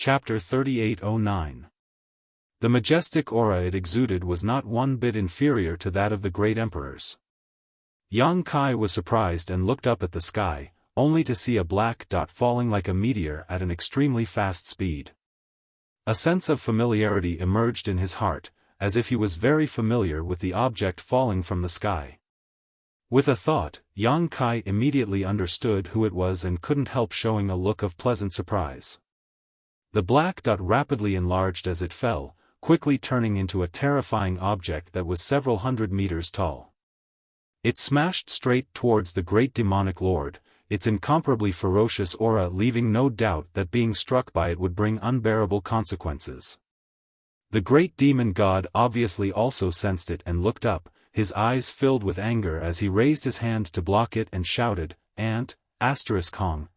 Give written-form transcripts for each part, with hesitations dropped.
Chapter 3809. The majestic aura it exuded was not one bit inferior to that of the great emperors. Yang Kai was surprised and looked up at the sky, only to see a black dot falling like a meteor at an extremely fast speed. A sense of familiarity emerged in his heart, as if he was very familiar with the object falling from the sky. With a thought, Yang Kai immediately understood who it was and couldn't help showing a look of pleasant surprise. The black dot rapidly enlarged as it fell, quickly turning into a terrifying object that was several hundred meters tall. It smashed straight towards the great demonic lord, its incomparably ferocious aura leaving no doubt that being struck by it would bring unbearable consequences. The great demon god obviously also sensed it and looked up, his eyes filled with anger as he raised his hand to block it and shouted, "Ant, Hong,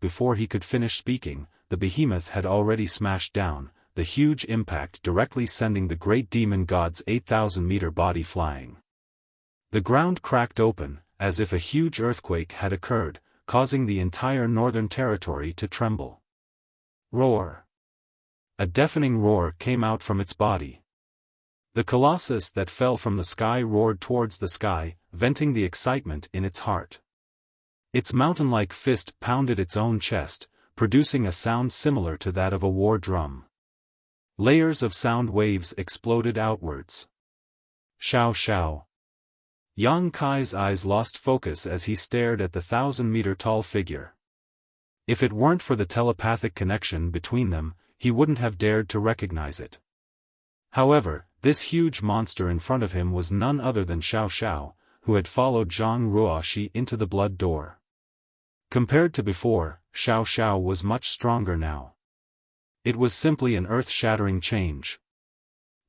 before he could finish speaking, the behemoth had already smashed down, the huge impact directly sending the great demon god's 8,000-meter body flying. The ground cracked open, as if a huge earthquake had occurred, causing the entire northern territory to tremble. Roar! A deafening roar came out from its body. The colossus that fell from the sky roared towards the sky, venting the excitement in its heart. Its mountain-like fist pounded its own chest, producing a sound similar to that of a war drum. Layers of sound waves exploded outwards. Xiao Xiao. Yang Kai's eyes lost focus as he stared at the 1,000-meter-tall figure. If it weren't for the telepathic connection between them, he wouldn't have dared to recognize it. However, this huge monster in front of him was none other than Xiao Xiao, who had followed Zhang Ruoxi into the blood door. Compared to before, Xiao Xiao was much stronger now. It was simply an earth-shattering change.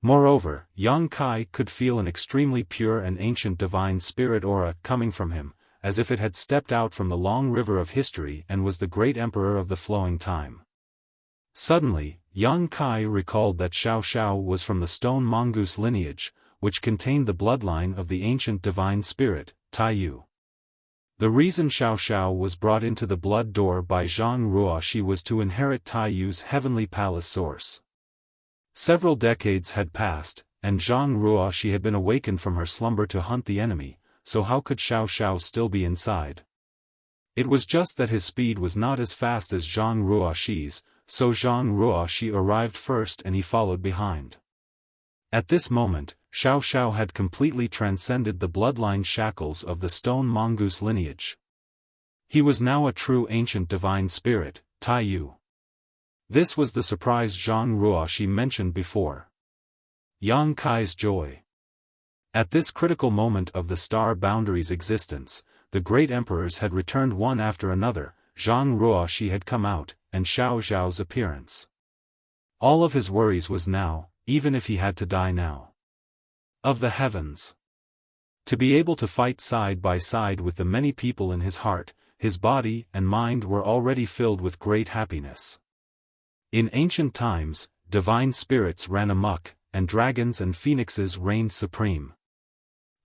Moreover, Yang Kai could feel an extremely pure and ancient divine spirit aura coming from him, as if it had stepped out from the long river of history and was the great emperor of the flowing time. Suddenly, Yang Kai recalled that Xiao Xiao was from the stone mongoose lineage, which contained the bloodline of the ancient divine spirit, Taiyu. The reason Xiao Xiao was brought into the blood door by Zhang Ruoxi was to inherit Taiyu's heavenly palace source. Several decades had passed, and Zhang Ruoxi had been awakened from her slumber to hunt the enemy, so how could Xiao Xiao still be inside? It was just that his speed was not as fast as Zhang Ruoxi's, so Zhang Ruoxi arrived first and he followed behind. At this moment, Xiao Xiao had completely transcended the bloodline shackles of the stone mongoose lineage. He was now a true ancient divine spirit, Taiyu. This was the surprise Zhang Ruoxi mentioned before. Yang Kai's joy. At this critical moment of the star boundary's existence, the great emperors had returned one after another, Zhang Ruoxi had come out, and Xiao Xiao's appearance. All of his worries was now, even if he had to die now. Of the heavens. To be able to fight side by side with the many people in his heart, his body and mind were already filled with great happiness. In ancient times, divine spirits ran amok, and dragons and phoenixes reigned supreme.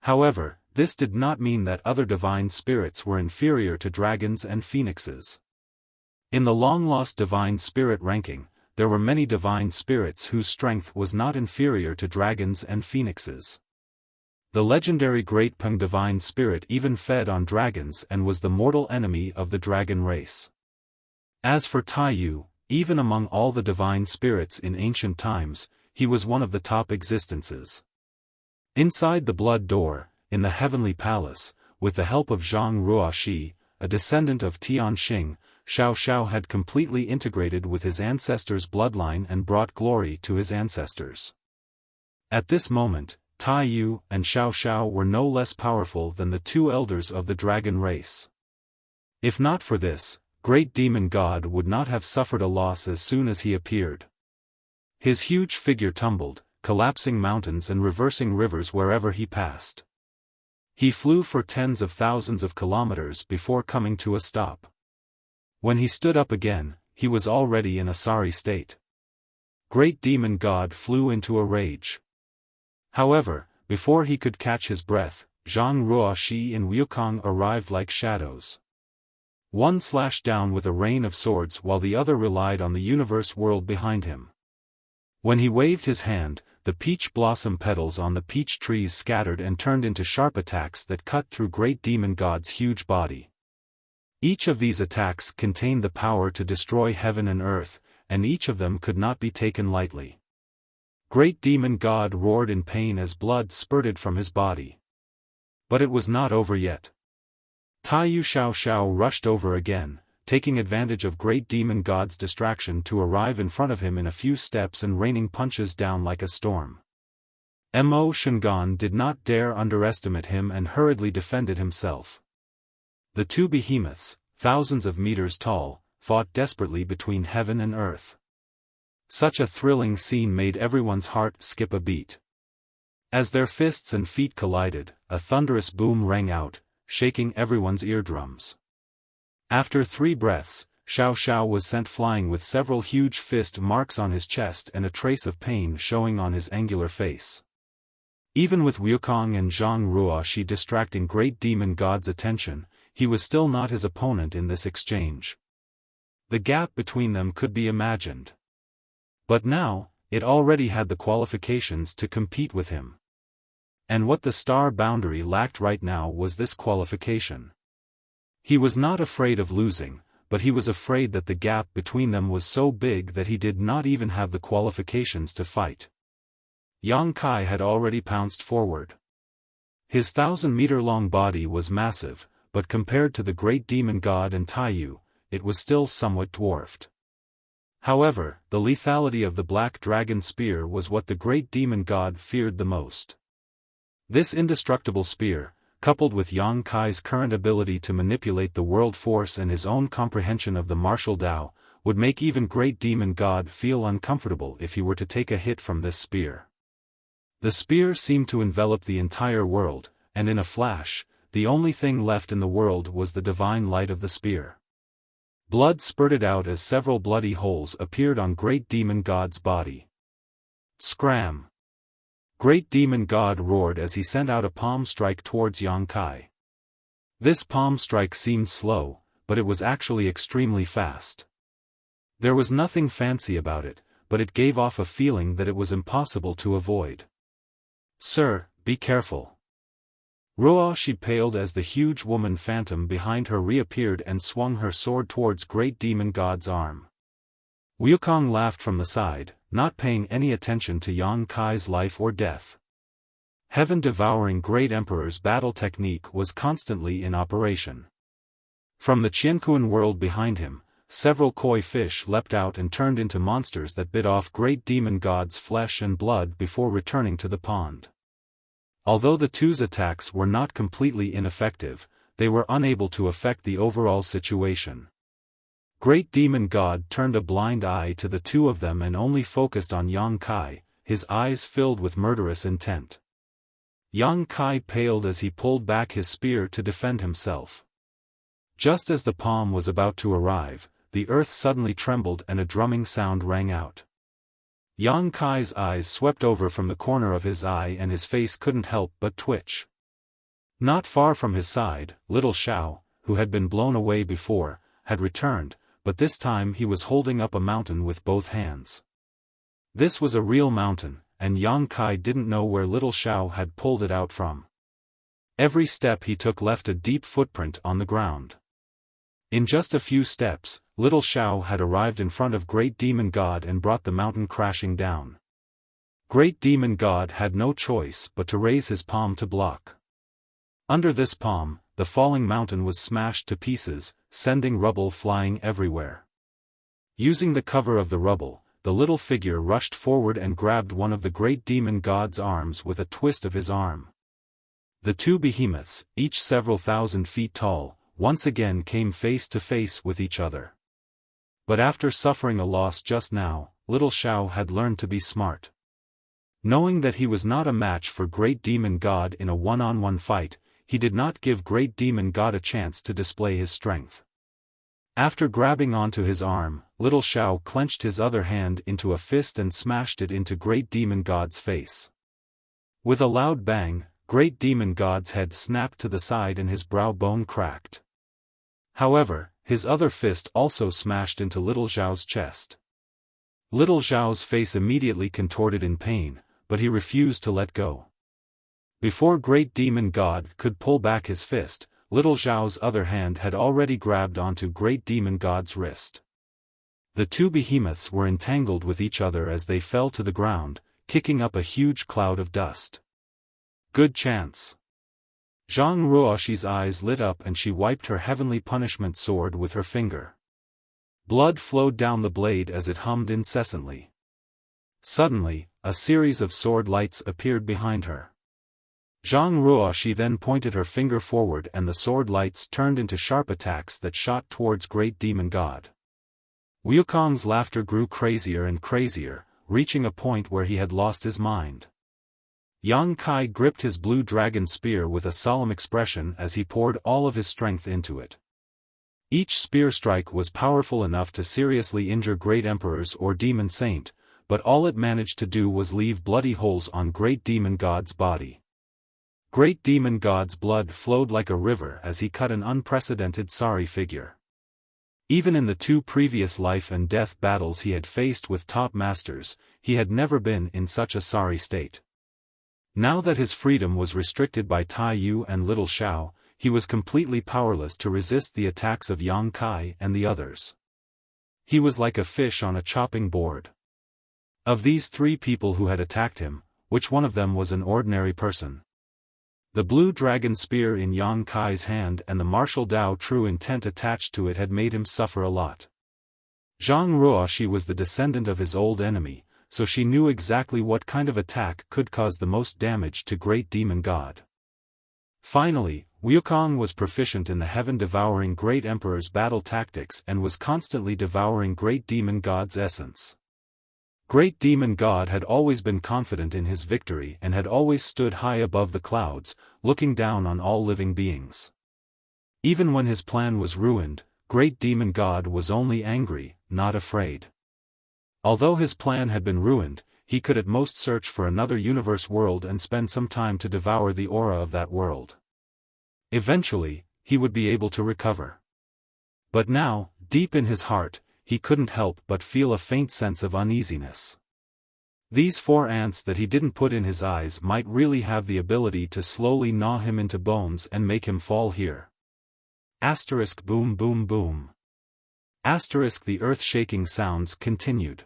However, this did not mean that other divine spirits were inferior to dragons and phoenixes. In the long-lost divine spirit ranking, there were many divine spirits whose strength was not inferior to dragons and phoenixes. The legendary Great Peng divine spirit even fed on dragons and was the mortal enemy of the dragon race. As for Taiyu, even among all the divine spirits in ancient times, he was one of the top existences. Inside the blood door, in the heavenly palace, with the help of Zhang Ruoxi, a descendant of Tianxing, Xiao Xiao had completely integrated with his ancestors' bloodline and brought glory to his ancestors. At this moment, Taiyu and Xiao Xiao were no less powerful than the two elders of the dragon race. If not for this, great demon god would not have suffered a loss as soon as he appeared. His huge figure tumbled, collapsing mountains and reversing rivers wherever he passed. He flew for tens of thousands of kilometers before coming to a stop. When he stood up again, he was already in a sorry state. Great demon god flew into a rage. However, before he could catch his breath, Zhang Ruoxi and Wukong arrived like shadows. One slashed down with a rain of swords while the other relied on the universe world behind him. When he waved his hand, the peach blossom petals on the peach trees scattered and turned into sharp attacks that cut through Great Demon God's huge body. Each of these attacks contained the power to destroy heaven and earth, and each of them could not be taken lightly. Great Demon God roared in pain as blood spurted from his body. But it was not over yet. Taiyu Xiao rushed over again, taking advantage of Great Demon God's distraction to arrive in front of him in a few steps and raining punches down like a storm. Mo Shingon did not dare underestimate him and hurriedly defended himself. The two behemoths, thousands of meters tall, fought desperately between heaven and earth. Such a thrilling scene made everyone's heart skip a beat. As their fists and feet collided, a thunderous boom rang out, shaking everyone's eardrums. After 3 breaths, Xiao was sent flying with several huge fist marks on his chest and a trace of pain showing on his angular face. Even with Wukong and Zhang Ruoshi distracting Great Demon God's attention, he was still not his opponent in this exchange. The gap between them could be imagined. But now, it already had the qualifications to compete with him. And what the star boundary lacked right now was this qualification. He was not afraid of losing, but he was afraid that the gap between them was so big that he did not even have the qualifications to fight. Yang Kai had already pounced forward. His 1,000-meter-long body was massive, but compared to the Great Demon God and Taiyu, it was still somewhat dwarfed. However, the lethality of the Black Dragon Spear was what the Great Demon God feared the most. This indestructible spear, coupled with Yang Kai's current ability to manipulate the world force and his own comprehension of the martial Tao, would make even Great Demon God feel uncomfortable if he were to take a hit from this spear. The spear seemed to envelop the entire world, and in a flash, the only thing left in the world was the divine light of the spear. Blood spurted out as several bloody holes appeared on Great Demon God's body. Scram! Great Demon God roared as he sent out a palm strike towards Yang Kai. This palm strike seemed slow, but it was actually extremely fast. There was nothing fancy about it, but it gave off a feeling that it was impossible to avoid. "Sir, be careful." Ruoshi paled as the huge woman phantom behind her reappeared and swung her sword towards Great Demon God's arm. Wukong laughed from the side, not paying any attention to Yang Kai's life or death. Heaven-devouring Great Emperor's battle technique was constantly in operation. From the Qiankuan world behind him, several koi fish leapt out and turned into monsters that bit off Great Demon God's flesh and blood before returning to the pond. Although the two's attacks were not completely ineffective, they were unable to affect the overall situation. Great Demon God turned a blind eye to the two of them and only focused on Yang Kai, his eyes filled with murderous intent. Yang Kai paled as he pulled back his spear to defend himself. Just as the palm was about to arrive, the earth suddenly trembled and a drumming sound rang out. Yang Kai's eyes swept over from the corner of his eye and his face couldn't help but twitch. Not far from his side, little Xiao, who had been blown away before, had returned, but this time he was holding up a mountain with both hands. This was a real mountain, and Yang Kai didn't know where little Xiao had pulled it out from. Every step he took left a deep footprint on the ground. In just a few steps, little Xiao had arrived in front of Great Demon God and brought the mountain crashing down. Great Demon God had no choice but to raise his palm to block. Under this palm, the falling mountain was smashed to pieces, sending rubble flying everywhere. Using the cover of the rubble, the little figure rushed forward and grabbed one of the Great Demon God's arms with a twist of his arm. The two behemoths, each several thousand feet tall, once again came face to face with each other. But after suffering a loss just now, little Xiao had learned to be smart. Knowing that he was not a match for Great Demon God in a one-on-one fight, he did not give Great Demon God a chance to display his strength. After grabbing onto his arm, little Xiao clenched his other hand into a fist and smashed it into Great Demon God's face. With a loud bang, Great Demon God's head snapped to the side and his brow bone cracked. However, his other fist also smashed into Little Zhao's chest. Little Zhao's face immediately contorted in pain, but he refused to let go. Before Great Demon God could pull back his fist, Little Zhao's other hand had already grabbed onto Great Demon God's wrist. The two behemoths were entangled with each other as they fell to the ground, kicking up a huge cloud of dust. Good chance. Zhang Ruoxi's eyes lit up and she wiped her heavenly punishment sword with her finger. Blood flowed down the blade as it hummed incessantly. Suddenly, a series of sword lights appeared behind her. Zhang Ruoxi then pointed her finger forward and the sword lights turned into sharp attacks that shot towards Great Demon God. Wukong's laughter grew crazier and crazier, reaching a point where he had lost his mind. Yang Kai gripped his blue dragon spear with a solemn expression as he poured all of his strength into it. Each spear strike was powerful enough to seriously injure Great Emperor's or Demon Saint, but all it managed to do was leave bloody holes on Great Demon God's body. Great Demon God's blood flowed like a river as he cut an unprecedented sorry figure. Even in the two previous life and death battles he had faced with top masters, he had never been in such a sorry state. Now that his freedom was restricted by Tai Yu and Little Xiao, he was completely powerless to resist the attacks of Yang Kai and the others. He was like a fish on a chopping board. Of these three people who had attacked him, which one of them was an ordinary person? The blue dragon spear in Yang Kai's hand and the martial Dao true intent attached to it had made him suffer a lot. Zhang Ruoxi was the descendant of his old enemy, so she knew exactly what kind of attack could cause the most damage to Great Demon God. Finally, Wukong was proficient in the heaven-devouring Great Emperor's battle tactics and was constantly devouring Great Demon God's essence. Great Demon God had always been confident in his victory and had always stood high above the clouds, looking down on all living beings. Even when his plan was ruined, Great Demon God was only angry, not afraid. Although his plan had been ruined, he could at most search for another universe world and spend some time to devour the aura of that world. Eventually, he would be able to recover. But now, deep in his heart, he couldn't help but feel a faint sense of uneasiness. These 4 ants that he didn't put in his eyes might really have the ability to slowly gnaw him into bones and make him fall here. Asterisk boom boom boom. Asterisk the earth-shaking sounds continued.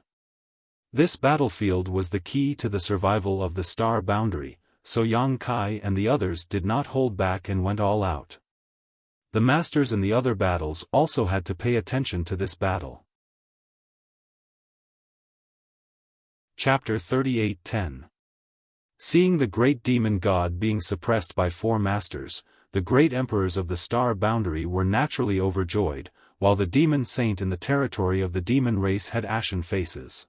This battlefield was the key to the survival of the star boundary, so Yang Kai and the others did not hold back and went all out. The masters in the other battles also had to pay attention to this battle. Chapter 38:10. Seeing the Great Demon God being suppressed by 4 masters, the great emperors of the star boundary were naturally overjoyed, while the Demon Saint in the territory of the demon race had ashen faces.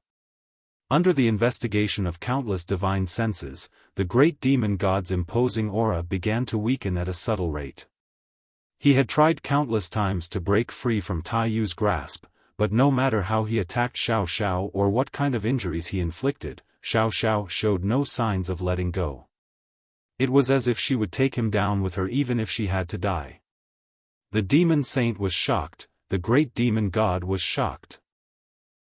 Under the investigation of countless divine senses, the Great Demon God's imposing aura began to weaken at a subtle rate. He had tried countless times to break free from Tai Yu's grasp, but no matter how he attacked Xiao Xiao or what kind of injuries he inflicted, Xiao Xiao showed no signs of letting go. It was as if she would take him down with her even if she had to die. The Demon Saint was shocked, the Great Demon God was shocked.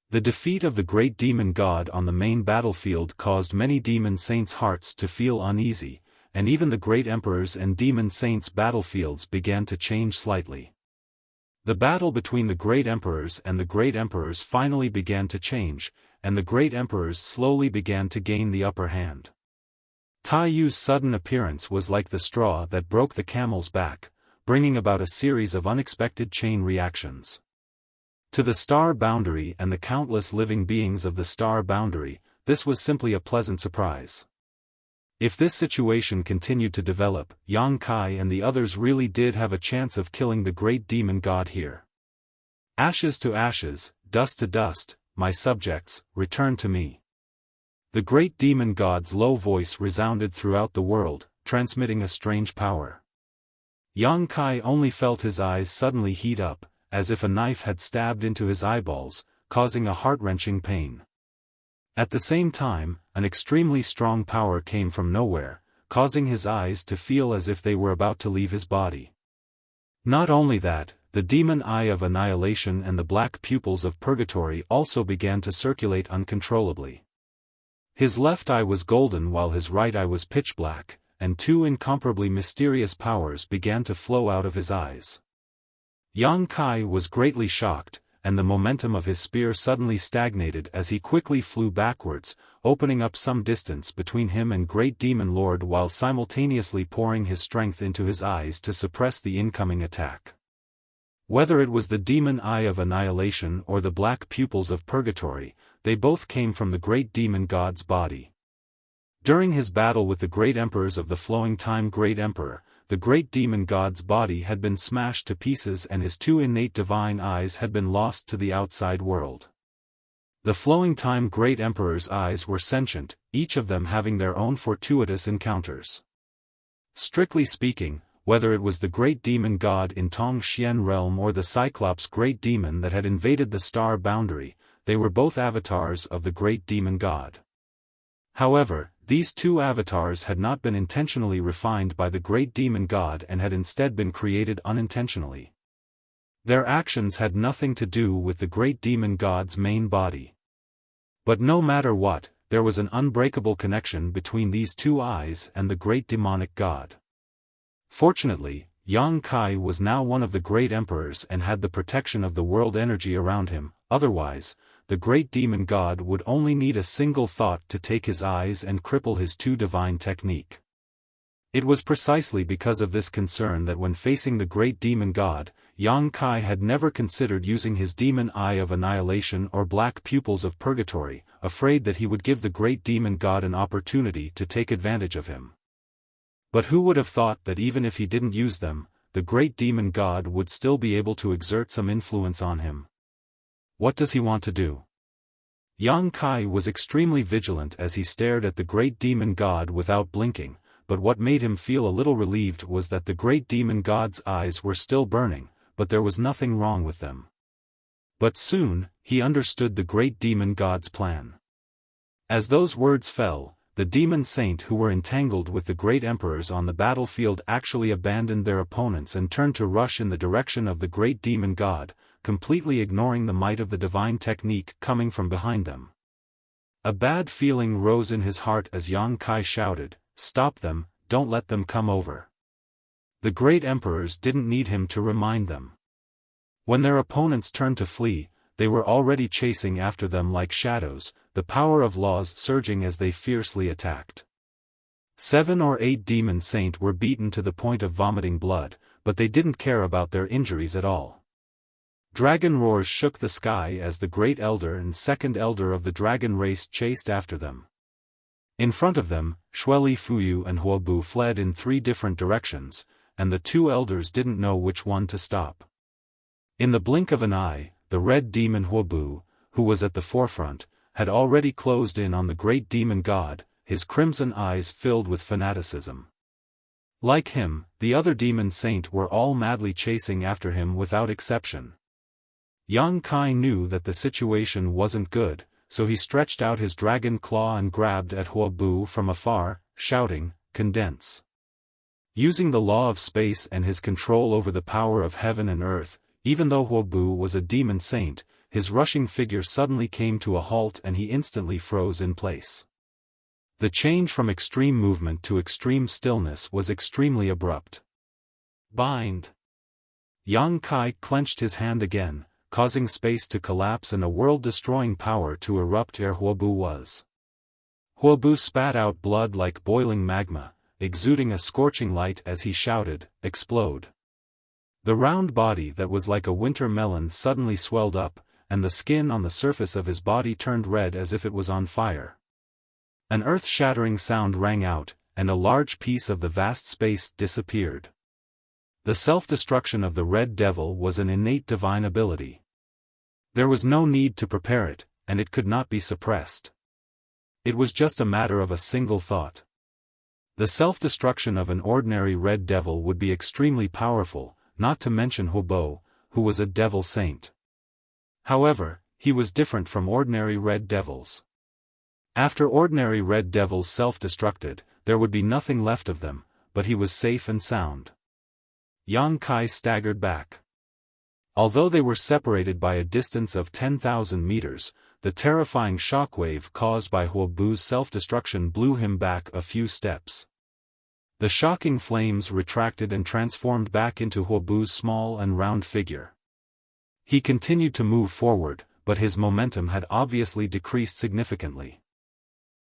The defeat of the Great Demon God on the main battlefield caused many Demon Saints' hearts to feel uneasy, and even the Great Emperor's and Demon Saints' battlefields began to change slightly. The battle between the Great Emperors and the Great Emperors finally began to change, and the Great Emperors slowly began to gain the upper hand. Tai Yu's sudden appearance was like the straw that broke the camel's back, bringing about a series of unexpected chain reactions. To the star boundary and the countless living beings of the star boundary, this was simply a pleasant surprise. If this situation continued to develop, Yang Kai and the others really did have a chance of killing the Great Demon God here. Ashes to ashes, dust to dust, my subjects, return to me. The Great Demon God's low voice resounded throughout the world, transmitting a strange power. Yang Kai only felt his eyes suddenly heat up, as if a knife had stabbed into his eyeballs, causing a heart-wrenching pain. At the same time, an extremely strong power came from nowhere, causing his eyes to feel as if they were about to leave his body. Not only that, the demon eye of annihilation and the black pupils of purgatory also began to circulate uncontrollably. His left eye was golden while his right eye was pitch black, and two incomparably mysterious powers began to flow out of his eyes. Yang Kai was greatly shocked, and the momentum of his spear suddenly stagnated as he quickly flew backwards, opening up some distance between him and Great Demon Lord while simultaneously pouring his strength into his eyes to suppress the incoming attack. Whether it was the demon eye of annihilation or the black pupils of purgatory, they both came from the great demon god's body. During his battle with the great emperors of the flowing time Great Emperor, the great demon god's body had been smashed to pieces and his two innate divine eyes had been lost to the outside world. The flowing time Great Emperor's eyes were sentient, each of them having their own fortuitous encounters. Strictly speaking, whether it was the great demon god in Tong Xian realm or the Cyclops great demon that had invaded the star boundary, they were both avatars of the great demon god. However, these two avatars had not been intentionally refined by the great demon god and had instead been created unintentionally. Their actions had nothing to do with the great demon god's main body. But no matter what, there was an unbreakable connection between these two eyes and the great demonic god. Fortunately, Yang Kai was now one of the great emperors and had the protection of the world energy around him, otherwise, the great demon god would only need a single thought to take his eyes and cripple his two divine technique. It was precisely because of this concern that when facing the great demon god, Yang Kai had never considered using his demon eye of annihilation or black pupils of purgatory, afraid that he would give the great demon god an opportunity to take advantage of him. But who would have thought that even if he didn't use them, the great demon god would still be able to exert some influence on him? What does he want to do? Yang Kai was extremely vigilant as he stared at the great demon god without blinking, but what made him feel a little relieved was that the great demon god's eyes were still burning, but there was nothing wrong with them. But soon, he understood the great demon god's plan. As those words fell, the demon saint who were entangled with the great emperors on the battlefield actually abandoned their opponents and turned to rush in the direction of the great demon god, completely ignoring the might of the divine technique coming from behind them. A bad feeling rose in his heart as Yang Kai shouted, "Stop them, don't let them come over." The great emperors didn't need him to remind them. When their opponents turned to flee, they were already chasing after them like shadows, the power of laws surging as they fiercely attacked. 7 or 8 demon saints were beaten to the point of vomiting blood, but they didn't care about their injuries at all. Dragon roars shook the sky as the great elder and second elder of the dragon race chased after them. In front of them, Shueli Fuyu and Huobu fled in 3 different directions, and the 2 elders didn't know which one to stop. In the blink of an eye, the red demon Huobu, who was at the forefront, had already closed in on the great demon god, his crimson eyes filled with fanaticism. Like him, the other demon saint were all madly chasing after him without exception. Yang Kai knew that the situation wasn't good, so he stretched out his dragon claw and grabbed at Huobu from afar, shouting, "Condense." Using the law of space and his control over the power of heaven and earth, even though Huobu was a demon saint, his rushing figure suddenly came to a halt and he instantly froze in place. The change from extreme movement to extreme stillness was extremely abrupt. Bind! Yang Kai clenched his hand again, causing space to collapse and a world-destroying power to erupt ere Huobu was. Huobu spat out blood like boiling magma, exuding a scorching light as he shouted, "Explode!" The round body that was like a winter melon suddenly swelled up, and the skin on the surface of his body turned red as if it was on fire. An earth-shattering sound rang out, and a large piece of the vast space disappeared. The self-destruction of the Red Devil was an innate divine ability. There was no need to prepare it, and it could not be suppressed. It was just a matter of a single thought. The self-destruction of an ordinary Red Devil would be extremely powerful, not to mention Huobu, who was a devil saint. However, he was different from ordinary Red Devils. After ordinary Red Devils self-destructed, there would be nothing left of them, but he was safe and sound. Yang Kai staggered back. Although they were separated by a distance of 10,000 meters, the terrifying shockwave caused by Huobu's self-destruction blew him back a few steps. The shocking flames retracted and transformed back into Huobu's small and round figure. He continued to move forward, but his momentum had obviously decreased significantly.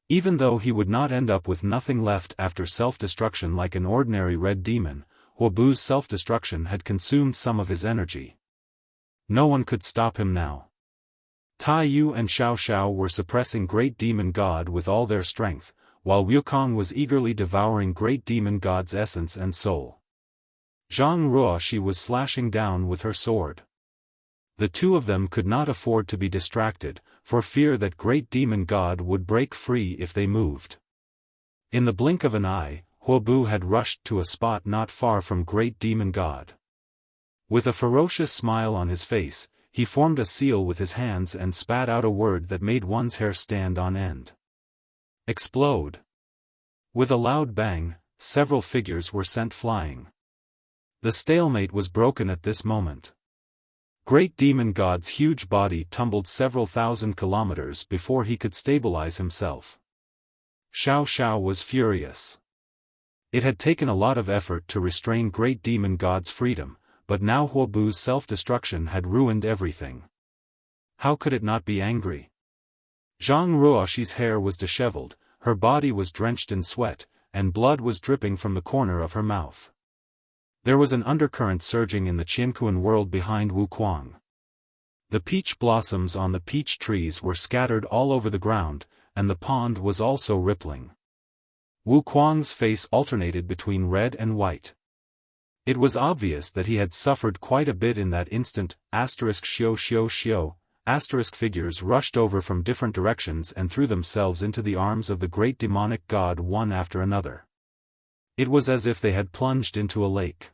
Even though he would not end up with nothing left after self-destruction like an ordinary red demon, Huobu's self-destruction had consumed some of his energy. No one could stop him now. Tai Yu and Xiao Xiao were suppressing Great Demon God with all their strength, while Wukong was eagerly devouring Great Demon God's essence and soul. Zhang Ruoxi was slashing down with her sword. The two of them could not afford to be distracted, for fear that Great Demon God would break free if they moved. In the blink of an eye, Huobu had rushed to a spot not far from Great Demon God. With a ferocious smile on his face, he formed a seal with his hands and spat out a word that made one's hair stand on end. Explode! With a loud bang, several figures were sent flying. The stalemate was broken at this moment. Great Demon God's huge body tumbled several thousand kilometers before he could stabilize himself. Xiao Xiao was furious. It had taken a lot of effort to restrain Great Demon God's freedom, but now Huobu's self-destruction had ruined everything. How could it not be angry? Zhang Ruoxi's hair was disheveled, her body was drenched in sweat, and blood was dripping from the corner of her mouth. There was an undercurrent surging in the Qianquan world behind Wukong. The peach blossoms on the peach trees were scattered all over the ground, and the pond was also rippling. Wukong's face alternated between red and white. It was obvious that he had suffered quite a bit in that instant. ************ Figures rushed over from different directions and threw themselves into the arms of the great demonic god one after another. It was as if they had plunged into a lake.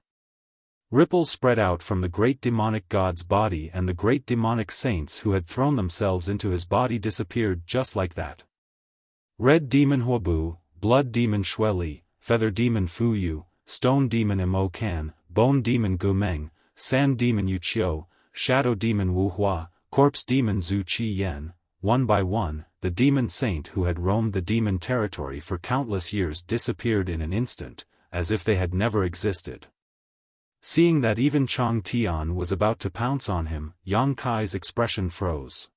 Ripples spread out from the great demonic god's body, and the great demonic saints who had thrown themselves into his body disappeared just like that. Red Demon Huobu, Blood Demon Xueli, Feather Demon Fu Yu, Stone Demon Mo Kan, Bone Demon Gu Meng, Sand Demon Yu Qiu, Shadow Demon Wu Hua, Corpse Demon Zhu Qi Yan. One by one, the demon saint who had roamed the demon territory for countless years disappeared in an instant, as if they had never existed. Seeing that even Chang Tian was about to pounce on him, Yang Kai's expression froze.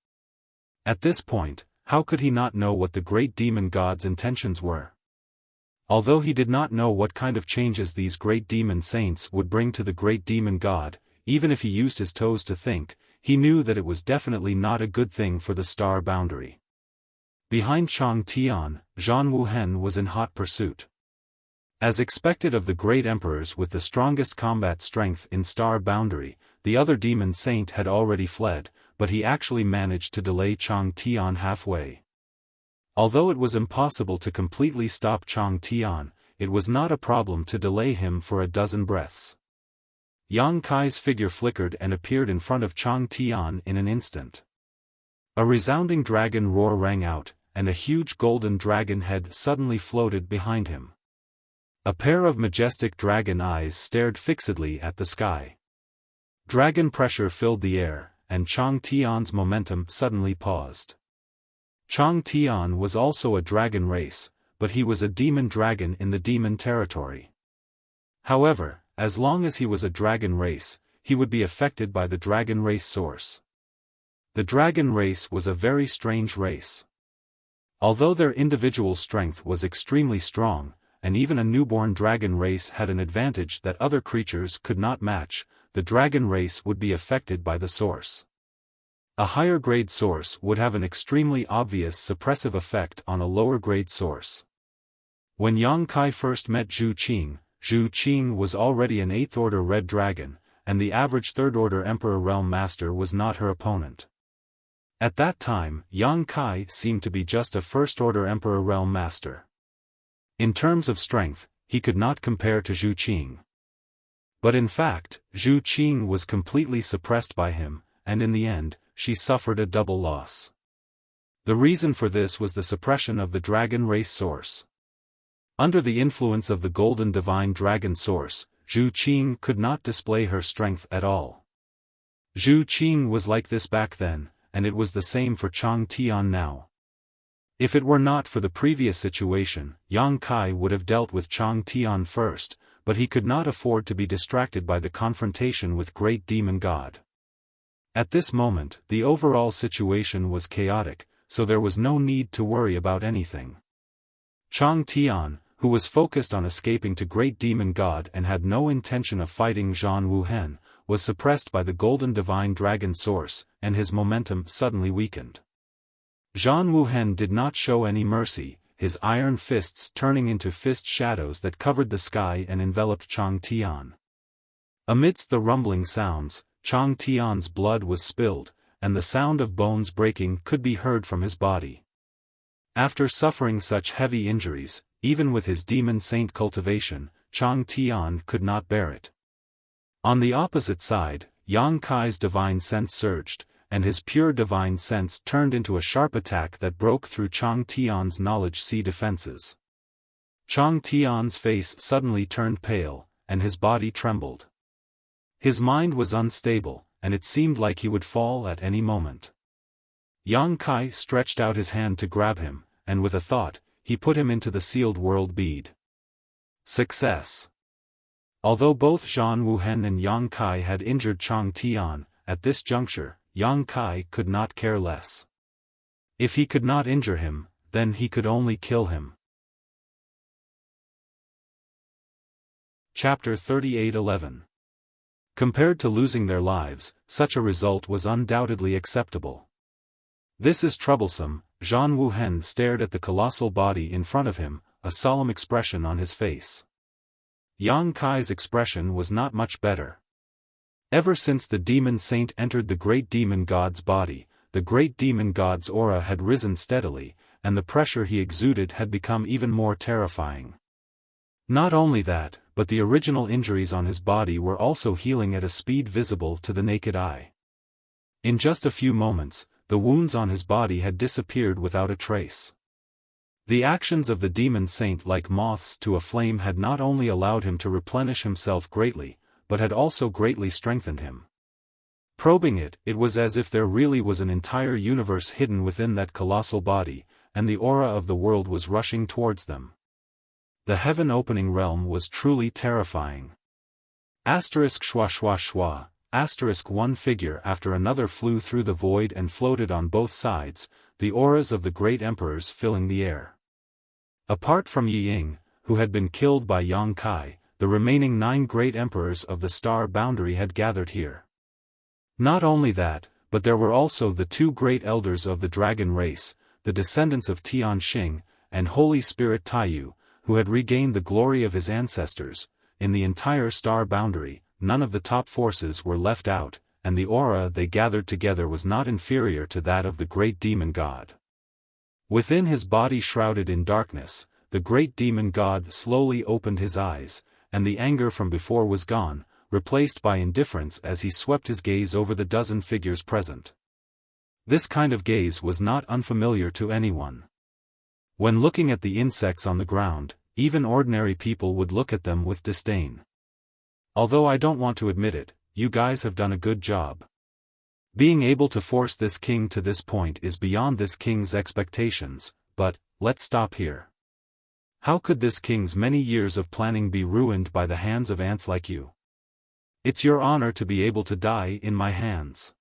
At this point, how could he not know what the great demon god's intentions were? Although he did not know what kind of changes these great demon saints would bring to the great demon god, even if he used his toes to think, he knew that it was definitely not a good thing for the star boundary. Behind Chang Tian, Zhan Wuhen was in hot pursuit. As expected of the great emperors with the strongest combat strength in star boundary, the other demon saint had already fled, but he actually managed to delay Chang Tian halfway. Although it was impossible to completely stop Chang Tian, it was not a problem to delay him for a dozen breaths. Yang Kai's figure flickered and appeared in front of Chang Tian in an instant. A resounding dragon roar rang out, and a huge golden dragon head suddenly floated behind him. A pair of majestic dragon eyes stared fixedly at the sky. Dragon pressure filled the air, and Chang Tian's momentum suddenly paused. Chang Tian was also a dragon race, but he was a demon dragon in the demon territory. However, as long as he was a dragon race, he would be affected by the dragon race source. The dragon race was a very strange race. Although their individual strength was extremely strong, and even a newborn dragon race had an advantage that other creatures could not match, the dragon race would be affected by the source. A higher grade source would have an extremely obvious suppressive effect on a lower grade source. When Yang Kai first met Zhu Qing was already an 8th order red dragon, and the average 3rd order Emperor Realm Master was not her opponent. At that time, Yang Kai seemed to be just a 1st order Emperor Realm Master. In terms of strength, he could not compare to Zhu Qing. But in fact, Zhu Qing was completely suppressed by him, and in the end, she suffered a double loss. The reason for this was the suppression of the dragon race source. Under the influence of the golden divine dragon source, Zhu Qing could not display her strength at all. Zhu Qing was like this back then, and it was the same for Chang Tian now. If it were not for the previous situation, Yang Kai would have dealt with Chang Tian first, but he could not afford to be distracted by the confrontation with Great Demon God. At this moment, the overall situation was chaotic, so there was no need to worry about anything. Chang Tian, who was focused on escaping to Great Demon God and had no intention of fighting Zhan Wuhen, was suppressed by the Golden Divine Dragon Source, and his momentum suddenly weakened. Zhan Wuhen did not show any mercy, his iron fists turning into fist shadows that covered the sky and enveloped Chang Tian. Amidst the rumbling sounds, Chang Tian's blood was spilled, and the sound of bones breaking could be heard from his body. After suffering such heavy injuries, even with his demon saint cultivation, Chang Tian could not bear it. On the opposite side, Yang Kai's divine sense surged, and his pure divine sense turned into a sharp attack that broke through Chang Tian's knowledge sea defenses. Chang Tian's face suddenly turned pale, and his body trembled. His mind was unstable, and it seemed like he would fall at any moment. Yang Kai stretched out his hand to grab him, and with a thought, he put him into the sealed world bead. Success! Although both Zhan Wuhen and Yang Kai had injured Chang Tian, at this juncture, Yang Kai could not care less. If he could not injure him, then he could only kill him. Chapter 38:11. Compared to losing their lives, such a result was undoubtedly acceptable. This is troublesome. Zhan Wuhen stared at the colossal body in front of him, a solemn expression on his face. Yang Kai's expression was not much better. Ever since the demon saint entered the great demon god's body, the great demon god's aura had risen steadily, and the pressure he exuded had become even more terrifying. Not only that, but the original injuries on his body were also healing at a speed visible to the naked eye. In just a few moments, the wounds on his body had disappeared without a trace. The actions of the demon saint like moths to a flame had not only allowed him to replenish himself greatly, but had also greatly strengthened him. Probing it, it was as if there really was an entire universe hidden within that colossal body, and the aura of the world was rushing towards them. The heaven-opening realm was truly terrifying. Asterisk schwa schwa schwa, asterisk one figure after another flew through the void and floated on both sides, the auras of the great emperors filling the air. Apart from Yi Ying, who had been killed by Yang Kai, the remaining 9 great emperors of the star boundary had gathered here. Not only that, but there were also the 2 great elders of the dragon race, the descendants of Tian Xing, and Holy Spirit Taiyu, who had regained the glory of his ancestors. In the entire star boundary, none of the top forces were left out, and the aura they gathered together was not inferior to that of the great demon god. Within his body shrouded in darkness, the great demon god slowly opened his eyes, and the anger from before was gone, replaced by indifference as he swept his gaze over the dozen figures present. This kind of gaze was not unfamiliar to anyone. When looking at the insects on the ground, even ordinary people would look at them with disdain. Although I don't want to admit it, you guys have done a good job. Being able to force this king to this point is beyond this king's expectations, but, let's stop here. How could this king's many years of planning be ruined by the hands of ants like you? It's your honor to be able to die in my hands.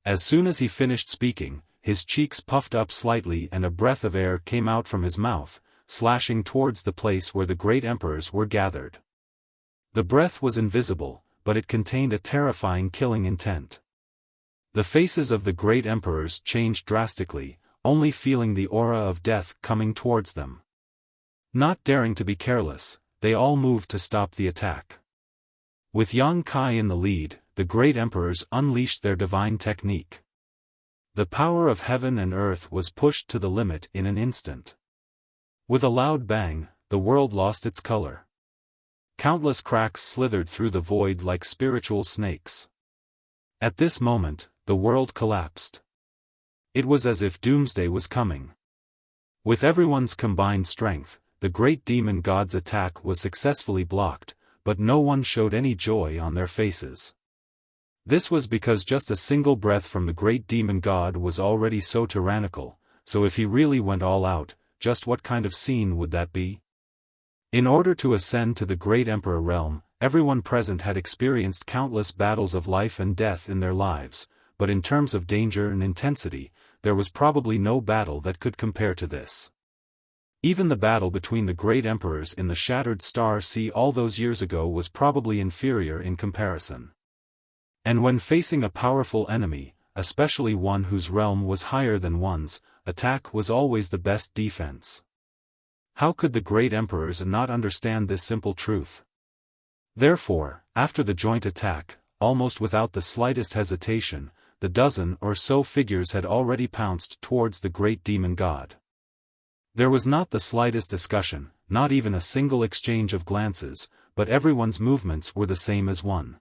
As soon as he finished speaking, his cheeks puffed up slightly and a breath of air came out from his mouth, slashing towards the place where the great emperors were gathered. The breath was invisible, but it contained a terrifying killing intent. The faces of the great emperors changed drastically, only feeling the aura of death coming towards them. Not daring to be careless, they all moved to stop the attack. With Yang Kai in the lead, the great emperors unleashed their divine technique. The power of heaven and earth was pushed to the limit in an instant. With a loud bang, the world lost its color. Countless cracks slithered through the void like spiritual snakes. At this moment, the world collapsed. It was as if doomsday was coming. With everyone's combined strength, the great demon god's attack was successfully blocked, but no one showed any joy on their faces. This was because just a single breath from the great demon god was already so tyrannical, so if he really went all out, just what kind of scene would that be? In order to ascend to the great emperor realm, everyone present had experienced countless battles of life and death in their lives, but in terms of danger and intensity, there was probably no battle that could compare to this. Even the battle between the great emperors in the Shattered Star Sea all those years ago was probably inferior in comparison. And when facing a powerful enemy, especially one whose realm was higher than one's, attack was always the best defense. How could the great emperors not understand this simple truth? Therefore, after the joint attack, almost without the slightest hesitation, the dozen or so figures had already pounced towards the great demon god. There was not the slightest discussion, not even a single exchange of glances, but everyone's movements were the same as one.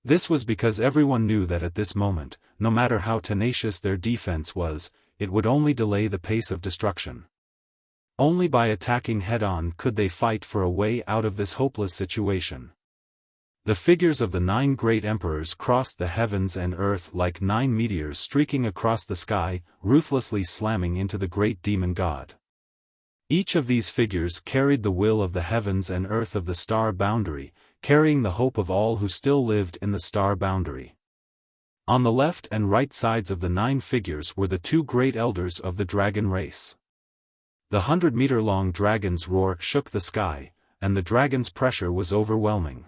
This was because everyone knew that at this moment, no matter how tenacious their defense was, it would only delay the pace of destruction. Only by attacking head-on could they fight for a way out of this hopeless situation. The figures of the 9 great emperors crossed the heavens and earth like 9 meteors streaking across the sky, ruthlessly slamming into the great demon god. Each of these figures carried the will of the heavens and earth of the star boundary, carrying the hope of all who still lived in the star boundary. On the left and right sides of the 9 figures were the 2 great elders of the dragon race. The 100-meter-long dragon's roar shook the sky, and the dragon's pressure was overwhelming.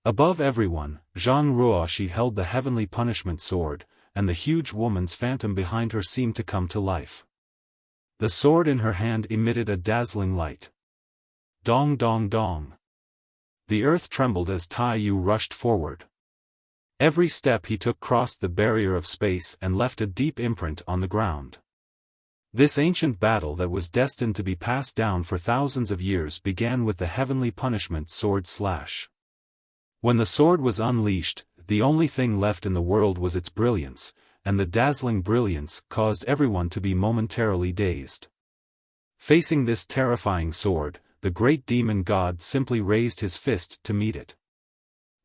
Above everyone, Zhang Ruoxi held the heavenly punishment sword, and the huge woman's phantom behind her seemed to come to life. The sword in her hand emitted a dazzling light. Dong dong dong. The earth trembled as Tai Yu rushed forward. Every step he took crossed the barrier of space and left a deep imprint on the ground. This ancient battle that was destined to be passed down for thousands of years began with the heavenly punishment sword slash. When the sword was unleashed, the only thing left in the world was its brilliance, and the dazzling brilliance caused everyone to be momentarily dazed. Facing this terrifying sword, the great demon god simply raised his fist to meet it.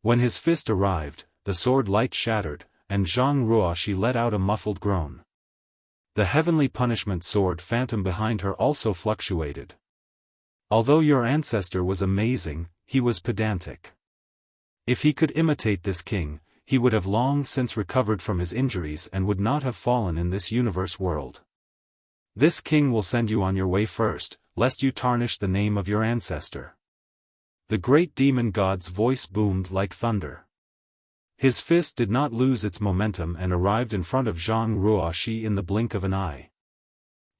When his fist arrived, the sword light shattered, and Zhang Ruoxi let out a muffled groan. The heavenly punishment sword phantom behind her also fluctuated. Although your ancestor was amazing, he was pedantic. If he could imitate this king, he would have long since recovered from his injuries and would not have fallen in this universe world. This king will send you on your way first, lest you tarnish the name of your ancestor. The great demon god's voice boomed like thunder. His fist did not lose its momentum and arrived in front of Zhang Ruoxi in the blink of an eye.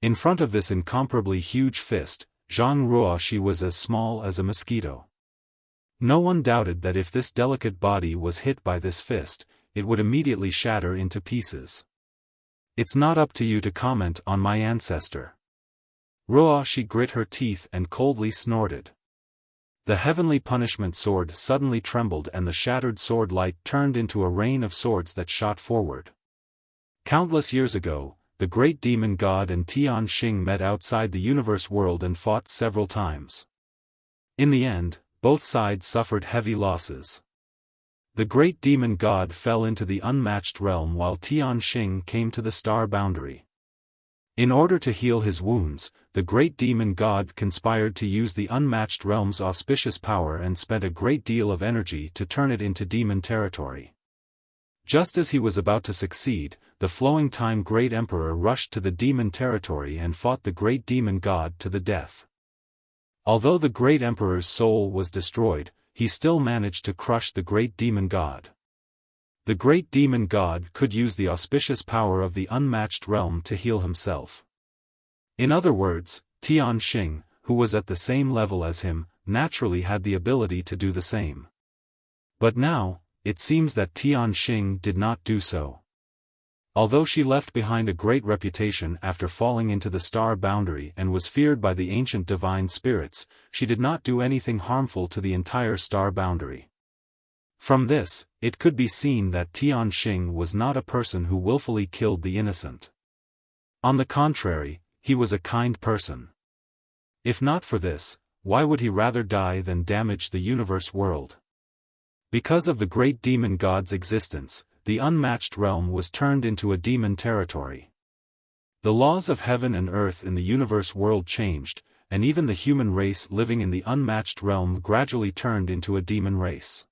In front of this incomparably huge fist, Zhang Ruoxi was as small as a mosquito. No one doubted that if this delicate body was hit by this fist, it would immediately shatter into pieces. It's not up to you to comment on my ancestor. Ruoxi grit her teeth and coldly snorted. The heavenly punishment sword suddenly trembled and the shattered sword light turned into a rain of swords that shot forward. Countless years ago, the great demon god and Tian Xing met outside the universe world and fought several times. In the end, both sides suffered heavy losses. The great demon god fell into the unmatched realm while Tian Xing came to the star boundary. In order to heal his wounds, the great demon god conspired to use the unmatched realm's auspicious power and spent a great deal of energy to turn it into demon territory. Just as he was about to succeed, the flowing time great emperor rushed to the demon territory and fought the great demon god to the death. Although the great emperor's soul was destroyed, he still managed to crush the great demon god. The great demon god could use the auspicious power of the unmatched realm to heal himself. In other words, Tian Xing, who was at the same level as him, naturally had the ability to do the same. But now, it seems that Tian Xing did not do so. Although she left behind a great reputation after falling into the star boundary and was feared by the ancient divine spirits, she did not do anything harmful to the entire star boundary. From this, it could be seen that Tian Xing was not a person who willfully killed the innocent. On the contrary, he was a kind person. If not for this, why would he rather die than damage the universe world? Because of the great demon god's existence, the unmatched realm was turned into a demon territory. The laws of heaven and earth in the universe world changed, and even the human race living in the unmatched realm gradually turned into a demon race.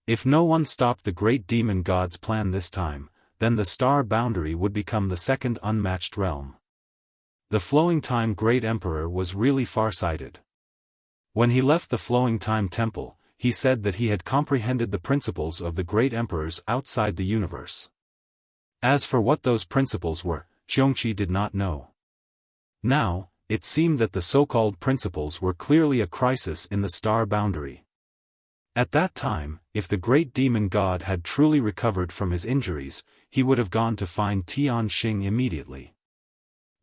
If no one stopped the great demon god's plan this time, then the star boundary would become the second unmatched realm. The Flowing Time Great Emperor was really far-sighted. When he left the Flowing Time Temple, he said that he had comprehended the principles of the great emperors outside the universe. As for what those principles were, Xiongqi did not know. Now, it seemed that the so-called principles were clearly a crisis in the star boundary. At that time, if the great demon god had truly recovered from his injuries, he would have gone to find Tian Xing immediately.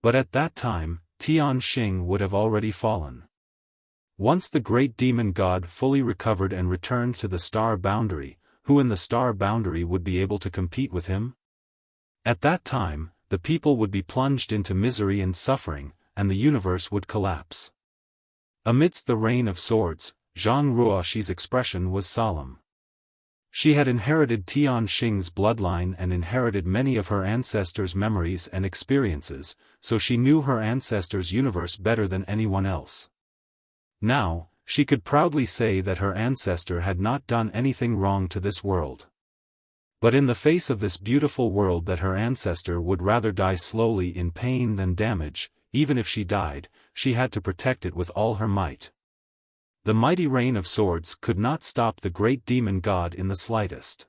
But at that time, Tian Xing would have already fallen. Once the great demon god fully recovered and returned to the star boundary, who in the star boundary would be able to compete with him? At that time, the people would be plunged into misery and suffering, and the universe would collapse. Amidst the rain of swords, Zhang Ruoxi's expression was solemn. She had inherited Tian Xing's bloodline and inherited many of her ancestors' memories and experiences, so she knew her ancestors' universe better than anyone else. Now, she could proudly say that her ancestor had not done anything wrong to this world. But in the face of this beautiful world that her ancestor would rather die slowly in pain than damage, even if she died, she had to protect it with all her might. The mighty rain of swords could not stop the great demon god in the slightest.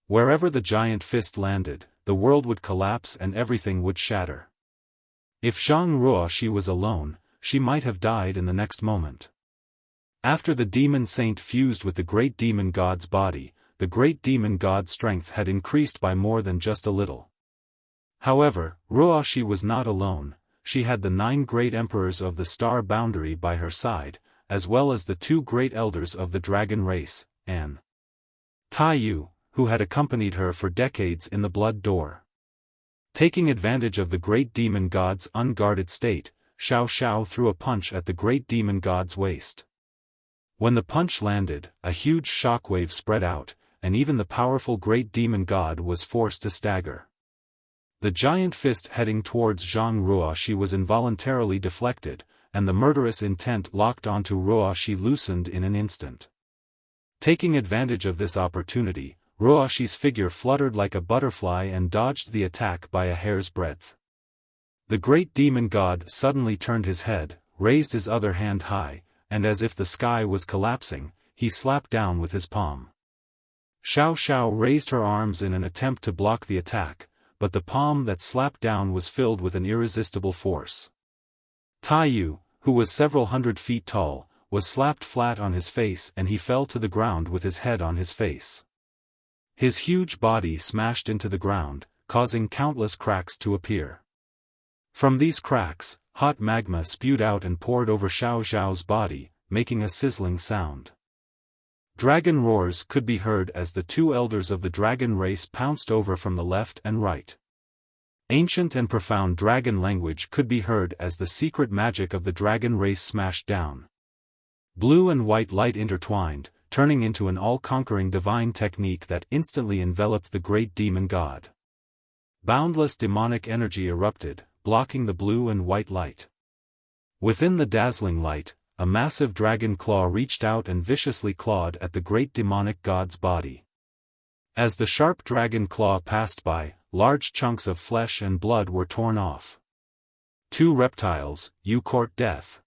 Wherever the giant fist landed, the world would collapse and everything would shatter. If Zhang Ruoxi was alone, she might have died in the next moment. After the demon saint fused with the great demon god's body, the great demon god's strength had increased by more than just a little. However, Ruoxi was not alone. She had the 9 great emperors of the star boundary by her side, as well as the 2 great elders of the dragon race, and Taiyu, who had accompanied her for decades in the blood door. Taking advantage of the great demon god's unguarded state, Xiao Xiao threw a punch at the great demon god's waist. When the punch landed, a huge shockwave spread out, and even the powerful great demon god was forced to stagger. The giant fist heading towards Zhang Ruoxi was involuntarily deflected, and the murderous intent locked onto Ruoxi loosened in an instant. Taking advantage of this opportunity, Ruoxi's figure fluttered like a butterfly and dodged the attack by a hair's breadth. The great demon god suddenly turned his head, raised his other hand high, and as if the sky was collapsing, he slapped down with his palm. Xiao Xiao raised her arms in an attempt to block the attack, but the palm that slapped down was filled with an irresistible force. Taiyu, who was several hundred feet tall, was slapped flat on his face and he fell to the ground with his head on his face. His huge body smashed into the ground, causing countless cracks to appear. From these cracks, hot magma spewed out and poured over Xiao Xiao's body, making a sizzling sound. Dragon roars could be heard as the 2 elders of the dragon race pounced over from the left and right. Ancient and profound dragon language could be heard as the secret magic of the dragon race smashed down. Blue and white light intertwined, turning into an all-conquering divine technique that instantly enveloped the great demon god. Boundless demonic energy erupted, blocking the blue and white light. Within the dazzling light, a massive dragon claw reached out and viciously clawed at the great demonic god's body. As the sharp dragon claw passed by, large chunks of flesh and blood were torn off. 2 reptiles, you court death.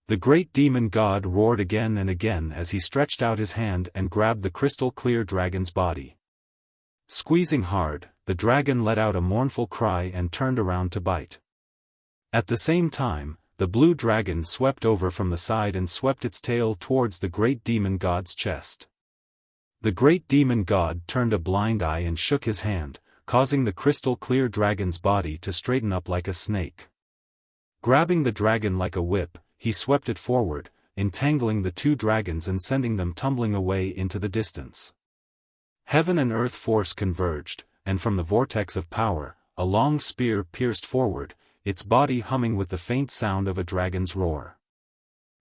The great demon god roared again and again as he stretched out his hand and grabbed the crystal-clear dragon's body. Squeezing hard, the dragon let out a mournful cry and turned around to bite. At the same time, the blue dragon swept over from the side and swept its tail towards the great demon god's chest. The great demon god turned a blind eye and shook his hand, causing the crystal-clear dragon's body to straighten up like a snake. Grabbing the dragon like a whip, he swept it forward, entangling the 2 dragons and sending them tumbling away into the distance. Heaven and earth force converged, and from the vortex of power, a long spear pierced forward, its body humming with the faint sound of a dragon's roar.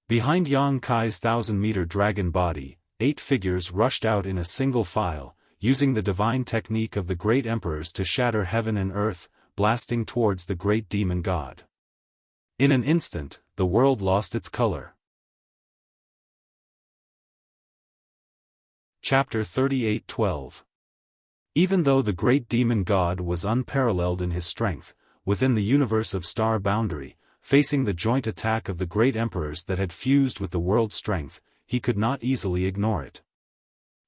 Behind Yang Kai's 1,000-meter dragon body, 8 figures rushed out in a single file, using the divine technique of the great emperors to shatter heaven and earth, blasting towards the great demon god. In an instant, the world lost its color. Chapter 38:12. Even though the great demon god was unparalleled in his strength, within the universe of star boundary, facing the joint attack of the great emperors that had fused with the world's strength, he could not easily ignore it.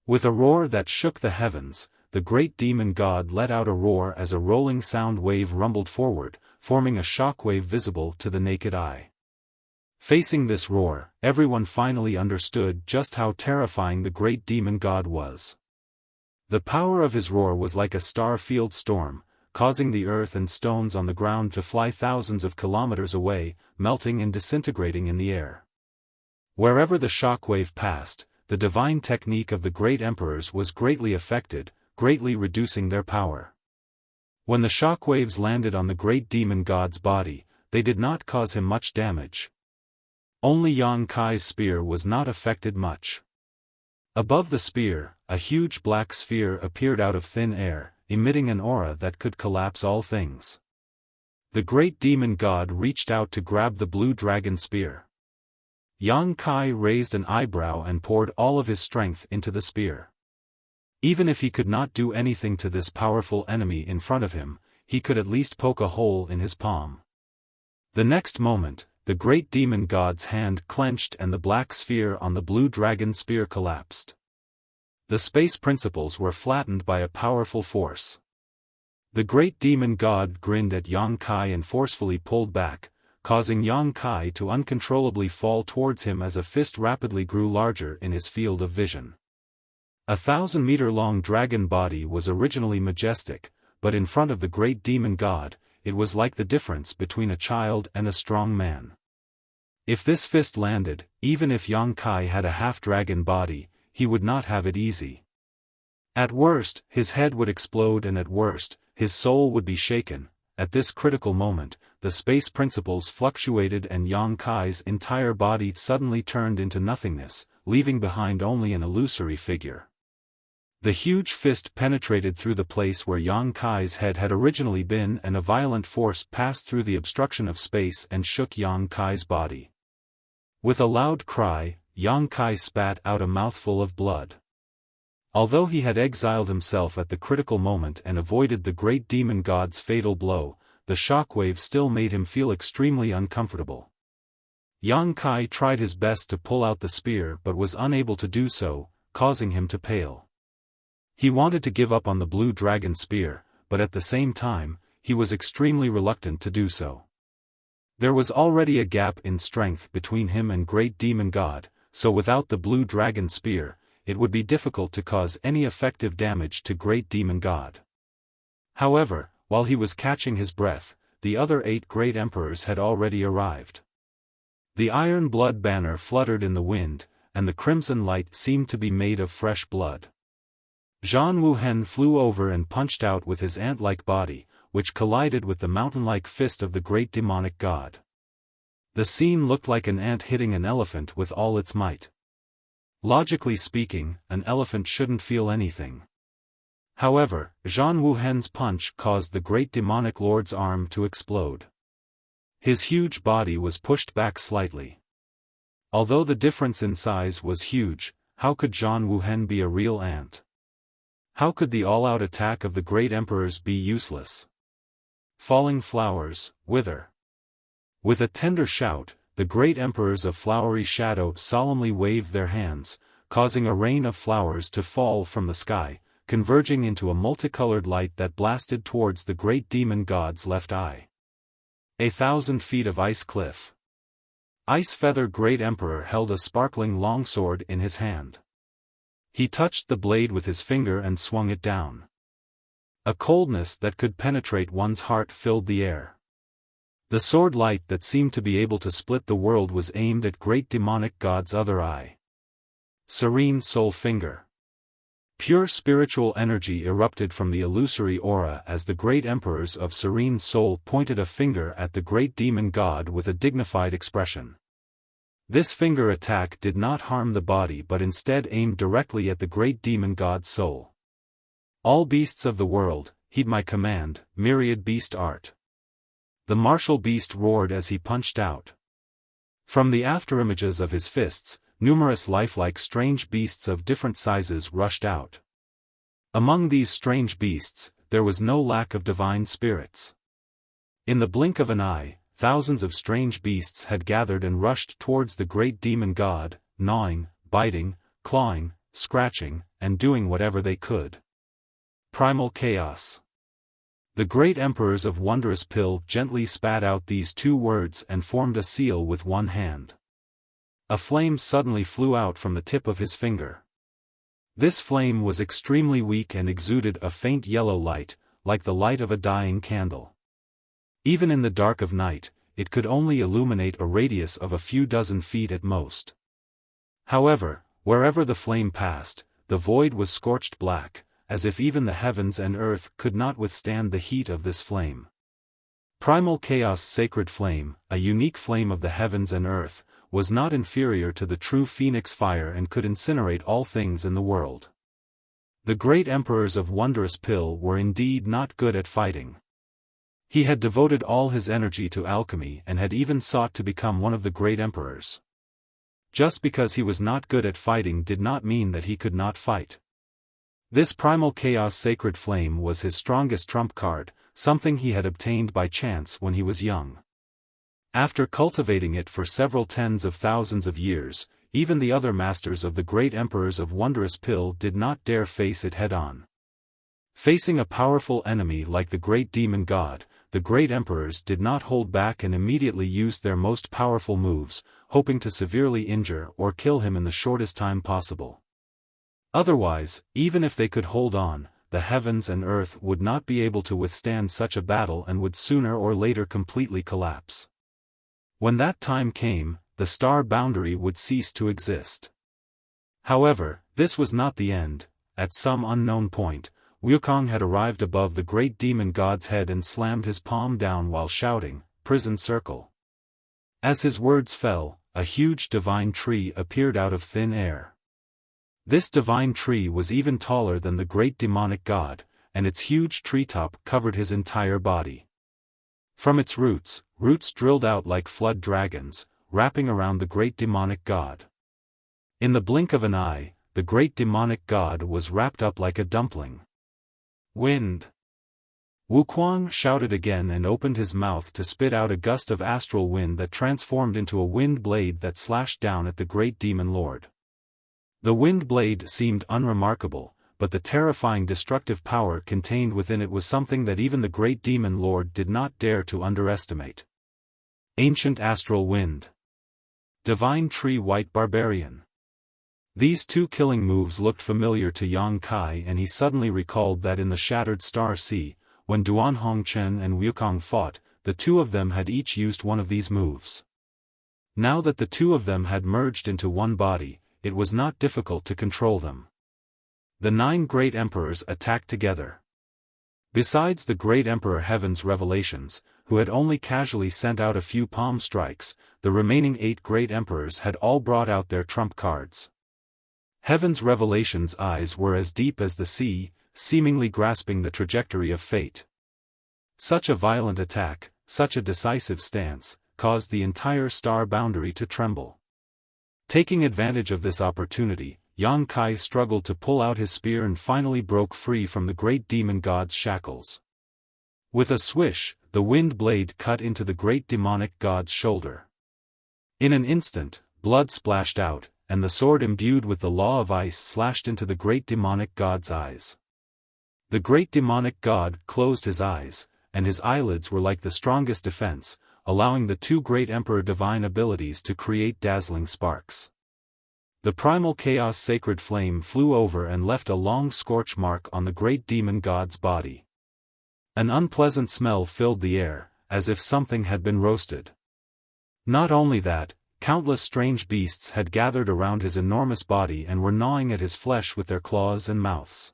With a roar that shook the heavens, the great demon god let out a roar as a rolling sound wave rumbled forward, forming a shockwave visible to the naked eye. Facing this roar, everyone finally understood just how terrifying the great demon god was. The power of his roar was like a star-field storm, causing the earth and stones on the ground to fly thousands of kilometers away, melting and disintegrating in the air. Wherever the shockwave passed, the divine technique of the great emperors was greatly affected, greatly reducing their power. When the shockwaves landed on the great demon god's body, they did not cause him much damage. Only Yang Kai's spear was not affected much. Above the spear, a huge black sphere appeared out of thin air, emitting an aura that could collapse all things. The great demon god reached out to grab the blue dragon spear. Yang Kai raised an eyebrow and poured all of his strength into the spear. Even if he could not do anything to this powerful enemy in front of him, he could at least poke a hole in his palm. The next moment, the great demon god's hand clenched and the black sphere on the blue dragon spear collapsed. The space principles were flattened by a powerful force. The great demon god grinned at Yang Kai and forcefully pulled back, causing Yang Kai to uncontrollably fall towards him as a fist rapidly grew larger in his field of vision. A 1,000-meter-long dragon body was originally majestic, but in front of the great demon god, it was like the difference between a child and a strong man. If this fist landed, even if Yang Kai had a half-dragon body, he would not have it easy. At worst, his head would explode and at worst, his soul would be shaken. At this critical moment, the space principles fluctuated and Yang Kai's entire body suddenly turned into nothingness, leaving behind only an illusory figure. The huge fist penetrated through the place where Yang Kai's head had originally been and a violent force passed through the obstruction of space and shook Yang Kai's body. With a loud cry, Yang Kai spat out a mouthful of blood. Although he had exiled himself at the critical moment and avoided the great demon god's fatal blow, the shockwave still made him feel extremely uncomfortable. Yang Kai tried his best to pull out the spear but was unable to do so, causing him to pale. He wanted to give up on the blue dragon spear, but at the same time, he was extremely reluctant to do so. There was already a gap in strength between him and great demon god, so without the blue dragon spear, it would be difficult to cause any effective damage to great demon god. However, while he was catching his breath, the other 8 great emperors had already arrived. The iron blood banner fluttered in the wind, and the crimson light seemed to be made of fresh blood. Zhang Wuhen flew over and punched out with his ant-like body, which collided with the mountain-like fist of the great demonic god. The scene looked like an ant hitting an elephant with all its might. Logically speaking, an elephant shouldn't feel anything. However, Zhang Wuhen's punch caused the great demonic lord's arm to explode. His huge body was pushed back slightly. Although the difference in size was huge, how could Zhang Wuhen be a real ant? How could the all-out attack of the great emperors be useless? Falling flowers, wither. With a tender shout, the great emperors of flowery shadow solemnly waved their hands, causing a rain of flowers to fall from the sky, converging into a multicolored light that blasted towards the great demon god's left eye. 1,000 feet of ice cliff. Ice Feather Great Emperor held a sparkling longsword in his hand. He touched the blade with his finger and swung it down. A coldness that could penetrate one's heart filled the air. The sword light that seemed to be able to split the world was aimed at great demonic god's other eye. Serene Soul Finger. Pure spiritual energy erupted from the illusory aura as the great emperors of Serene Soul pointed a finger at the great demon god with a dignified expression. This finger attack did not harm the body but instead aimed directly at the great demon god's soul. All beasts of the world, heed my command, myriad beast art. The martial beast roared as he punched out. From the afterimages of his fists, numerous lifelike strange beasts of different sizes rushed out. Among these strange beasts, there was no lack of divine spirits. In the blink of an eye, thousands of strange beasts had gathered and rushed towards the great demon god, gnawing, biting, clawing, scratching, and doing whatever they could. Primal chaos. The great emperors of Wondrous Pill gently spat out these two words and formed a seal with one hand. A flame suddenly flew out from the tip of his finger. This flame was extremely weak and exuded a faint yellow light, like the light of a dying candle. Even in the dark of night, it could only illuminate a radius of a few dozen feet at most. However, wherever the flame passed, the void was scorched black, as if even the heavens and earth could not withstand the heat of this flame. Primal Chaos' sacred flame, a unique flame of the heavens and earth, was not inferior to the true phoenix fire and could incinerate all things in the world. The great emperors of Wondrous Pill were indeed not good at fighting. He had devoted all his energy to alchemy and had even sought to become one of the great emperors. Just because he was not good at fighting did not mean that he could not fight. This Primal Chaos sacred flame was his strongest trump card, something he had obtained by chance when he was young. After cultivating it for several tens of thousands of years, even the other masters of the great emperors of Wondrous Pill did not dare face it head-on. Facing a powerful enemy like the great demon god, the great emperors did not hold back and immediately used their most powerful moves, hoping to severely injure or kill him in the shortest time possible. Otherwise, even if they could hold on, the heavens and earth would not be able to withstand such a battle and would sooner or later completely collapse. When that time came, the star boundary would cease to exist. However, this was not the end. At some unknown point, Wukong had arrived above the great demon god's head and slammed his palm down while shouting, "Prison circle." As his words fell, a huge divine tree appeared out of thin air. This divine tree was even taller than the great demonic god, and its huge treetop covered his entire body. From its roots drilled out like flood dragons, wrapping around the great demonic god. In the blink of an eye, the great demonic god was wrapped up like a dumpling. Wind! Wukong shouted again and opened his mouth to spit out a gust of astral wind that transformed into a wind blade that slashed down at the great demon lord. The wind blade seemed unremarkable, but the terrifying destructive power contained within it was something that even the great demon lord did not dare to underestimate. Ancient astral wind. Divine tree white barbarian. These two killing moves looked familiar to Yang Kai, and he suddenly recalled that in the Shattered Star Sea, when Duan Hongchen and Wukong fought, the two of them had each used one of these moves. Now that the two of them had merged into one body, it was not difficult to control them. The 9 great emperors attacked together. Besides the great emperor Heaven's Revelations, who had only casually sent out a few palm strikes, the remaining 8 great emperors had all brought out their trump cards. Heaven's Revelations' eyes were as deep as the sea, seemingly grasping the trajectory of fate. Such a violent attack, such a decisive stance, caused the entire star boundary to tremble. Taking advantage of this opportunity, Yang Kai struggled to pull out his spear and finally broke free from the great demon god's shackles. With a swish, the wind blade cut into the great demonic god's shoulder. In an instant, blood splashed out, and the sword imbued with the law of ice slashed into the great demonic god's eyes. The great demonic god closed his eyes, and his eyelids were like the strongest defense, allowing the 2 great emperor divine abilities to create dazzling sparks. The primal chaos sacred flame flew over and left a long scorch mark on the great demon god's body. An unpleasant smell filled the air, as if something had been roasted. Not only that, countless strange beasts had gathered around his enormous body and were gnawing at his flesh with their claws and mouths.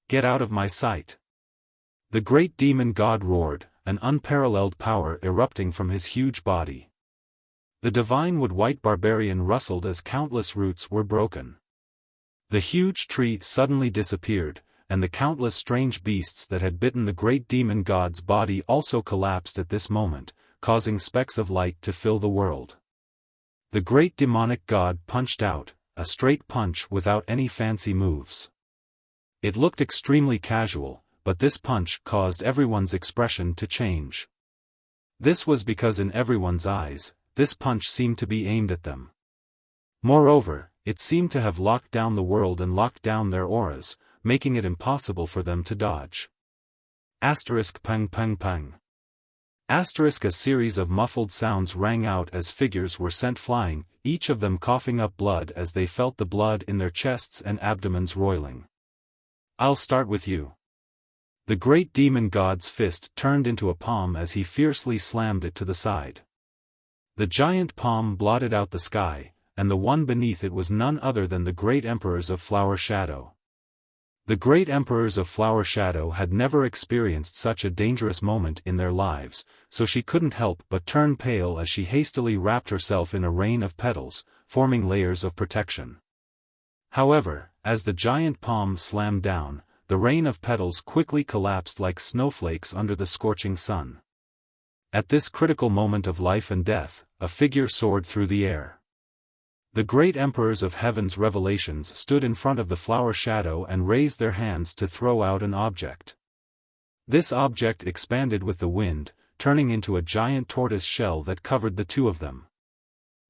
"Get out of my sight!" The great demon god roared, an unparalleled power erupting from his huge body. The divine wood-white barbarian rustled as countless roots were broken. The huge tree suddenly disappeared, and the countless strange beasts that had bitten the great demon god's body also collapsed at this moment, causing specks of light to fill the world. The great demonic god punched out, a straight punch without any fancy moves. It looked extremely casual, but this punch caused everyone's expression to change. This was because in everyone's eyes, this punch seemed to be aimed at them. Moreover, it seemed to have locked down the world and locked down their auras, making it impossible for them to dodge. Asterisk pang pang pang. Asterisk a series of muffled sounds rang out as figures were sent flying, each of them coughing up blood as they felt the blood in their chests and abdomens roiling. I'll start with you. The great demon god's fist turned into a palm as he fiercely slammed it to the side. The giant palm blotted out the sky, and the one beneath it was none other than the great emperors of Flower Shadow. The great emperors of Flower Shadow had never experienced such a dangerous moment in their lives, so she couldn't help but turn pale as she hastily wrapped herself in a rain of petals, forming layers of protection. However, as the giant palm slammed down, the rain of petals quickly collapsed like snowflakes under the scorching sun. At this critical moment of life and death, a figure soared through the air. The great emperors of heaven's revelations stood in front of the Flower Shadow and raised their hands to throw out an object. This object expanded with the wind, turning into a giant tortoise shell that covered the two of them.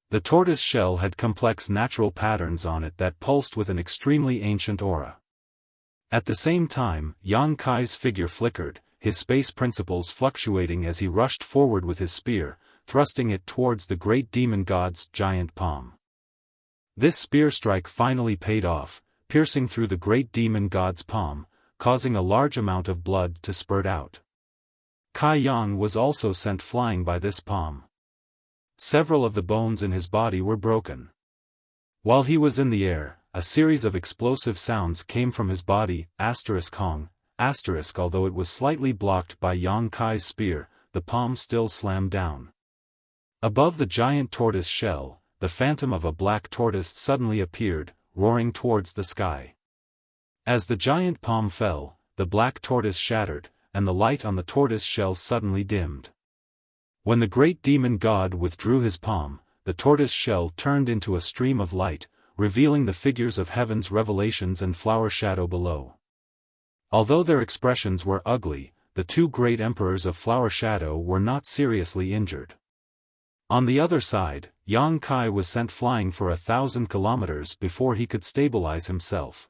The tortoise shell had complex natural patterns on it that pulsed with an extremely ancient aura. At the same time, Yang Kai's figure flickered, his space principles fluctuating as he rushed forward with his spear, thrusting it towards the great demon god's giant palm. This spear strike finally paid off, piercing through the great demon god's palm, causing a large amount of blood to spurt out. Kai Yang was also sent flying by this palm. Several of the bones in his body were broken. While he was in the air, a series of explosive sounds came from his body, Hong, although it was slightly blocked by Yang Kai's spear, the palm still slammed down. Above the giant tortoise shell, the phantom of a black tortoise suddenly appeared, roaring towards the sky. As the giant palm fell, the black tortoise shattered, and the light on the tortoise shell suddenly dimmed. When the great demon god withdrew his palm, the tortoise shell turned into a stream of light, revealing the figures of heaven's revelations and Flower Shadow below. Although their expressions were ugly, the two great emperors of Flower Shadow were not seriously injured. On the other side, Yang Kai was sent flying for 1,000 kilometers before he could stabilize himself.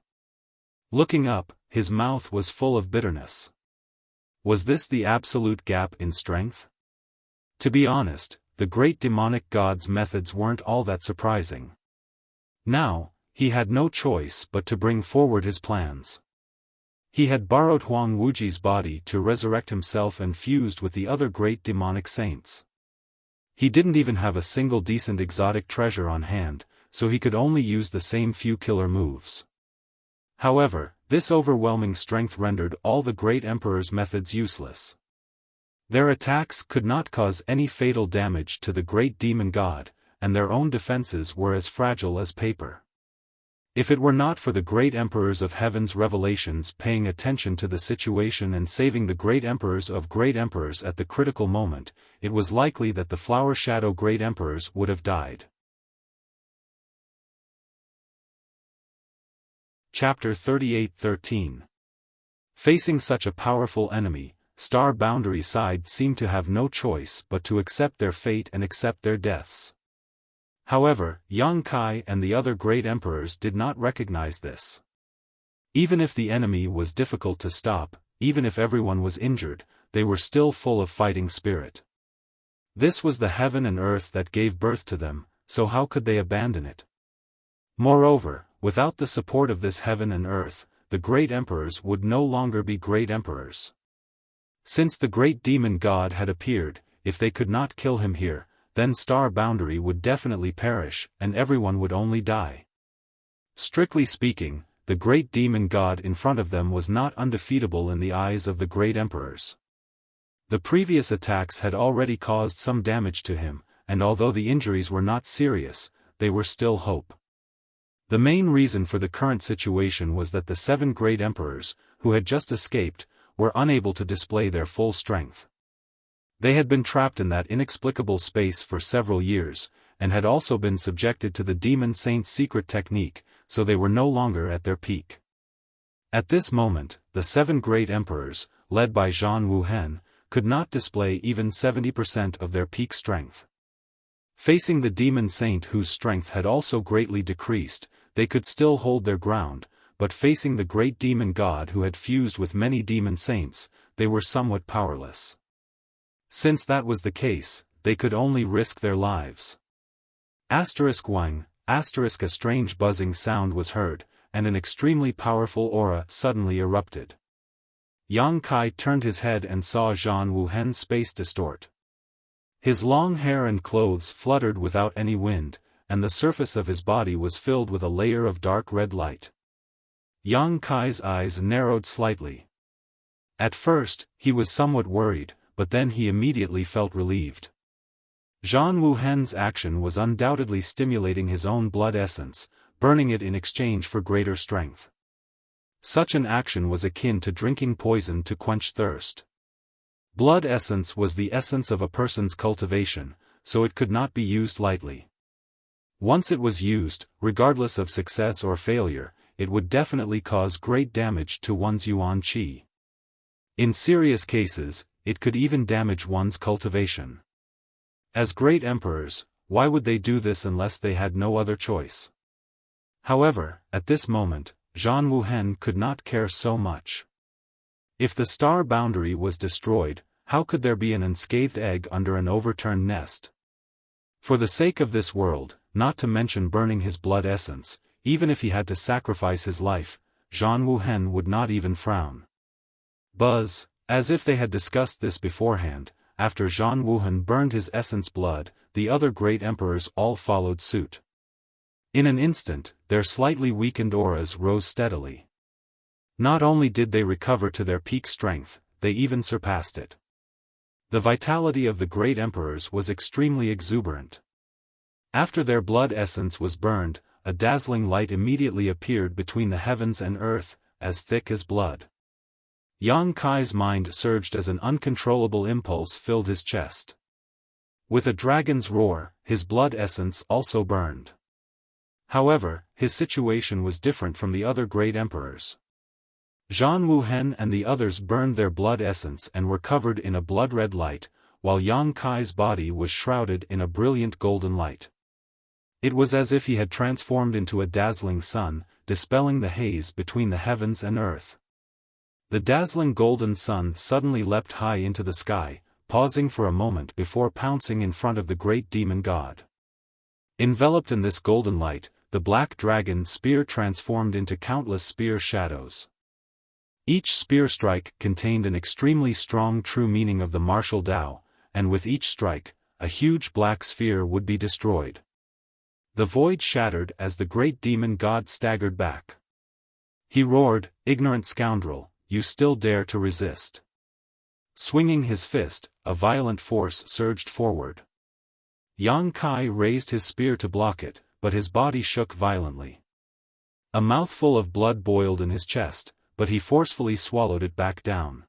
Looking up, his mouth was full of bitterness. Was this the absolute gap in strength? To be honest, the great demonic god's methods weren't all that surprising. Now, he had no choice but to bring forward his plans. He had borrowed Huang Wuji's body to resurrect himself and fused with the other great demonic saints. He didn't even have a single decent exotic treasure on hand, so he could only use the same few killer moves. However, this overwhelming strength rendered all the great emperor's methods useless. Their attacks could not cause any fatal damage to the great demon god, and their own defenses were as fragile as paper. If it were not for the great emperors of heaven's revelations paying attention to the situation and saving the great emperors of great emperors at the critical moment, it was likely that the Flower Shadow great emperors would have died. Chapter 38:13. Facing such a powerful enemy, Star Boundary Side seemed to have no choice but to accept their fate and accept their deaths. However, Yang Kai and the other great emperors did not recognize this. Even if the enemy was difficult to stop, even if everyone was injured, they were still full of fighting spirit. This was the heaven and earth that gave birth to them, so how could they abandon it? Moreover, without the support of this heaven and earth, the great emperors would no longer be great emperors. Since the great demon god had appeared, if they could not kill him here, then Star Boundary would definitely perish, and everyone would only die. Strictly speaking, the great demon god in front of them was not undefeatable in the eyes of the great emperors. The previous attacks had already caused some damage to him, and although the injuries were not serious, they were still hope. The main reason for the current situation was that the 7 great emperors, who had just escaped, were unable to display their full strength. They had been trapped in that inexplicable space for several years, and had also been subjected to the demon saint's secret technique, so they were no longer at their peak. At this moment, the 7 great emperors, led by Zhang Wuhen, could not display even 70% of their peak strength. Facing the demon saint whose strength had also greatly decreased, they could still hold their ground, but facing the great demon god who had fused with many demon saints, they were somewhat powerless. Since that was the case, they could only risk their lives. Wang, a strange buzzing sound was heard, and an extremely powerful aura suddenly erupted. Yang Kai turned his head and saw Zhang Wuhen's space distort. His long hair and clothes fluttered without any wind, and the surface of his body was filled with a layer of dark red light. Yang Kai's eyes narrowed slightly. At first, he was somewhat worried, but then he immediately felt relieved. Zhang Wuhen's action was undoubtedly stimulating his own blood essence, burning it in exchange for greater strength. Such an action was akin to drinking poison to quench thirst. Blood essence was the essence of a person's cultivation, so it could not be used lightly. Once it was used, regardless of success or failure, it would definitely cause great damage to one's yuan qi. In serious cases, it could even damage one's cultivation. As great emperors, why would they do this unless they had no other choice? However, at this moment, Zhang Wuhen could not care so much. If the star boundary was destroyed, how could there be an unscathed egg under an overturned nest? For the sake of this world, not to mention burning his blood essence, even if he had to sacrifice his life, Zhang Wuhen would not even frown. Buzz, as if they had discussed this beforehand, after Zhang Wuhen burned his essence blood, the other great emperors all followed suit. In an instant, their slightly weakened auras rose steadily. Not only did they recover to their peak strength, they even surpassed it. The vitality of the great emperors was extremely exuberant. After their blood essence was burned, a dazzling light immediately appeared between the heavens and earth, as thick as blood. Yang Kai's mind surged as an uncontrollable impulse filled his chest. With a dragon's roar, his blood essence also burned. However, his situation was different from the other great emperors. Zhang Wuhen and the others burned their blood essence and were covered in a blood-red light, while Yang Kai's body was shrouded in a brilliant golden light. It was as if he had transformed into a dazzling sun, dispelling the haze between the heavens and earth. The dazzling golden sun suddenly leapt high into the sky, pausing for a moment before pouncing in front of the great demon god. Enveloped in this golden light, the black dragon spear transformed into countless spear shadows. Each spear strike contained an extremely strong true meaning of the martial Tao, and with each strike, a huge black sphere would be destroyed. The void shattered as the great demon god staggered back. He roared, "Ignorant scoundrel, you still dare to resist." Swinging his fist, a violent force surged forward. Yang Kai raised his spear to block it, but his body shook violently. A mouthful of blood boiled in his chest, but he forcefully swallowed it back down.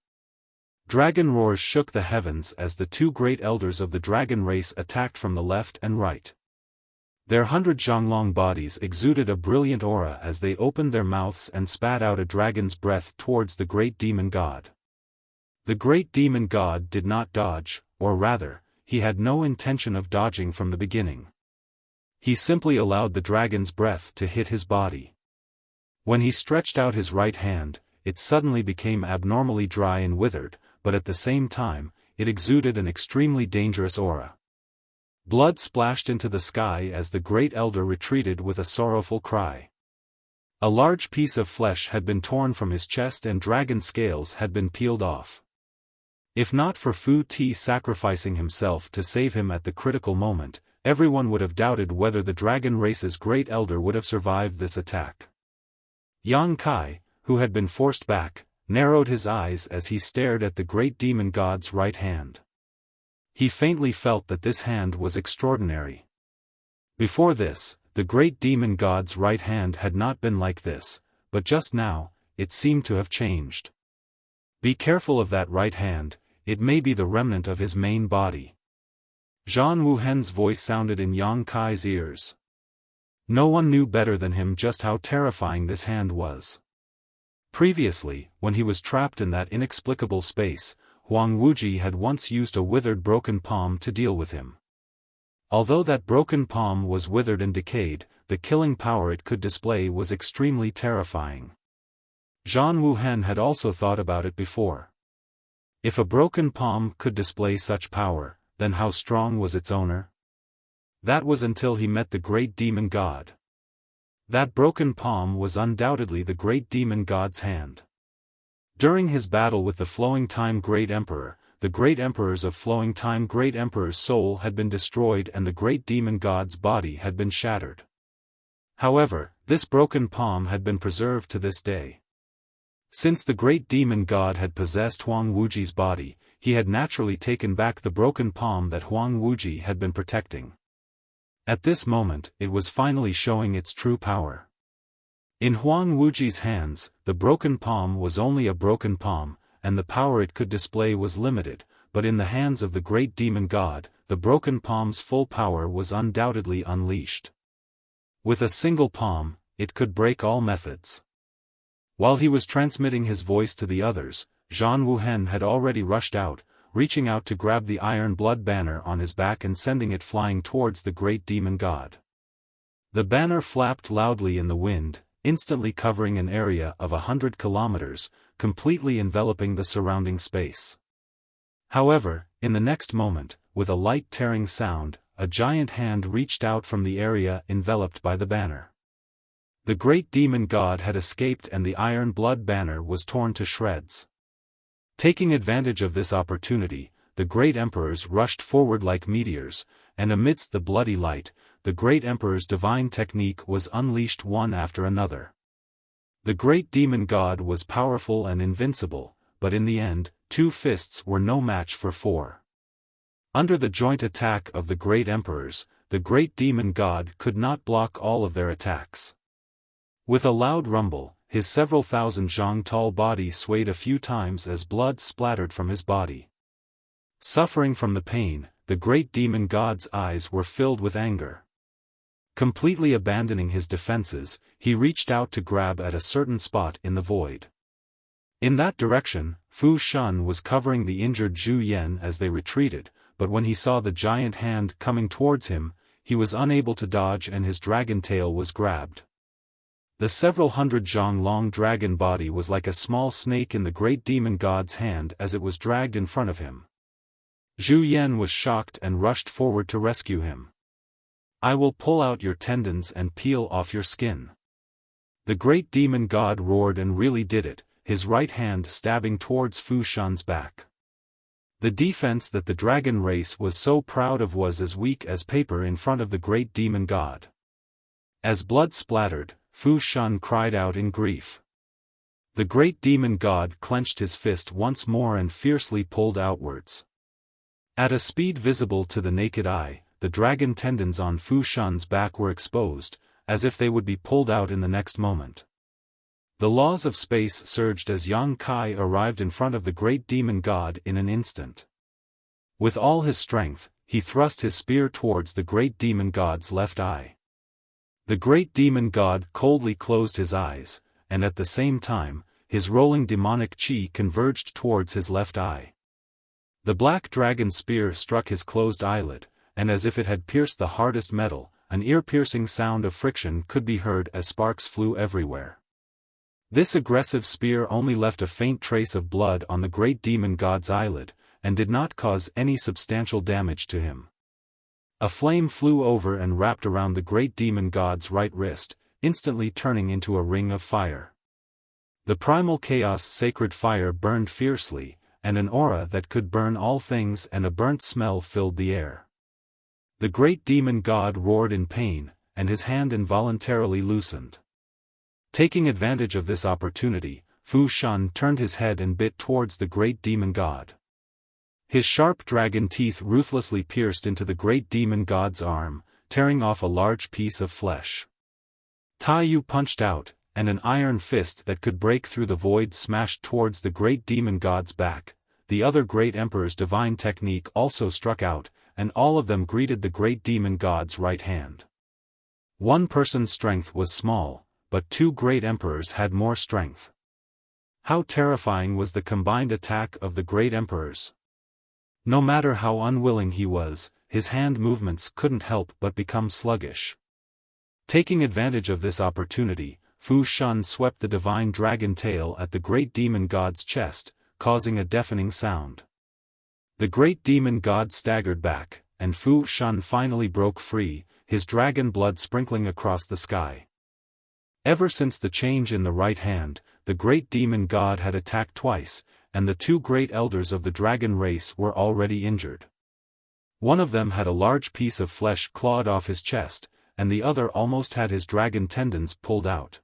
Dragon roars shook the heavens as the 2 great elders of the dragon race attacked from the left and right. Their 100 Zhonglong bodies exuded a brilliant aura as they opened their mouths and spat out a dragon's breath towards the great demon god. The great demon god did not dodge, or rather, he had no intention of dodging from the beginning. He simply allowed the dragon's breath to hit his body. When he stretched out his right hand, it suddenly became abnormally dry and withered, but at the same time, it exuded an extremely dangerous aura. Blood splashed into the sky as the great elder retreated with a sorrowful cry. A large piece of flesh had been torn from his chest and dragon scales had been peeled off. If not for Fu Ti sacrificing himself to save him at the critical moment, everyone would have doubted whether the dragon race's great elder would have survived this attack. Yang Kai, who had been forced back, narrowed his eyes as he stared at the great demon god's right hand. He faintly felt that this hand was extraordinary. Before this, the great demon god's right hand had not been like this, but just now, it seemed to have changed. Be careful of that right hand, it may be the remnant of his main body. Zhang Wuhen's voice sounded in Yang Kai's ears. No one knew better than him just how terrifying this hand was. Previously, when he was trapped in that inexplicable space, Huang Wuji had once used a withered broken palm to deal with him. Although that broken palm was withered and decayed, the killing power it could display was extremely terrifying. Zhang Wuhen had also thought about it before. If a broken palm could display such power, then how strong was its owner? That was until he met the great demon god. That broken palm was undoubtedly the great demon god's hand. During his battle with the Flowing Time Great Emperor, the great emperors of Flowing Time Great Emperor's soul had been destroyed and the great demon god's body had been shattered. However, this broken palm had been preserved to this day. Since the great demon god had possessed Huang Wuji's body, he had naturally taken back the broken palm that Huang Wuji had been protecting. At this moment, it was finally showing its true power. In Huang Wuji's hands, the broken palm was only a broken palm, and the power it could display was limited, but in the hands of the great demon god, the broken palm's full power was undoubtedly unleashed. With a single palm, it could break all methods. While he was transmitting his voice to the others, Zhang Wuhen had already rushed out, reaching out to grab the iron blood banner on his back and sending it flying towards the great demon god. The banner flapped loudly in the wind, instantly covering an area of 100 kilometers, completely enveloping the surrounding space. However, in the next moment, with a light tearing sound, a giant hand reached out from the area enveloped by the banner. The great demon god had escaped and the iron blood banner was torn to shreds. Taking advantage of this opportunity, the great emperors rushed forward like meteors, and amidst the bloody light, the great emperor's divine technique was unleashed one after another. The great demon god was powerful and invincible, but in the end, 2 fists were no match for 4. Under the joint attack of the great emperors, the great demon god could not block all of their attacks. With a loud rumble, his several thousand zhang tall body swayed a few times as blood splattered from his body. Suffering from the pain, the great demon god's eyes were filled with anger. Completely abandoning his defenses, he reached out to grab at a certain spot in the void. In that direction, Fu Shun was covering the injured Zhu Yan as they retreated, but when he saw the giant hand coming towards him, he was unable to dodge and his dragon tail was grabbed. The several hundred zhang long dragon body was like a small snake in the great demon god's hand as it was dragged in front of him. Zhu Yan was shocked and rushed forward to rescue him. "I will pull out your tendons and peel off your skin." The great demon god roared and really did it, his right hand stabbing towards Fu Shun's back. The defense that the dragon race was so proud of was as weak as paper in front of the great demon god. As blood splattered, Fu Shun cried out in grief. The great demon god clenched his fist once more and fiercely pulled outwards. At a speed visible to the naked eye, the dragon tendons on Fu Shun's back were exposed, as if they would be pulled out in the next moment. The laws of space surged as Yang Kai arrived in front of the great demon god in an instant. With all his strength, he thrust his spear towards the great demon god's left eye. The great demon god coldly closed his eyes, and at the same time, his rolling demonic chi converged towards his left eye. The black dragon spear struck his closed eyelid, and as if it had pierced the hardest metal, an ear-piercing sound of friction could be heard as sparks flew everywhere. This aggressive spear only left a faint trace of blood on the great demon god's eyelid, and did not cause any substantial damage to him. A flame flew over and wrapped around the great demon god's right wrist, instantly turning into a ring of fire. The primal chaos sacred fire burned fiercely, and an aura that could burn all things and a burnt smell filled the air. The great demon god roared in pain, and his hand involuntarily loosened. Taking advantage of this opportunity, Fu Shun turned his head and bit towards the great demon god. His sharp dragon teeth ruthlessly pierced into the great demon god's arm, tearing off a large piece of flesh. Tai Yu punched out, and an iron fist that could break through the void smashed towards the great demon god's back. The other great emperor's divine technique also struck out, and all of them greeted the great demon god's right hand. One person's strength was small, but two great emperors had more strength. How terrifying was the combined attack of the great emperors! No matter how unwilling he was, his hand movements couldn't help but become sluggish. Taking advantage of this opportunity, Fu Shun swept the divine dragon tail at the great demon god's chest, causing a deafening sound. The great demon god staggered back, and Fu Shun finally broke free, his dragon blood sprinkling across the sky. Ever since the change in the right hand, the great demon god had attacked twice, and the two great elders of the dragon race were already injured. One of them had a large piece of flesh clawed off his chest, and the other almost had his dragon tendons pulled out.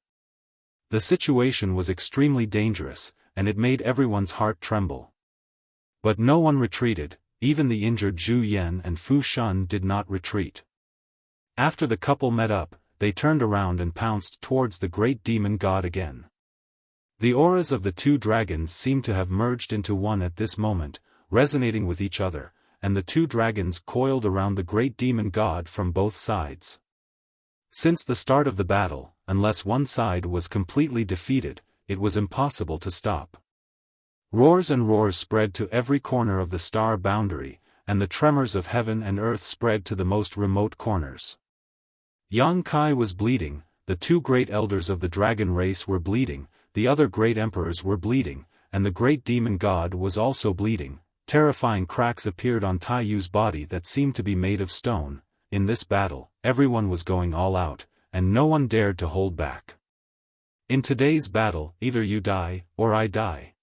The situation was extremely dangerous, and it made everyone's heart tremble. But no one retreated, even the injured Zhu Yan and Fu Shun did not retreat. After the couple met up, they turned around and pounced towards the great demon god again. The auras of the two dragons seemed to have merged into one at this moment, resonating with each other, and the two dragons coiled around the great demon god from both sides. Since the start of the battle, unless one side was completely defeated, it was impossible to stop. Roars and roars spread to every corner of the star boundary, and the tremors of heaven and earth spread to the most remote corners. Yang Kai was bleeding, the two great elders of the dragon race were bleeding, the other great emperors were bleeding, and the great demon god was also bleeding. Terrifying cracks appeared on Tai Yu's body that seemed to be made of stone. In this battle, everyone was going all out, and no one dared to hold back. In today's battle, either you die, or I die.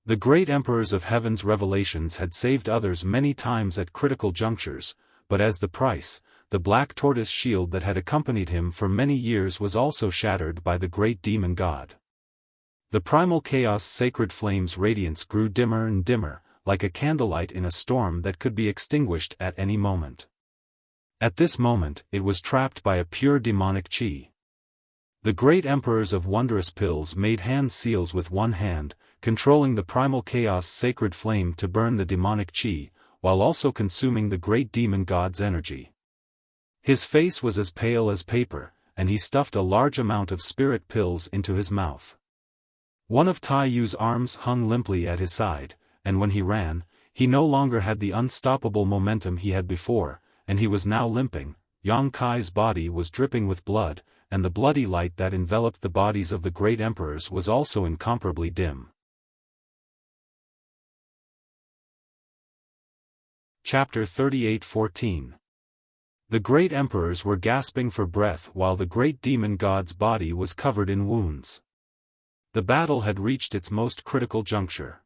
The great emperors of heaven's revelations had saved others many times at critical junctures, but as the price, the black tortoise shield that had accompanied him for many years was also shattered by the great demon god. The primal chaos sacred flame's radiance grew dimmer and dimmer, like a candlelight in a storm that could be extinguished at any moment. At this moment, it was trapped by a pure demonic chi. The great emperors of wondrous pills made hand seals with one hand, controlling the primal chaos sacred flame to burn the demonic chi, while also consuming the great demon god's energy. His face was as pale as paper, and he stuffed a large amount of spirit pills into his mouth. One of Tai Yu's arms hung limply at his side, and when he ran, he no longer had the unstoppable momentum he had before, and he was now limping. Yang Kai's body was dripping with blood, and the bloody light that enveloped the bodies of the great emperors was also incomparably dim. Chapter 38:14. The great emperors were gasping for breath while the great demon god's body was covered in wounds. The battle had reached its most critical juncture.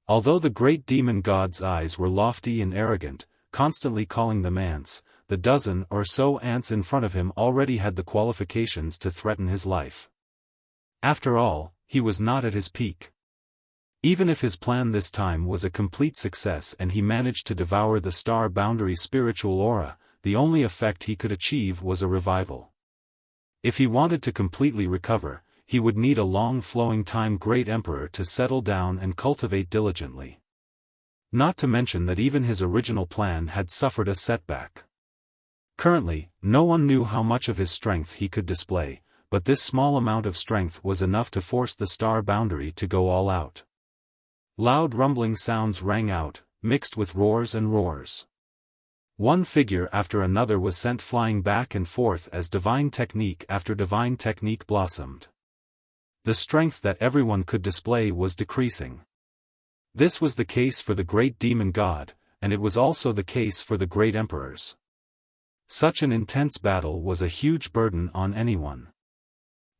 Although the great demon god's eyes were lofty and arrogant, constantly calling them ants, the dozen or so ants in front of him already had the qualifications to threaten his life. After all, he was not at his peak. Even if his plan this time was a complete success and he managed to devour the star boundary spiritual aura, the only effect he could achieve was a revival. If he wanted to completely recover, he would need a long flowing time great emperor to settle down and cultivate diligently. Not to mention that even his original plan had suffered a setback. Currently, no one knew how much of his strength he could display, but this small amount of strength was enough to force the star boundary to go all out. Loud rumbling sounds rang out, mixed with roars and roars. One figure after another was sent flying back and forth as divine technique after divine technique blossomed. The strength that everyone could display was decreasing. This was the case for the great demon god, and it was also the case for the great emperors. Such an intense battle was a huge burden on anyone.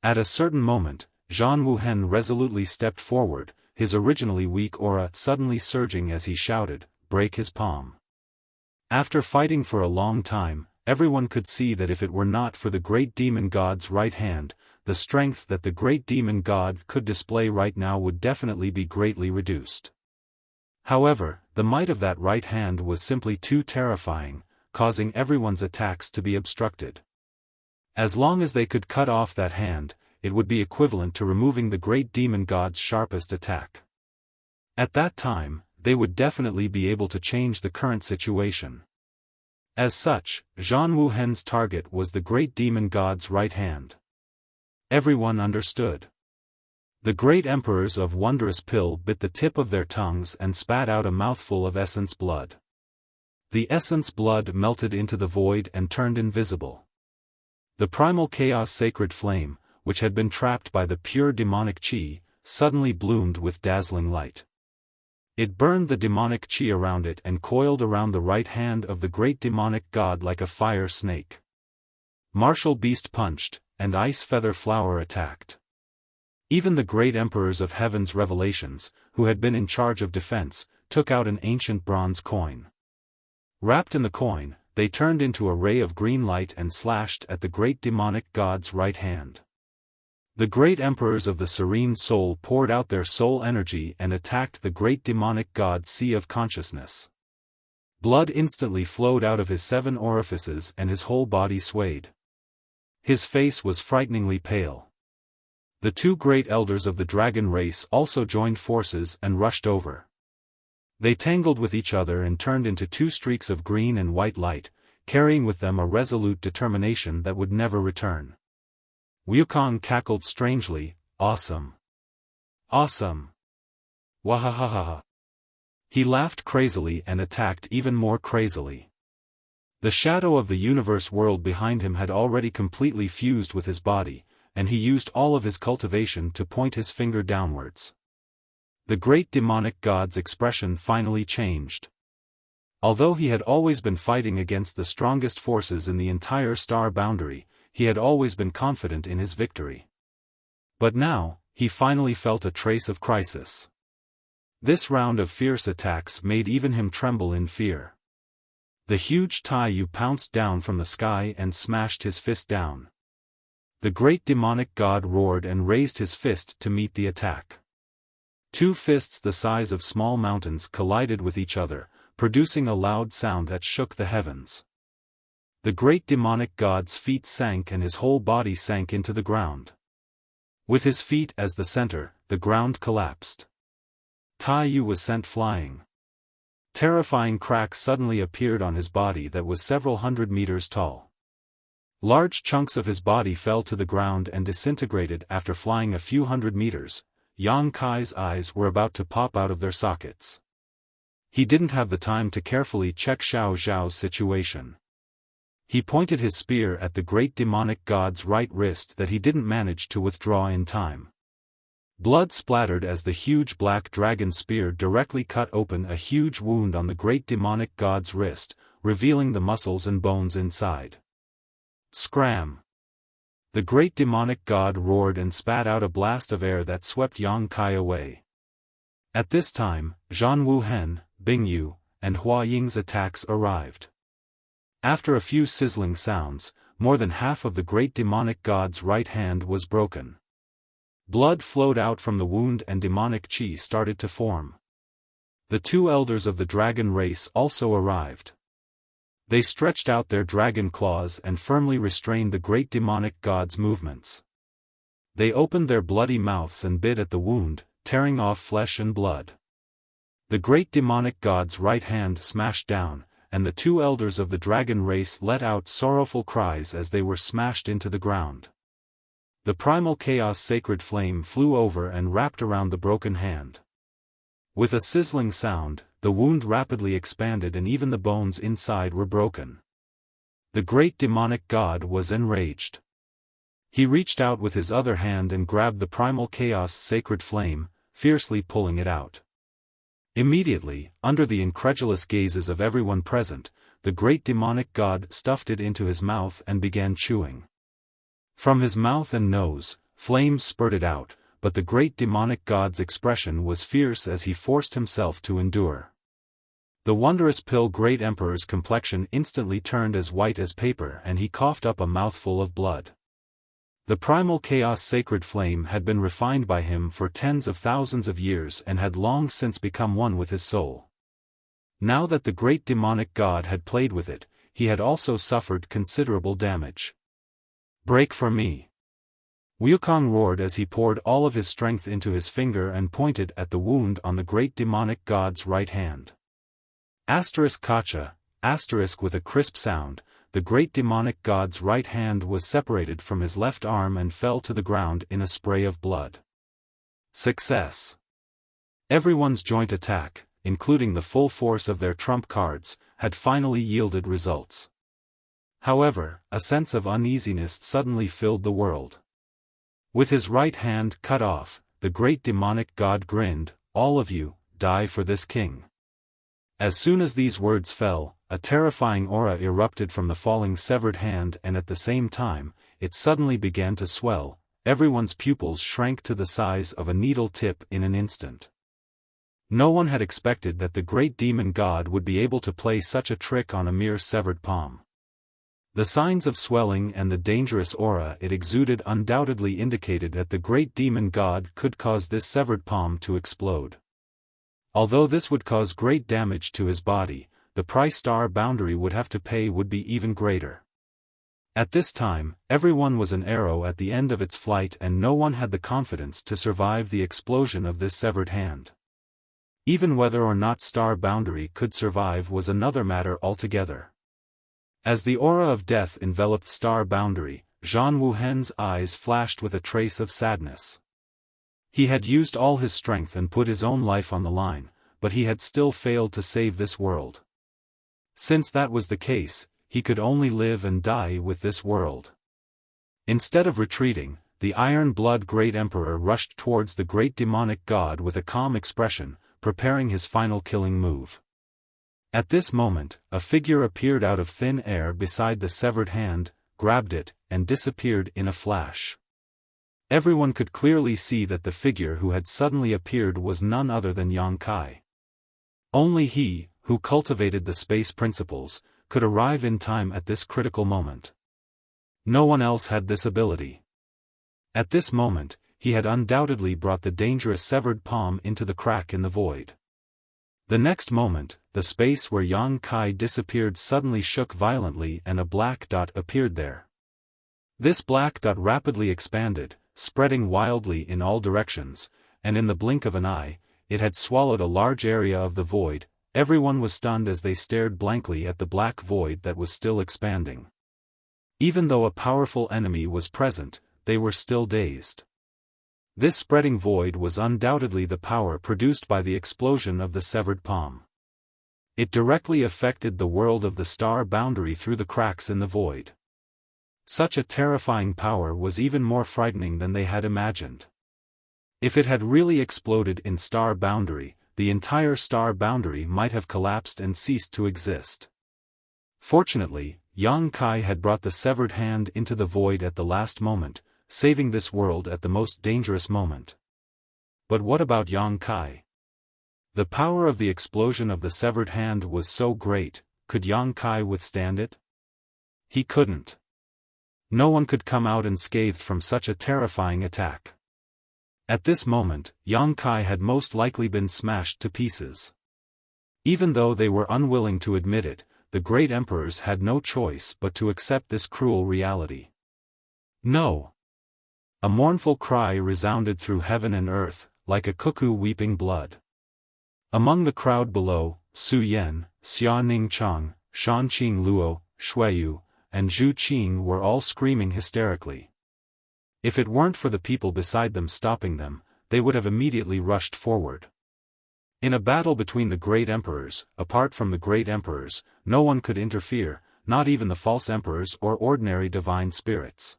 At a certain moment, Zhan Wuhen resolutely stepped forward, his originally weak aura suddenly surging as he shouted, "Break his palm." After fighting for a long time, everyone could see that if it were not for the great demon god's right hand, the strength that the great demon god could display right now would definitely be greatly reduced. However, the might of that right hand was simply too terrifying, causing everyone's attacks to be obstructed. As long as they could cut off that hand, it would be equivalent to removing the great demon god's sharpest attack. At that time, they would definitely be able to change the current situation. As such, Zhan Wuhen's target was the great demon god's right hand. Everyone understood. The great emperors of Wondrous Pill bit the tip of their tongues and spat out a mouthful of essence blood. The essence blood melted into the void and turned invisible. The primal chaos sacred flame, which had been trapped by the pure demonic chi, suddenly bloomed with dazzling light. It burned the demonic chi around it and coiled around the right hand of the great demonic god like a fire snake. Martial beast punched, and ice feather flower attacked. Even the great emperors of heaven's revelations, who had been in charge of defense, took out an ancient bronze coin. Wrapped in the coin, they turned into a ray of green light and slashed at the great demonic god's right hand. The great emperors of the serene soul poured out their soul energy and attacked the great demonic god's sea of consciousness. Blood instantly flowed out of his 7 orifices and his whole body swayed. His face was frighteningly pale. The 2 great elders of the dragon race also joined forces and rushed over. They tangled with each other and turned into 2 streaks of green and white light, carrying with them a resolute determination that would never return. Wukong cackled strangely, "Awesome! Awesome! Wahahaha!" He laughed crazily and attacked even more crazily. The shadow of the universe world behind him had already completely fused with his body, and he used all of his cultivation to point his finger downwards. The great demonic god's expression finally changed. Although he had always been fighting against the strongest forces in the entire star boundary, he had always been confident in his victory. But now, he finally felt a trace of crisis. This round of fierce attacks made even him tremble in fear. The huge Taiyu pounced down from the sky and smashed his fist down. The great demonic god roared and raised his fist to meet the attack. 2 fists the size of small mountains collided with each other, producing a loud sound that shook the heavens. The great demonic god's feet sank and his whole body sank into the ground. With his feet as the center, the ground collapsed. Taiyu was sent flying. Terrifying cracks suddenly appeared on his body that was several hundred meters tall. Large chunks of his body fell to the ground and disintegrated after flying a few hundred meters. Yang Kai's eyes were about to pop out of their sockets. He didn't have the time to carefully check Xiao Zhao's situation. He pointed his spear at the great demonic god's right wrist that he didn't manage to withdraw in time. Blood splattered as the huge black dragon spear directly cut open a huge wound on the great demonic god's wrist, revealing the muscles and bones inside. Scram! The great demonic god roared and spat out a blast of air that swept Yang Kai away. At this time, Zhan Wuhen, Bingyu, and Hua Ying's attacks arrived. After a few sizzling sounds, more than half of the great demonic god's right hand was broken. Blood flowed out from the wound and demonic chi started to form. The 2 elders of the dragon race also arrived. They stretched out their dragon claws and firmly restrained the great demonic god's movements. They opened their bloody mouths and bit at the wound, tearing off flesh and blood. The great demonic god's right hand smashed down, and the 2 elders of the dragon race let out sorrowful cries as they were smashed into the ground. The primal chaos sacred flame flew over and wrapped around the broken hand. With a sizzling sound, the wound rapidly expanded and even the bones inside were broken. The great demonic god was enraged. He reached out with his other hand and grabbed the primal chaos sacred flame, fiercely pulling it out. Immediately, under the incredulous gazes of everyone present, the great demonic god stuffed it into his mouth and began chewing. From his mouth and nose, flames spurted out, but the great demonic god's expression was fierce as he forced himself to endure. The wondrous pill great emperor's complexion instantly turned as white as paper and he coughed up a mouthful of blood. The primal chaos sacred flame had been refined by him for tens of thousands of years and had long since become one with his soul. Now that the great demonic god had played with it, he had also suffered considerable damage. "Break for me!" Wukong roared as he poured all of his strength into his finger and pointed at the wound on the great demonic god's right hand. Kacha, with a crisp sound, the great demonic god's right hand was separated from his left arm and fell to the ground in a spray of blood. Success! Everyone's joint attack, including the full force of their trump cards, had finally yielded results. However, a sense of uneasiness suddenly filled the world. With his right hand cut off, the great demonic god grinned, "All of you, die for this king." As soon as these words fell, a terrifying aura erupted from the falling severed hand and at the same time, it suddenly began to swell. Everyone's pupils shrank to the size of a needle tip in an instant. No one had expected that the great demon god would be able to play such a trick on a mere severed palm. The signs of swelling and the dangerous aura it exuded undoubtedly indicated that the great demon god could cause this severed palm to explode. Although this would cause great damage to his body, the price star boundary would have to pay would be even greater. At this time, everyone was an arrow at the end of its flight and no one had the confidence to survive the explosion of this severed hand. Even whether or not star boundary could survive was another matter altogether. As the aura of death enveloped star boundary, Zhang Wuhen's eyes flashed with a trace of sadness. He had used all his strength and put his own life on the line, but he had still failed to save this world. Since that was the case, he could only live and die with this world. Instead of retreating, the Iron Blood Great Emperor rushed towards the great demonic god with a calm expression, preparing his final killing move. At this moment, a figure appeared out of thin air beside the severed hand, grabbed it, and disappeared in a flash. Everyone could clearly see that the figure who had suddenly appeared was none other than Yang Kai. Only he, who cultivated the space principles, could arrive in time at this critical moment. No one else had this ability. At this moment, he had undoubtedly brought the dangerous severed palm into the crack in the void. The next moment, the space where Yang Kai disappeared suddenly shook violently and a black dot appeared there. This black dot rapidly expanded, spreading wildly in all directions, and in the blink of an eye, it had swallowed a large area of the void. Everyone was stunned as they stared blankly at the black void that was still expanding. Even though a powerful enemy was present, they were still dazed. This spreading void was undoubtedly the power produced by the explosion of the severed palm. It directly affected the world of the star boundary through the cracks in the void. Such a terrifying power was even more frightening than they had imagined. If it had really exploded in star boundary, the entire star boundary might have collapsed and ceased to exist. Fortunately, Yang Kai had brought the severed hand into the void at the last moment, saving this world at the most dangerous moment. But what about Yang Kai? The power of the explosion of the severed hand was so great, could Yang Kai withstand it? He couldn't. No one could come out unscathed from such a terrifying attack. At this moment, Yang Kai had most likely been smashed to pieces. Even though they were unwilling to admit it, the great emperors had no choice but to accept this cruel reality. No! A mournful cry resounded through heaven and earth, like a cuckoo weeping blood. Among the crowd below, Su Yan, Xia Ningchang, Shanqing Luo, Shuiyu, and Zhu Qing were all screaming hysterically. If it weren't for the people beside them stopping them, they would have immediately rushed forward. In a battle between the great emperors, apart from the great emperors, no one could interfere, not even the false emperors or ordinary divine spirits.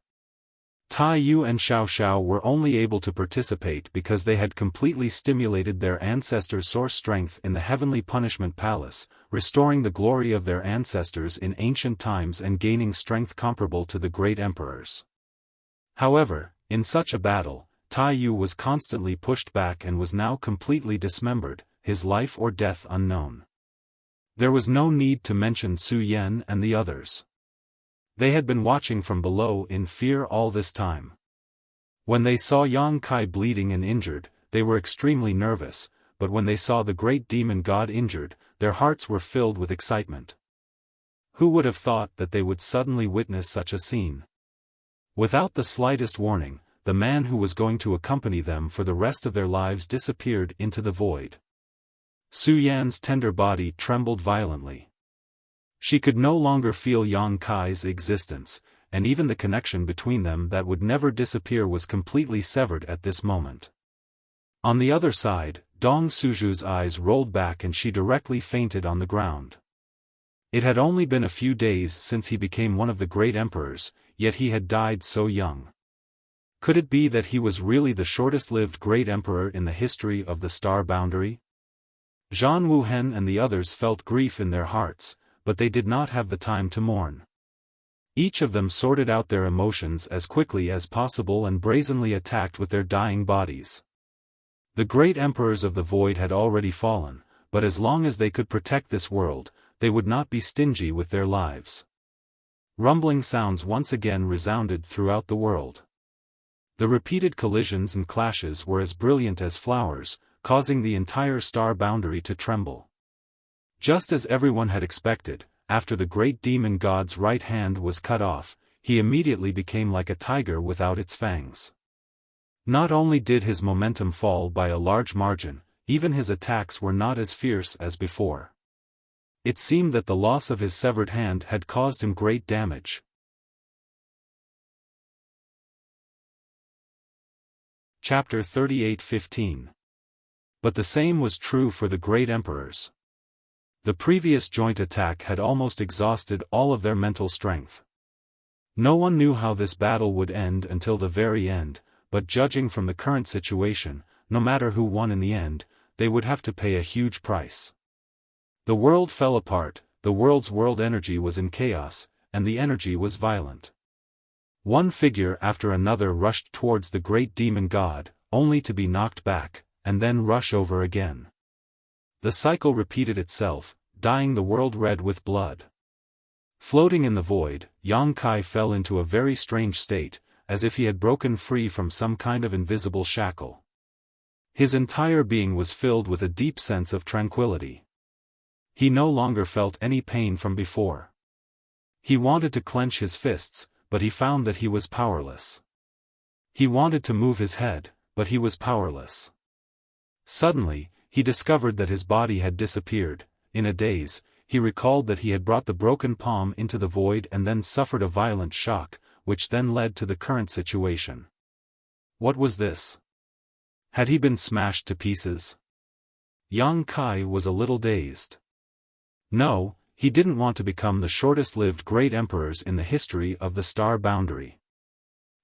Tai Yu and Xiao Xiao were only able to participate because they had completely stimulated their ancestors' source strength in the heavenly punishment palace, restoring the glory of their ancestors in ancient times and gaining strength comparable to the great emperors. However, in such a battle, Tai Yu was constantly pushed back and was now completely dismembered, his life or death unknown. There was no need to mention Su Yan and the others. They had been watching from below in fear all this time. When they saw Yang Kai bleeding and injured, they were extremely nervous, but when they saw the great demon god injured, their hearts were filled with excitement. Who would have thought that they would suddenly witness such a scene? Without the slightest warning, the man who was going to accompany them for the rest of their lives disappeared into the void. Su Yan's tender body trembled violently. She could no longer feel Yang Kai's existence, and even the connection between them that would never disappear was completely severed at this moment. On the other side, Dong Suju's eyes rolled back and she directly fainted on the ground. It had only been a few days since he became one of the great emperors, yet he had died so young. Could it be that he was really the shortest-lived great emperor in the history of the star boundary? Zhan Wuhen and the others felt grief in their hearts, but they did not have the time to mourn. Each of them sorted out their emotions as quickly as possible and brazenly attacked with their dying bodies. The great emperors of the void had already fallen, but as long as they could protect this world, they would not be stingy with their lives. Rumbling sounds once again resounded throughout the world. The repeated collisions and clashes were as brilliant as flowers, causing the entire star boundary to tremble. Just as everyone had expected, after the great demon god's right hand was cut off, he immediately became like a tiger without its fangs. Not only did his momentum fall by a large margin, even his attacks were not as fierce as before. It seemed that the loss of his severed hand had caused him great damage. Chapter 38:15. But the same was true for the great emperors. The previous joint attack had almost exhausted all of their mental strength. No one knew how this battle would end until the very end, but judging from the current situation, no matter who won in the end, they would have to pay a huge price. The world fell apart, the world's world energy was in chaos, and the energy was violent. One figure after another rushed towards the great demon god, only to be knocked back, and then rush over again. The cycle repeated itself, dyeing the world red with blood. Floating in the void, Yang Kai fell into a very strange state, as if he had broken free from some kind of invisible shackle. His entire being was filled with a deep sense of tranquility. He no longer felt any pain from before. He wanted to clench his fists, but he found that he was powerless. He wanted to move his head, but he was powerless. Suddenly, he discovered that his body had disappeared. In a daze, he recalled that he had brought the broken palm into the void and then suffered a violent shock, which then led to the current situation. What was this? Had he been smashed to pieces? Yang Kai was a little dazed. No, he didn't want to become the shortest-lived great emperors in the history of the star boundary.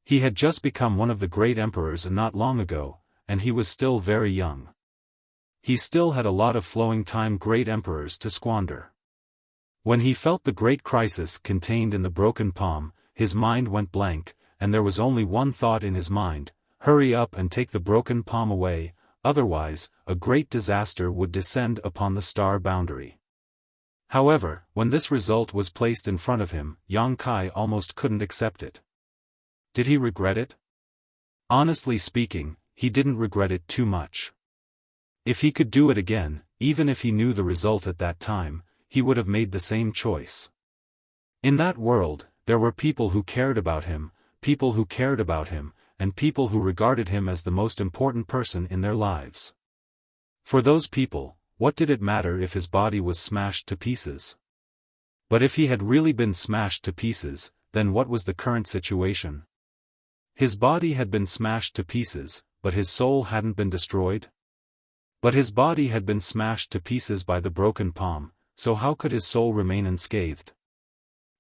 He had just become one of the great emperors not long ago, and he was still very young. He still had a lot of flowing time great emperors to squander. When he felt the great crisis contained in the broken palm, his mind went blank, and there was only one thought in his mind: hurry up and take the broken palm away, otherwise, a great disaster would descend upon the star boundary. However, when this result was placed in front of him, Yang Kai almost couldn't accept it. Did he regret it? Honestly speaking, he didn't regret it too much. If he could do it again, even if he knew the result at that time, he would have made the same choice. In that world, there were people who cared about him, and people who regarded him as the most important person in their lives. For those people, what did it matter if his body was smashed to pieces? But if he had really been smashed to pieces, then what was the current situation? His body had been smashed to pieces, but his soul hadn't been destroyed? But his body had been smashed to pieces by the broken palm, so how could his soul remain unscathed?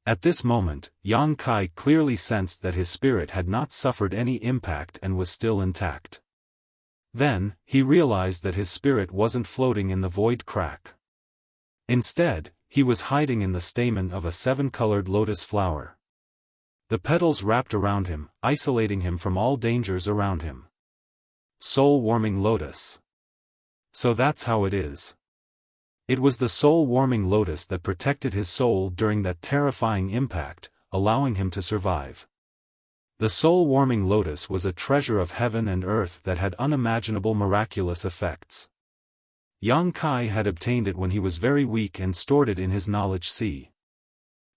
At this moment, Yang Kai clearly sensed that his spirit had not suffered any impact and was still intact. Then, he realized that his spirit wasn't floating in the void crack. Instead, he was hiding in the stamen of a seven-colored lotus flower. The petals wrapped around him, isolating him from all dangers around him. Soul-warming lotus. So that's how it is. It was the soul-warming lotus that protected his soul during that terrifying impact, allowing him to survive. The soul-warming lotus was a treasure of heaven and earth that had unimaginable miraculous effects. Yang Kai had obtained it when he was very weak and stored it in his knowledge sea.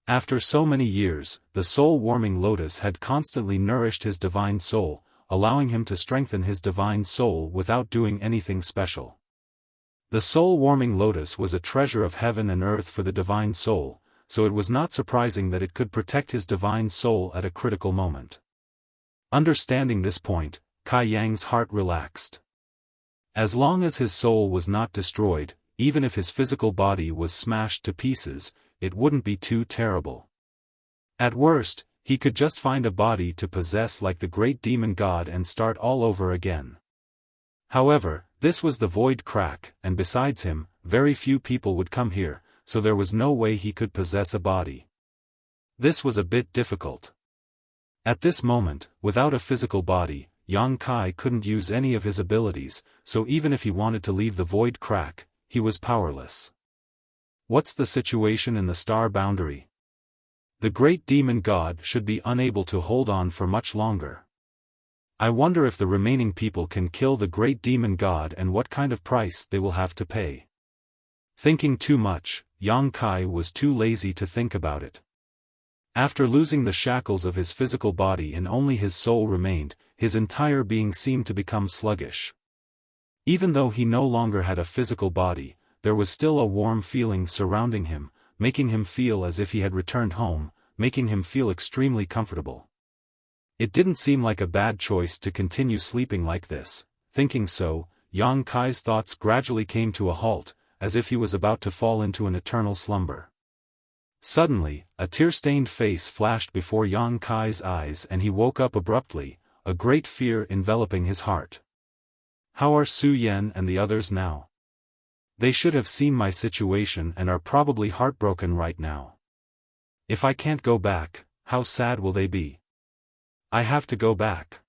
After so many years, the soul-warming lotus had constantly nourished his divine soul, allowing him to strengthen his divine soul without doing anything special. The soul-warming lotus was a treasure of heaven and earth for the divine soul, so it was not surprising that it could protect his divine soul at a critical moment. Understanding this point, Kai Yang's heart relaxed. As long as his soul was not destroyed, even if his physical body was smashed to pieces, it wouldn't be too terrible. At worst, he could just find a body to possess like the great demon god and start all over again. However, this was the void crack, and besides him, very few people would come here, so there was no way he could possess a body. This was a bit difficult. At this moment, without a physical body, Yang Kai couldn't use any of his abilities, so even if he wanted to leave the void crack, he was powerless. What's the situation in the star boundary? The great demon god should be unable to hold on for much longer. I wonder if the remaining people can kill the great demon god and what kind of price they will have to pay. Thinking too much, Yang Kai was too lazy to think about it. After losing the shackles of his physical body and only his soul remained, his entire being seemed to become sluggish. Even though he no longer had a physical body, there was still a warm feeling surrounding him, making him feel as if he had returned home, making him feel extremely comfortable. It didn't seem like a bad choice to continue sleeping like this. Thinking so, Yang Kai's thoughts gradually came to a halt, as if he was about to fall into an eternal slumber. Suddenly, a tear-stained face flashed before Yang Kai's eyes and he woke up abruptly, a great fear enveloping his heart. How are Su Yan and the others now? They should have seen my situation and are probably heartbroken right now. If I can't go back, how sad will they be? I have to go back.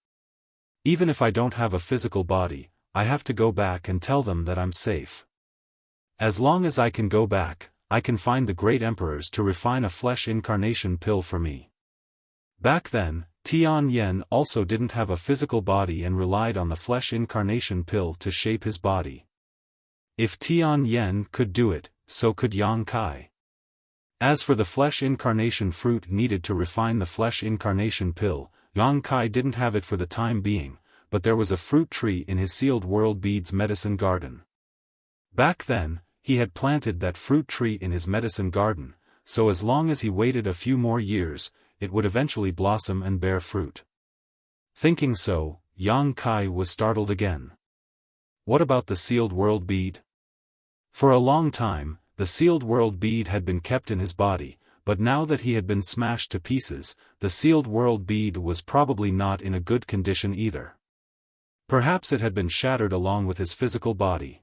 Even if I don't have a physical body, I have to go back and tell them that I'm safe. As long as I can go back, I can find the great emperors to refine a flesh incarnation pill for me. Back then, Tian Yen also didn't have a physical body and relied on the flesh incarnation pill to shape his body. If Tian Yen could do it, so could Yang Kai. As for the flesh incarnation fruit needed to refine the flesh incarnation pill, Yang Kai didn't have it for the time being, but there was a fruit tree in his sealed world beads medicine garden. Back then, he had planted that fruit tree in his medicine garden, so as long as he waited a few more years, it would eventually blossom and bear fruit. Thinking so, Yang Kai was startled again. What about the sealed world bead? For a long time, the sealed world bead had been kept in his body, but now that he had been smashed to pieces, the sealed world bead was probably not in a good condition either. Perhaps it had been shattered along with his physical body.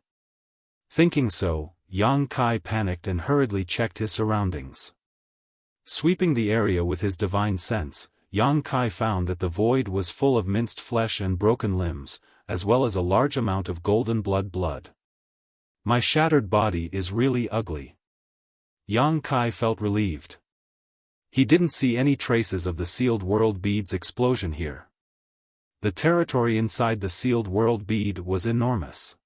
Thinking so, Yang Kai panicked and hurriedly checked his surroundings. Sweeping the area with his divine sense, Yang Kai found that the void was full of minced flesh and broken limbs, as well as a large amount of golden blood. My shattered body is really ugly. Yang Kai felt relieved. He didn't see any traces of the sealed world bead's explosion here. The territory inside the sealed world bead was enormous.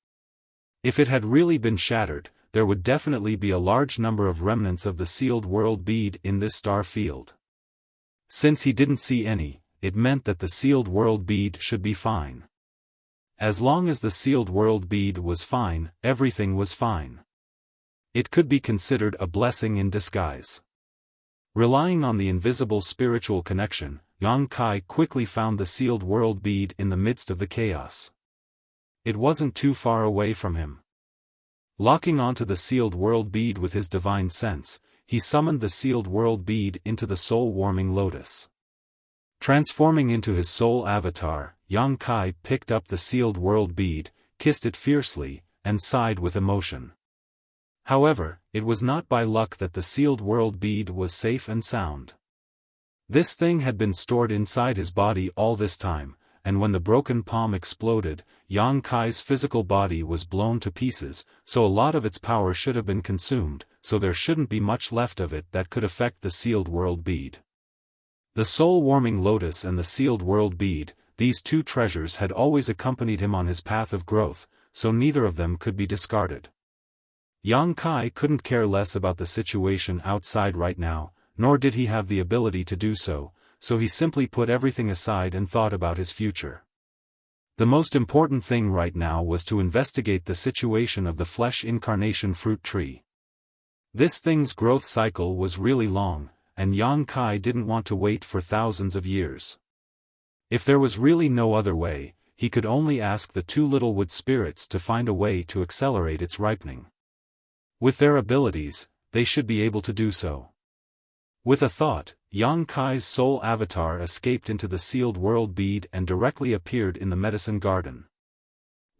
If it had really been shattered, there would definitely be a large number of remnants of the sealed world bead in this star field. Since he didn't see any, it meant that the sealed world bead should be fine. As long as the sealed world bead was fine, everything was fine. It could be considered a blessing in disguise. Relying on the invisible spiritual connection, Yang Kai quickly found the sealed world bead in the midst of the chaos. It wasn't too far away from him. Locking onto the sealed world bead with his divine sense, he summoned the sealed world bead into the soul-warming lotus. Transforming into his soul avatar, Yang Kai picked up the sealed world bead, kissed it fiercely, and sighed with emotion. However, it was not by luck that the sealed world bead was safe and sound. This thing had been stored inside his body all this time, and when the broken palm exploded, Yang Kai's physical body was blown to pieces, so a lot of its power should have been consumed, so there shouldn't be much left of it that could affect the sealed world bead. The soul-warming lotus and the sealed world bead, these two treasures had always accompanied him on his path of growth, so neither of them could be discarded. Yang Kai couldn't care less about the situation outside right now, nor did he have the ability to do so, so he simply put everything aside and thought about his future. The most important thing right now was to investigate the situation of the flesh incarnation fruit tree. This thing's growth cycle was really long, and Yang Kai didn't want to wait for thousands of years. If there was really no other way, he could only ask the two little wood spirits to find a way to accelerate its ripening. With their abilities, they should be able to do so. With a thought, Yang Kai's soul avatar escaped into the sealed world bead and directly appeared in the medicine garden.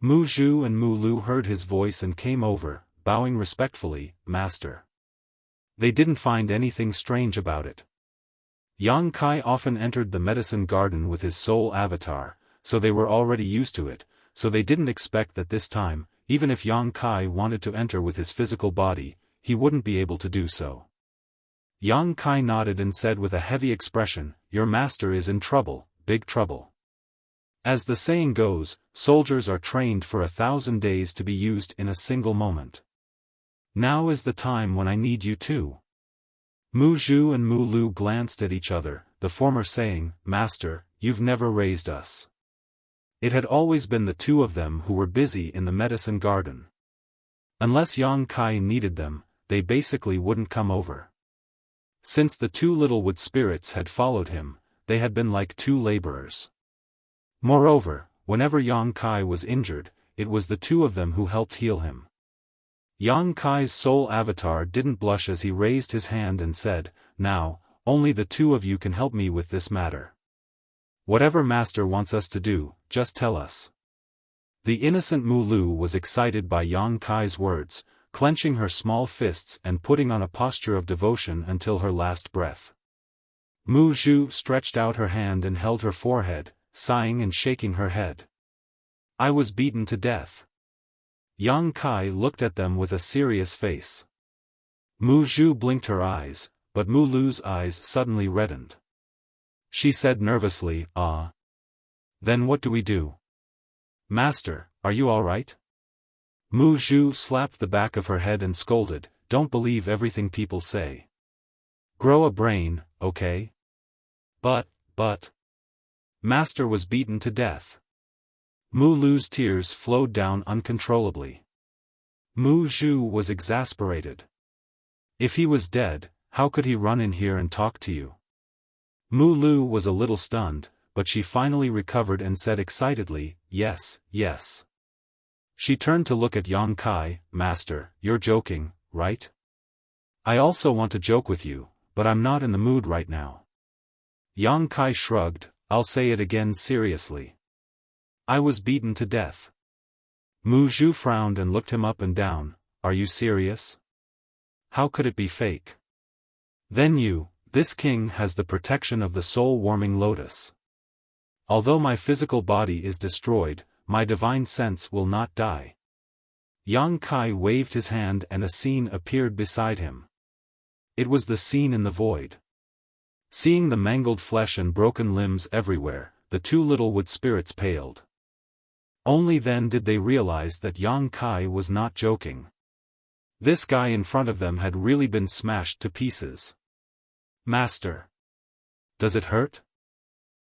Mu Zhu and Mu Lu heard his voice and came over, bowing respectfully, "Master." They didn't find anything strange about it. Yang Kai often entered the medicine garden with his soul avatar, so they were already used to it, so they didn't expect that this time, even if Yang Kai wanted to enter with his physical body, he wouldn't be able to do so. Yang Kai nodded and said with a heavy expression, "Your master is in trouble, big trouble." As the saying goes, soldiers are trained for 1,000 days to be used in a single moment. Now is the time when I need you too. Mu Zhu and Mu Lu glanced at each other, the former saying, "Master, you've never raised us." It had always been the two of them who were busy in the medicine garden. Unless Yang Kai needed them, they basically wouldn't come over. Since the two little wood spirits had followed him, they had been like two laborers. Moreover, whenever Yang Kai was injured, it was the two of them who helped heal him. Yang Kai's soul avatar didn't blush as he raised his hand and said, "Now, only the two of you can help me with this matter. Whatever Master wants us to do, just tell us." The innocent Mu Lu was excited by Yang Kai's words, clenching her small fists and putting on a posture of devotion until her last breath. Mu Zhu stretched out her hand and held her forehead, sighing and shaking her head. "I was beaten to death." Yang Kai looked at them with a serious face. Mu Zhu blinked her eyes, but Mu Lu's eyes suddenly reddened. She said nervously, "Ah. Then what do we do? Master, are you all right?" Mu Zhu slapped the back of her head and scolded, "Don't believe everything people say. Grow a brain, okay?" But. Master was beaten to death." Mu Lu's tears flowed down uncontrollably. Mu Zhu was exasperated. "If he was dead, how could he run in here and talk to you?" Mu Lu was a little stunned, but she finally recovered and said excitedly, "Yes, yes." She turned to look at Yang Kai, "Master, you're joking, right?" "I also want to joke with you, but I'm not in the mood right now." Yang Kai shrugged, "I'll say it again seriously. I was beaten to death." Mu Zhu frowned and looked him up and down, "Are you serious? How could it be fake?" "Then this king has the protection of the soul-warming lotus. Although my physical body is destroyed, my divine sense will not die." Yang Kai waved his hand and a scene appeared beside him. It was the scene in the void. Seeing the mangled flesh and broken limbs everywhere, the two little wood spirits paled. Only then did they realize that Yang Kai was not joking. This guy in front of them had really been smashed to pieces. "Master. Does it hurt?"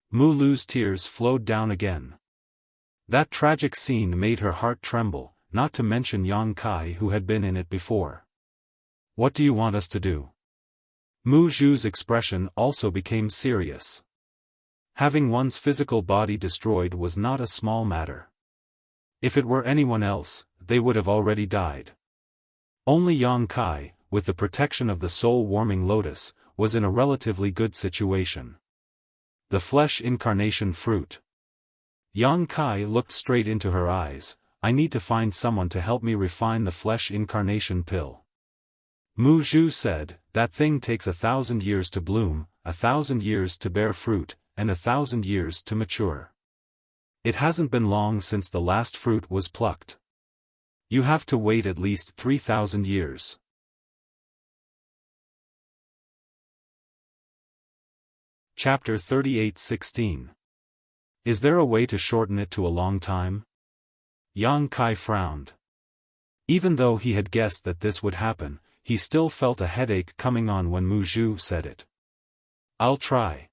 Mu Lu's tears flowed down again. That tragic scene made her heart tremble, not to mention Yang Kai who had been in it before. "What do you want us to do?" Mu Zhu's expression also became serious. Having one's physical body destroyed was not a small matter. If it were anyone else, they would have already died. Only Yang Kai, with the protection of the soul-warming lotus, was in a relatively good situation. The flesh incarnation fruit. Yang Kai looked straight into her eyes, "I need to find someone to help me refine the flesh incarnation pill." Mu Zhu said, "That thing takes 1,000 years to bloom, 1,000 years to bear fruit, and 1,000 years to mature. It hasn't been long since the last fruit was plucked. You have to wait at least 3,000 years. Chapter 38:16. Is there a way to shorten it to a long time? Yang Kai frowned. Even though he had guessed that this would happen, he still felt a headache coming on when Mu Zhu said it. I'll try.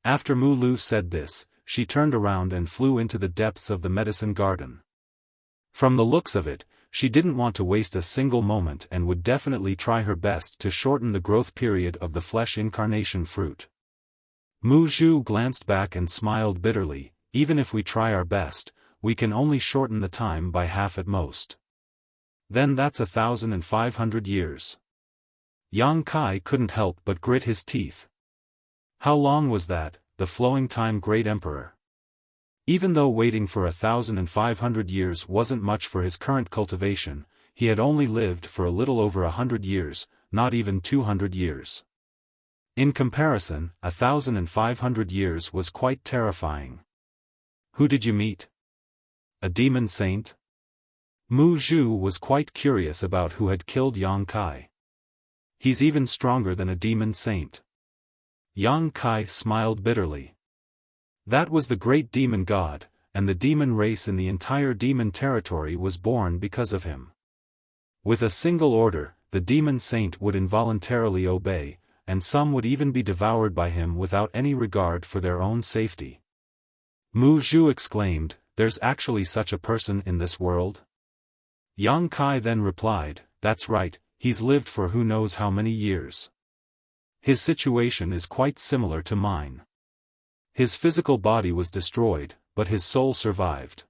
After Mu Lu said this, she turned around and flew into the depths of the medicine garden. From the looks of it, she didn't want to waste a single moment and would definitely try her best to shorten the growth period of the flesh incarnation fruit. Mu Zhu glanced back and smiled bitterly. Even if we try our best, we can only shorten the time by half at most. Then that's 1,500 years. Yang Kai couldn't help but grit his teeth. How long was that, the flowing time, great emperor? Even though waiting for 1,500 years wasn't much for his current cultivation, he had only lived for a little over 100 years, not even 200 years. In comparison, 1,500 years was quite terrifying. Who did you meet? A demon saint? Mu Zhu was quite curious about who had killed Yang Kai. He's even stronger than a demon saint. Yang Kai smiled bitterly. That was the great demon god, and the demon race in the entire demon territory was born because of him. With a single order, the demon saint would involuntarily obey, and some would even be devoured by him without any regard for their own safety. Mu Zhu exclaimed, "There's actually such a person in this world?" Yang Kai then replied, "That's right, he's lived for who knows how many years. His situation is quite similar to mine. His physical body was destroyed, but his soul survived.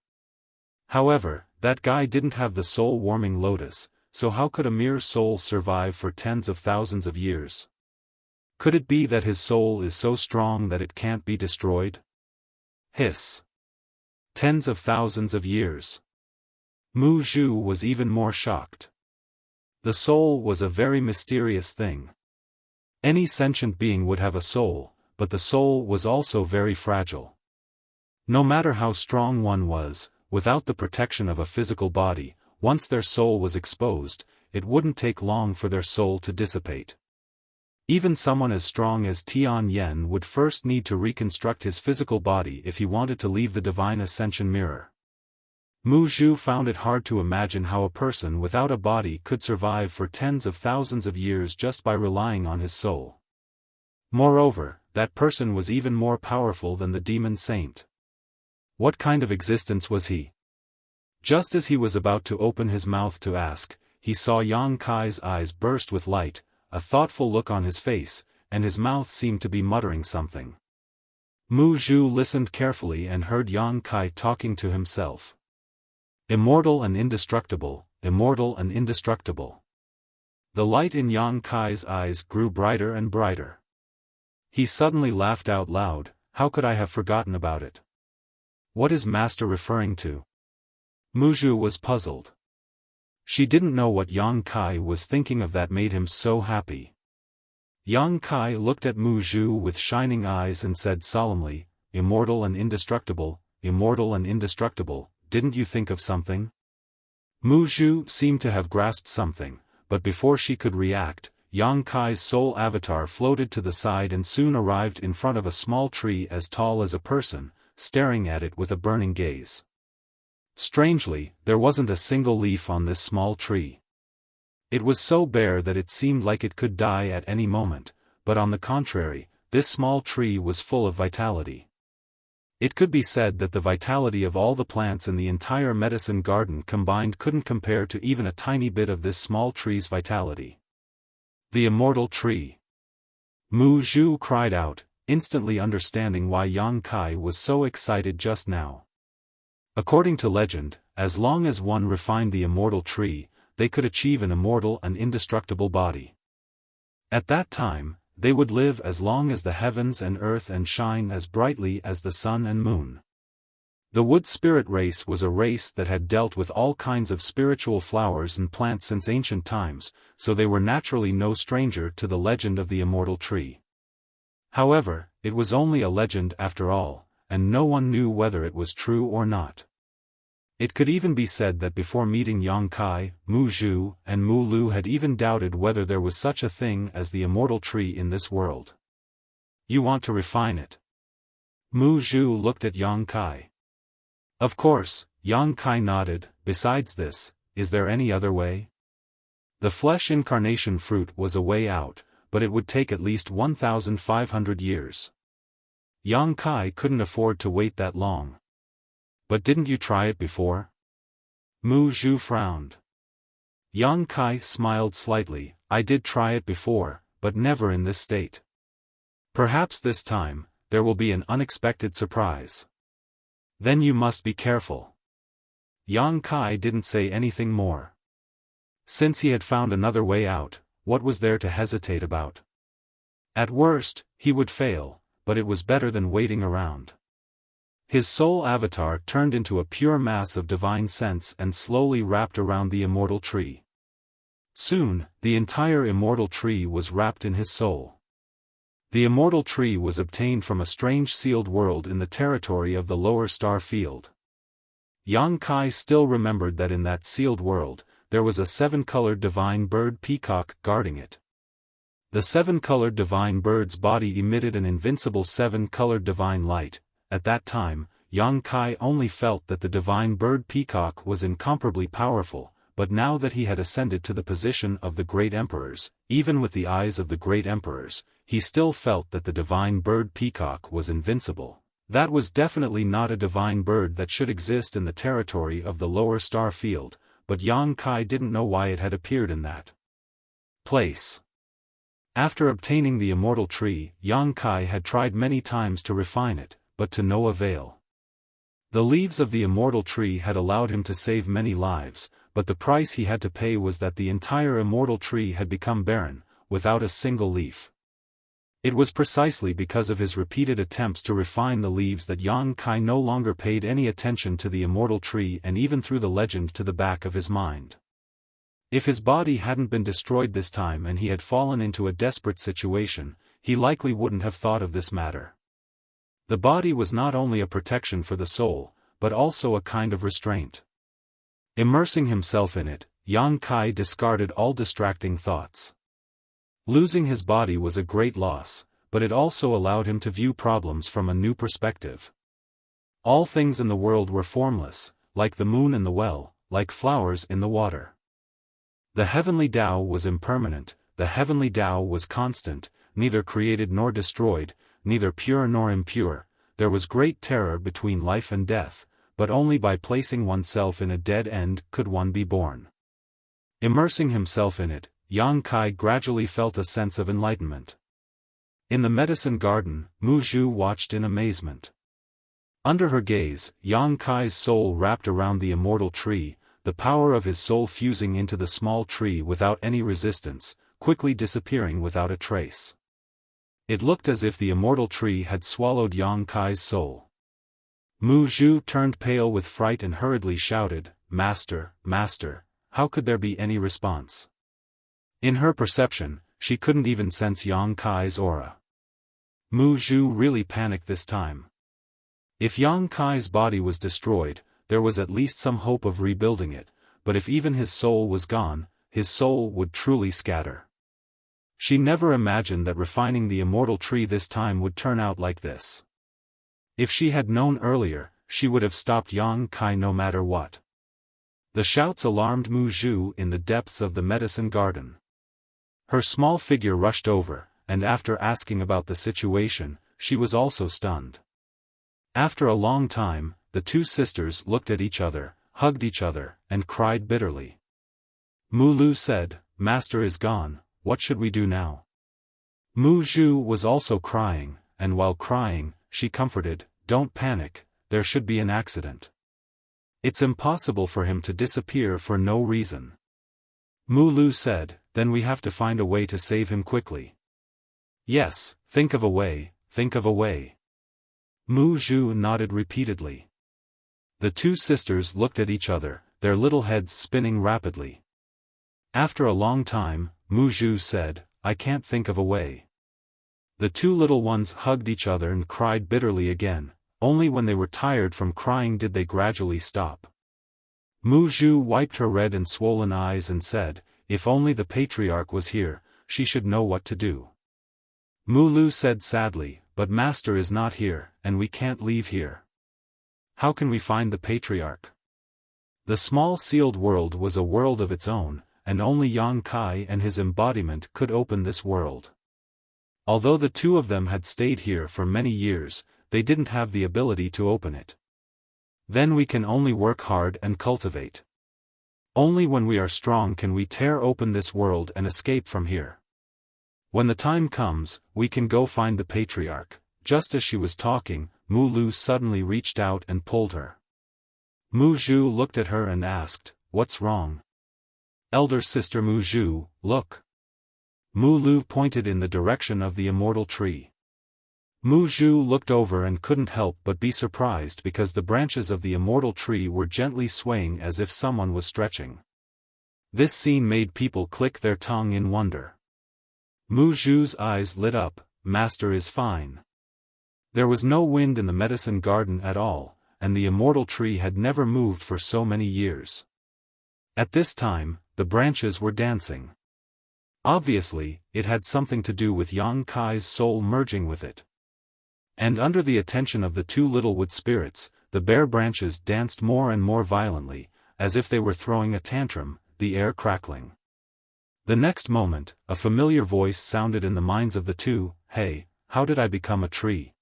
However, that guy didn't have the soul-warming lotus, so how could a mere soul survive for tens of thousands of years? Could it be that his soul is so strong that it can't be destroyed?" Hiss. Tens of thousands of years. Mu Zhu was even more shocked. The soul was a very mysterious thing. Any sentient being would have a soul, but the soul was also very fragile. No matter how strong one was, without the protection of a physical body, once their soul was exposed, it wouldn't take long for their soul to dissipate. Even someone as strong as Tian Yen would first need to reconstruct his physical body if he wanted to leave the divine ascension mirror. Mu Zhu found it hard to imagine how a person without a body could survive for tens of thousands of years just by relying on his soul. Moreover, that person was even more powerful than the demon saint. What kind of existence was he? Just as he was about to open his mouth to ask, he saw Yang Kai's eyes burst with light, a thoughtful look on his face, and his mouth seemed to be muttering something. Mu Zhu listened carefully and heard Yang Kai talking to himself. Immortal and indestructible, immortal and indestructible. The light in Yang Kai's eyes grew brighter and brighter. He suddenly laughed out loud. How could I have forgotten about it? What is Master referring to? Mu Zhu was puzzled. She didn't know what Yang Kai was thinking of that made him so happy. Yang Kai looked at Mu Zhu with shining eyes and said solemnly, "Immortal and indestructible, immortal and indestructible, didn't you think of something?" Mu Zhu seemed to have grasped something, but before she could react, Yang Kai's soul avatar floated to the side and soon arrived in front of a small tree as tall as a person, staring at it with a burning gaze. Strangely, there wasn't a single leaf on this small tree. It was so bare that it seemed like it could die at any moment, but on the contrary, this small tree was full of vitality. It could be said that the vitality of all the plants in the entire medicine garden combined couldn't compare to even a tiny bit of this small tree's vitality. The immortal tree. Mu Zhu cried out, instantly understanding why Yang Kai was so excited just now. According to legend, as long as one refined the immortal tree, they could achieve an immortal and indestructible body. At that time, they would live as long as the heavens and earth and shine as brightly as the sun and moon. The wood spirit race was a race that had dealt with all kinds of spiritual flowers and plants since ancient times, so they were naturally no stranger to the legend of the immortal tree. However, it was only a legend after all, and no one knew whether it was true or not. It could even be said that before meeting Yang Kai, Mu Zhu and Mu Lu had even doubted whether there was such a thing as the immortal tree in this world. You want to refine it. Mu Zhu looked at Yang Kai. Of course, Yang Kai nodded. Besides this, is there any other way? The flesh incarnation fruit was a way out, but it would take at least 1,500 years. Yang Kai couldn't afford to wait that long. But didn't you try it before? Mu Zhu frowned. Yang Kai smiled slightly. I did try it before, but never in this state. Perhaps this time, there will be an unexpected surprise. Then you must be careful. Yang Kai didn't say anything more. Since he had found another way out, what was there to hesitate about? At worst, he would fail, but it was better than waiting around. His soul avatar turned into a pure mass of divine sense and slowly wrapped around the immortal tree. Soon, the entire immortal tree was wrapped in his soul. The immortal tree was obtained from a strange sealed world in the territory of the lower star field. Yang Kai still remembered that in that sealed world, there was a 7-colored divine bird peacock guarding it. The 7-colored divine bird's body emitted an invincible 7-colored divine light. At that time, Yang Kai only felt that the divine bird peacock was incomparably powerful, but now that he had ascended to the position of the great emperors, even with the eyes of the great emperors, he still felt that the divine bird peacock was invincible. That was definitely not a divine bird that should exist in the territory of the lower star field, but Yang Kai didn't know why it had appeared in that place. After obtaining the immortal tree, Yang Kai had tried many times to refine it, but to no avail. The leaves of the immortal tree had allowed him to save many lives, but the price he had to pay was that the entire immortal tree had become barren, without a single leaf. It was precisely because of his repeated attempts to refine the leaves that Yang Kai no longer paid any attention to the immortal tree and even threw the legend to the back of his mind. If his body hadn't been destroyed this time and he had fallen into a desperate situation, he likely wouldn't have thought of this matter. The body was not only a protection for the soul, but also a kind of restraint. Immersing himself in it, Yang Kai discarded all distracting thoughts. Losing his body was a great loss, but it also allowed him to view problems from a new perspective. All things in the world were formless, like the moon in the well, like flowers in the water. The heavenly Tao was impermanent, the heavenly Tao was constant, neither created nor destroyed, neither pure nor impure. There was great terror between life and death, but only by placing oneself in a dead end could one be born. Immersing himself in it, Yang Kai gradually felt a sense of enlightenment. In the medicine garden, Mu Zhu watched in amazement. Under her gaze, Yang Kai's soul wrapped around the immortal tree, the power of his soul fusing into the small tree without any resistance, quickly disappearing without a trace. It looked as if the immortal tree had swallowed Yang Kai's soul. Mu Zhu turned pale with fright and hurriedly shouted, "Master, Master!" How could there be any response? In her perception, she couldn't even sense Yang Kai's aura. Mu Zhu really panicked this time. If Yang Kai's body was destroyed, there was at least some hope of rebuilding it, but if even his soul was gone, his soul would truly scatter. She never imagined that refining the immortal tree this time would turn out like this. If she had known earlier, she would have stopped Yang Kai no matter what. The shouts alarmed Mu Zhu in the depths of the medicine garden. Her small figure rushed over, and after asking about the situation, she was also stunned. After a long time, the two sisters looked at each other, hugged each other, and cried bitterly. Mu Lu said, "Master is gone, what should we do now?" Mu Zhu was also crying, and while crying, she comforted, "Don't panic, there should be an accident. It's impossible for him to disappear for no reason." Mu Lu said, "Then we have to find a way to save him quickly." "Yes, think of a way, think of a way." Mu Zhu nodded repeatedly. The two sisters looked at each other, their little heads spinning rapidly. After a long time, Mu Zhu said, "I can't think of a way." The two little ones hugged each other and cried bitterly again. Only when they were tired from crying did they gradually stop. Mu Zhu wiped her red and swollen eyes and said, "If only the patriarch was here, she should know what to do." Mu Lu said sadly, but Master is not here, and we can't leave here. How can we find the patriarch? The small sealed world was a world of its own, and only Yang Kai and his embodiment could open this world. Although the two of them had stayed here for many years, they didn't have the ability to open it. Then we can only work hard and cultivate. Only when we are strong can we tear open this world and escape from here. When the time comes, we can go find the patriarch. Just as she was talking, Mu Lu suddenly reached out and pulled her. Mu Zhu looked at her and asked, "What's wrong?" "Elder sister Mu Zhu, look." Mu Lu pointed in the direction of the immortal tree. Mu Zhu looked over and couldn't help but be surprised because the branches of the immortal tree were gently swaying as if someone was stretching. This scene made people click their tongue in wonder. Mu Zhu's eyes lit up. Master is fine. There was no wind in the medicine garden at all, and the immortal tree had never moved for so many years. At this time, the branches were dancing. Obviously, it had something to do with Yang Kai's soul merging with it. And under the attention of the two little wood spirits, the bare branches danced more and more violently, as if they were throwing a tantrum, the air crackling. The next moment, a familiar voice sounded in the minds of the two, "Hey, how did I become a tree?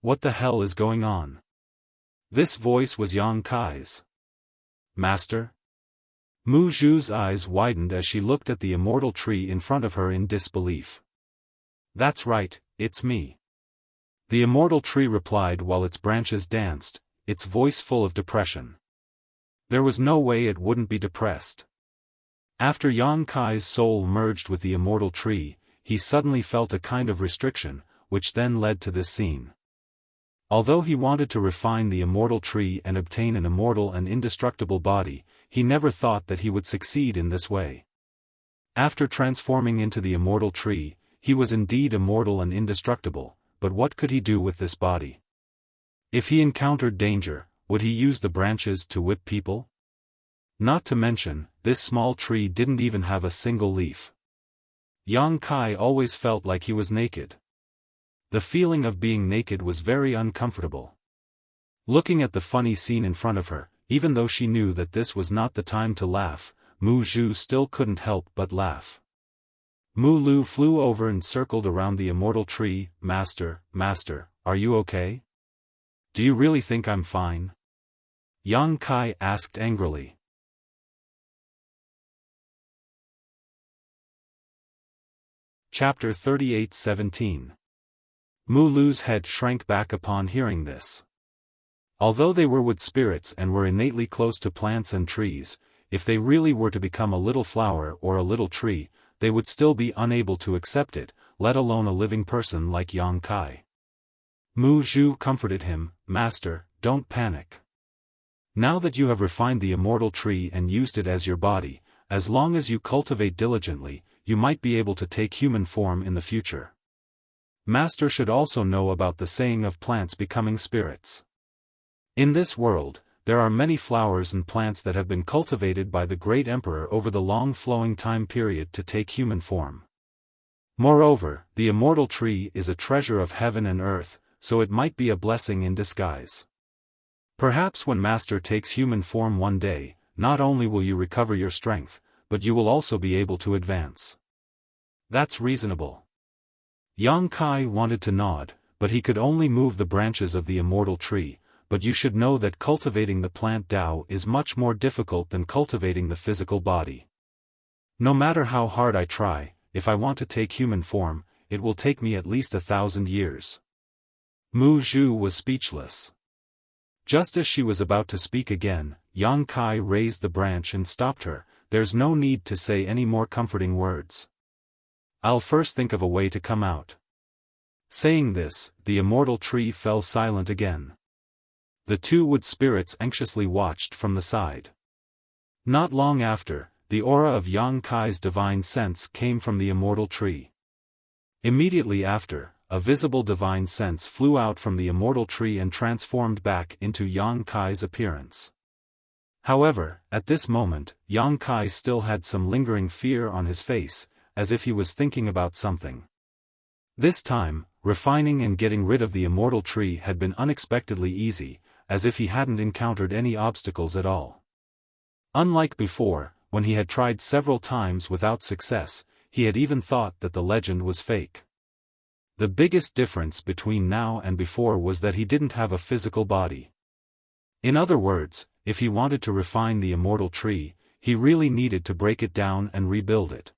What the hell is going on?" This voice was Yang Kai's. "Master?" Mu Zhu's eyes widened as she looked at the immortal tree in front of her in disbelief. "That's right, it's me." The immortal tree replied while its branches danced, its voice full of depression. There was no way it wouldn't be depressed. After Yang Kai's soul merged with the immortal tree, he suddenly felt a kind of restriction, which then led to this scene. Although he wanted to refine the immortal tree and obtain an immortal and indestructible body, he never thought that he would succeed in this way. After transforming into the immortal tree, he was indeed immortal and indestructible, but what could he do with this body? If he encountered danger, would he use the branches to whip people? Not to mention, this small tree didn't even have a single leaf. Yang Kai always felt like he was naked. The feeling of being naked was very uncomfortable. Looking at the funny scene in front of her, even though she knew that this was not the time to laugh, Mu Zhu still couldn't help but laugh. Mu Lu flew over and circled around the immortal tree. Master, are you okay? Do you really think I'm fine?" Yang Kai asked angrily. Chapter 38:17. Mu Lu's head shrank back upon hearing this. Although they were wood spirits and were innately close to plants and trees, if they really were to become a little flower or a little tree, they would still be unable to accept it, let alone a living person like Yang Kai. Mu Zhu comforted him, "Master, don't panic. Now that you have refined the immortal tree and used it as your body, as long as you cultivate diligently, you might be able to take human form in the future. Master should also know about the saying of plants becoming spirits. In this world, there are many flowers and plants that have been cultivated by the great emperor over the long flowing time period to take human form. Moreover, the immortal tree is a treasure of heaven and earth, so it might be a blessing in disguise. Perhaps when Master takes human form one day, not only will you recover your strength, but you will also be able to advance." "That's reasonable." Yang Kai wanted to nod, but he could only move the branches of the immortal tree. But you should know that cultivating the plant Tao is much more difficult than cultivating the physical body. No matter how hard I try, if I want to take human form, it will take me at least 1,000 years. Mu Zhu was speechless. Just as she was about to speak again, Yang Kai raised the branch and stopped her. "There's no need to say any more comforting words. I'll first think of a way to come out." Saying this, the immortal tree fell silent again. The two wood spirits anxiously watched from the side. Not long after, the aura of Yang Kai's divine sense came from the immortal tree. Immediately after, a visible divine sense flew out from the immortal tree and transformed back into Yang Kai's appearance. However, at this moment, Yang Kai still had some lingering fear on his face, as if he was thinking about something. This time, refining and getting rid of the immortal tree had been unexpectedly easy, as if he hadn't encountered any obstacles at all. Unlike before, when he had tried several times without success, he had even thought that the legend was fake. The biggest difference between now and before was that he didn't have a physical body. In other words, if he wanted to refine the immortal tree, he really needed to break it down and rebuild it.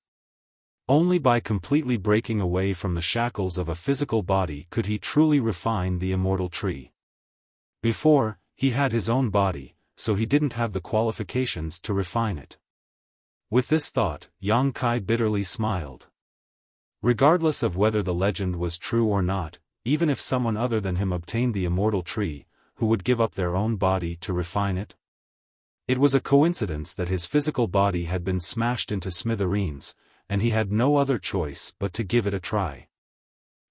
Only by completely breaking away from the shackles of a physical body could he truly refine the immortal tree. Before, he had his own body, so he didn't have the qualifications to refine it. With this thought, Yang Kai bitterly smiled. Regardless of whether the legend was true or not, even if someone other than him obtained the immortal tree, who would give up their own body to refine it? It was a coincidence that his physical body had been smashed into smithereens, and he had no other choice but to give it a try.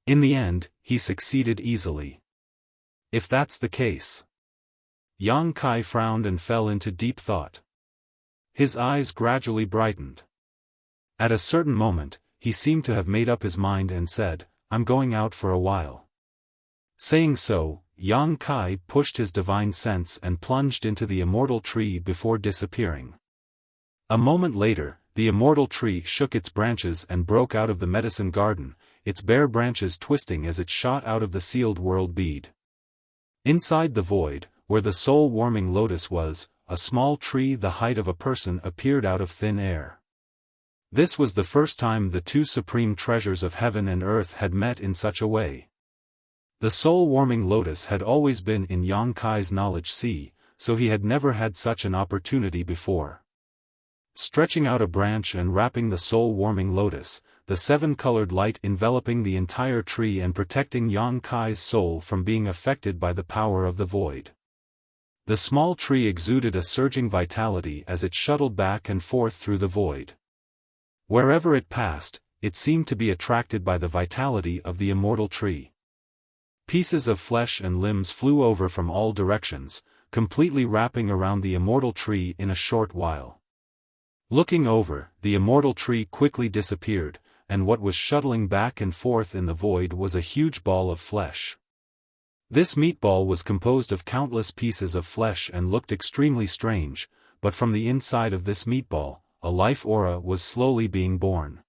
In the end, he succeeded easily. If that's the case. Yang Kai frowned and fell into deep thought. His eyes gradually brightened. At a certain moment, he seemed to have made up his mind and said, "I'm going out for a while." Saying so, Yang Kai pushed his divine sense and plunged into the immortal tree before disappearing. A moment later, the immortal tree shook its branches and broke out of the medicine garden, its bare branches twisting as it shot out of the sealed world bead. Inside the void, where the soul-warming lotus was, a small tree the height of a person appeared out of thin air. This was the first time the two supreme treasures of heaven and earth had met in such a way. The soul-warming lotus had always been in Yang Kai's knowledge sea, so he had never had such an opportunity before. Stretching out a branch and wrapping the soul-warming lotus, the seven-colored light enveloping the entire tree and protecting Yang Kai's soul from being affected by the power of the void. The small tree exuded a surging vitality as it shuttled back and forth through the void. Wherever it passed, it seemed to be attracted by the vitality of the immortal tree. Pieces of flesh and limbs flew over from all directions, completely wrapping around the immortal tree in a short while. Looking over, the immortal tree quickly disappeared, and what was shuttling back and forth in the void was a huge ball of flesh. This meatball was composed of countless pieces of flesh and looked extremely strange, but from the inside of this meatball, a life aura was slowly being born.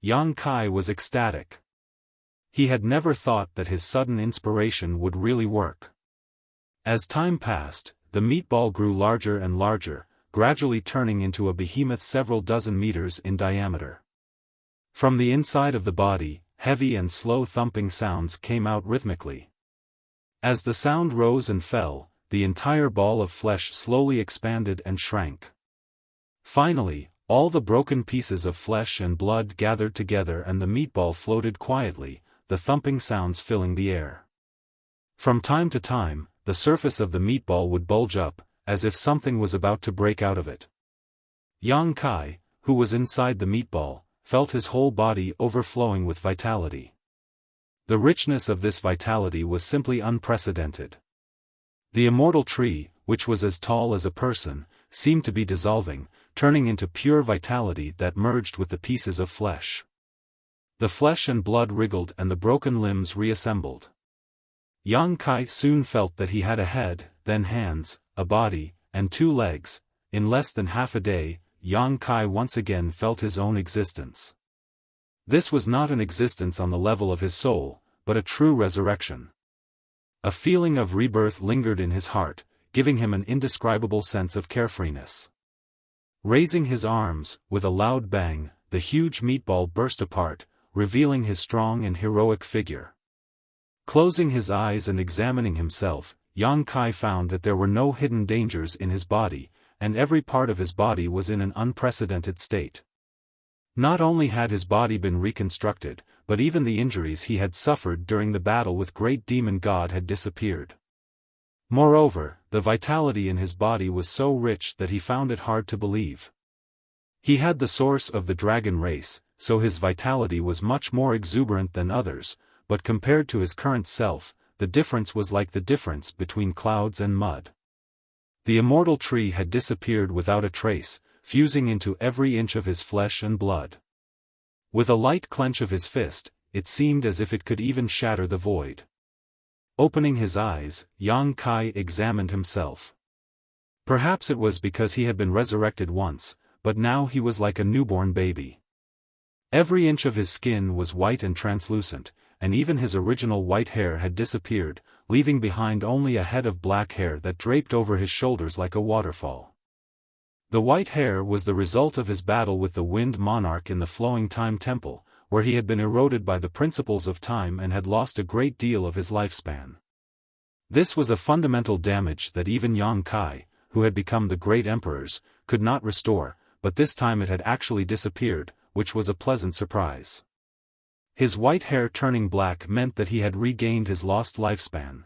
Yang Kai was ecstatic. He had never thought that his sudden inspiration would really work. As time passed, the meatball grew larger and larger, gradually turning into a behemoth several dozen meters in diameter. From the inside of the body, heavy and slow thumping sounds came out rhythmically. As the sound rose and fell, the entire ball of flesh slowly expanded and shrank. Finally, all the broken pieces of flesh and blood gathered together and the meatball floated quietly, the thumping sounds filling the air. From time to time, the surface of the meatball would bulge up, as if something was about to break out of it. Yang Kai, who was inside the meatball, felt his whole body overflowing with vitality. The richness of this vitality was simply unprecedented. The immortal tree, which was as tall as a person, seemed to be dissolving, turning into pure vitality that merged with the pieces of flesh. The flesh and blood wriggled and the broken limbs reassembled. Yang Kai soon felt that he had a head, then hands, a body, and 2 legs. In less than half a day, Yang Kai once again felt his own existence. This was not an existence on the level of his soul, but a true resurrection. A feeling of rebirth lingered in his heart, giving him an indescribable sense of carefreeness. Raising his arms, with a loud bang, the huge meatball burst apart, revealing his strong and heroic figure. Closing his eyes and examining himself, Yang Kai found that there were no hidden dangers in his body, and every part of his body was in an unprecedented state. Not only had his body been reconstructed, but even the injuries he had suffered during the battle with Great Demon God had disappeared. Moreover, the vitality in his body was so rich that he found it hard to believe. He had the source of the dragon race, so his vitality was much more exuberant than others, but compared to his current self, the difference was like the difference between clouds and mud. The immortal tree had disappeared without a trace, fusing into every inch of his flesh and blood. With a light clench of his fist, it seemed as if it could even shatter the void. Opening his eyes, Yang Kai examined himself. Perhaps it was because he had been resurrected once, but now he was like a newborn baby. Every inch of his skin was white and translucent, and even his original white hair had disappeared, leaving behind only a head of black hair that draped over his shoulders like a waterfall. The white hair was the result of his battle with the Wind Monarch in the Flowing Time Temple, where he had been eroded by the principles of time and had lost a great deal of his lifespan. This was a fundamental damage that even Yang Kai, who had become the great emperors, could not restore, but this time it had actually disappeared, which was a pleasant surprise. His white hair turning black meant that he had regained his lost lifespan.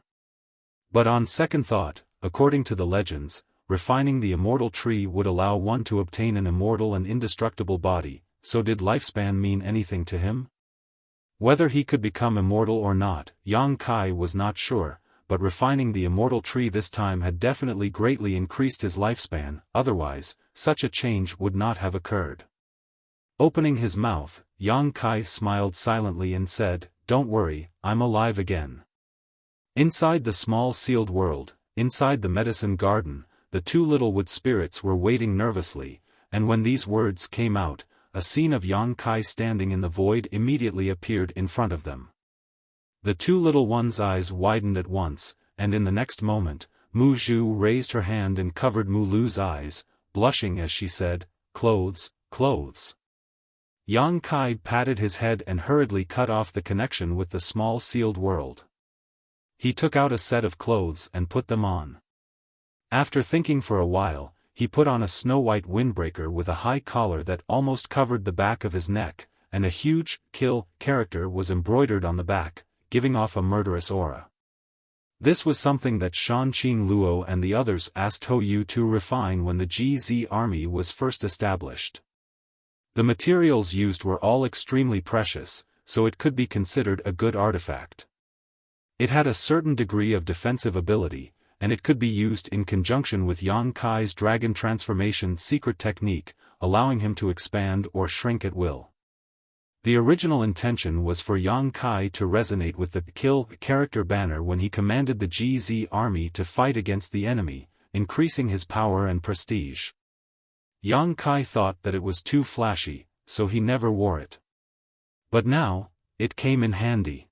But on second thought, according to the legends, refining the immortal tree would allow one to obtain an immortal and indestructible body, so did lifespan mean anything to him? Whether he could become immortal or not, Yang Kai was not sure, but refining the immortal tree this time had definitely greatly increased his lifespan, otherwise, such a change would not have occurred. Opening his mouth, Yang Kai smiled silently and said, "Don't worry, I'm alive again." Inside the small sealed world, inside the medicine garden, the two little wood spirits were waiting nervously, and when these words came out, a scene of Yang Kai standing in the void immediately appeared in front of them. The two little ones' eyes widened at once, and in the next moment, Mu Zhu raised her hand and covered Mu Lu's eyes, blushing as she said, "Clothes, clothes." Yang Kai patted his head and hurriedly cut off the connection with the small sealed world. He took out a set of clothes and put them on. After thinking for a while, he put on a snow-white windbreaker with a high collar that almost covered the back of his neck, and a huge kill character was embroidered on the back, giving off a murderous aura. This was something that Shanqing Luo and the others asked Hou Yu to refine when the GZ army was first established. The materials used were all extremely precious, so it could be considered a good artifact. It had a certain degree of defensive ability, and it could be used in conjunction with Yang Kai's dragon transformation secret technique, allowing him to expand or shrink at will. The original intention was for Yang Kai to resonate with the kill character banner when he commanded the GZ army to fight against the enemy, increasing his power and prestige. Yang Kai thought that it was too flashy, so he never wore it. But now, it came in handy.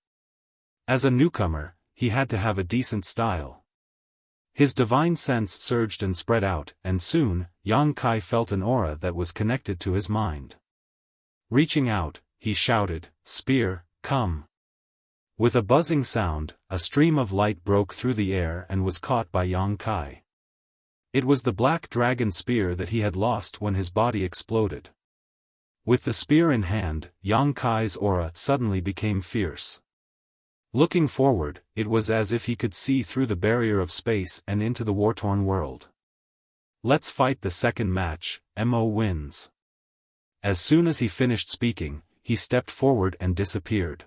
As a newcomer, he had to have a decent style. His divine sense surged and spread out, and soon, Yang Kai felt an aura that was connected to his mind. Reaching out, he shouted, "Spear, come!" With a buzzing sound, a stream of light broke through the air and was caught by Yang Kai. It was the black dragon spear that he had lost when his body exploded. With the spear in hand, Yang Kai's aura suddenly became fierce. Looking forward, it was as if he could see through the barrier of space and into the war-torn world. "Let's fight the second match, Mo wins." As soon as he finished speaking, he stepped forward and disappeared.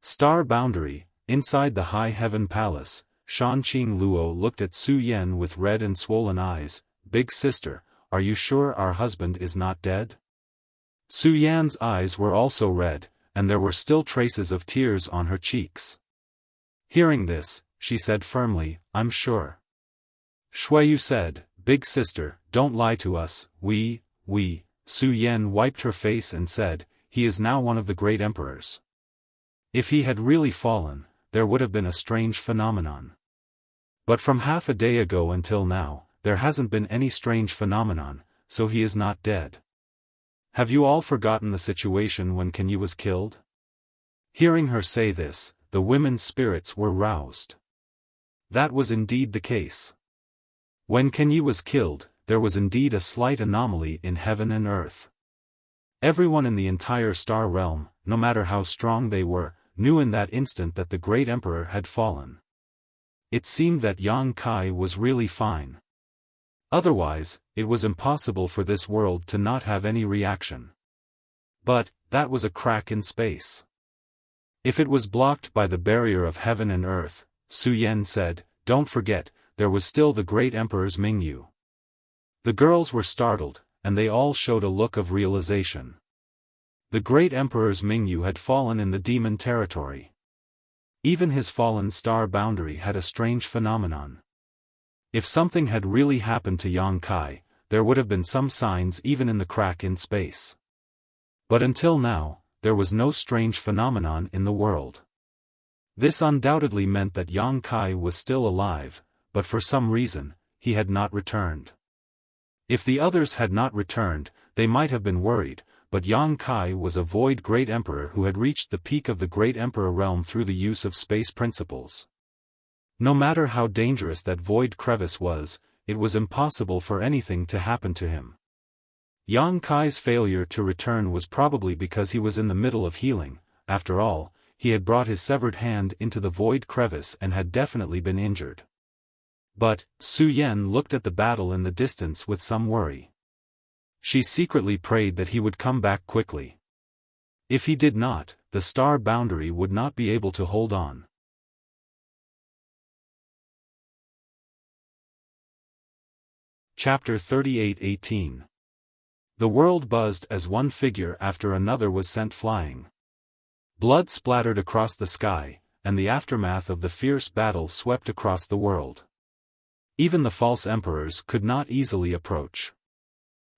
Star Boundary, inside the High Heaven Palace, Shanqing Luo looked at Su Yan with red and swollen eyes. "Big sister, are you sure our husband is not dead?" Su Yan's eyes were also red, and there were still traces of tears on her cheeks. Hearing this, she said firmly, "I'm sure." Shuiyu said, "Big sister, don't lie to us, we. Su Yan wiped her face and said, "He is now one of the great emperors." If he had really fallen, there would have been a strange phenomenon. But from half a day ago until now, there hasn't been any strange phenomenon, so he is not dead. Have you all forgotten the situation when Kenyi was killed? Hearing her say this, the women's spirits were roused. That was indeed the case. When Kenyi was killed, there was indeed a slight anomaly in heaven and earth. Everyone in the entire star realm, no matter how strong they were, knew in that instant that the great emperor had fallen. It seemed that Yang Kai was really fine. Otherwise, it was impossible for this world to not have any reaction. But, that was a crack in space. If it was blocked by the barrier of heaven and earth, Su Yan said, "Don't forget, there was still the great emperor's Mingyu." The girls were startled, and they all showed a look of realization. The great emperor's Mingyu had fallen in the demon territory. Even his fallen star boundary had a strange phenomenon. If something had really happened to Yang Kai, there would have been some signs even in the crack in space. But until now, there was no strange phenomenon in the world. This undoubtedly meant that Yang Kai was still alive, but for some reason, he had not returned. If the others had not returned, they might have been worried, but Yang Kai was a void great emperor who had reached the peak of the great emperor realm through the use of space principles. No matter how dangerous that void crevice was, it was impossible for anything to happen to him. Yang Kai's failure to return was probably because he was in the middle of healing. After all, he had brought his severed hand into the void crevice and had definitely been injured. But, Su Yan looked at the battle in the distance with some worry. She secretly prayed that he would come back quickly. If he did not, the star boundary would not be able to hold on. Chapter 38:18. The world buzzed as one figure after another was sent flying. Blood splattered across the sky, and the aftermath of the fierce battle swept across the world. Even the false emperors could not easily approach.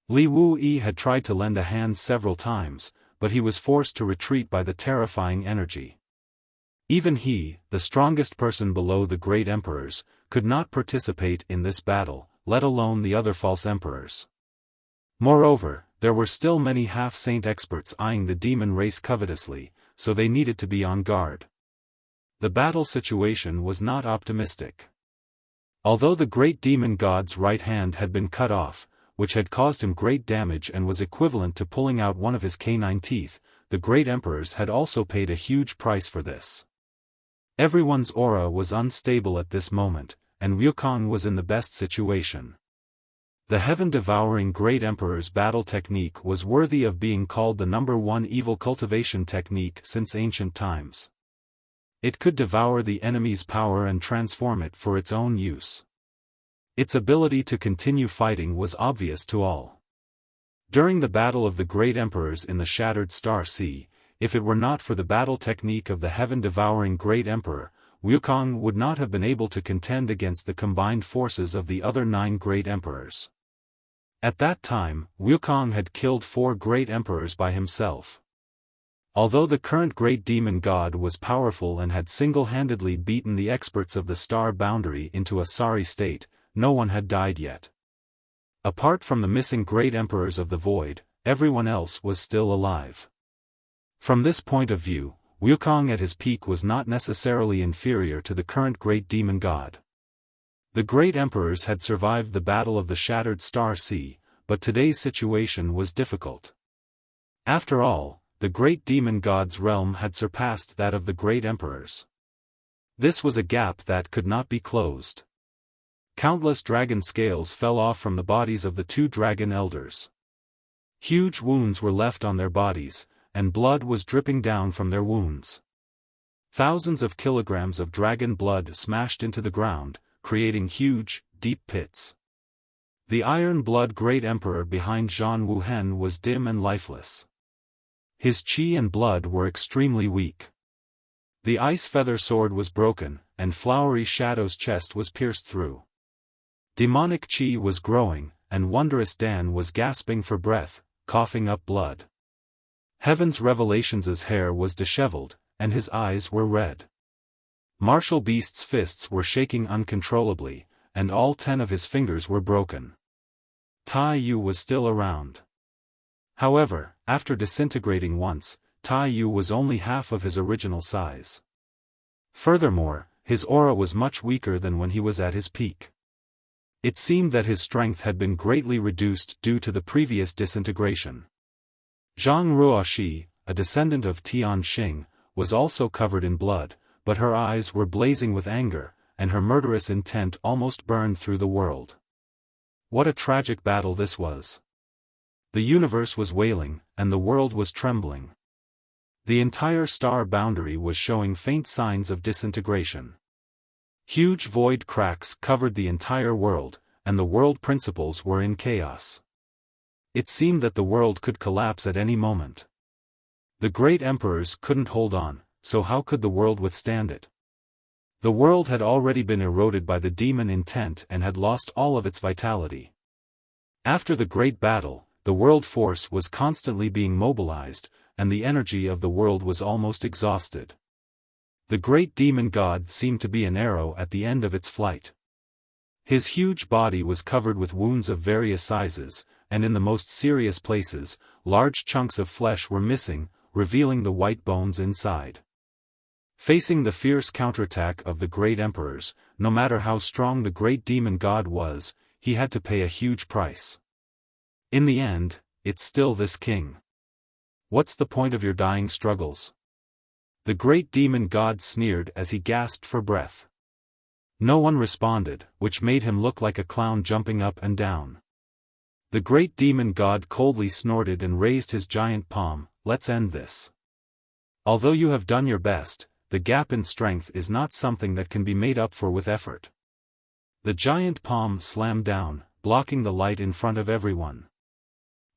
Li Wuyi had tried to lend a hand several times, but he was forced to retreat by the terrifying energy. Even he, the strongest person below the great emperors, could not participate in this battle, let alone the other false emperors. Moreover, there were still many half-saint experts eyeing the demon race covetously, so they needed to be on guard. The battle situation was not optimistic. Although the great demon god's right hand had been cut off, which had caused him great damage and was equivalent to pulling out one of his canine teeth, the great emperors had also paid a huge price for this. Everyone's aura was unstable at this moment, and Wukong was in the best situation. The heaven-devouring great emperor's battle technique was worthy of being called the #1 evil cultivation technique since ancient times. It could devour the enemy's power and transform it for its own use. Its ability to continue fighting was obvious to all. During the battle of the great emperors in the Shattered Star Sea, if it were not for the battle technique of the heaven-devouring great emperor, Wukong would not have been able to contend against the combined forces of the other 9 great emperors. At that time, Wukong had killed 4 great emperors by himself. Although the current great demon god was powerful and had single-handedly beaten the experts of the star boundary into a sorry state, no one had died yet. Apart from the missing great emperors of the void, everyone else was still alive. From this point of view, Wukong at his peak was not necessarily inferior to the current great demon god. The great emperors had survived the battle of the Shattered Star Sea, but today's situation was difficult. After all, the great demon god's realm had surpassed that of the great emperors. This was a gap that could not be closed. Countless dragon scales fell off from the bodies of the 2 dragon elders. Huge wounds were left on their bodies, and blood was dripping down from their wounds. Thousands of kilograms of dragon blood smashed into the ground, creating huge, deep pits. The Iron Blood Great Emperor behind Zhan Wuhen was dim and lifeless. His qi and blood were extremely weak. The Ice Feather Sword was broken, and Flowery Shadow's chest was pierced through. Demonic qi was growing, and Wondrous Dan was gasping for breath, coughing up blood. Heaven's Revelations's hair was disheveled, and his eyes were red. Martial Beast's fists were shaking uncontrollably, and all 10 of his fingers were broken. Tai Yu was still around. However, after disintegrating once, Tai Yu was only half of his original size. Furthermore, his aura was much weaker than when he was at his peak. It seemed that his strength had been greatly reduced due to the previous disintegration. Zhang Ruoxi, a descendant of Tian Xing, was also covered in blood, but her eyes were blazing with anger, and her murderous intent almost burned through the world. What a tragic battle this was! The universe was wailing, and the world was trembling. The entire star boundary was showing faint signs of disintegration. Huge void cracks covered the entire world, and the world principles were in chaos. It seemed that the world could collapse at any moment. The great emperors couldn't hold on, so how could the world withstand it? The world had already been eroded by the demon intent and had lost all of its vitality. After the great battle, the world force was constantly being mobilized, and the energy of the world was almost exhausted. The great demon god seemed to be an arrow at the end of its flight. His huge body was covered with wounds of various sizes, and in the most serious places, large chunks of flesh were missing, revealing the white bones inside. Facing the fierce counterattack of the great emperors, no matter how strong the great demon god was, he had to pay a huge price. In the end, it's still this king. What's the point of your dying struggles? The great demon god sneered as he gasped for breath. No one responded, which made him look like a clown jumping up and down. The great demon god coldly snorted and raised his giant palm. Let's end this. Although you have done your best, the gap in strength is not something that can be made up for with effort. The giant palm slammed down, blocking the light in front of everyone.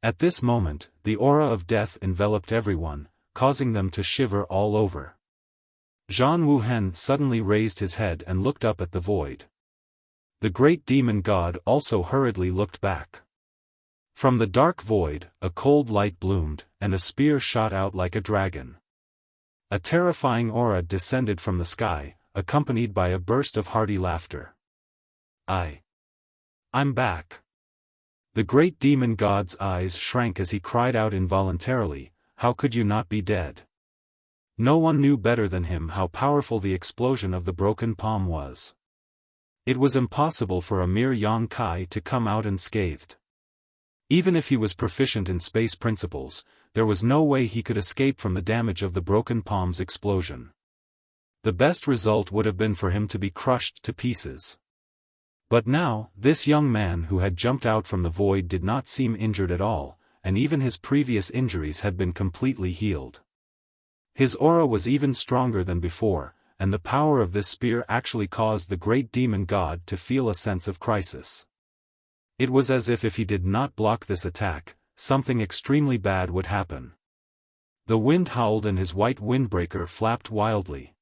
At this moment, the aura of death enveloped everyone, causing them to shiver all over. Zhang Wuhen suddenly raised his head and looked up at the void. The great demon god also hurriedly looked back. From the dark void, a cold light bloomed, and a spear shot out like a dragon. A terrifying aura descended from the sky, accompanied by a burst of hearty laughter. I'm back. The great demon god's eyes shrank as he cried out involuntarily, "How could you not be dead?" No one knew better than him how powerful the explosion of the broken palm was. It was impossible for a mere Yang Kai to come out unscathed. Even if he was proficient in space principles, there was no way he could escape from the damage of the broken palm's explosion. The best result would have been for him to be crushed to pieces. But now, this young man who had jumped out from the void did not seem injured at all, and even his previous injuries had been completely healed. His aura was even stronger than before, and the power of this spear actually caused the great demon god to feel a sense of crisis. It was as if he did not block this attack, something extremely bad would happen. The wind howled and his white windbreaker flapped wildly.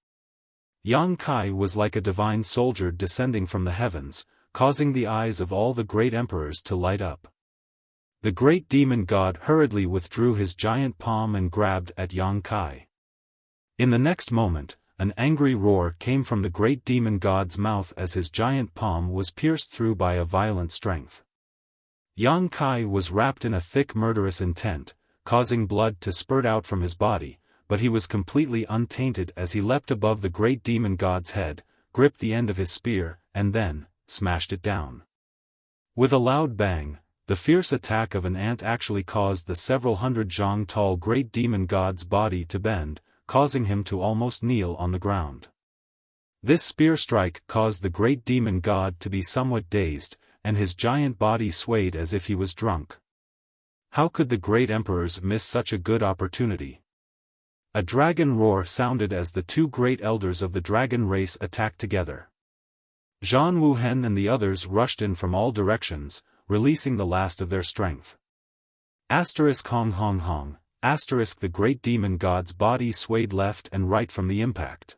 Yang Kai was like a divine soldier descending from the heavens, causing the eyes of all the great emperors to light up. The great demon god hurriedly withdrew his giant palm and grabbed at Yang Kai. In the next moment, an angry roar came from the great demon god's mouth as his giant palm was pierced through by a violent strength. Yang Kai was wrapped in a thick murderous intent, causing blood to spurt out from his body, but he was completely untainted as he leapt above the great demon god's head, gripped the end of his spear, and then smashed it down. With a loud bang, the fierce attack of an ant actually caused the several hundred zhang tall great demon god's body to bend, causing him to almost kneel on the ground. This spear strike caused the great demon god to be somewhat dazed, and his giant body swayed as if he was drunk. How could the great emperors miss such a good opportunity? A dragon roar sounded as the two great elders of the dragon race attacked together. Zhang Wuhen and the others rushed in from all directions, releasing the last of their strength. Hong hong hong. The great demon god's body swayed left and right from the impact.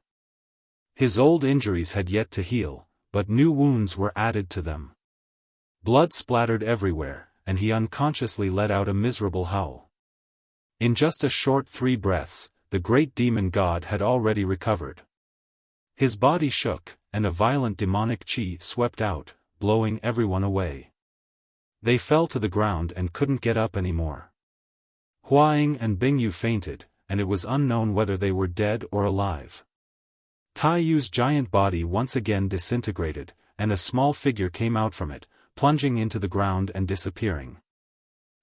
His old injuries had yet to heal, but new wounds were added to them. Blood splattered everywhere, and he unconsciously let out a miserable howl. In just a short 3 breaths, the great demon god had already recovered. His body shook, and a violent demonic chi swept out, blowing everyone away. They fell to the ground and couldn't get up anymore. Huaying and Bingyu fainted, and it was unknown whether they were dead or alive. Taiyu's giant body once again disintegrated, and a small figure came out from it, plunging into the ground and disappearing.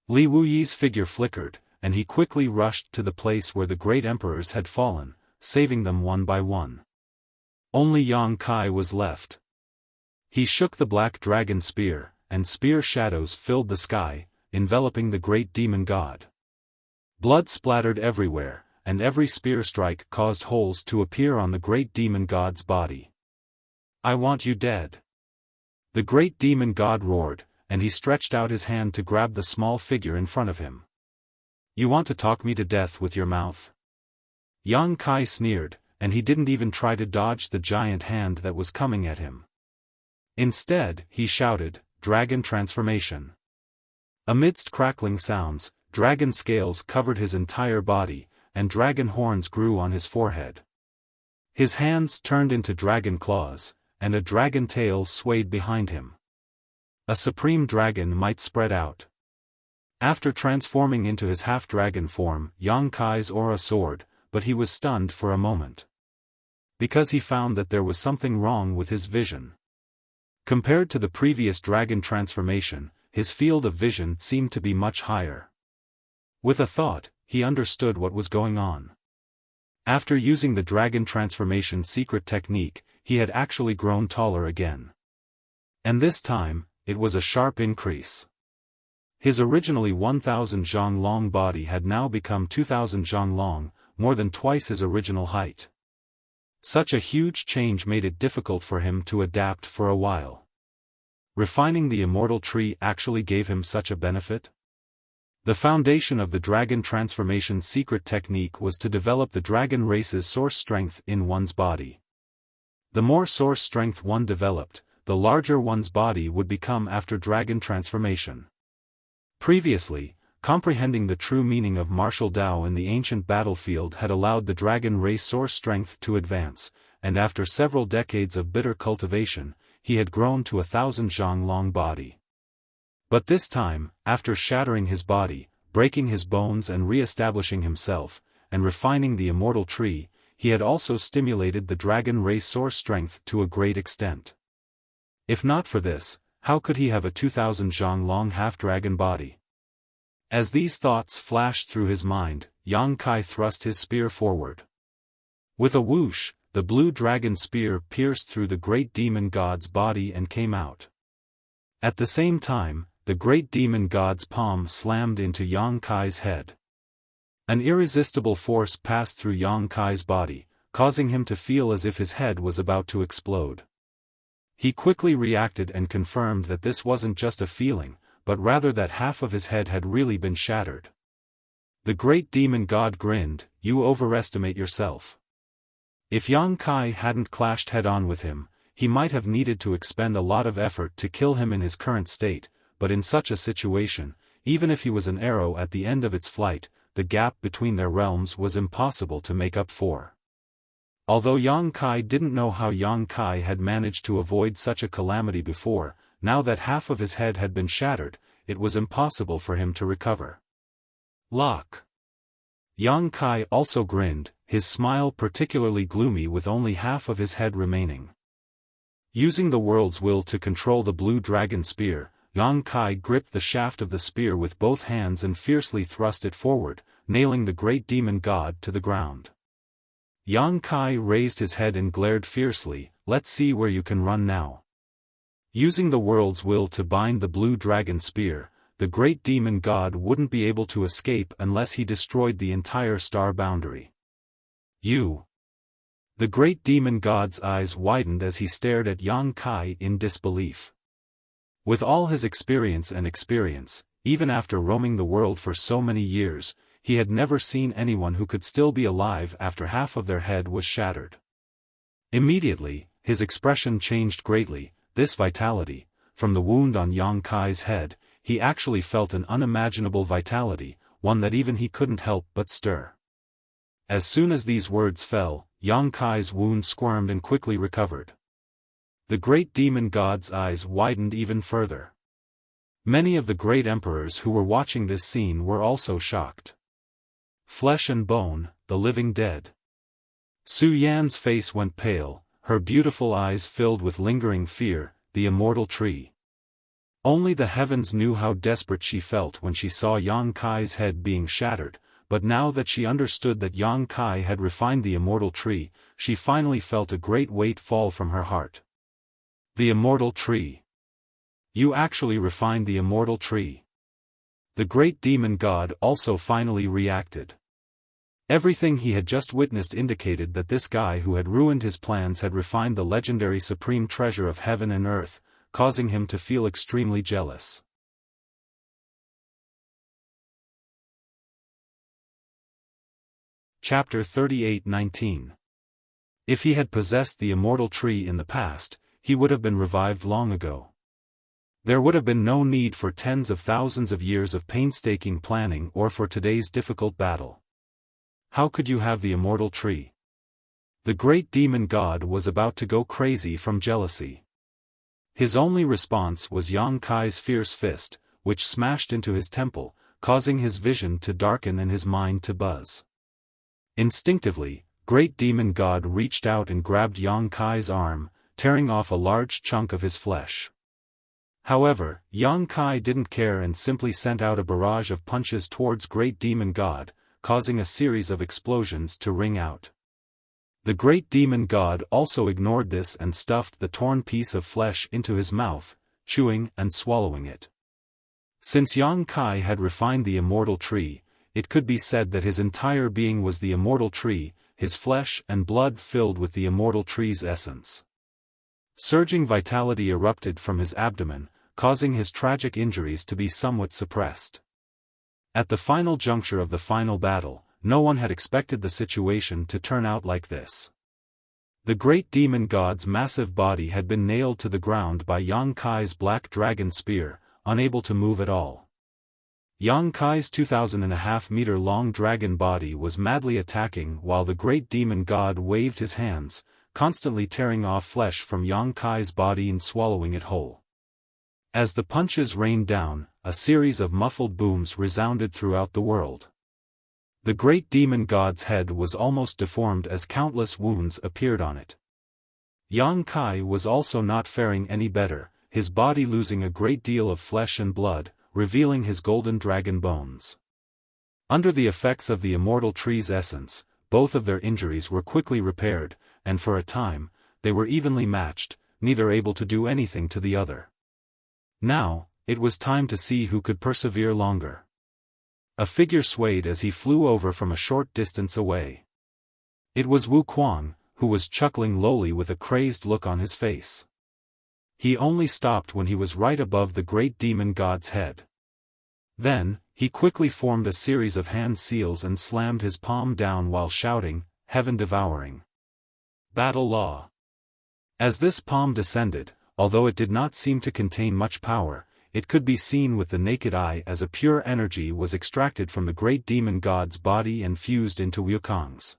Li Wuyi's figure flickered, and he quickly rushed to the place where the great emperors had fallen, saving them one by one. Only Yang Kai was left. He shook the black dragon spear, and spear shadows filled the sky, enveloping the great demon god. Blood splattered everywhere, and every spear strike caused holes to appear on the great demon god's body. "I want you dead!" The great demon god roared, and he stretched out his hand to grab the small figure in front of him. You want to talk me to death with your mouth? Yang Kai sneered, and he didn't even try to dodge the giant hand that was coming at him. Instead, he shouted, "Dragon transformation!" Amidst crackling sounds, dragon scales covered his entire body, and dragon horns grew on his forehead. His hands turned into dragon claws, and a dragon tail swayed behind him. A supreme dragon might spread out. After transforming into his half-dragon form, Yang Kai's aura soared, but he was stunned for a moment. Because he found that there was something wrong with his vision. Compared to the previous dragon transformation, his field of vision seemed to be much higher. With a thought, he understood what was going on. After using the dragon transformation secret technique, he had actually grown taller again. And this time, it was a sharp increase. His originally 1,000 zhang long body had now become 2,000 zhang long, more than twice his original height. Such a huge change made it difficult for him to adapt for a while. Refining the immortal tree actually gave him such a benefit? The foundation of the dragon transformation secret technique was to develop the dragon race's source strength in one's body. The more source strength one developed, the larger one's body would become after dragon transformation. Previously, comprehending the true meaning of martial Dao in the ancient battlefield had allowed the dragon race source strength to advance, and after several decades of bitter cultivation, he had grown to 1,000 zhang long body. But this time, after shattering his body, breaking his bones and re-establishing himself, and refining the immortal tree, he had also stimulated the dragon race source strength to a great extent. If not for this, how could he have a 2,000 zhang long half-dragon body? As these thoughts flashed through his mind, Yang Kai thrust his spear forward. With a whoosh, the blue dragon spear pierced through the great demon god's body and came out. At the same time, the great demon god's palm slammed into Yang Kai's head. An irresistible force passed through Yang Kai's body, causing him to feel as if his head was about to explode. He quickly reacted and confirmed that this wasn't just a feeling, but rather that half of his head had really been shattered. The great demon god grinned, "You overestimate yourself." If Yang Kai hadn't clashed head-on with him, he might have needed to expend a lot of effort to kill him in his current state, but in such a situation, even if he was an arrow at the end of its flight, the gap between their realms was impossible to make up for. Although Yang Kai didn't know how Yang Kai had managed to avoid such a calamity before, now that half of his head had been shattered, it was impossible for him to recover. Lock. Yang Kai also grinned, his smile particularly gloomy with only half of his head remaining. Using the world's will to control the blue dragon spear, Yang Kai gripped the shaft of the spear with both hands and fiercely thrust it forward, nailing the great demon god to the ground. Yang Kai raised his head and glared fiercely, "Let's see where you can run now." Using the world's will to bind the blue dragon spear, the great demon god wouldn't be able to escape unless he destroyed the entire star boundary. You! The great demon god's eyes widened as he stared at Yang Kai in disbelief. With all his experience, even after roaming the world for so many years, he had never seen anyone who could still be alive after half of their head was shattered. Immediately, his expression changed greatly. This vitality, from the wound on Yang Kai's head, he actually felt an unimaginable vitality, one that even he couldn't help but stir. As soon as these words fell, Yang Kai's wound squirmed and quickly recovered. The great demon god's eyes widened even further. Many of the great emperors who were watching this scene were also shocked. Flesh and bone, the living dead. Su Yan's face went pale, her beautiful eyes filled with lingering fear, the immortal tree. Only the heavens knew how desperate she felt when she saw Yang Kai's head being shattered, but now that she understood that Yang Kai had refined the immortal tree, she finally felt a great weight fall from her heart. The immortal tree. You actually refined the immortal tree. The great demon god also finally reacted. Everything he had just witnessed indicated that this guy who had ruined his plans had refined the legendary supreme treasure of heaven and earth, causing him to feel extremely jealous. Chapter 38:19. If he had possessed the immortal tree in the past, he would have been revived long ago. There would have been no need for tens of thousands of years of painstaking planning or for today's difficult battle. How could you have the immortal tree? The great demon god was about to go crazy from jealousy. His only response was Yang Kai's fierce fist, which smashed into his temple, causing his vision to darken and his mind to buzz. Instinctively, great demon god reached out and grabbed Yang Kai's arm, tearing off a large chunk of his flesh. However, Yang Kai didn't care and simply sent out a barrage of punches towards great demon god, causing a series of explosions to ring out. The great demon god also ignored this and stuffed the torn piece of flesh into his mouth, chewing and swallowing it. Since Yang Kai had refined the immortal tree, it could be said that his entire being was the immortal tree, his flesh and blood filled with the immortal tree's essence. Surging vitality erupted from his abdomen, causing his tragic injuries to be somewhat suppressed. At the final juncture of the final battle, no one had expected the situation to turn out like this. The great demon god's massive body had been nailed to the ground by Yang Kai's black dragon spear, unable to move at all. Yang Kai's 2,500 meter long dragon body was madly attacking while the great demon god waved his hands, constantly tearing off flesh from Yang Kai's body and swallowing it whole. As the punches rained down, a series of muffled booms resounded throughout the world. The great demon god's head was almost deformed as countless wounds appeared on it. Yang Kai was also not faring any better, his body losing a great deal of flesh and blood, revealing his golden dragon bones. Under the effects of the immortal tree's essence, both of their injuries were quickly repaired, and for a time, they were evenly matched, neither able to do anything to the other. Now, it was time to see who could persevere longer. A figure swayed as he flew over from a short distance away. It was Wu Kuang, who was chuckling lowly with a crazed look on his face. He only stopped when he was right above the great demon god's head. Then, he quickly formed a series of hand seals and slammed his palm down while shouting, "Heaven devouring! Battle law!" As this palm descended, although it did not seem to contain much power, it could be seen with the naked eye as a pure energy was extracted from the great demon god's body and fused into Wukong's.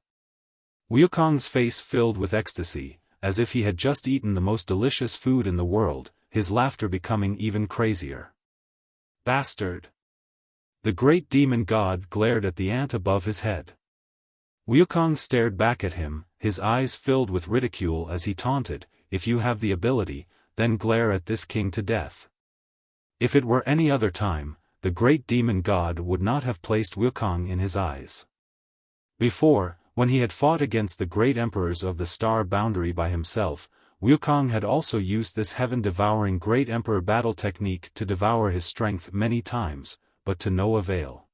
Wukong's face filled with ecstasy, as if he had just eaten the most delicious food in the world, his laughter becoming even crazier. "Bastard!" The great demon god glared at the ant above his head. Wukong stared back at him, his eyes filled with ridicule as he taunted, "If you have the ability, then glare at this king to death." If it were any other time, the great demon god would not have placed Wukong in his eyes. Before, when he had fought against the great emperors of the star boundary by himself, Wukong had also used this heaven-devouring great emperor battle technique to devour his strength many times, but to no avail.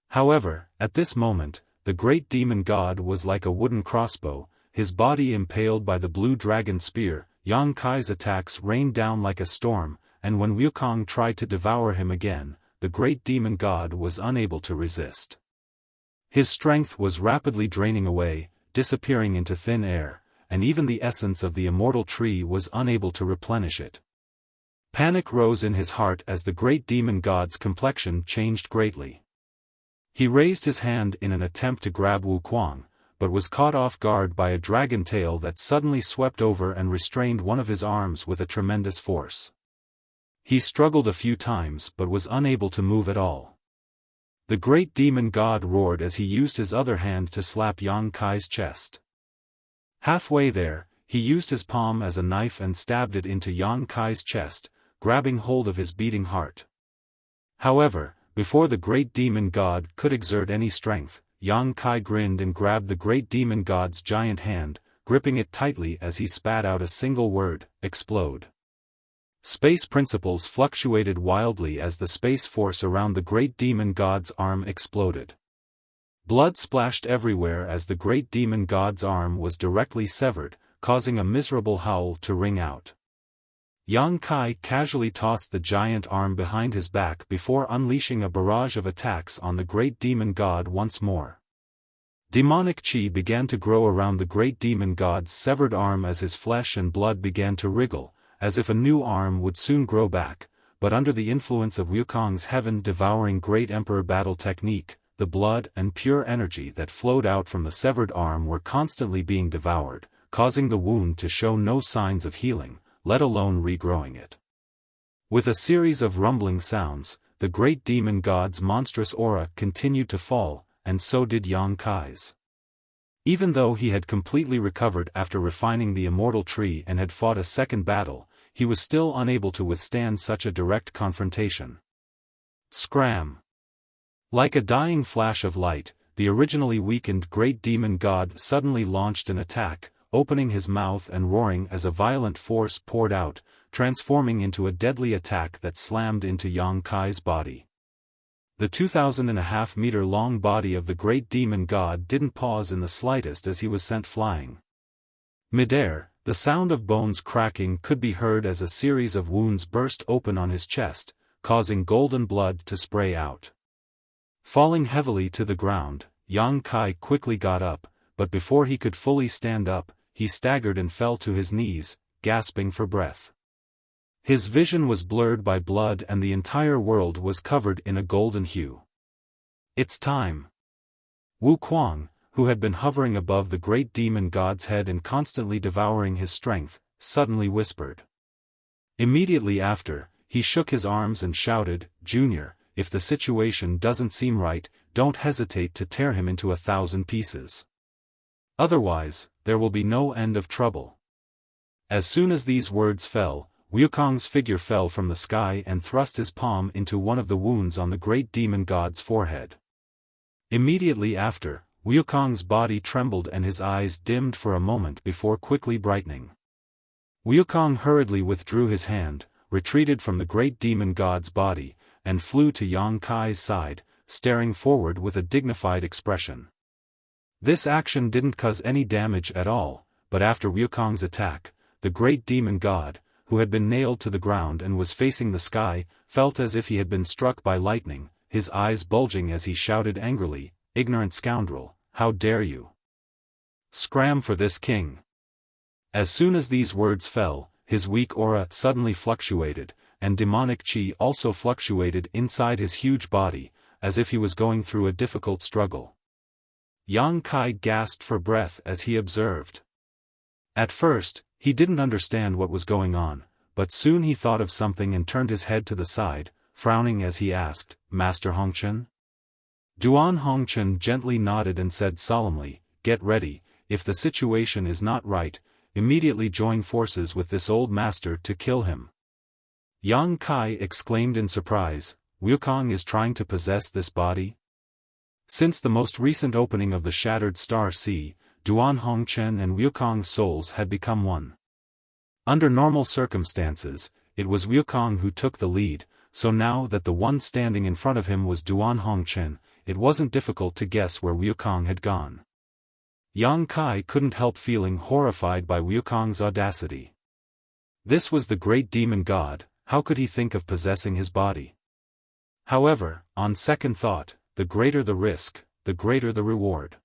However, at this moment, the great demon god was like a wooden crossbow, his body impaled by the blue dragon spear. Yang Kai's attacks rained down like a storm, and when Wukong tried to devour him again, the great demon god was unable to resist. His strength was rapidly draining away, disappearing into thin air, and even the essence of the immortal tree was unable to replenish it. Panic rose in his heart as the great demon god's complexion changed greatly. He raised his hand in an attempt to grab Wukong, but was caught off guard by a dragon tail that suddenly swept over and restrained one of his arms with a tremendous force. He struggled a few times but was unable to move at all. The great demon god roared as he used his other hand to slap Yang Kai's chest. Halfway there, he used his palm as a knife and stabbed it into Yang Kai's chest, grabbing hold of his beating heart. However, before the great demon god could exert any strength, Yang Kai grinned and grabbed the great demon god's giant hand, gripping it tightly as he spat out a single word, "Explode." Space principles fluctuated wildly as the space force around the great demon god's arm exploded. Blood splashed everywhere as the great demon god's arm was directly severed, causing a miserable howl to ring out. Yang Kai casually tossed the giant arm behind his back before unleashing a barrage of attacks on the great demon god once more. Demonic chi began to grow around the great demon god's severed arm as his flesh and blood began to wriggle, as if a new arm would soon grow back, but under the influence of Wukong's heaven-devouring great emperor battle technique, the blood and pure energy that flowed out from the severed arm were constantly being devoured, causing the wound to show no signs of healing, let alone regrowing it. With a series of rumbling sounds, the great demon god's monstrous aura continued to fall, and so did Yang Kai's. Even though he had completely recovered after refining the immortal tree and had fought a second battle, he was still unable to withstand such a direct confrontation. Scram! Like a dying flash of light, the originally weakened great demon god suddenly launched an attack, opening his mouth and roaring as a violent force poured out, transforming into a deadly attack that slammed into Yang Kai's body. The 2,500 meter long body of the great demon god didn't pause in the slightest as he was sent flying. Midair, the sound of bones cracking could be heard as a series of wounds burst open on his chest, causing golden blood to spray out. Falling heavily to the ground, Yang Kai quickly got up, but before he could fully stand up, he staggered and fell to his knees, gasping for breath. His vision was blurred by blood and the entire world was covered in a golden hue. It's time. Wu Kuang, who had been hovering above the great demon god's head and constantly devouring his strength, suddenly whispered. Immediately after, he shook his arms and shouted, "Junior, if the situation doesn't seem right, don't hesitate to tear him into 1,000 pieces. Otherwise, there will be no end of trouble." As soon as these words fell, Wukong's figure fell from the sky and thrust his palm into one of the wounds on the great demon god's forehead. Immediately after, Wukong's body trembled and his eyes dimmed for a moment before quickly brightening. Wukong hurriedly withdrew his hand, retreated from the great demon god's body, and flew to Yang Kai's side, staring forward with a dignified expression. This action didn't cause any damage at all, but after Wukong's attack, the great demon god, who had been nailed to the ground and was facing the sky, felt as if he had been struck by lightning, his eyes bulging as he shouted angrily, "Ignorant scoundrel, how dare you? Scram for this king!" As soon as these words fell, his weak aura suddenly fluctuated, and demonic chi also fluctuated inside his huge body, as if he was going through a difficult struggle. Yang Kai gasped for breath as he observed. At first, he didn't understand what was going on, but soon he thought of something and turned his head to the side, frowning as he asked, "Master Hongchen?" Duan Hongchen gently nodded and said solemnly, "Get ready, if the situation is not right, immediately join forces with this old master to kill him." Yang Kai exclaimed in surprise, "Wukong is trying to possess this body?" Since the most recent opening of the Shattered Star Sea, Duan Hongchen and Wukong's souls had become one. Under normal circumstances, it was Wukong who took the lead, so now that the one standing in front of him was Duan Hongchen, it wasn't difficult to guess where Wukong had gone. Yang Kai couldn't help feeling horrified by Wukong's audacity. This was the great demon god, how could he think of possessing his body? However, on second thought, the greater the risk, the greater the reward.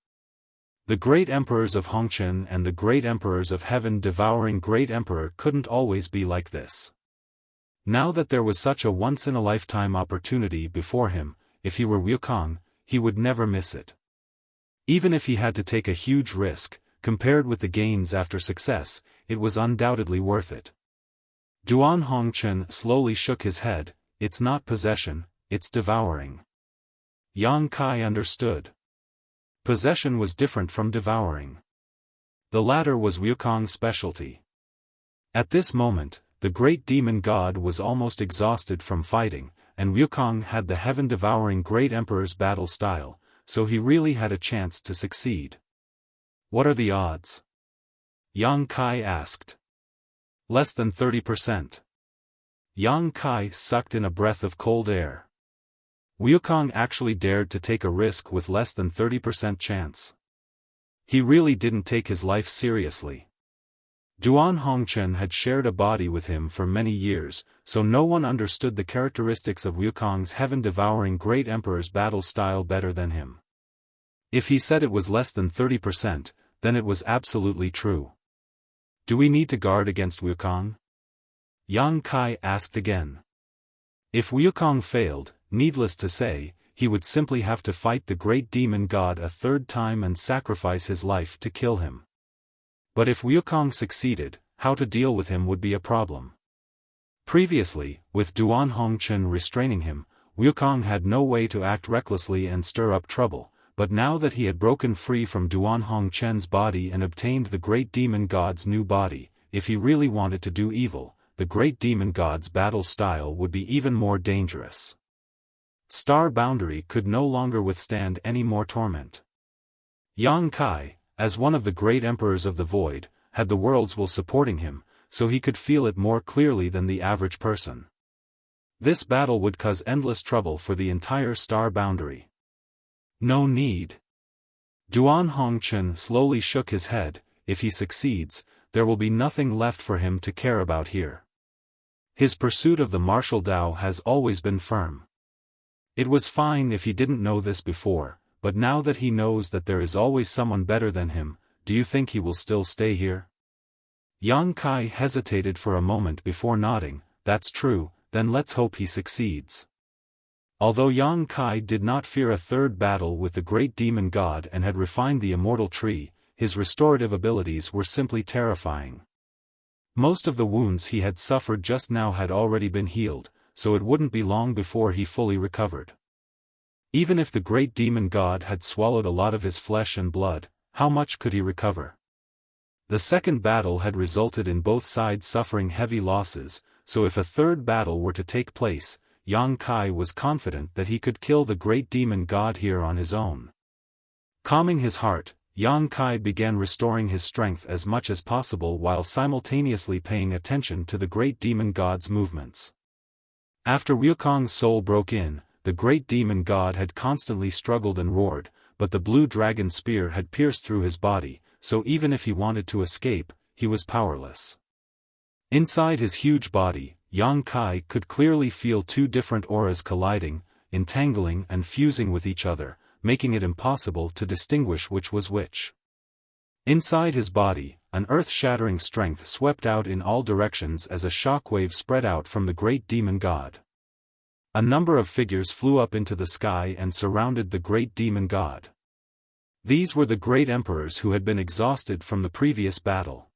The great emperors of Hongchen and the great emperors of heaven-devouring great emperor couldn't always be like this. Now that there was such a once-in-a-lifetime opportunity before him, if he were Wukong, he would never miss it. Even if he had to take a huge risk, compared with the gains after success, it was undoubtedly worth it. Duan Hongchen slowly shook his head, "It's not possession, it's devouring." Yang Kai understood. Possession was different from devouring. The latter was Wukong's specialty. At this moment, the great demon god was almost exhausted from fighting, and Wukong had the heaven-devouring great emperor's battle style, so he really had a chance to succeed. "What are the odds?" Yang Kai asked. "Less than 30%. Yang Kai sucked in a breath of cold air. Wukong actually dared to take a risk with less than 30% chance. He really didn't take his life seriously. Duan Hongchen had shared a body with him for many years, so no one understood the characteristics of Wukong's heaven-devouring great emperor's battle style better than him. If he said it was less than 30%, then it was absolutely true. Do we need to guard against Wukong? Yang Kai asked again. If Wukong failed, needless to say, he would simply have to fight the great demon god a third time and sacrifice his life to kill him. But if Wukong succeeded, how to deal with him would be a problem. Previously, with Duan Hongchen restraining him, Wukong had no way to act recklessly and stir up trouble, but now that he had broken free from Duan Hongchen's body and obtained the great demon god's new body, if he really wanted to do evil, the great demon god's battle style would be even more dangerous. Star Boundary could no longer withstand any more torment. Yang Kai, as one of the great emperors of the void, had the world's will supporting him, so he could feel it more clearly than the average person. This battle would cause endless trouble for the entire Star Boundary. No need. Duan Hongchen slowly shook his head. If he succeeds, there will be nothing left for him to care about here. His pursuit of the martial Tao has always been firm. It was fine if he didn't know this before, but now that he knows that there is always someone better than him, do you think he will still stay here? Yang Kai hesitated for a moment before nodding. That's true, then let's hope he succeeds. Although Yang Kai did not fear a third battle with the great demon god and had refined the immortal tree, his restorative abilities were simply terrifying. Most of the wounds he had suffered just now had already been healed, so it wouldn't be long before he fully recovered. Even if the great demon god had swallowed a lot of his flesh and blood, how much could he recover? The second battle had resulted in both sides suffering heavy losses, so if a third battle were to take place, Yang Kai was confident that he could kill the great demon god here on his own. Calming his heart, Yang Kai began restoring his strength as much as possible while simultaneously paying attention to the great demon god's movements. After Wukong's soul broke in, the great demon god had constantly struggled and roared, but the blue dragon spear had pierced through his body, so even if he wanted to escape, he was powerless. Inside his huge body, Yang Kai could clearly feel two different auras colliding, entangling and fusing with each other, making it impossible to distinguish which was which. Inside his body, an earth-shattering strength swept out in all directions as a shockwave spread out from the great demon god. A number of figures flew up into the sky and surrounded the great demon god. These were the great emperors who had been exhausted from the previous battle.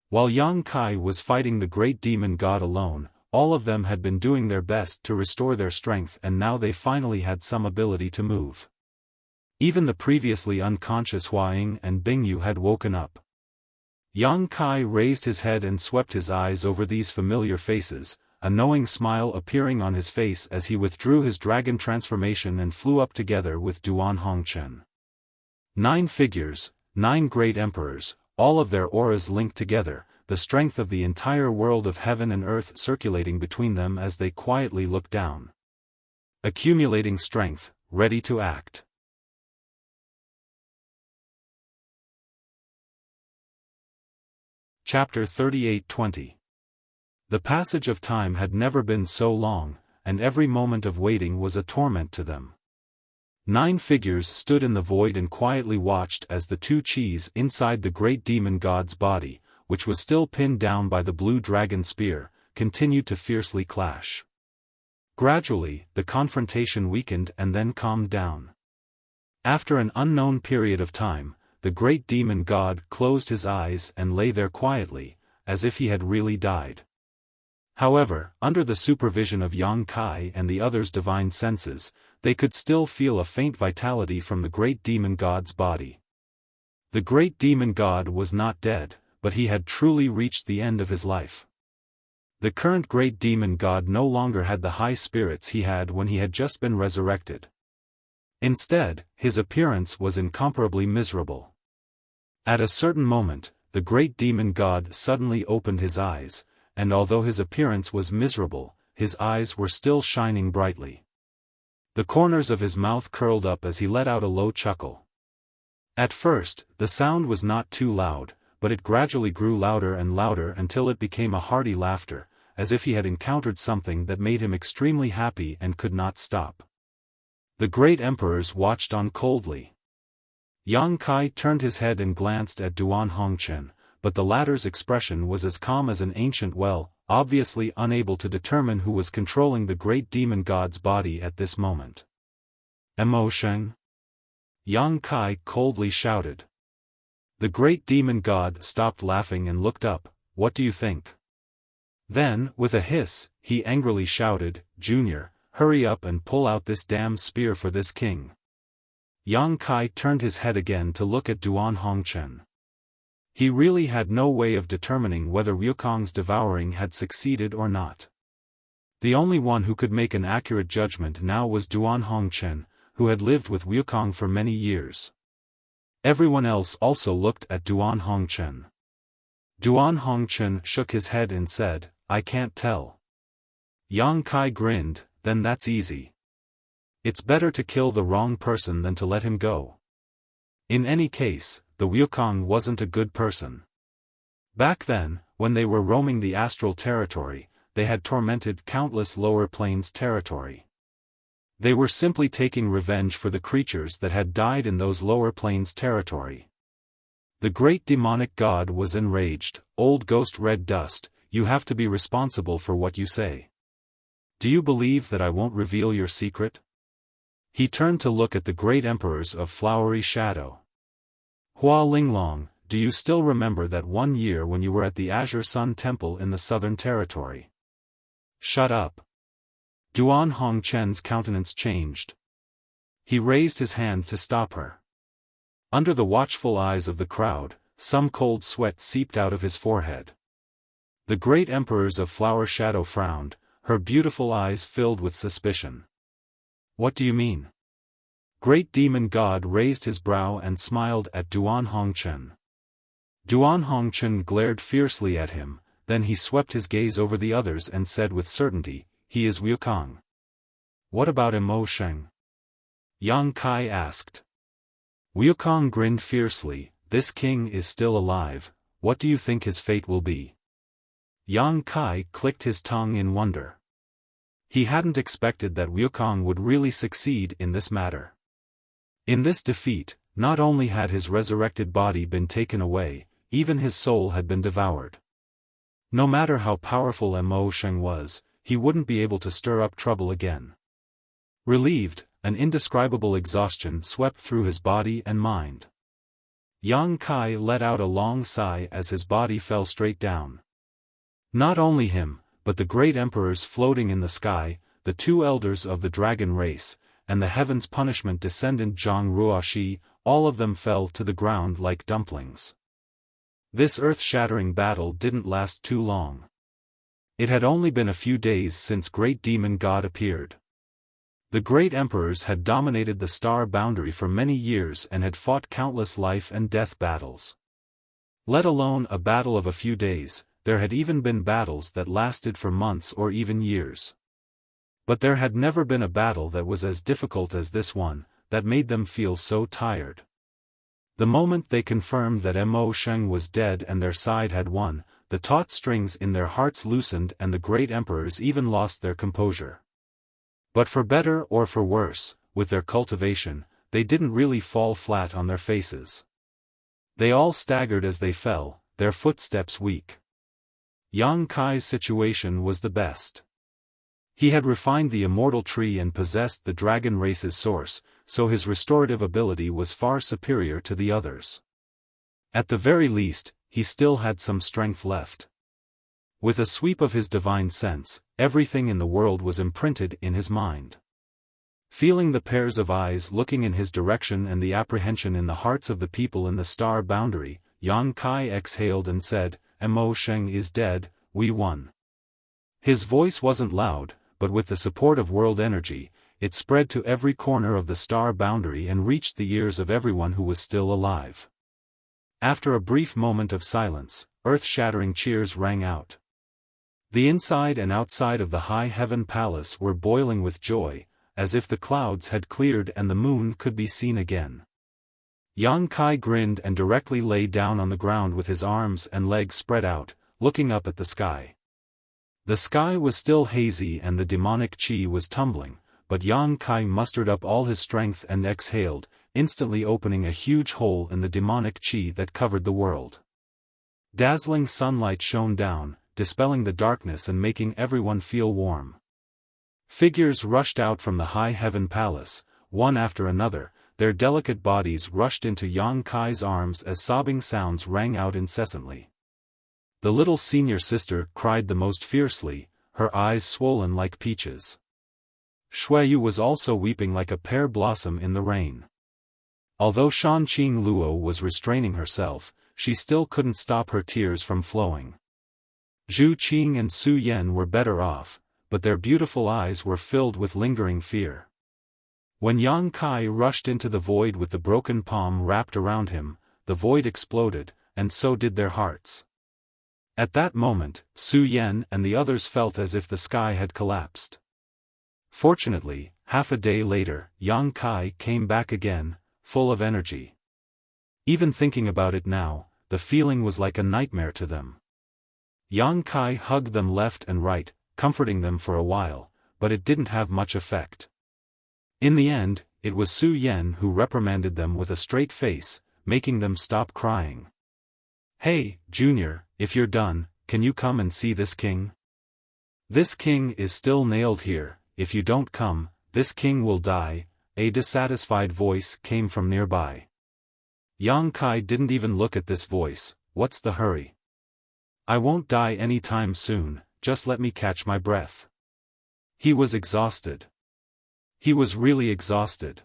While Yang Kai was fighting the great demon god alone, all of them had been doing their best to restore their strength and now they finally had some ability to move. Even the previously unconscious Huaying and Bingyu had woken up. Yang Kai raised his head and swept his eyes over these familiar faces, a knowing smile appearing on his face as he withdrew his dragon transformation and flew up together with Duan Hongchen. 9 figures, 9 great emperors, all of their auras linked together, the strength of the entire world of heaven and earth circulating between them as they quietly looked down. Accumulating strength, ready to act. Chapter 38-20. The passage of time had never been so long, and every moment of waiting was a torment to them. 9 figures stood in the void and quietly watched as the 2 Qis inside the great demon god's body, which was still pinned down by the blue dragon spear, continued to fiercely clash. Gradually, the confrontation weakened and then calmed down. After an unknown period of time, the great demon god closed his eyes and lay there quietly, as if he had really died. However, under the supervision of Yang Kai and the others' divine senses, they could still feel a faint vitality from the great demon god's body. The great demon god was not dead, but he had truly reached the end of his life. The current great demon god no longer had the high spirits he had when he had just been resurrected. Instead, his appearance was incomparably miserable. At a certain moment, the great demon god suddenly opened his eyes, and although his appearance was miserable, his eyes were still shining brightly. The corners of his mouth curled up as he let out a low chuckle. At first, the sound was not too loud, but it gradually grew louder and louder until it became a hearty laughter, as if he had encountered something that made him extremely happy and could not stop. The great emperors watched on coldly. Yang Kai turned his head and glanced at Duan Hongchen, but the latter's expression was as calm as an ancient well, obviously unable to determine who was controlling the great demon god's body at this moment. Emotion? Yang Kai coldly shouted. The great demon god stopped laughing and looked up. What do you think? Then, with a hiss, he angrily shouted, Junior, hurry up and pull out this damn spear for this king. Yang Kai turned his head again to look at Duan Hongchen. He really had no way of determining whether Wukong's devouring had succeeded or not. The only one who could make an accurate judgment now was Duan Hongchen, who had lived with Wukong for many years. Everyone else also looked at Duan Hongchen. Duan Hongchen shook his head and said, I can't tell. Yang Kai grinned, then that's easy. It's better to kill the wrong person than to let him go. In any case, the Wukong wasn't a good person. Back then, when they were roaming the astral territory, they had tormented countless lower planes territory. They were simply taking revenge for the creatures that had died in those lower planes territory. The great demonic god was enraged. Old ghost red dust, you have to be responsible for what you say. Do you believe that I won't reveal your secret? He turned to look at the great emperors of Flowery Shadow. Hua Linglong, do you still remember that one year when you were at the Azure Sun Temple in the Southern Territory? Shut up. Duan Hongchen's countenance changed. He raised his hand to stop her. Under the watchful eyes of the crowd, some cold sweat seeped out of his forehead. The great emperors of Flower Shadow frowned, her beautiful eyes filled with suspicion. What do you mean? Great demon god raised his brow and smiled at Duan Hongchen. Duan Hongchen glared fiercely at him, then he swept his gaze over the others and said with certainty, he is Wukong. What about Mo Sheng? Yang Kai asked. Wukong grinned fiercely, this king is still alive, what do you think his fate will be? Yang Kai clicked his tongue in wonder. He hadn't expected that Wukong would really succeed in this matter. In this defeat, not only had his resurrected body been taken away, even his soul had been devoured. No matter how powerful Mo Sheng was, he wouldn't be able to stir up trouble again. Relieved, an indescribable exhaustion swept through his body and mind. Yang Kai let out a long sigh as his body fell straight down. Not only him, but the great emperors floating in the sky, the two elders of the dragon race, and the heaven's punishment descendant Zhang Ruoxi, all of them fell to the ground like dumplings. This earth-shattering battle didn't last too long. It had only been a few days since Great Demon God appeared. The great emperors had dominated the star boundary for many years and had fought countless life and death battles. Let alone a battle of a few days, there had even been battles that lasted for months or even years. But there had never been a battle that was as difficult as this one, that made them feel so tired. The moment they confirmed that Mo Sheng was dead and their side had won, the taut strings in their hearts loosened and the great emperors even lost their composure. But for better or for worse, with their cultivation, they didn't really fall flat on their faces. They all staggered as they fell, their footsteps weak. Yang Kai's situation was the best. He had refined the immortal tree and possessed the dragon race's source, so his restorative ability was far superior to the others. At the very least, he still had some strength left. With a sweep of his divine sense, everything in the world was imprinted in his mind. Feeling the pairs of eyes looking in his direction and the apprehension in the hearts of the people in the star boundary, Yang Kai exhaled and said, Mo Sheng is dead, we won. His voice wasn't loud, but with the support of world energy, it spread to every corner of the star boundary and reached the ears of everyone who was still alive. After a brief moment of silence, earth-shattering cheers rang out. The inside and outside of the high heaven palace were boiling with joy, as if the clouds had cleared and the moon could be seen again. Yang Kai grinned and directly lay down on the ground with his arms and legs spread out, looking up at the sky. The sky was still hazy and the demonic chi was tumbling, but Yang Kai mustered up all his strength and exhaled, instantly opening a huge hole in the demonic chi that covered the world. Dazzling sunlight shone down, dispelling the darkness and making everyone feel warm. Figures rushed out from the high heaven palace, one after another, their delicate bodies rushed into Yang Kai's arms as sobbing sounds rang out incessantly. The little senior sister cried the most fiercely, her eyes swollen like peaches. Shuiyu was also weeping like a pear blossom in the rain. Although Shanqing Luo was restraining herself, she still couldn't stop her tears from flowing. Zhu Qing and Su Yan were better off, but their beautiful eyes were filled with lingering fear. When Yang Kai rushed into the void with the broken palm wrapped around him, the void exploded, and so did their hearts. At that moment, Su Yan and the others felt as if the sky had collapsed. Fortunately, half a day later, Yang Kai came back again, full of energy. Even thinking about it now, the feeling was like a nightmare to them. Yang Kai hugged them left and right, comforting them for a while, but it didn't have much effect. In the end, it was Su Yan who reprimanded them with a straight face, making them stop crying. "Hey, Junior, if you're done, can you come and see this king? This king is still nailed here, if you don't come, this king will die," a dissatisfied voice came from nearby. Yang Kai didn't even look at this voice. "What's the hurry? I won't die any time soon, just let me catch my breath." He was exhausted. He was really exhausted.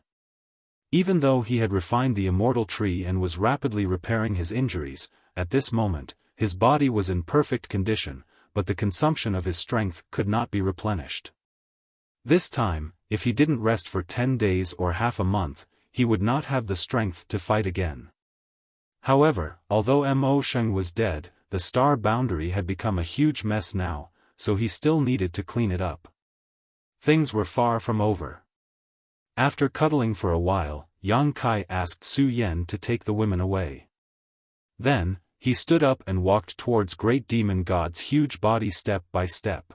Even though he had refined the immortal tree and was rapidly repairing his injuries, at this moment, his body was in perfect condition, but the consumption of his strength could not be replenished. This time, if he didn't rest for 10 days or half a month, he would not have the strength to fight again. However, although Mo Sheng was dead, the star boundary had become a huge mess now, so he still needed to clean it up. Things were far from over. After cuddling for a while, Yang Kai asked Su Yan to take the women away. Then, he stood up and walked towards Great Demon God's huge body step by step.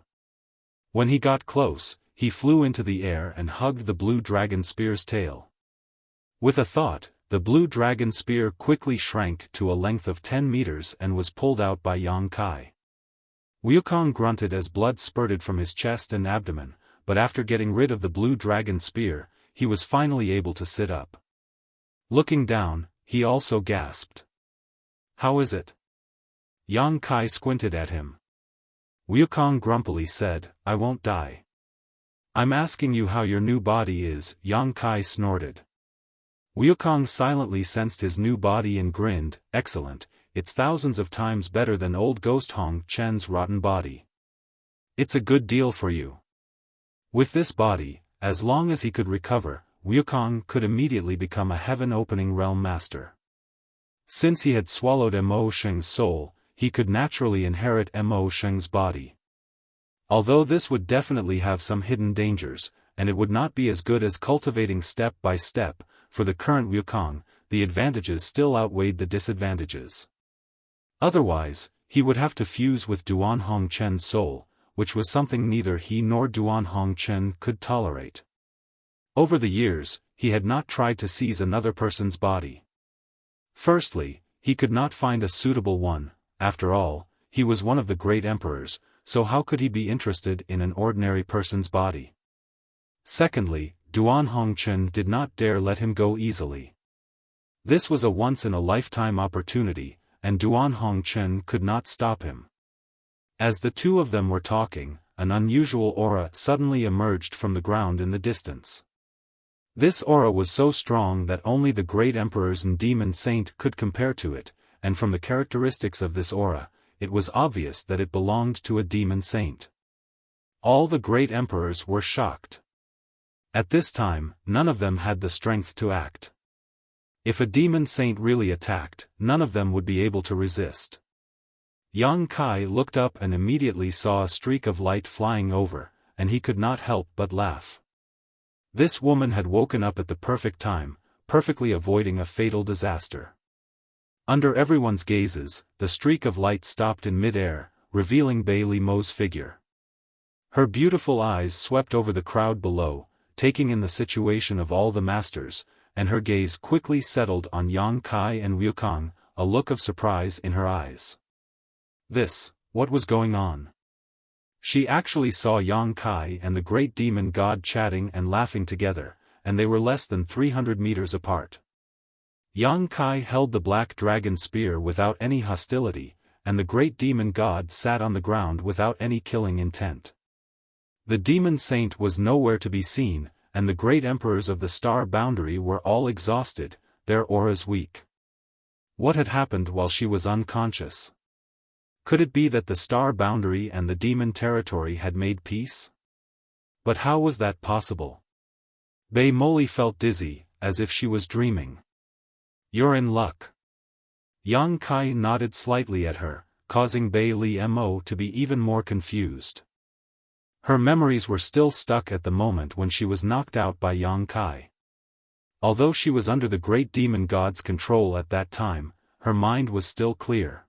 When he got close, he flew into the air and hugged the blue dragon spear's tail. With a thought, the blue dragon spear quickly shrank to a length of 10 meters and was pulled out by Yang Kai. Wukong grunted as blood spurted from his chest and abdomen, but after getting rid of the blue dragon spear, he was finally able to sit up. Looking down, he also gasped. "How is it?" Yang Kai squinted at him. Wukong grumpily said, "I won't die." "I'm asking you how your new body is," Yang Kai snorted. Wukong silently sensed his new body and grinned, "Excellent, it's thousands of times better than old Ghost Hong Chen's rotten body. It's a good deal for you." With this body, as long as he could recover, Wukong could immediately become a heaven-opening realm master. Since he had swallowed Mo Sheng's soul, he could naturally inherit Mo Sheng's body. Although this would definitely have some hidden dangers, and it would not be as good as cultivating step by step, for the current Wukong, the advantages still outweighed the disadvantages. Otherwise, he would have to fuse with Duan Hongchen's soul, which was something neither he nor Duan Hongchen could tolerate. Over the years, he had not tried to seize another person's body. Firstly, he could not find a suitable one. After all, he was one of the great emperors, so how could he be interested in an ordinary person's body? Secondly, Duan Hongchen did not dare let him go easily. This was a once-in-a-lifetime opportunity, and Duan Hongchen could not stop him. As the two of them were talking, an unusual aura suddenly emerged from the ground in the distance. This aura was so strong that only the great emperors and demon saint could compare to it, and from the characteristics of this aura, it was obvious that it belonged to a demon saint. All the great emperors were shocked. At this time, none of them had the strength to act. If a demon saint really attacked, none of them would be able to resist. Yang Kai looked up and immediately saw a streak of light flying over, and he could not help but laugh. This woman had woken up at the perfect time, perfectly avoiding a fatal disaster. Under everyone's gazes, the streak of light stopped in mid-air, revealing Bai Li Mo's figure. Her beautiful eyes swept over the crowd below, taking in the situation of all the masters, and her gaze quickly settled on Yang Kai and Wukong, a look of surprise in her eyes. What was going on? She actually saw Yang Kai and the great demon god chatting and laughing together, and they were less than 300 meters apart. Yang Kai held the black dragon spear without any hostility, and the great demon god sat on the ground without any killing intent. The demon saint was nowhere to be seen, and the great emperors of the star boundary were all exhausted, their auras weak. What had happened while she was unconscious? Could it be that the star boundary and the demon territory had made peace? But how was that possible? Bei Moli felt dizzy, as if she was dreaming. "You're in luck." Yang Kai nodded slightly at her, causing Bei Mo to be even more confused. Her memories were still stuck at the moment when she was knocked out by Yang Kai. Although she was under the great demon god's control at that time, her mind was still clear.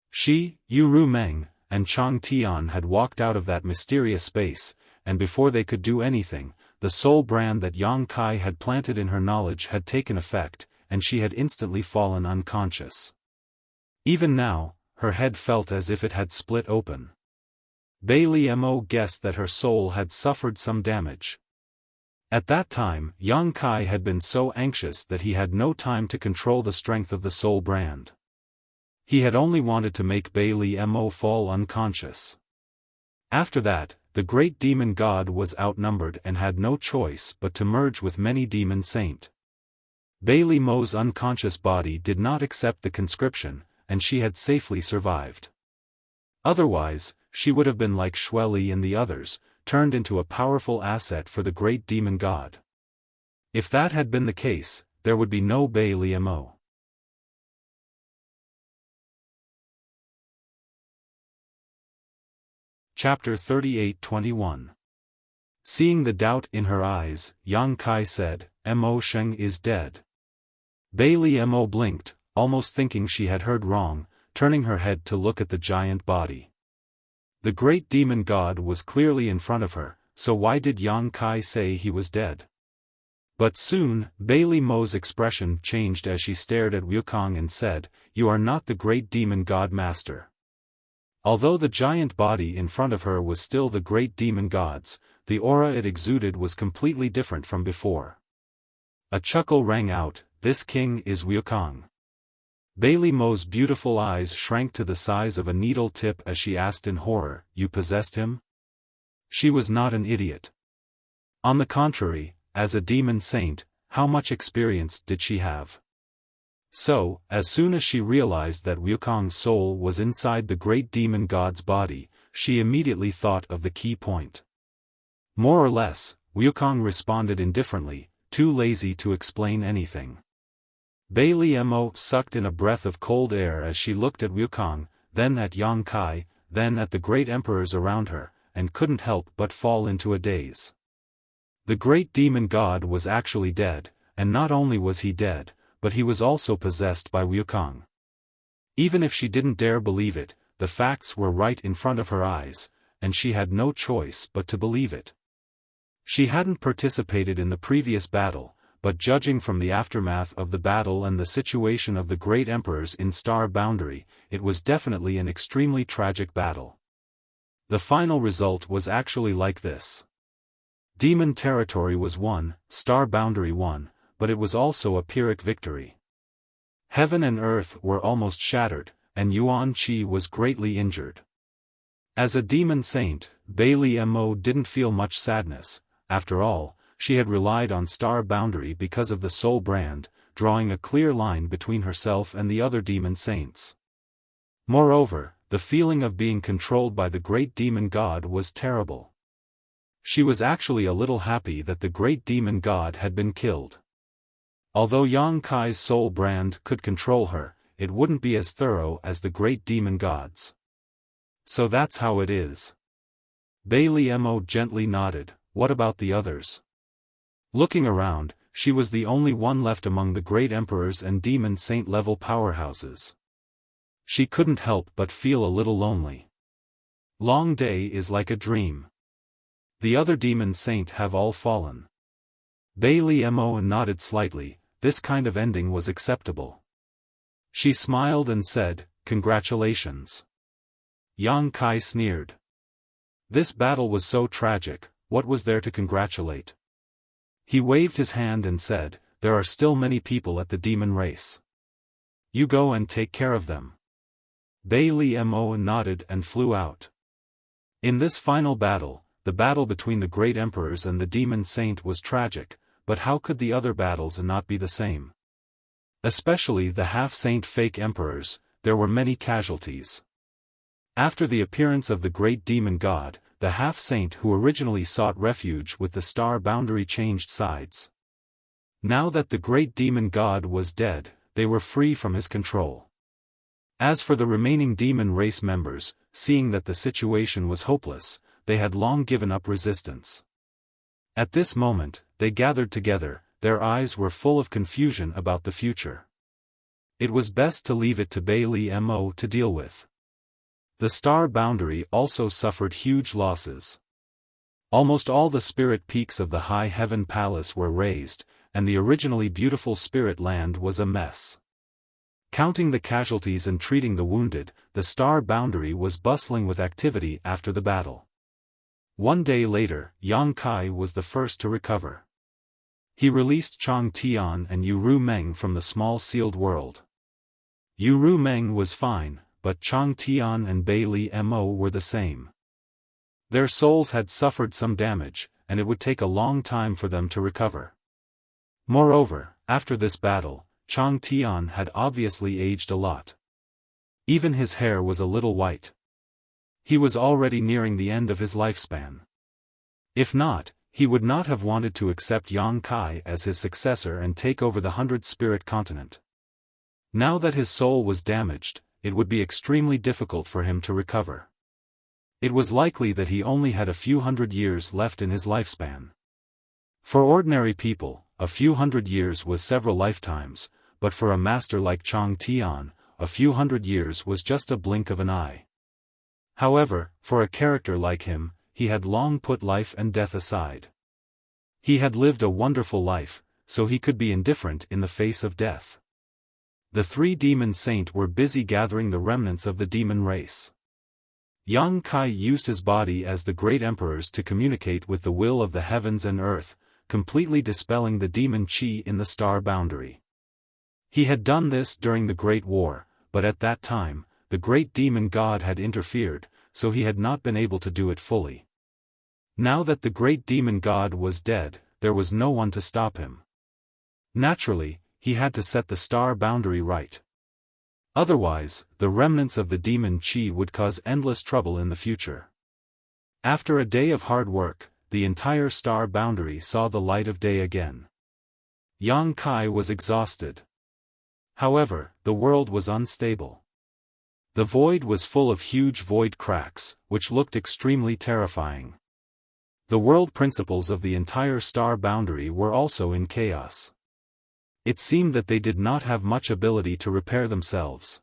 She, Yu Ru Meng, and Chang Tian had walked out of that mysterious space, and before they could do anything, the soul brand that Yang Kai had planted in her knowledge had taken effect, and she had instantly fallen unconscious. Even now, her head felt as if it had split open. Bei Mo guessed that her soul had suffered some damage. At that time, Yang Kai had been so anxious that he had no time to control the strength of the soul brand. He had only wanted to make Bei Mo fall unconscious. After that, the great demon god was outnumbered and had no choice but to merge with many demon saint. Bei Mo's unconscious body did not accept the conscription, and she had safely survived. Otherwise, she would have been like Xueli and the others, turned into a powerful asset for the great demon god. If that had been the case, there would be no Bei Mo. Chapter 38-21. Seeing the doubt in her eyes, Yang Kai said, "Mo Sheng is dead." Bei Mo blinked, almost thinking she had heard wrong, turning her head to look at the giant body. The great demon god was clearly in front of her, so why did Yang Kai say he was dead? But soon, Bei Mo's expression changed as she stared at Wukong and said, "You are not the great demon god master." Although the giant body in front of her was still the great demon god's, the aura it exuded was completely different from before. A chuckle rang out, "This king is Wukong." Bei Mo's beautiful eyes shrank to the size of a needle tip as she asked in horror, "You possessed him?" She was not an idiot. On the contrary, as a demon saint, how much experience did she have? So, as soon as she realized that Wukong's soul was inside the great demon god's body, she immediately thought of the key point. More or less, Wukong responded indifferently, too lazy to explain anything. Bei Mo sucked in a breath of cold air as she looked at Wukong, then at Yang Kai, then at the great emperors around her, and couldn't help but fall into a daze. The great demon god was actually dead, and not only was he dead, but he was also possessed by Wukong. Even if she didn't dare believe it, the facts were right in front of her eyes, and she had no choice but to believe it. She hadn't participated in the previous battle, but judging from the aftermath of the battle and the situation of the great emperors in Star Boundary, it was definitely an extremely tragic battle. The final result was actually like this. Demon territory was won, Star Boundary won, but it was also a Pyrrhic victory. Heaven and earth were almost shattered, and Yuan Qi was greatly injured. As a demon saint, Bei Mo didn't feel much sadness. After all, she had relied on Star Boundary because of the soul brand, drawing a clear line between herself and the other demon saints. Moreover, the feeling of being controlled by the great demon god was terrible. She was actually a little happy that the great demon god had been killed. Although Yang Kai's soul brand could control her, it wouldn't be as thorough as the great demon god's. So that's how it is. Bei Mo gently nodded. What about the others? Looking around, she was the only one left among the great emperors and demon saint level powerhouses. She couldn't help but feel a little lonely. Long Day is like a dream. The other demon saint have all fallen. Bai Liemo nodded slightly. This kind of ending was acceptable. She smiled and said, "Congratulations." Yang Kai sneered. This battle was so tragic, what was there to congratulate? He waved his hand and said, "There are still many people at the demon race. You go and take care of them." Bai Liemo nodded and flew out. In this final battle, the battle between the great emperors and the demon saint was tragic, but how could the other battles not be the same? Especially the half-saint fake emperors, there were many casualties. After the appearance of the great demon god, the half-saint who originally sought refuge with the star boundary changed sides. Now that the great demon god was dead, they were free from his control. As for the remaining demon race members, seeing that the situation was hopeless, they had long given up resistance. At this moment, they gathered together, their eyes were full of confusion about the future. It was best to leave it to Bai Liemo to deal with. The star boundary also suffered huge losses. Almost all the spirit peaks of the High Heaven Palace were razed, and the originally beautiful spirit land was a mess. Counting the casualties and treating the wounded, the star boundary was bustling with activity after the battle. One day later, Yang Kai was the first to recover. He released Chang Tian and Yu Meng from the small sealed world. Yu Meng was fine, but Chang Tian and Bai Liemo were the same. Their souls had suffered some damage, and it would take a long time for them to recover. Moreover, after this battle, Chang Tian had obviously aged a lot. Even his hair was a little white. He was already nearing the end of his lifespan. If not, he would not have wanted to accept Yang Kai as his successor and take over the 100-spirit continent. Now that his soul was damaged, it would be extremely difficult for him to recover. It was likely that he only had a few hundred years left in his lifespan. For ordinary people, a few hundred years was several lifetimes, but for a master like Chang Tian, a few hundred years was just a blink of an eye. However, for a character like him, he had long put life and death aside. He had lived a wonderful life, so he could be indifferent in the face of death. The three demon saints were busy gathering the remnants of the demon race. Yang Kai used his body as the great emperors to communicate with the will of the heavens and earth, completely dispelling the demon chi in the star boundary. He had done this during the Great War, but at that time, the great demon god had interfered, so he had not been able to do it fully. Now that the great demon god was dead, there was no one to stop him. Naturally, he had to set the star boundary right. Otherwise, the remnants of the demon chi would cause endless trouble in the future. After a day of hard work, the entire star boundary saw the light of day again. Yang Kai was exhausted. However, the world was unstable. The void was full of huge void cracks, which looked extremely terrifying. The world principles of the entire star boundary were also in chaos. It seemed that they did not have much ability to repair themselves.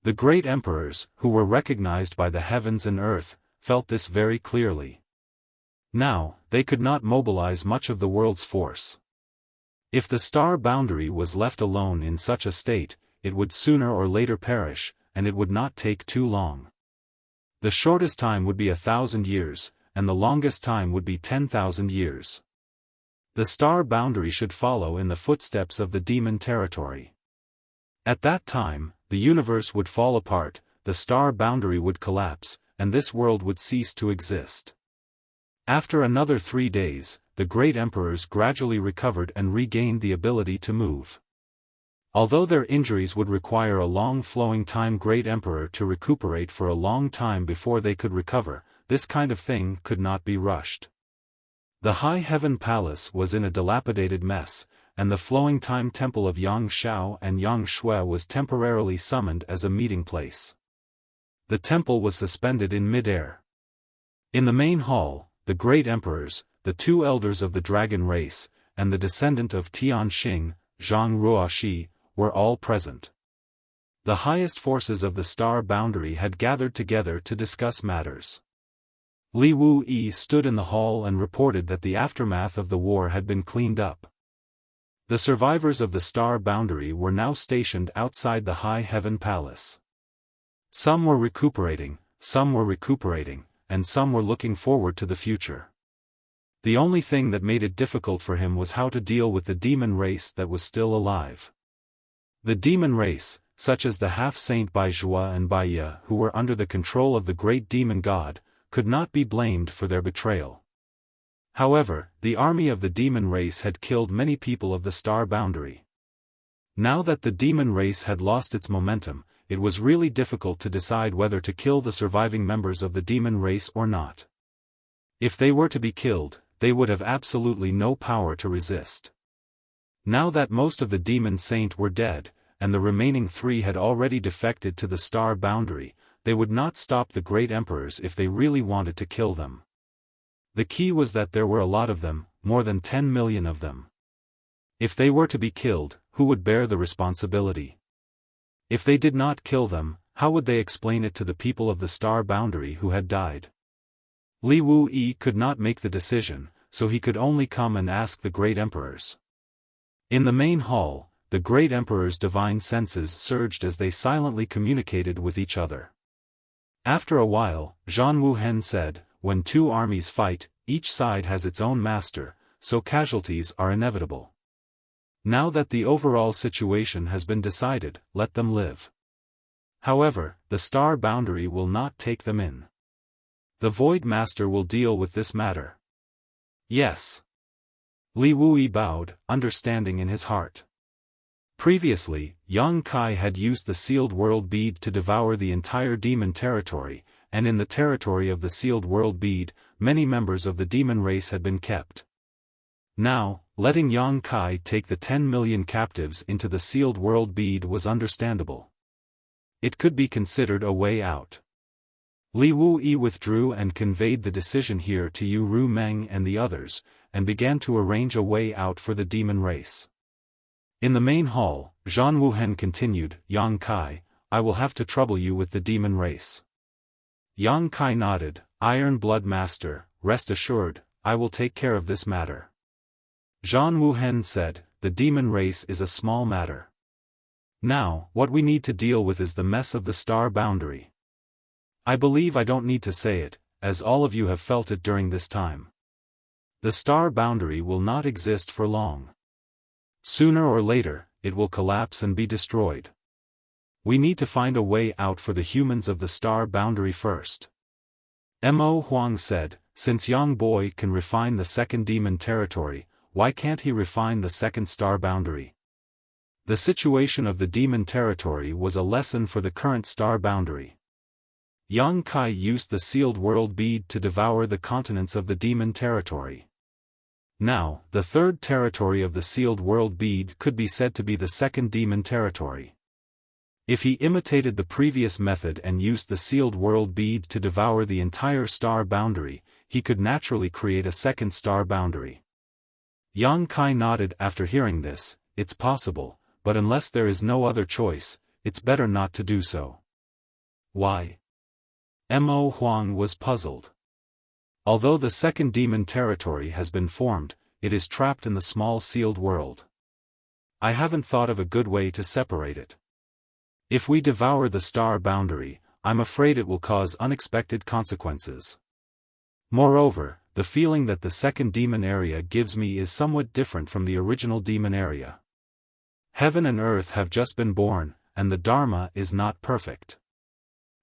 The great emperors, who were recognized by the heavens and earth, felt this very clearly. Now, they could not mobilize much of the world's force. If the star boundary was left alone in such a state, it would sooner or later perish, and it would not take too long. The shortest time would be 1,000 years, and the longest time would be 10,000 years. The star boundary should follow in the footsteps of the demon territory. At that time, the universe would fall apart, the star boundary would collapse, and this world would cease to exist. After another 3 days, the great emperors gradually recovered and regained the ability to move. Although their injuries would require a long flowing time great emperor to recuperate for a long time before they could recover, this kind of thing could not be rushed. The High Heaven Palace was in a dilapidated mess, and the flowing time temple of Yang Shao and Yang Shui was temporarily summoned as a meeting place. The temple was suspended in mid-air. In the main hall, the great emperors, the 2 elders of the dragon race, and the descendant of Tian Xing, Zhang Ruoxi, were all present. The highest forces of the star boundary had gathered together to discuss matters. Li Wu-yi stood in the hall and reported that the aftermath of the war had been cleaned up. The survivors of the Star Boundary were now stationed outside the High Heaven Palace. Some were recuperating, and some were looking forward to the future. The only thing that made it difficult for him was how to deal with the demon race that was still alive. The demon race, such as the half-saint Baizhua and Baiya who were under the control of the great demon god, could not be blamed for their betrayal. However, the army of the demon race had killed many people of the Star Boundary. Now that the demon race had lost its momentum, it was really difficult to decide whether to kill the surviving members of the demon race or not. If they were to be killed, they would have absolutely no power to resist. Now that most of the demon saint were dead, and the remaining 3 had already defected to the Star Boundary, they would not stop the great emperors if they really wanted to kill them. The key was that there were a lot of them, more than 10 million of them. If they were to be killed, who would bear the responsibility? If they did not kill them, how would they explain it to the people of the Star Boundary who had died? Li Wu-yi could not make the decision, so he could only come and ask the great emperors. In the main hall, the great emperor's divine senses surged as they silently communicated with each other. After a while, Zhang Wuhen said, "When 2 armies fight, each side has its own master, so casualties are inevitable. Now that the overall situation has been decided, let them live. However, the Star Boundary will not take them in. The Void Master will deal with this matter." Yes. Li Wuyi bowed, understanding in his heart. Previously, Yang Kai had used the Sealed World Bead to devour the entire demon territory, and in the territory of the Sealed World Bead, many members of the demon race had been kept. Now, letting Yang Kai take the 10 million captives into the Sealed World Bead was understandable. It could be considered a way out. Li Wu-yi withdrew and conveyed the decision here to Yu Ru Meng and the others, and began to arrange a way out for the demon race. In the main hall, Zhang Wuhen continued, "Yang Kai, I will have to trouble you with the demon race." Yang Kai nodded, "Iron Blood Master, rest assured, I will take care of this matter." Zhang Wuhen said, "The demon race is a small matter. Now, what we need to deal with is the mess of the Star Boundary. I believe I don't need to say it, as all of you have felt it during this time. The Star Boundary will not exist for long. Sooner or later, it will collapse and be destroyed. We need to find a way out for the humans of the Star Boundary first." Mo Huang said, "Since Yang Boy can refine the second demon territory, why can't he refine the second Star Boundary?" The situation of the demon territory was a lesson for the current Star Boundary. Yang Kai used the Sealed World Bead to devour the continents of the demon territory. Now, the third territory of the Sealed World Bead could be said to be the second demon territory. If he imitated the previous method and used the Sealed World Bead to devour the entire Star Boundary, he could naturally create a second Star Boundary. Yang Kai nodded after hearing this. "It's possible, but unless there is no other choice, it's better not to do so." "Why?" Mo Huang was puzzled. Although the second demon territory has been formed, it is trapped in the small sealed world. I haven't thought of a good way to separate it. If we devour the Star Boundary, I'm afraid it will cause unexpected consequences. Moreover, the feeling that the second demon area gives me is somewhat different from the original demon area. Heaven and earth have just been born, and the Dharma is not perfect.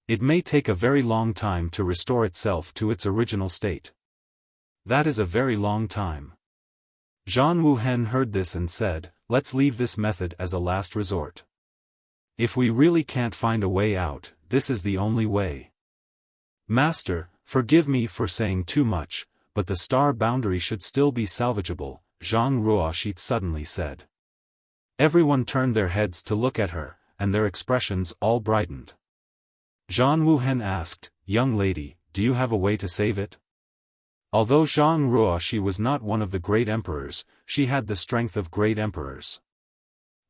It may take a very long time to restore itself to its original state. That is a very long time. Zhang Wuhen heard this and said, "Let's leave this method as a last resort. If we really can't find a way out, this is the only way." "Master, forgive me for saying too much, but the Star Boundary should still be salvageable," Zhang Ruoxi suddenly said. Everyone turned their heads to look at her, and their expressions all brightened. Zhang Wuhen asked, "Young lady, do you have a way to save it?" Although Zhang Ruoxi was not one of the great emperors, she had the strength of great emperors.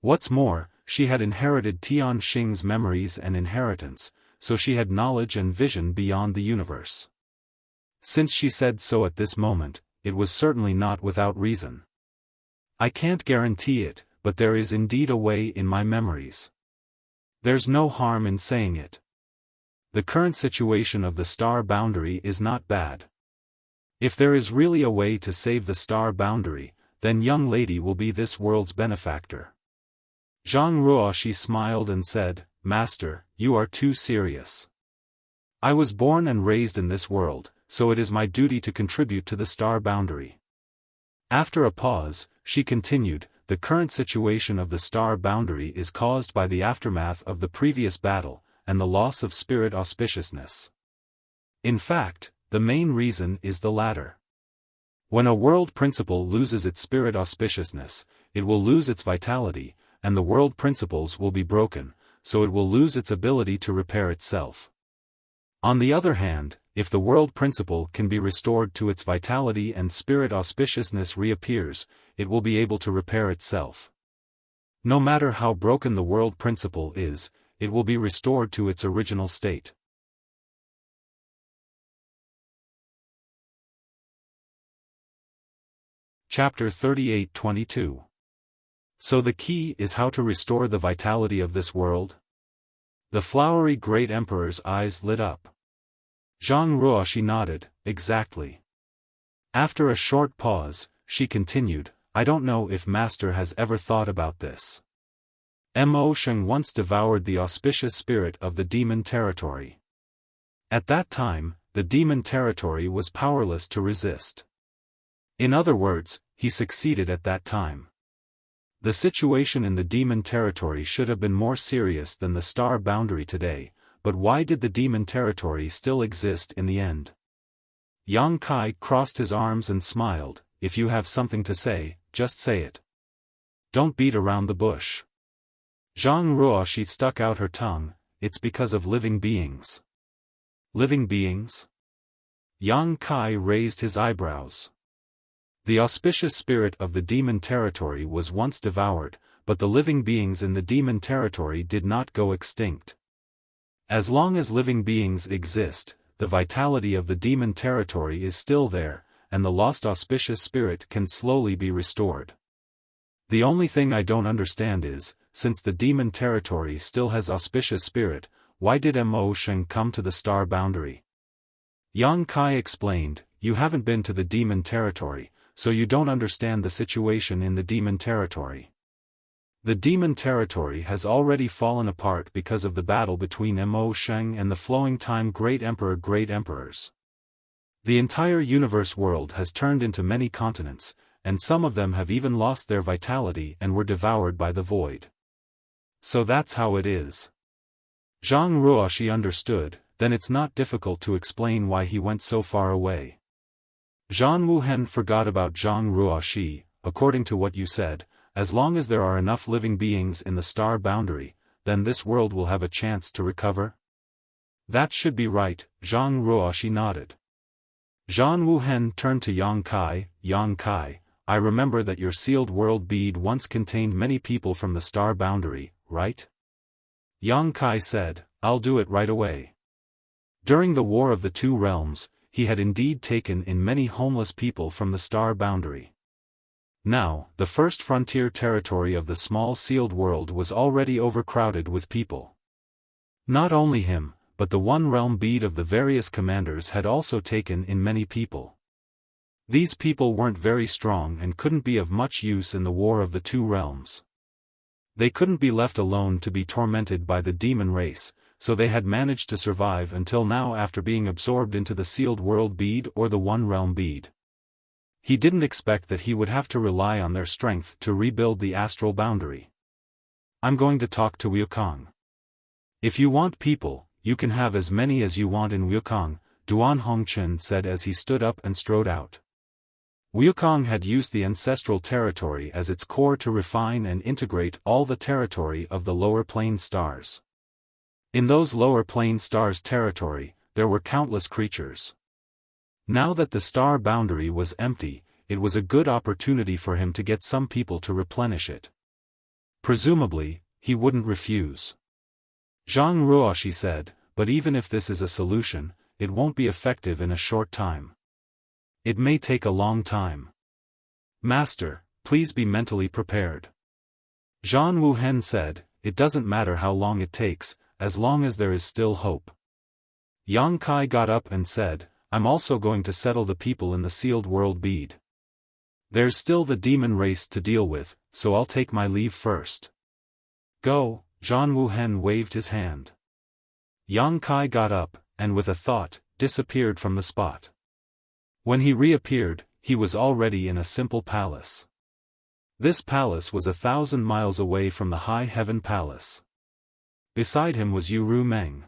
What's more, she had inherited Tian Xing's memories and inheritance, so she had knowledge and vision beyond the universe. Since she said so at this moment, it was certainly not without reason. I can't guarantee it, but there is indeed a way in my memories. There's no harm in saying it. The current situation of the star boundary is not bad. If there is really a way to save the star boundary, then young lady will be this world's benefactor. Zhang Ruoxi smiled and said, Master, you are too serious. I was born and raised in this world, so it is my duty to contribute to the star boundary. After a pause, she continued, the current situation of the star boundary is caused by the aftermath of the previous battle, and the loss of spirit auspiciousness. In fact, the main reason is the latter. When a world principle loses its spirit auspiciousness, it will lose its vitality, and the world principles will be broken, so it will lose its ability to repair itself. On the other hand, if the world principle can be restored to its vitality and spirit auspiciousness reappears, it will be able to repair itself. No matter how broken the world principle is, it will be restored to its original state. Chapter 38-22. So the key is how to restore the vitality of this world? The flowery great emperor's eyes lit up. Zhang Ruoxi nodded, exactly. After a short pause, she continued, I don't know if Master has ever thought about this. Mo Sheng once devoured the auspicious spirit of the demon territory. At that time, the demon territory was powerless to resist. In other words, he succeeded at that time. The situation in the demon territory should have been more serious than the star boundary today, but why did the demon territory still exist in the end? Yang Kai crossed his arms and smiled, if you have something to say, just say it. Don't beat around the bush. Zhang Ruoxi stuck out her tongue, it's because of living beings. Living beings? Yang Kai raised his eyebrows. The auspicious spirit of the demon territory was once devoured, but the living beings in the demon territory did not go extinct. As long as living beings exist, the vitality of the demon territory is still there, and the lost auspicious spirit can slowly be restored. The only thing I don't understand is, since the demon territory still has auspicious spirit, why did Mo Sheng come to the star boundary? Yang Kai explained, you haven't been to the demon territory, so you don't understand the situation in the demon territory. The demon territory has already fallen apart because of the battle between Mo Sheng and the flowing time great emperors. The entire universe world has turned into many continents, and some of them have even lost their vitality and were devoured by the void. So that's how it is. Zhang Ruoxi understood, then it's not difficult to explain why he went so far away. Zhan Wuhen forgot about Zhang Ruoxi, according to what you said, as long as there are enough living beings in the star boundary, then this world will have a chance to recover? That should be right, Zhang Ruoxi nodded. Zhan Wuhen turned to Yang Kai, I remember that your sealed world bead once contained many people from the star boundary, right? Yang Kai said, I'll do it right away. During the War of the Two Realms, he had indeed taken in many homeless people from the star boundary. Now, the first frontier territory of the small sealed world was already overcrowded with people. Not only him, but the one realm bead of the various commanders had also taken in many people. These people weren't very strong and couldn't be of much use in the War of the Two Realms. They couldn't be left alone to be tormented by the demon race, so they had managed to survive until now after being absorbed into the sealed world bead or the one realm bead. He didn't expect that he would have to rely on their strength to rebuild the astral boundary. I'm going to talk to Wukong. If you want people, you can have as many as you want in Wukong, Duan Hongchen said as he stood up and strode out. Wukong had used the ancestral territory as its core to refine and integrate all the territory of the lower plane stars. In those lower plane stars' territory, there were countless creatures. Now that the star boundary was empty, it was a good opportunity for him to get some people to replenish it. Presumably, he wouldn't refuse. Zhang Ruoxi said, but even if this is a solution, it won't be effective in a short time. It may take a long time. Master, please be mentally prepared. Zhang Wuhen said, it doesn't matter how long it takes, as long as there is still hope. Yang Kai got up and said, I'm also going to settle the people in the sealed world bead. There's still the demon race to deal with, so I'll take my leave first. Go, Zhang Wuhen waved his hand. Yang Kai got up, and with a thought, disappeared from the spot. When he reappeared, he was already in a simple palace. This palace was 1,000 miles away from the High Heaven Palace. Beside him was Yu Meng.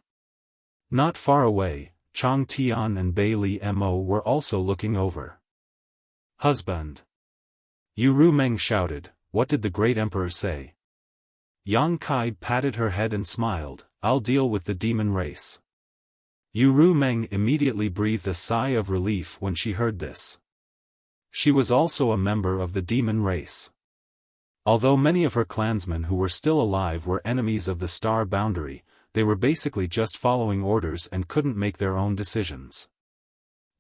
Not far away, Chang Tian and Bei Li Mo were also looking over. Husband. Yu Meng shouted, what did the great emperor say? Yang Kai patted her head and smiled, I'll deal with the demon race. Yu Meng immediately breathed a sigh of relief when she heard this. She was also a member of the demon race. Although many of her clansmen who were still alive were enemies of the star boundary, they were basically just following orders and couldn't make their own decisions.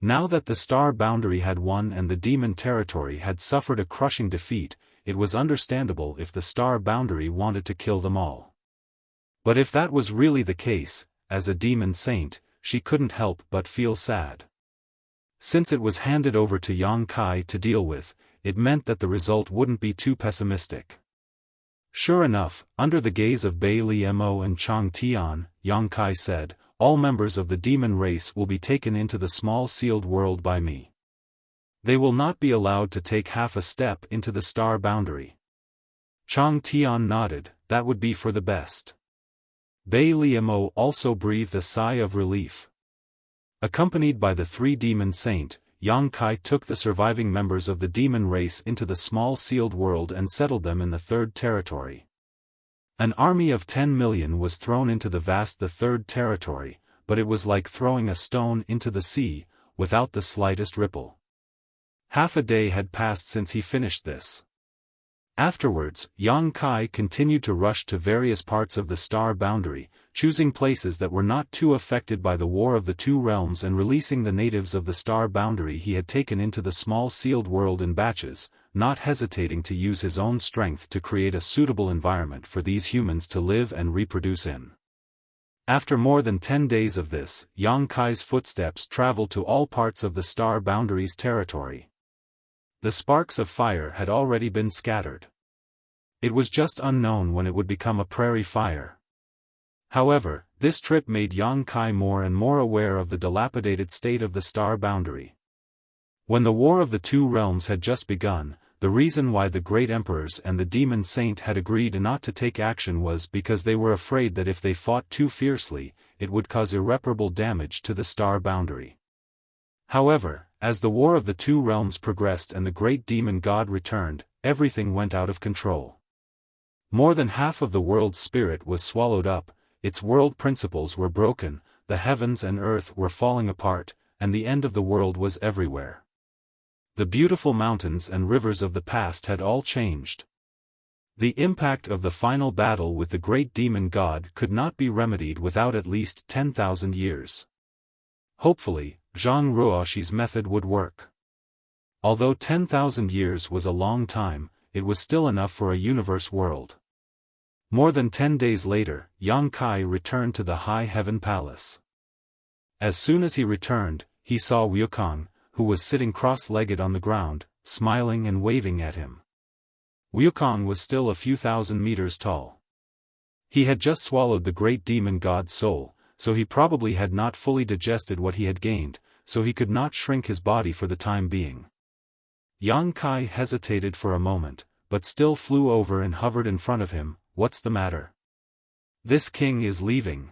Now that the star boundary had won and the demon territory had suffered a crushing defeat, it was understandable if the star boundary wanted to kill them all. But if that was really the case, as a demon saint, she couldn't help but feel sad. Since it was handed over to Yang Kai to deal with, it meant that the result wouldn't be too pessimistic. Sure enough, under the gaze of Bei Li Mo and Chang Tian, Yang Kai said, all members of the demon race will be taken into the small sealed world by me. They will not be allowed to take half a step into the star boundary. Chang Tian nodded, that would be for the best. Bei Li Mo also breathed a sigh of relief. Accompanied by the 3 demon saint, Yang Kai took the surviving members of the demon race into the small sealed world and settled them in the 3rd territory. An army of 10 million was thrown into the vast the 3rd territory, but it was like throwing a stone into the sea, without the slightest ripple. Half a day had passed since he finished this. Afterwards, Yang Kai continued to rush to various parts of the star boundary, choosing places that were not too affected by the War of the Two Realms and releasing the natives of the star boundary he had taken into the small sealed world in batches, not hesitating to use his own strength to create a suitable environment for these humans to live and reproduce in. After more than 10 days of this, Yang Kai's footsteps traveled to all parts of the star boundary's territory. The sparks of fire had already been scattered. It was just unknown when it would become a prairie fire. However, this trip made Yang Kai more and more aware of the dilapidated state of the star boundary. When the War of the Two Realms had just begun, the reason why the great emperors and the demon saint had agreed not to take action was because they were afraid that if they fought too fiercely, it would cause irreparable damage to the star boundary. However, as the War of the Two Realms progressed and the great demon god returned, everything went out of control. More than half of the world's spirit was swallowed up, its world principles were broken, the heavens and earth were falling apart, and the end of the world was everywhere. The beautiful mountains and rivers of the past had all changed. The impact of the final battle with the great demon god could not be remedied without at least 10,000 years. Hopefully, Zhang Ruoxi's method would work. Although 10,000 years was a long time, it was still enough for a universe world. More than 10 days later, Yang Kai returned to the High Heaven Palace. As soon as he returned, he saw Wuxia, who was sitting cross-legged on the ground, smiling and waving at him. Wuxia was still a few thousand meters tall. He had just swallowed the great demon god's soul, so he probably had not fully digested what he had gained, so he could not shrink his body for the time being. Yang Kai hesitated for a moment, but still flew over and hovered in front of him. What's the matter? This king is leaving.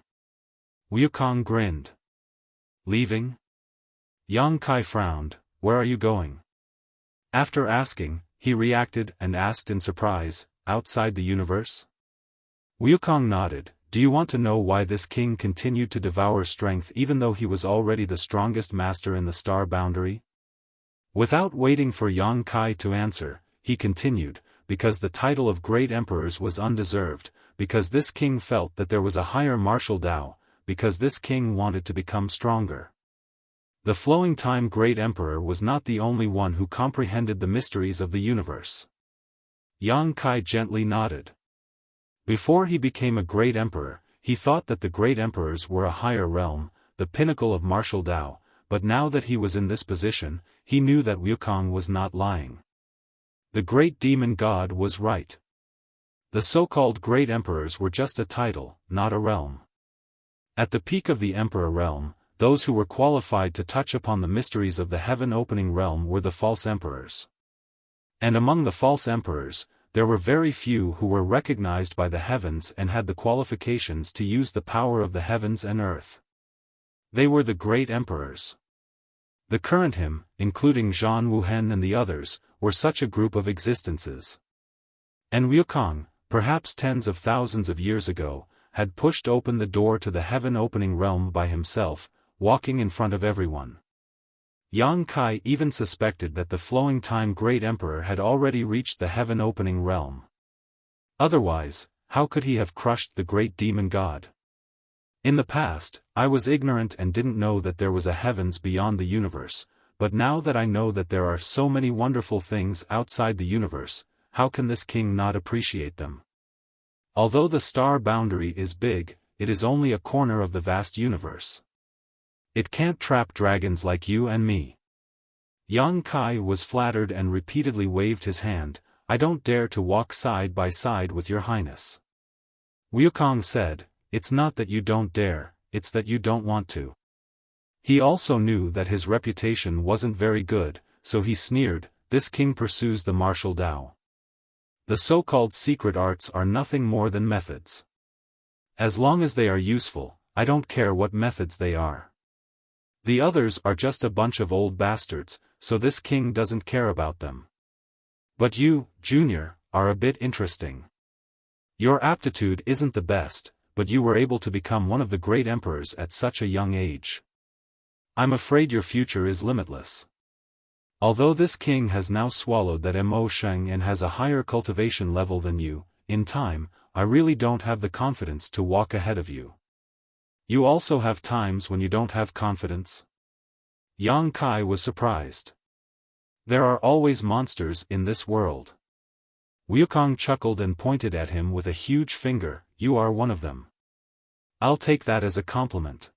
Wuxia grinned. Leaving? Yang Kai frowned. Where are you going? After asking, he reacted and asked in surprise, outside the universe? Wuxia nodded. Do you want to know why this king continued to devour strength even though he was already the strongest master in the star boundary? Without waiting for Yang Kai to answer, he continued, because the title of great emperors was undeserved, because this king felt that there was a higher martial Tao, because this king wanted to become stronger. The flowing time great emperor was not the only one who comprehended the mysteries of the universe. Yang Kai gently nodded. Before he became a great emperor, he thought that the great emperors were a higher realm, the pinnacle of martial Tao, but now that he was in this position, he knew that Wukong was not lying. The great demon god was right. The so-called great emperors were just a title, not a realm. At the peak of the emperor realm, those who were qualified to touch upon the mysteries of the heaven-opening realm were the false emperors. And among the false emperors, there were very few who were recognized by the heavens and had the qualifications to use the power of the heavens and earth. They were the great emperors. The current him, including Zhan Wuhen and the others, were such a group of existences. And Wukong, perhaps tens of thousands of years ago, had pushed open the door to the heaven-opening realm by himself, walking in front of everyone. Yang Kai even suspected that the flowing time great emperor had already reached the heaven-opening realm. Otherwise, how could he have crushed the great demon god? In the past, I was ignorant and didn't know that there was a heavens beyond the universe, but now that I know that there are so many wonderful things outside the universe, how can this king not appreciate them? Although the star boundary is big, it is only a corner of the vast universe. It can't trap dragons like you and me. Yang Kai was flattered and repeatedly waved his hand. I don't dare to walk side by side with your highness. Wukong said, it's not that you don't dare, it's that you don't want to. He also knew that his reputation wasn't very good, so he sneered, this king pursues the martial Tao. The so-called secret arts are nothing more than methods. As long as they are useful, I don't care what methods they are. The others are just a bunch of old bastards, so this king doesn't care about them. But you, Junior, are a bit interesting. Your aptitude isn't the best, but you were able to become one of the great emperors at such a young age. I'm afraid your future is limitless. Although this king has now swallowed that Mo Sheng and has a higher cultivation level than you, in time, I really don't have the confidence to walk ahead of you. You also have times when you don't have confidence? Yang Kai was surprised. There are always monsters in this world. Wukong chuckled and pointed at him with a huge finger, you are one of them. I'll take that as a compliment.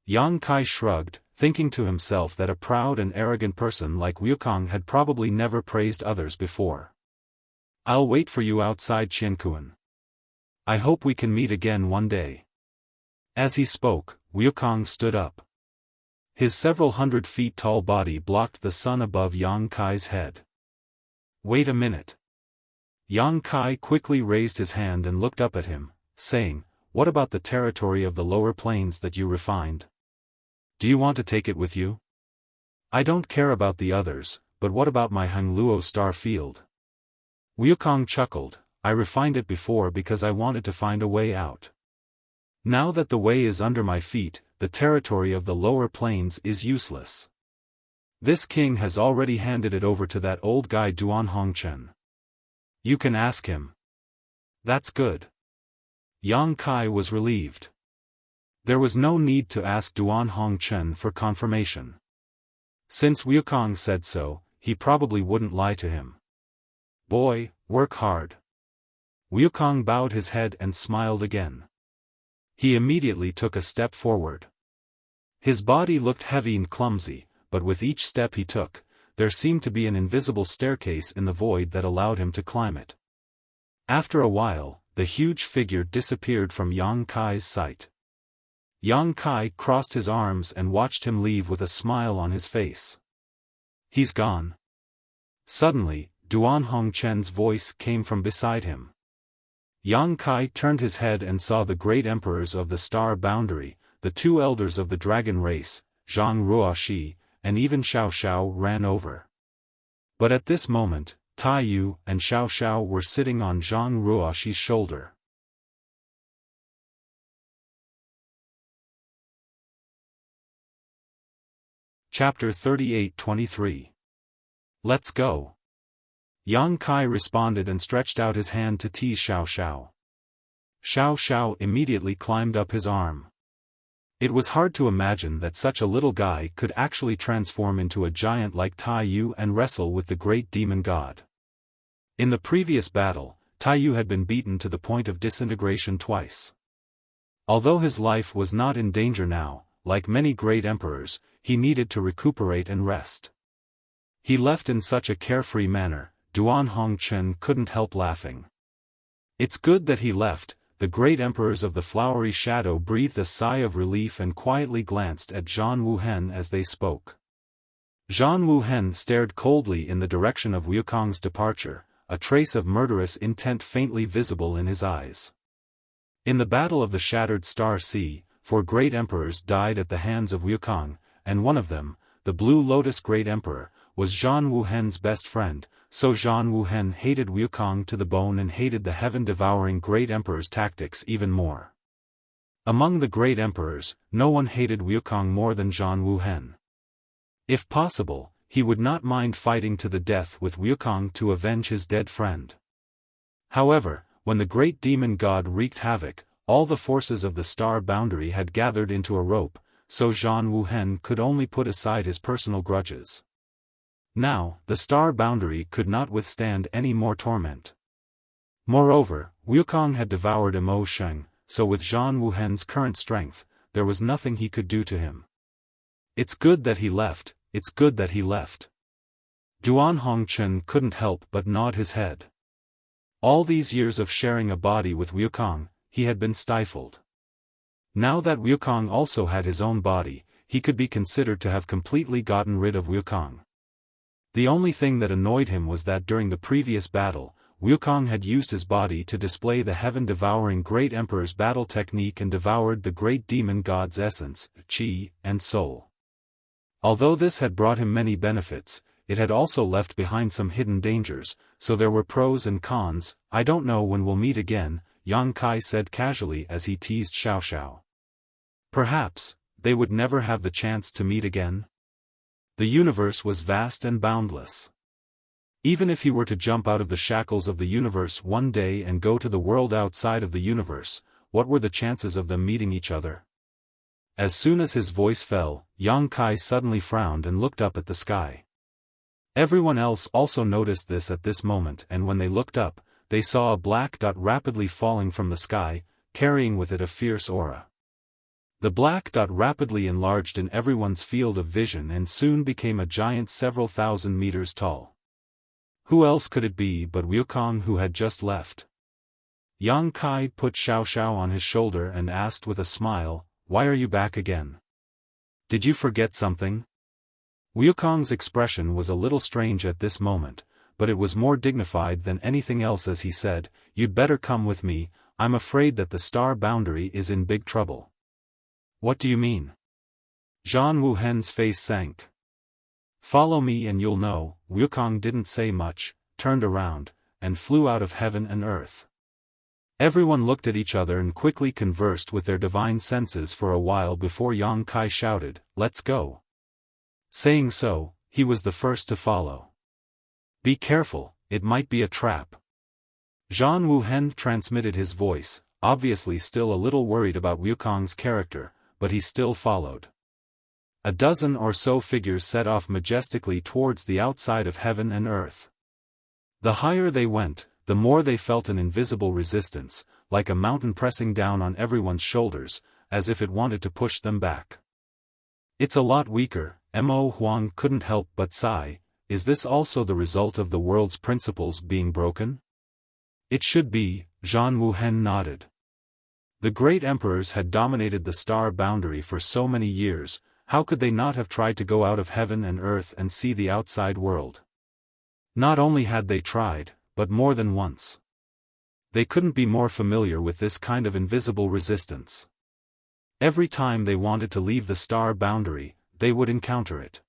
Yang Kai shrugged, thinking to himself that a proud and arrogant person like Wukong had probably never praised others before. I'll wait for you outside Qiankuan. I hope we can meet again one day. As he spoke, Wukong stood up. His several hundred feet tall body blocked the sun above Yang Kai's head. Wait a minute. Yang Kai quickly raised his hand and looked up at him, saying, what about the territory of the lower plains that you refined? Do you want to take it with you? I don't care about the others, but what about my Hangluo star field? Wukong chuckled, I refined it before because I wanted to find a way out. Now that the way is under my feet, the territory of the lower plains is useless. This king has already handed it over to that old guy Duan Hongchen. You can ask him. That's good. Yang Kai was relieved. There was no need to ask Duan Hongchen for confirmation. Since Wukong said so, he probably wouldn't lie to him. Boy, work hard. Wukong bowed his head and smiled again. He immediately took a step forward. His body looked heavy and clumsy, but with each step he took, there seemed to be an invisible staircase in the void that allowed him to climb it. After a while, the huge figure disappeared from Yang Kai's sight. Yang Kai crossed his arms and watched him leave with a smile on his face. He's gone. Suddenly, Duan Hongchen's voice came from beside him. Yang Kai turned his head and saw the great emperors of the star boundary, the two elders of the dragon race, Zhang Ruoxi, and even Xiao Xiao ran over. But at this moment, Tai Yu and Xiao Xiao were sitting on Zhang Ruoxi's shoulder. Chapter 38-23. Let's go. Yang Kai responded and stretched out his hand to tease Xiao Xiao. Xiao Xiao immediately climbed up his arm. It was hard to imagine that such a little guy could actually transform into a giant like Tai Yu and wrestle with the great demon god. In the previous battle, Tai Yu had been beaten to the point of disintegration twice. Although his life was not in danger now, like many great emperors, he needed to recuperate and rest. He left in such a carefree manner, Duan Hongchen couldn't help laughing. It's good that he left. The great emperors of the flowery shadow breathed a sigh of relief and quietly glanced at Zhang Wuhen as they spoke. Zhang Wuhen stared coldly in the direction of Wukong's departure, a trace of murderous intent faintly visible in his eyes. In the Battle of the Shattered Star Sea, 4 great emperors died at the hands of Wukong, and one of them, the Blue Lotus Great Emperor, was Zhang Wuhen's best friend, so Zhang Wuhen hated Wukong to the bone and hated the heaven-devouring Great Emperor's tactics even more. Among the Great Emperors, no one hated Wukong more than Zhang Wuhen. If possible, he would not mind fighting to the death with Wukong to avenge his dead friend. However, when the great demon god wreaked havoc, all the forces of the star boundary had gathered into a rope, so Zhang Wuhen could only put aside his personal grudges. Now, the star boundary could not withstand any more torment. Moreover, Wukong had devoured Mo Sheng, so with Zhang Wuhen's current strength, there was nothing he could do to him. It's good that he left, it's good that he left. Duan Hongchen couldn't help but nod his head. All these years of sharing a body with Wukong, he had been stifled. Now that Wukong also had his own body, he could be considered to have completely gotten rid of Wukong. The only thing that annoyed him was that during the previous battle, Wukong had used his body to display the heaven-devouring Great Emperor's battle technique and devoured the great demon god's essence, qi, and soul. Although this had brought him many benefits, it had also left behind some hidden dangers, so there were pros and cons. I don't know when we'll meet again, Yang Kai said casually as he teased Xiao. Perhaps, they would never have the chance to meet again? The universe was vast and boundless. Even if he were to jump out of the shackles of the universe one day and go to the world outside of the universe, what were the chances of them meeting each other? As soon as his voice fell, Yang Kai suddenly frowned and looked up at the sky. Everyone else also noticed this at this moment, and when they looked up, they saw a black dot rapidly falling from the sky, carrying with it a fierce aura. The black dot rapidly enlarged in everyone's field of vision and soon became a giant several thousand meters tall. Who else could it be but Wukong, who had just left? Yang Kai put Xiao on his shoulder and asked with a smile, "Why are you back again? Did you forget something?" Wukong's expression was a little strange at this moment, but it was more dignified than anything else as he said, "You'd better come with me, I'm afraid that the star boundary is in big trouble." "What do you mean?" Zhang Wuhen's face sank. "Follow me and you'll know." Wukong didn't say much, turned around, and flew out of heaven and earth. Everyone looked at each other and quickly conversed with their divine senses for a while before Yang Kai shouted, "Let's go." Saying so, he was the first to follow. "Be careful, it might be a trap." Zhang Wuhen transmitted his voice, obviously still a little worried about Wukong's character, but he still followed. A dozen or so figures set off majestically towards the outside of heaven and earth. The higher they went, the more they felt an invisible resistance, like a mountain pressing down on everyone's shoulders, as if it wanted to push them back. "It's a lot weaker," Mo Huang couldn't help but sigh. "Is this also the result of the world's principles being broken?" "It should be," Zhang Wuhen nodded. The great emperors had dominated the star boundary for so many years, how could they not have tried to go out of heaven and earth and see the outside world? Not only had they tried, but more than once. They couldn't be more familiar with this kind of invisible resistance. Every time they wanted to leave the star boundary, they would encounter it.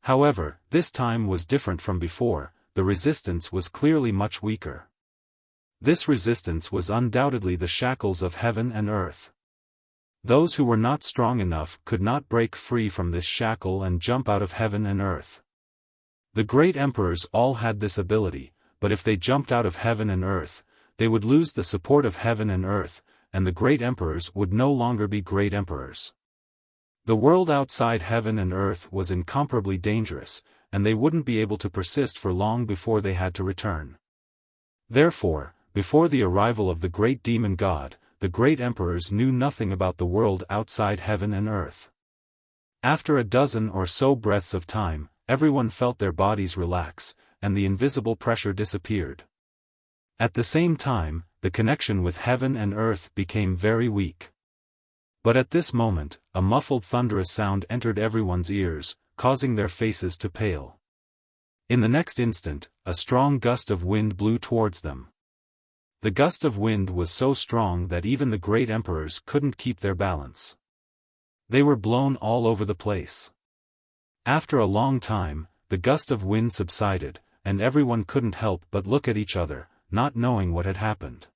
However, this time was different from before, the resistance was clearly much weaker. This resistance was undoubtedly the shackles of heaven and earth. Those who were not strong enough could not break free from this shackle and jump out of heaven and earth. The great emperors all had this ability, but if they jumped out of heaven and earth, they would lose the support of heaven and earth, and the great emperors would no longer be great emperors. The world outside heaven and earth was incomparably dangerous, and they wouldn't be able to persist for long before they had to return. Therefore, before the arrival of the great demon god, the great emperors knew nothing about the world outside heaven and earth. After a dozen or so breaths of time, everyone felt their bodies relax, and the invisible pressure disappeared. At the same time, the connection with heaven and earth became very weak. But at this moment, a muffled thunderous sound entered everyone's ears, causing their faces to pale. In the next instant, a strong gust of wind blew towards them. The gust of wind was so strong that even the great emperors couldn't keep their balance. They were blown all over the place. After a long time, the gust of wind subsided, and everyone couldn't help but look at each other, not knowing what had happened.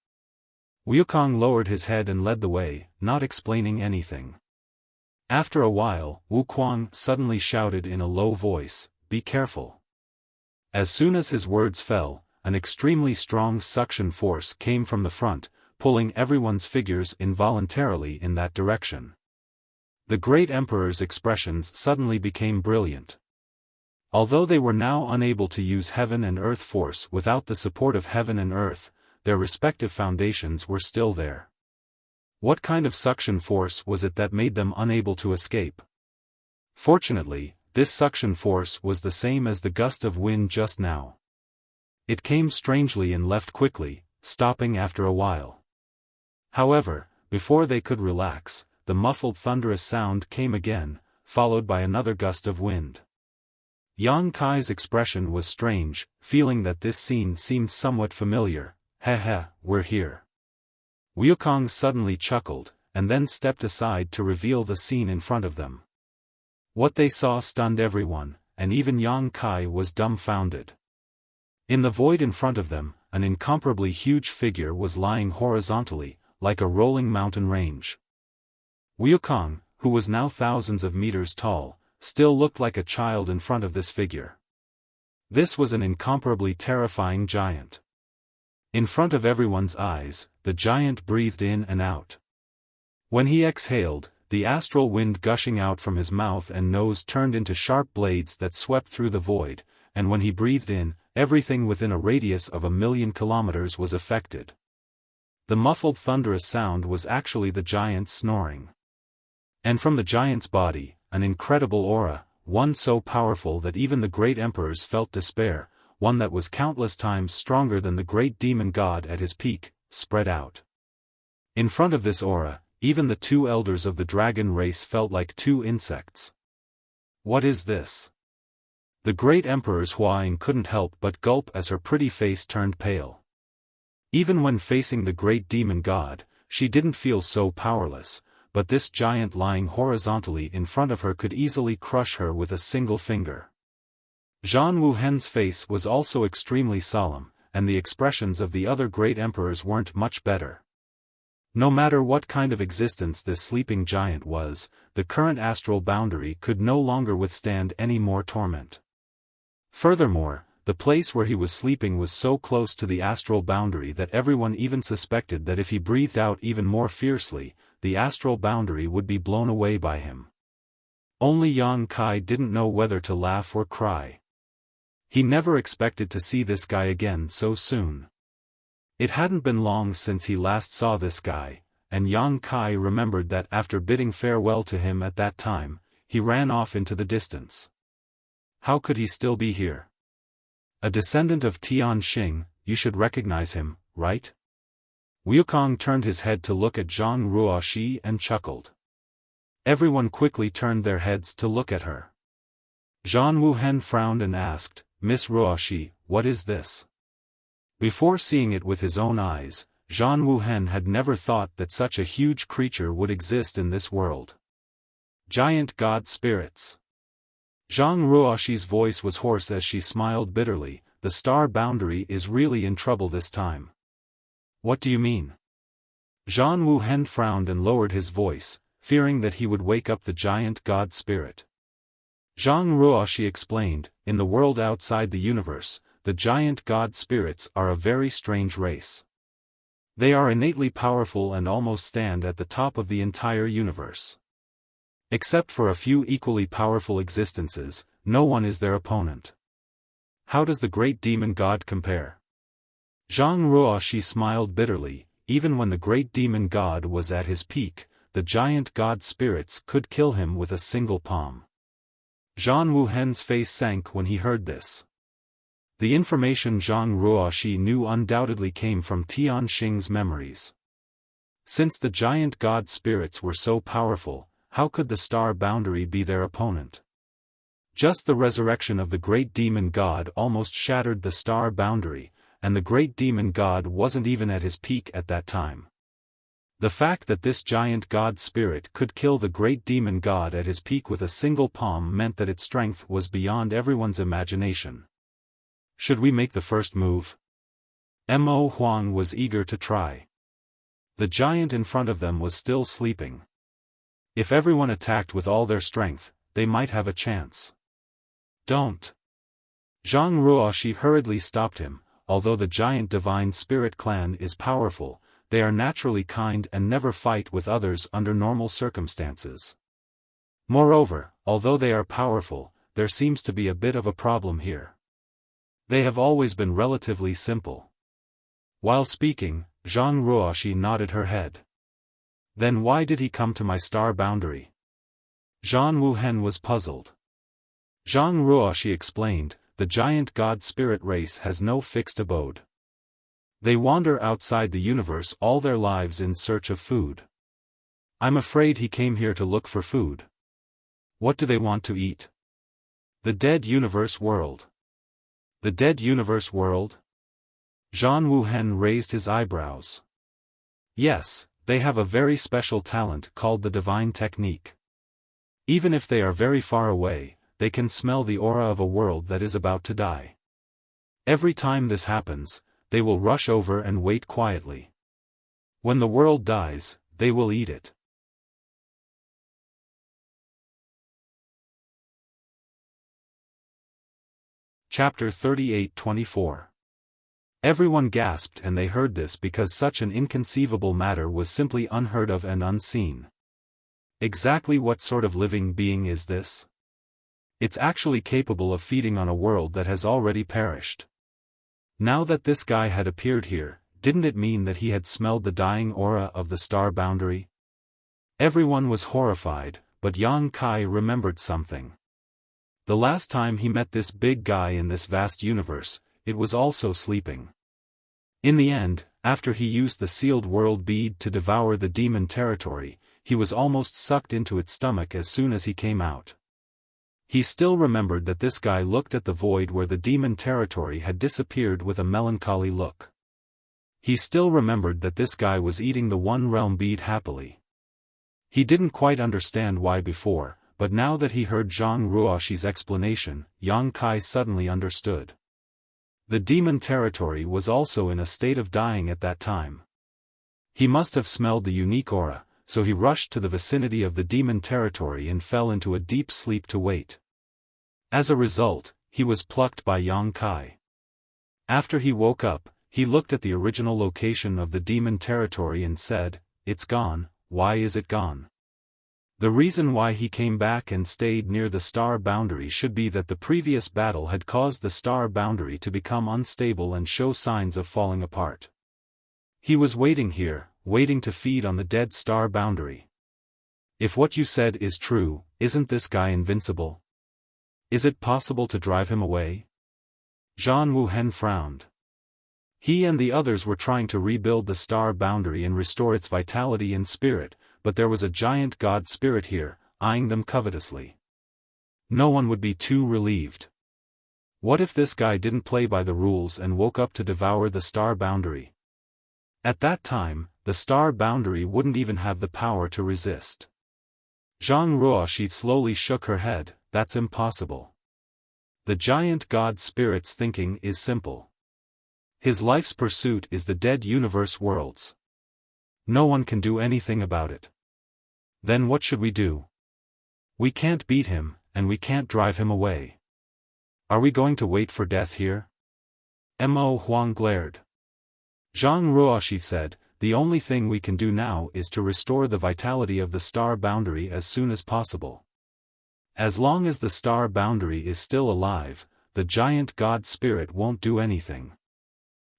Wukong lowered his head and led the way, not explaining anything. After a while, Wuquang suddenly shouted in a low voice, "Be careful." As soon as his words fell, an extremely strong suction force came from the front, pulling everyone's figures involuntarily in that direction. The great emperor's expressions suddenly became brilliant. Although they were now unable to use heaven and earth force without the support of heaven and earth, their respective foundations were still there. What kind of suction force was it that made them unable to escape? Fortunately, this suction force was the same as the gust of wind just now. It came strangely and left quickly, stopping after a while. However, before they could relax, the muffled thunderous sound came again, followed by another gust of wind. Yang Kai's expression was strange, feeling that this scene seemed somewhat familiar. We're here." Wukong suddenly chuckled, and then stepped aside to reveal the scene in front of them. What they saw stunned everyone, and even Yang Kai was dumbfounded. In the void in front of them, an incomparably huge figure was lying horizontally, like a rolling mountain range. Wukong, who was now thousands of meters tall, still looked like a child in front of this figure. This was an incomparably terrifying giant. In front of everyone's eyes, the giant breathed in and out. When he exhaled, the astral wind gushing out from his mouth and nose turned into sharp blades that swept through the void, and when he breathed in, everything within a radius of 1,000,000 kilometers was affected. The muffled thunderous sound was actually the giant snoring. And from the giant's body, an incredible aura, one so powerful that even the great emperors felt despair, one that was countless times stronger than the great demon god at his peak, spread out. In front of this aura, even the two elders of the dragon race felt like two insects. What is this? The great emperor's Huaing couldn't help but gulp as her pretty face turned pale. Even when facing the great demon god, she didn't feel so powerless, but this giant lying horizontally in front of her could easily crush her with a single finger. Zhang Wuhen's face was also extremely solemn, and the expressions of the other great emperors weren't much better. No matter what kind of existence this sleeping giant was, the current astral boundary could no longer withstand any more torment. Furthermore, the place where he was sleeping was so close to the astral boundary that everyone even suspected that if he breathed out even more fiercely, the astral boundary would be blown away by him. Only Yang Kai didn't know whether to laugh or cry. He never expected to see this guy again so soon. It hadn't been long since he last saw this guy, and Yang Kai remembered that after bidding farewell to him at that time, he ran off into the distance. How could he still be here? A descendant of Tian Xing, you should recognize him, right? Wukong turned his head to look at Zhang Ruoxi and chuckled. Everyone quickly turned their heads to look at her. Zhang Wuhen frowned and asked, "Miss Ruoxi, what is this?" Before seeing it with his own eyes, Zhang Wuhen had never thought that such a huge creature would exist in this world. Giant god spirits. Zhang Ruoxi's voice was hoarse as she smiled bitterly. The star boundary is really in trouble this time. What do you mean? Zhang Wuhen frowned and lowered his voice, fearing that he would wake up the giant god spirit. Zhang Ruoxi explained, in the world outside the universe, the giant god spirits are a very strange race. They are innately powerful and almost stand at the top of the entire universe. Except for a few equally powerful existences, no one is their opponent. How does the great demon god compare? Zhang Ruoxi smiled bitterly. Even when the great demon god was at his peak, the giant god spirits could kill him with a single palm. Zhang Wuhen's face sank when he heard this. The information Zhang Ruoxi knew undoubtedly came from Tianxing's memories. Since the giant god spirits were so powerful, how could the star boundary be their opponent? Just the resurrection of the great demon god almost shattered the star boundary, and the great demon god wasn't even at his peak at that time. The fact that this giant god spirit could kill the great demon god at his peak with a single palm meant that its strength was beyond everyone's imagination. Should we make the first move? Mo Huang was eager to try. The giant in front of them was still sleeping. If everyone attacked with all their strength, they might have a chance. Don't. Zhang Ruoxi hurriedly stopped him. Although the giant divine spirit clan is powerful, they are naturally kind and never fight with others under normal circumstances. Moreover, although they are powerful, there seems to be a bit of a problem here. They have always been relatively simple. While speaking, Zhang Ruoxi nodded her head. Then why did he come to my star boundary? Zhang Wuhen was puzzled. Zhang Ruoxi explained, the giant god spirit race has no fixed abode. They wander outside the universe all their lives in search of food. I'm afraid he came here to look for food. What do they want to eat? The dead universe world. The dead universe world? Zhang Wuhen raised his eyebrows. Yes, they have a very special talent called the divine technique. Even if they are very far away, they can smell the aura of a world that is about to die. Every time this happens, they will rush over and wait quietly. When the world dies, they will eat it. Chapter 38-24. Everyone gasped and they heard this because such an inconceivable matter was simply unheard of and unseen. Exactly what sort of living being is this? It's actually capable of feeding on a world that has already perished. Now that this guy had appeared here, didn't it mean that he had smelled the dying aura of the star boundary? Everyone was horrified, but Yang Kai remembered something. The last time he met this big guy in this vast universe, it was also sleeping. In the end, after he used the sealed world bead to devour the demon territory, he was almost sucked into its stomach as soon as he came out. He still remembered that this guy looked at the void where the demon territory had disappeared with a melancholy look. He still remembered that this guy was eating the one realm bead happily. He didn't quite understand why before, but now that he heard Zhang Ruoxi's explanation, Yang Kai suddenly understood. The demon territory was also in a state of dying at that time. He must have smelled the unique aura, so he rushed to the vicinity of the demon territory and fell into a deep sleep to wait. As a result, he was plucked by Yang Kai. After he woke up, he looked at the original location of the demon territory and said, "It's gone. Why is it gone?" The reason why he came back and stayed near the star boundary should be that the previous battle had caused the star boundary to become unstable and show signs of falling apart. He was waiting here, waiting to feed on the dead star boundary. If what you said is true, isn't this guy invincible? Is it possible to drive him away? Zhang Wuhen frowned. He and the others were trying to rebuild the star boundary and restore its vitality and spirit, but there was a giant god spirit here, eyeing them covetously. No one would be too relieved. What if this guy didn't play by the rules and woke up to devour the star boundary? At that time, the star boundary wouldn't even have the power to resist. Zhang Ruoxi slowly shook her head. That's impossible. The giant god spirit's thinking is simple. His life's pursuit is the dead universe worlds. No one can do anything about it. Then what should we do? We can't beat him, and we can't drive him away. Are we going to wait for death here? Mo Huang glared. Zhang Ruoxi said, the only thing we can do now is to restore the vitality of the star boundary as soon as possible. As long as the star boundary is still alive, the giant god spirit won't do anything.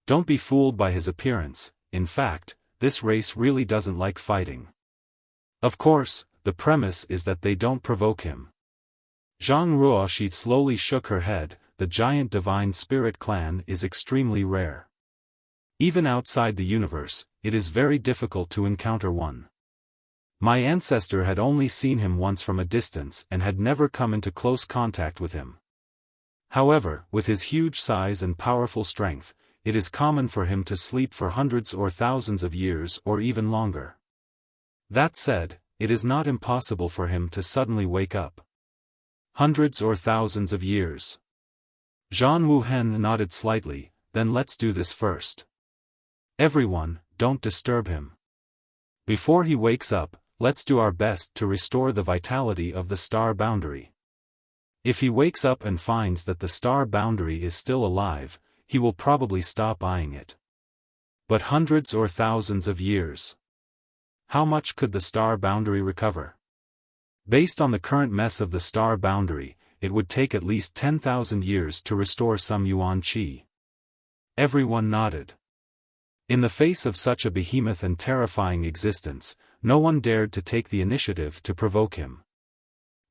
Don't be fooled by his appearance. In fact, this race really doesn't like fighting. Of course, the premise is that they don't provoke him. Zhang Ruoshi slowly shook her head. The giant divine spirit clan is extremely rare. Even outside the universe, it is very difficult to encounter one. My ancestor had only seen him once from a distance and had never come into close contact with him. However, with his huge size and powerful strength, it is common for him to sleep for hundreds or thousands of years or even longer. That said, it is not impossible for him to suddenly wake up. Hundreds or thousands of years. Zhan Wuhen nodded slightly. Then let's do this first. Everyone, don't disturb him. Before he wakes up, let's do our best to restore the vitality of the star boundary. If he wakes up and finds that the star boundary is still alive, he will probably stop eyeing it. But hundreds or thousands of years. How much could the star boundary recover? Based on the current mess of the star boundary, it would take at least 10,000 years to restore some yuan qi. Everyone nodded. In the face of such a behemoth and terrifying existence, no one dared to take the initiative to provoke him.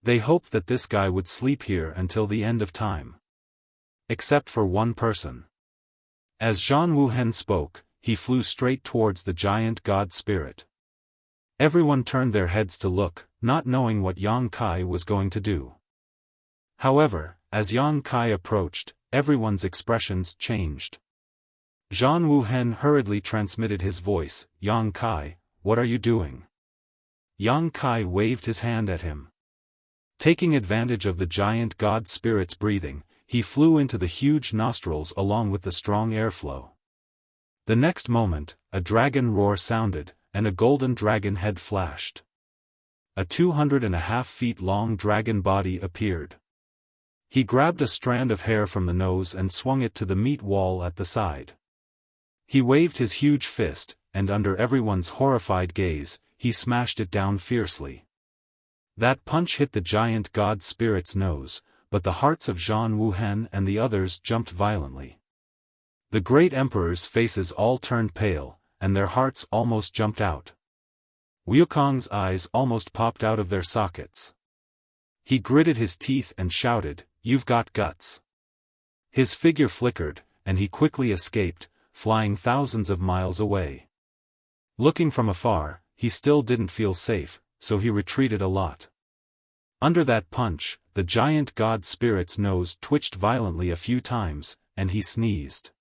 They hoped that this guy would sleep here until the end of time. Except for one person. As Zhan Wuhen spoke, he flew straight towards the giant god spirit. Everyone turned their heads to look, not knowing what Yang Kai was going to do. However, as Yang Kai approached, everyone's expressions changed. Zhan Wuhen hurriedly transmitted his voice, "Yang Kai, what are you doing?" Yang Kai waved his hand at him. Taking advantage of the giant god spirit's breathing, he flew into the huge nostrils along with the strong airflow. The next moment, a dragon roar sounded, and a golden dragon head flashed. A 2.5 feet long dragon body appeared. He grabbed a strand of hair from the nose and swung it to the meat wall at the side. He waved his huge fist, and under everyone's horrified gaze, he smashed it down fiercely. That punch hit the giant god spirit's nose, but the hearts of Zhan Wuhen and the others jumped violently. The great emperor's faces all turned pale, and their hearts almost jumped out. Wukong's eyes almost popped out of their sockets. He gritted his teeth and shouted, "You've got guts." His figure flickered, and he quickly escaped, flying thousands of miles away. Looking from afar, he still didn't feel safe, so he retreated a lot. Under that punch, the giant god spirit's nose twitched violently a few times, and he sneezed.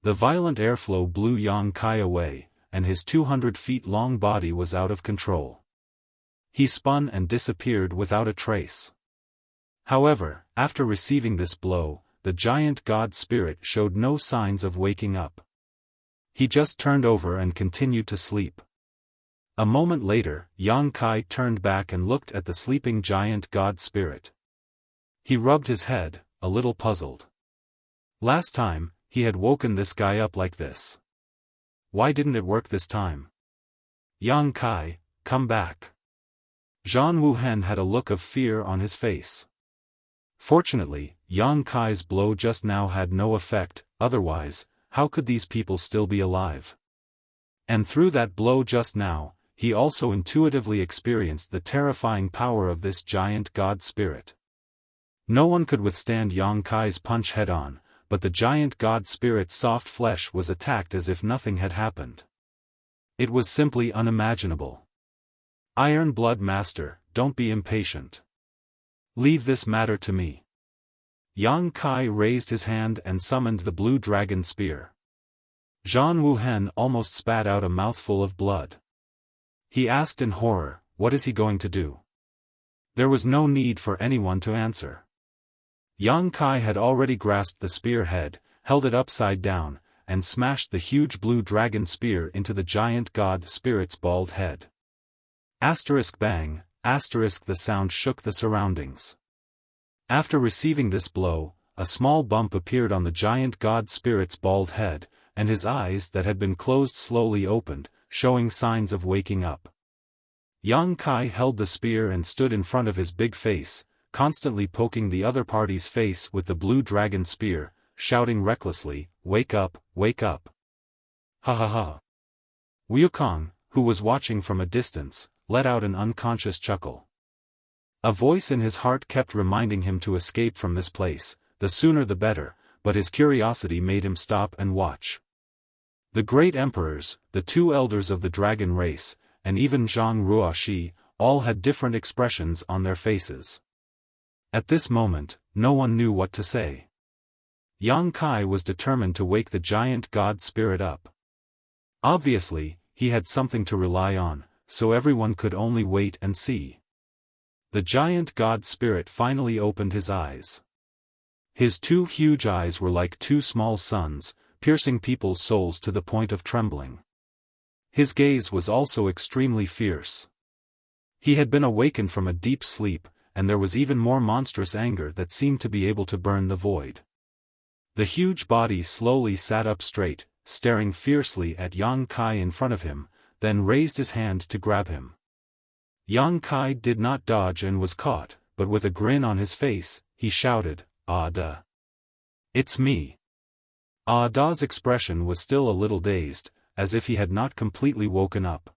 The violent airflow blew Yang Kai away, and his 200 feet long body was out of control. He spun and disappeared without a trace. However, after receiving this blow, the giant god spirit showed no signs of waking up. He just turned over and continued to sleep. A moment later, Yang Kai turned back and looked at the sleeping giant god spirit. He rubbed his head, a little puzzled. Last time, he had woken this guy up like this. Why didn't it work this time? Yang Kai, come back. Zhan Wuhen had a look of fear on his face. Fortunately, Yang Kai's blow just now had no effect, otherwise, how could these people still be alive? And through that blow just now, he also intuitively experienced the terrifying power of this giant god spirit. No one could withstand Yang Kai's punch head-on, but the giant god spirit's soft flesh was attacked as if nothing had happened. It was simply unimaginable. Iron Blood Master, don't be impatient. Leave this matter to me. Yang Kai raised his hand and summoned the blue dragon spear. Zhan Wuhen almost spat out a mouthful of blood. He asked in horror, what is he going to do? There was no need for anyone to answer. Yang Kai had already grasped the spearhead, held it upside down, and smashed the huge blue dragon spear into the giant god spirit's bald head. Asterisk bang, asterisk, the sound shook the surroundings. After receiving this blow, a small bump appeared on the giant god spirit's bald head, and his eyes that had been closed slowly opened, showing signs of waking up. Yang Kai held the spear and stood in front of his big face, constantly poking the other party's face with the blue dragon spear, shouting recklessly, "Wake up, wake up!" Ha ha ha. Wukong, who was watching from a distance, let out an unconscious chuckle. A voice in his heart kept reminding him to escape from this place, the sooner the better, but his curiosity made him stop and watch. The great emperors, the two elders of the dragon race, and even Zhang Ruoxi, all had different expressions on their faces. At this moment, no one knew what to say. Yang Kai was determined to wake the giant god spirit up. Obviously, he had something to rely on, so everyone could only wait and see. The giant god spirit finally opened his eyes. His two huge eyes were like two small suns, piercing people's souls to the point of trembling. His gaze was also extremely fierce. He had been awakened from a deep sleep, and there was even more monstrous anger that seemed to be able to burn the void. The huge body slowly sat up straight, staring fiercely at Yang Kai in front of him, then raised his hand to grab him. Yang Kai did not dodge and was caught, but with a grin on his face, he shouted, "Ah da! It's me!" Ah da's expression was still a little dazed, as if he had not completely woken up.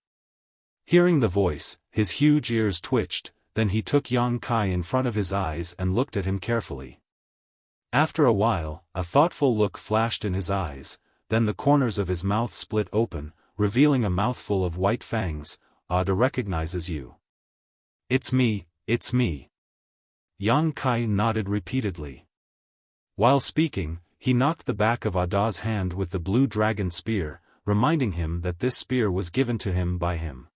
Hearing the voice, his huge ears twitched, then he took Yang Kai in front of his eyes and looked at him carefully. After a while, a thoughtful look flashed in his eyes, then the corners of his mouth split open, revealing a mouthful of white fangs. "Ah da recognizes you. It's me, it's me." Yang Kai nodded repeatedly. While speaking, he knocked the back of Ada's hand with the blue dragon spear, reminding him that this spear was given to him by him.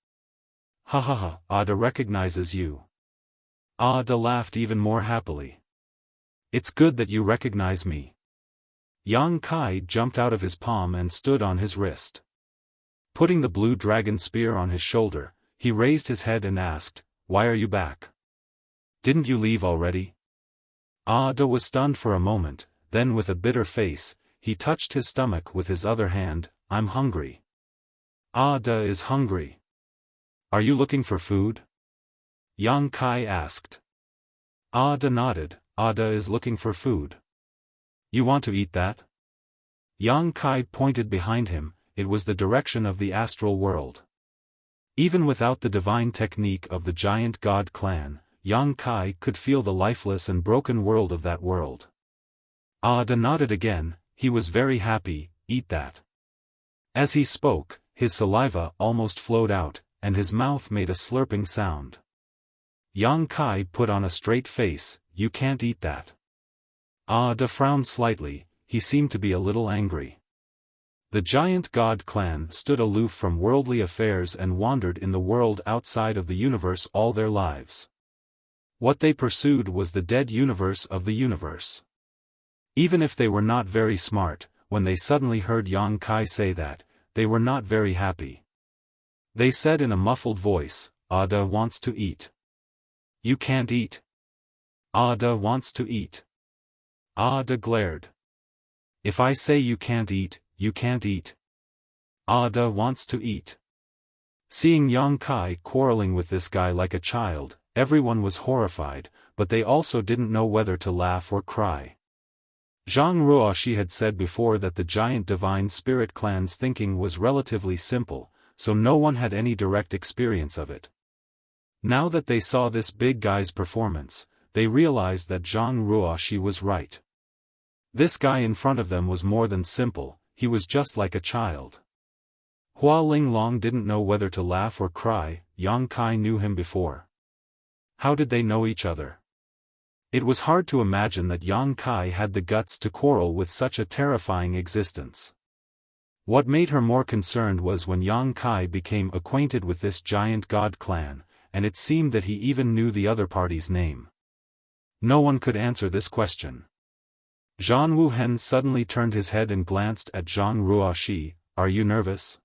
"Ha ha ha, Ada recognizes you." Ada laughed even more happily. "It's good that you recognize me." Yang Kai jumped out of his palm and stood on his wrist. Putting the blue dragon spear on his shoulder, he raised his head and asked, "Why are you back? Didn't you leave already?" Ada was stunned for a moment, then with a bitter face, he touched his stomach with his other hand. "I'm hungry." "Ada is hungry. Are you looking for food?" Yang Kai asked. Ada nodded. "Ada is looking for food. You want to eat that?" Yang Kai pointed behind him. It was the direction of the astral world. Even without the divine technique of the giant god clan, Yang Kai could feel the lifeless and broken world of that world. Ada nodded again. He was very happy. "Eat that." As he spoke, his saliva almost flowed out, and his mouth made a slurping sound. Yang Kai put on a straight face. "You can't eat that." Ada frowned slightly. He seemed to be a little angry. The giant god clan stood aloof from worldly affairs and wandered in the world outside of the universe all their lives. What they pursued was the dead universe of the universe. Even if they were not very smart, when they suddenly heard Yang Kai say that, they were not very happy. They said in a muffled voice, "Ada wants to eat." "You can't eat." "Ada wants to eat." Ada glared. "If I say you can't eat, you can't eat." Ada wants to eat. Seeing Yang Kai quarreling with this guy like a child, everyone was horrified, but they also didn't know whether to laugh or cry. Zhang Ruoxi had said before that the giant divine spirit clan's thinking was relatively simple, so no one had any direct experience of it. Now that they saw this big guy's performance, they realized that Zhang Ruoxi was right. This guy in front of them was more than simple, he was just like a child. Hua Linglong didn't know whether to laugh or cry. Yang Kai knew him before. How did they know each other? It was hard to imagine that Yang Kai had the guts to quarrel with such a terrifying existence. What made her more concerned was when Yang Kai became acquainted with this giant god clan, and it seemed that he even knew the other party's name. No one could answer this question. Zhang Wuhen suddenly turned his head and glanced at Zhang Ruoxi. "Are you nervous?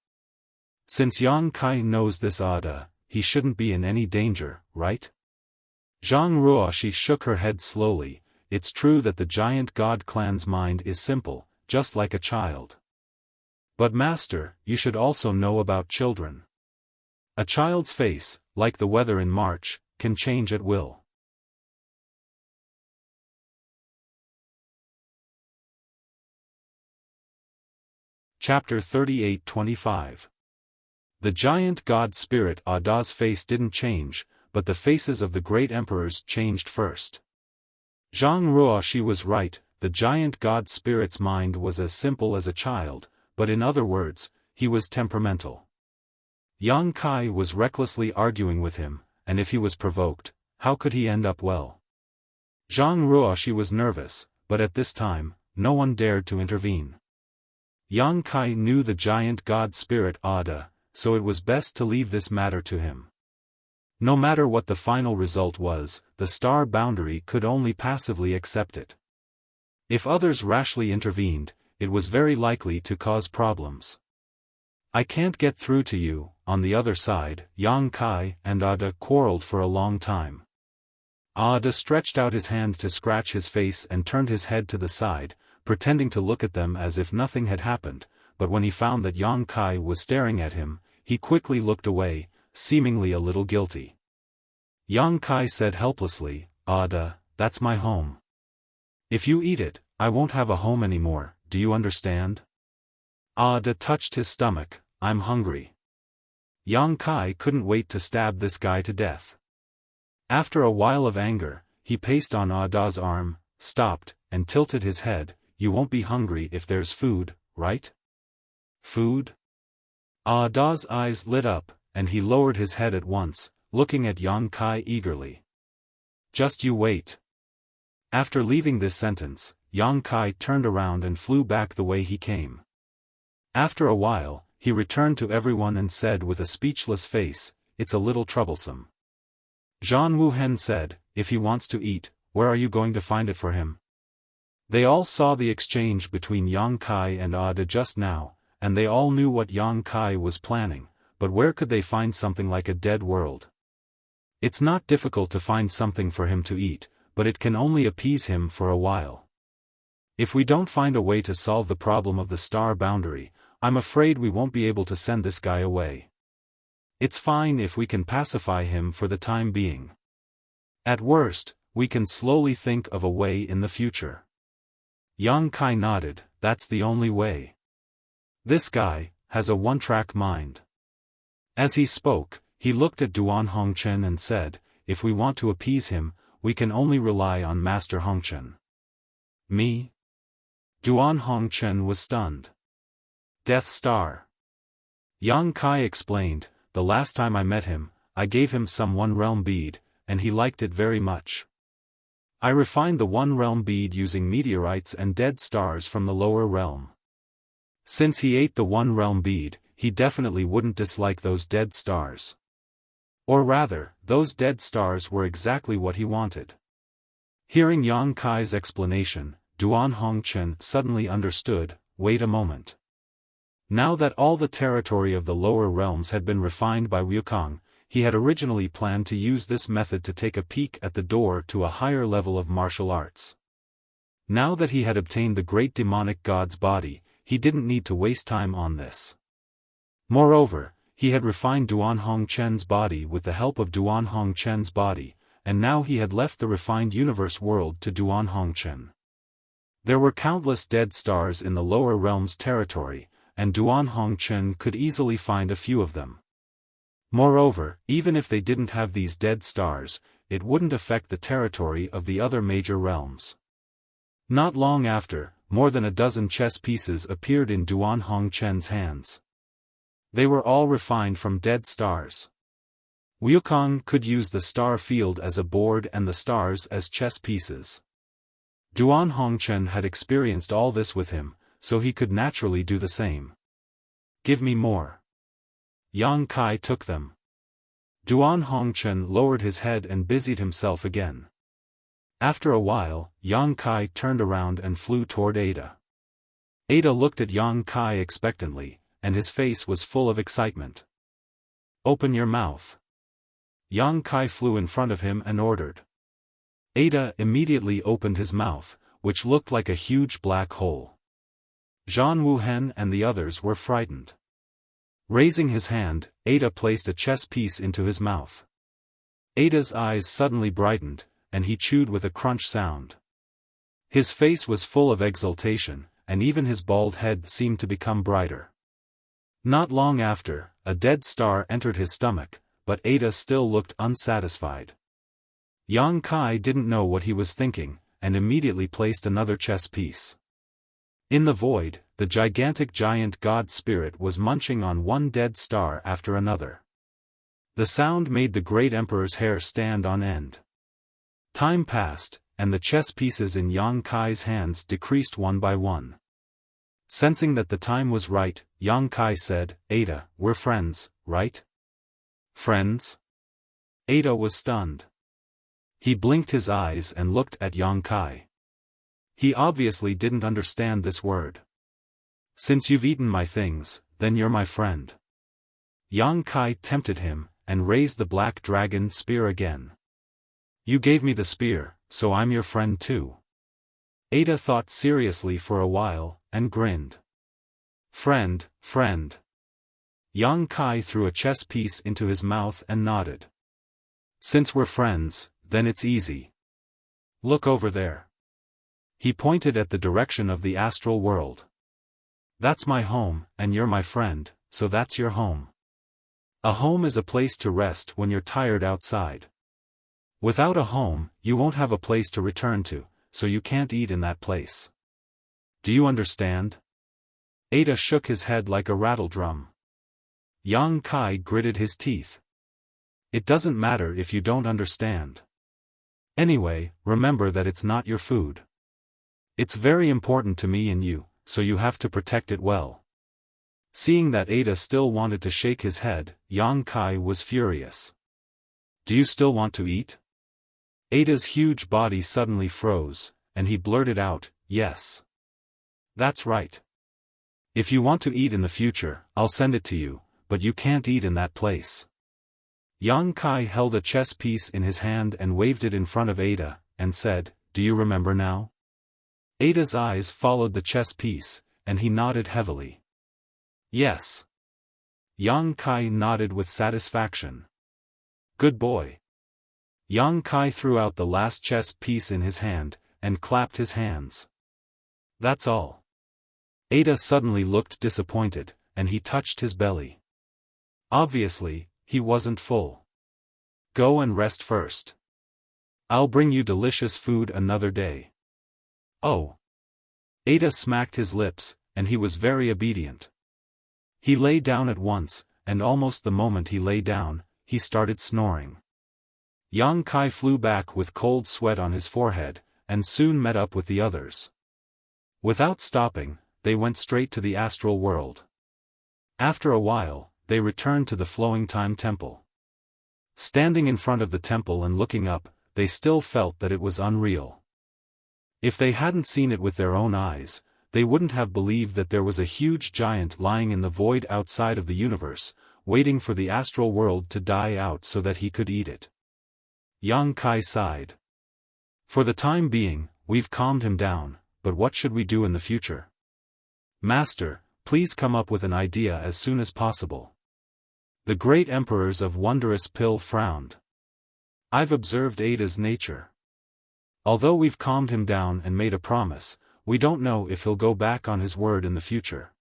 Since Yang Kai knows this Ada, he shouldn't be in any danger, right?" Zhang Ruoxi shook her head slowly. "It's true that the giant god clan's mind is simple, just like a child. But master, you should also know about children. A child's face, like the weather in March, can change at will. Chapter 38-25. The giant god spirit Ada's face didn't change, but the faces of the great emperors changed first. Zhang Ruoxi was right, the giant god spirit's mind was as simple as a child, but in other words, he was temperamental. Yang Kai was recklessly arguing with him, and if he was provoked, how could he end up well? Zhang Ruoxi was nervous, but at this time, no one dared to intervene. Yang Kai knew the giant god spirit Ada, so it was best to leave this matter to him. No matter what the final result was, the star boundary could only passively accept it. If others rashly intervened, it was very likely to cause problems. I can't get through to you. On the other side, Yang Kai and Ada quarreled for a long time. Ada stretched out his hand to scratch his face and turned his head to the side, pretending to look at them as if nothing had happened, but when he found that Yang Kai was staring at him, he quickly looked away, seemingly a little guilty. Yang Kai said helplessly, Ada, that's my home. If you eat it, I won't have a home anymore, do you understand? Ada touched his stomach, I'm hungry. Yang Kai couldn't wait to stab this guy to death. After a while of anger, he paced on Ada's arm, stopped, and tilted his head. You won't be hungry if there's food, right? Food? Ada's eyes lit up, and he lowered his head at once, looking at Yang Kai eagerly. Just you wait. After leaving this sentence, Yang Kai turned around and flew back the way he came. After a while, he returned to everyone and said with a speechless face, it's a little troublesome. Zhan Wuhen said, if he wants to eat, where are you going to find it for him? They all saw the exchange between Yang Kai and Ada just now, and they all knew what Yang Kai was planning, but where could they find something like a dead world? It's not difficult to find something for him to eat, but it can only appease him for a while. If we don't find a way to solve the problem of the star boundary, I'm afraid we won't be able to send this guy away. It's fine if we can pacify him for the time being. At worst, we can slowly think of a way in the future. Yang Kai nodded, that's the only way. This guy has a one-track mind. As he spoke, he looked at Duan Hongchen and said, if we want to appease him, we can only rely on Master Hongchen. Me? Duan Hongchen was stunned. Death Star. Yang Kai explained, the last time I met him, I gave him some one-realm bead, and he liked it very much. I refined the one-realm bead using meteorites and dead stars from the lower realm. Since he ate the one-realm bead, he definitely wouldn't dislike those dead stars. Or rather, those dead stars were exactly what he wanted. Hearing Yang Kai's explanation, Duan Hongchen suddenly understood, wait a moment. Now that all the territory of the lower realms had been refined by Wukong, he had originally planned to use this method to take a peek at the door to a higher level of martial arts. Now that he had obtained the great demonic god's body, he didn't need to waste time on this. Moreover, he had refined Duan Hongchen's body with the help of Duan Hongchen's body, and now he had left the refined universe world to Duan Hongchen. There were countless dead stars in the lower realms territory, and Duan Hongchen could easily find a few of them. Moreover, even if they didn't have these dead stars, it wouldn't affect the territory of the other major realms. Not long after, more than a dozen chess pieces appeared in Duan Hongchen's hands. They were all refined from dead stars. Wukong could use the star field as a board and the stars as chess pieces. Duan Hongchen had experienced all this with him, so he could naturally do the same. Give me more. Yang Kai took them. Duan Hongchen lowered his head and busied himself again. After a while, Yang Kai turned around and flew toward Ada. Ada looked at Yang Kai expectantly, and his face was full of excitement. Open your mouth. Yang Kai flew in front of him and ordered. Ada immediately opened his mouth, which looked like a huge black hole. Zhang Wuhen and the others were frightened. Raising his hand, Ada placed a chess piece into his mouth. Ada's eyes suddenly brightened, and he chewed with a crunch sound. His face was full of exultation, and even his bald head seemed to become brighter. Not long after, a dead star entered his stomach, but Ada still looked unsatisfied. Yang Kai didn't know what he was thinking, and immediately placed another chess piece. In the void, the gigantic giant god spirit was munching on one dead star after another. The sound made the great emperor's hair stand on end. Time passed, and the chess pieces in Yang Kai's hands decreased one by one. Sensing that the time was right, Yang Kai said, "Ada, we're friends, right?" "Friends?" Ada was stunned. He blinked his eyes and looked at Yang Kai. He obviously didn't understand this word. "Since you've eaten my things, then you're my friend." Yang Kai tempted him, and raised the black dragon spear again. "You gave me the spear, so I'm your friend too." Ada thought seriously for a while, and grinned. "Friend, friend." Yang Kai threw a chess piece into his mouth and nodded. "Since we're friends, then it's easy. Look over there." He pointed at the direction of the astral world. "That's my home, and you're my friend, so that's your home. A home is a place to rest when you're tired outside. Without a home, you won't have a place to return to, so you can't eat in that place. Do you understand?" Ada shook his head like a rattledrum. Yang Kai gritted his teeth. "It doesn't matter if you don't understand. Anyway, remember that it's not your food. It's very important to me and you, so you have to protect it well." Seeing that Ada still wanted to shake his head, Yang Kai was furious. "Do you still want to eat?" Ada's huge body suddenly froze, and he blurted out, "Yes. That's right. If you want to eat in the future, I'll send it to you, but you can't eat in that place." Yang Kai held a chess piece in his hand and waved it in front of Ada, and said, "Do you remember now?" Ada's eyes followed the chess piece, and he nodded heavily. "Yes." Yang Kai nodded with satisfaction. "Good boy." Yang Kai threw out the last chess piece in his hand, and clapped his hands. "That's all." Ada suddenly looked disappointed, and he touched his belly. Obviously, he wasn't full. "Go and rest first. I'll bring you delicious food another day." "Oh." Ada smacked his lips, and he was very obedient. He lay down at once, and almost the moment he lay down, he started snoring. Yang Kai flew back with cold sweat on his forehead, and soon met up with the others. Without stopping, they went straight to the astral world. After a while, they returned to the Flowing Time Temple. Standing in front of the temple and looking up, they still felt that it was unreal. If they hadn't seen it with their own eyes, they wouldn't have believed that there was a huge giant lying in the void outside of the universe, waiting for the astral world to die out so that he could eat it. Yang Kai sighed. "For the time being, we've calmed him down, but what should we do in the future? Master, please come up with an idea as soon as possible." The great emperors of Wondrous Pill frowned. "I've observed Ada's nature. Although we've calmed him down and made a promise, we don't know if he'll go back on his word in the future."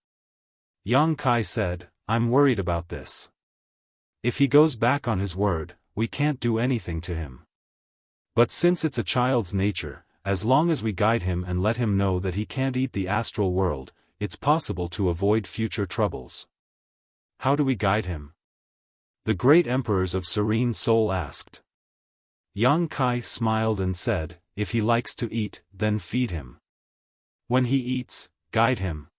Yang Kai said, "I'm worried about this. If he goes back on his word, we can't do anything to him. But since it's a child's nature, as long as we guide him and let him know that he can't eat the astral world, it's possible to avoid future troubles." "How do we guide him?" the great emperors of Serene Soul asked. Yang Kai smiled and said, "If he likes to eat, then feed him. When he eats, guide him.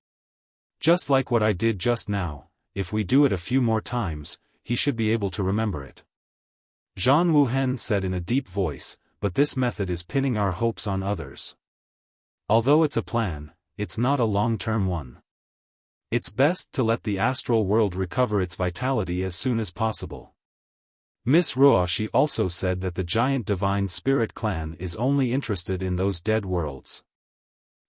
Just like what I did just now, if we do it a few more times, he should be able to remember it." Zhang Wuhen said in a deep voice, "But this method is pinning our hopes on others. Although it's a plan, it's not a long-term one. It's best to let the astral world recover its vitality as soon as possible." Miss Ruoshi also said that the giant divine spirit clan is only interested in those dead worlds.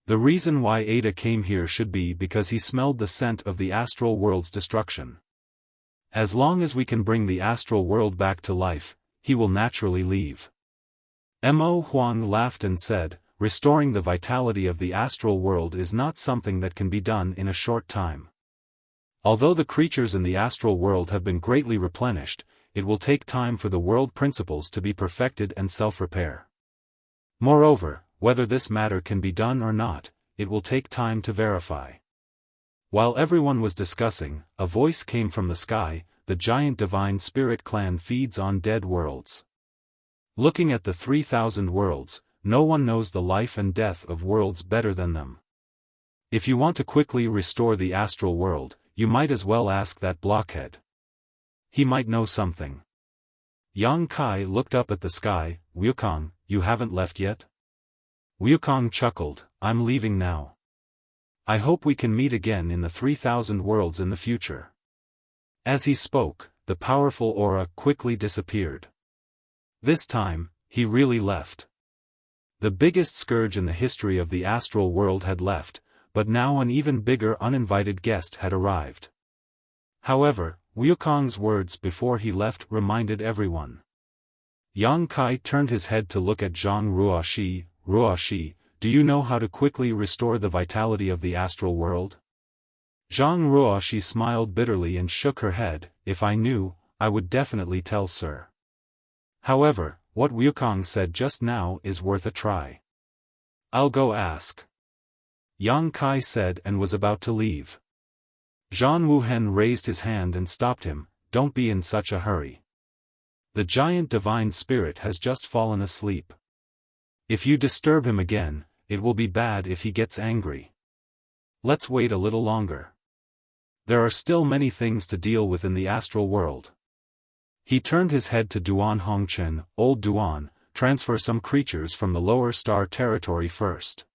The reason why Ada came here should be because he smelled the scent of the astral world's destruction. As long as we can bring the astral world back to life, he will naturally leave. Mo Huang laughed and said, restoring the vitality of the astral world is not something that can be done in a short time. Although the creatures in the astral world have been greatly replenished, it will take time for the world principles to be perfected and self-repair. Moreover, whether this matter can be done or not, it will take time to verify. While everyone was discussing, a voice came from the sky, the giant divine spirit clan feeds on dead worlds. Looking at the 3,000 worlds, no one knows the life and death of worlds better than them. If you want to quickly restore the astral world, you might as well ask that blockhead. He might know something. Yang Kai looked up at the sky. Wukong, you haven't left yet? Wukong chuckled, I'm leaving now. I hope we can meet again in the 3,000 worlds in the future. As he spoke, the powerful aura quickly disappeared. This time, he really left. The biggest scourge in the history of the astral world had left, but now an even bigger uninvited guest had arrived. However, Wukong's words before he left reminded everyone. Yang Kai turned his head to look at Zhang Ruoxi. Ruoxi, do you know how to quickly restore the vitality of the astral world? Zhang Ruoxi smiled bitterly and shook her head. If I knew, I would definitely tell sir. However, what Wukong said just now is worth a try. I'll go ask. Yang Kai said and was about to leave. Zhan Wuhen raised his hand and stopped him. Don't be in such a hurry. The giant divine spirit has just fallen asleep. If you disturb him again, it will be bad if he gets angry. Let's wait a little longer. There are still many things to deal with in the astral world. He turned his head to Duan Hongchen. Old Duan, transfer some creatures from the lower star territory first.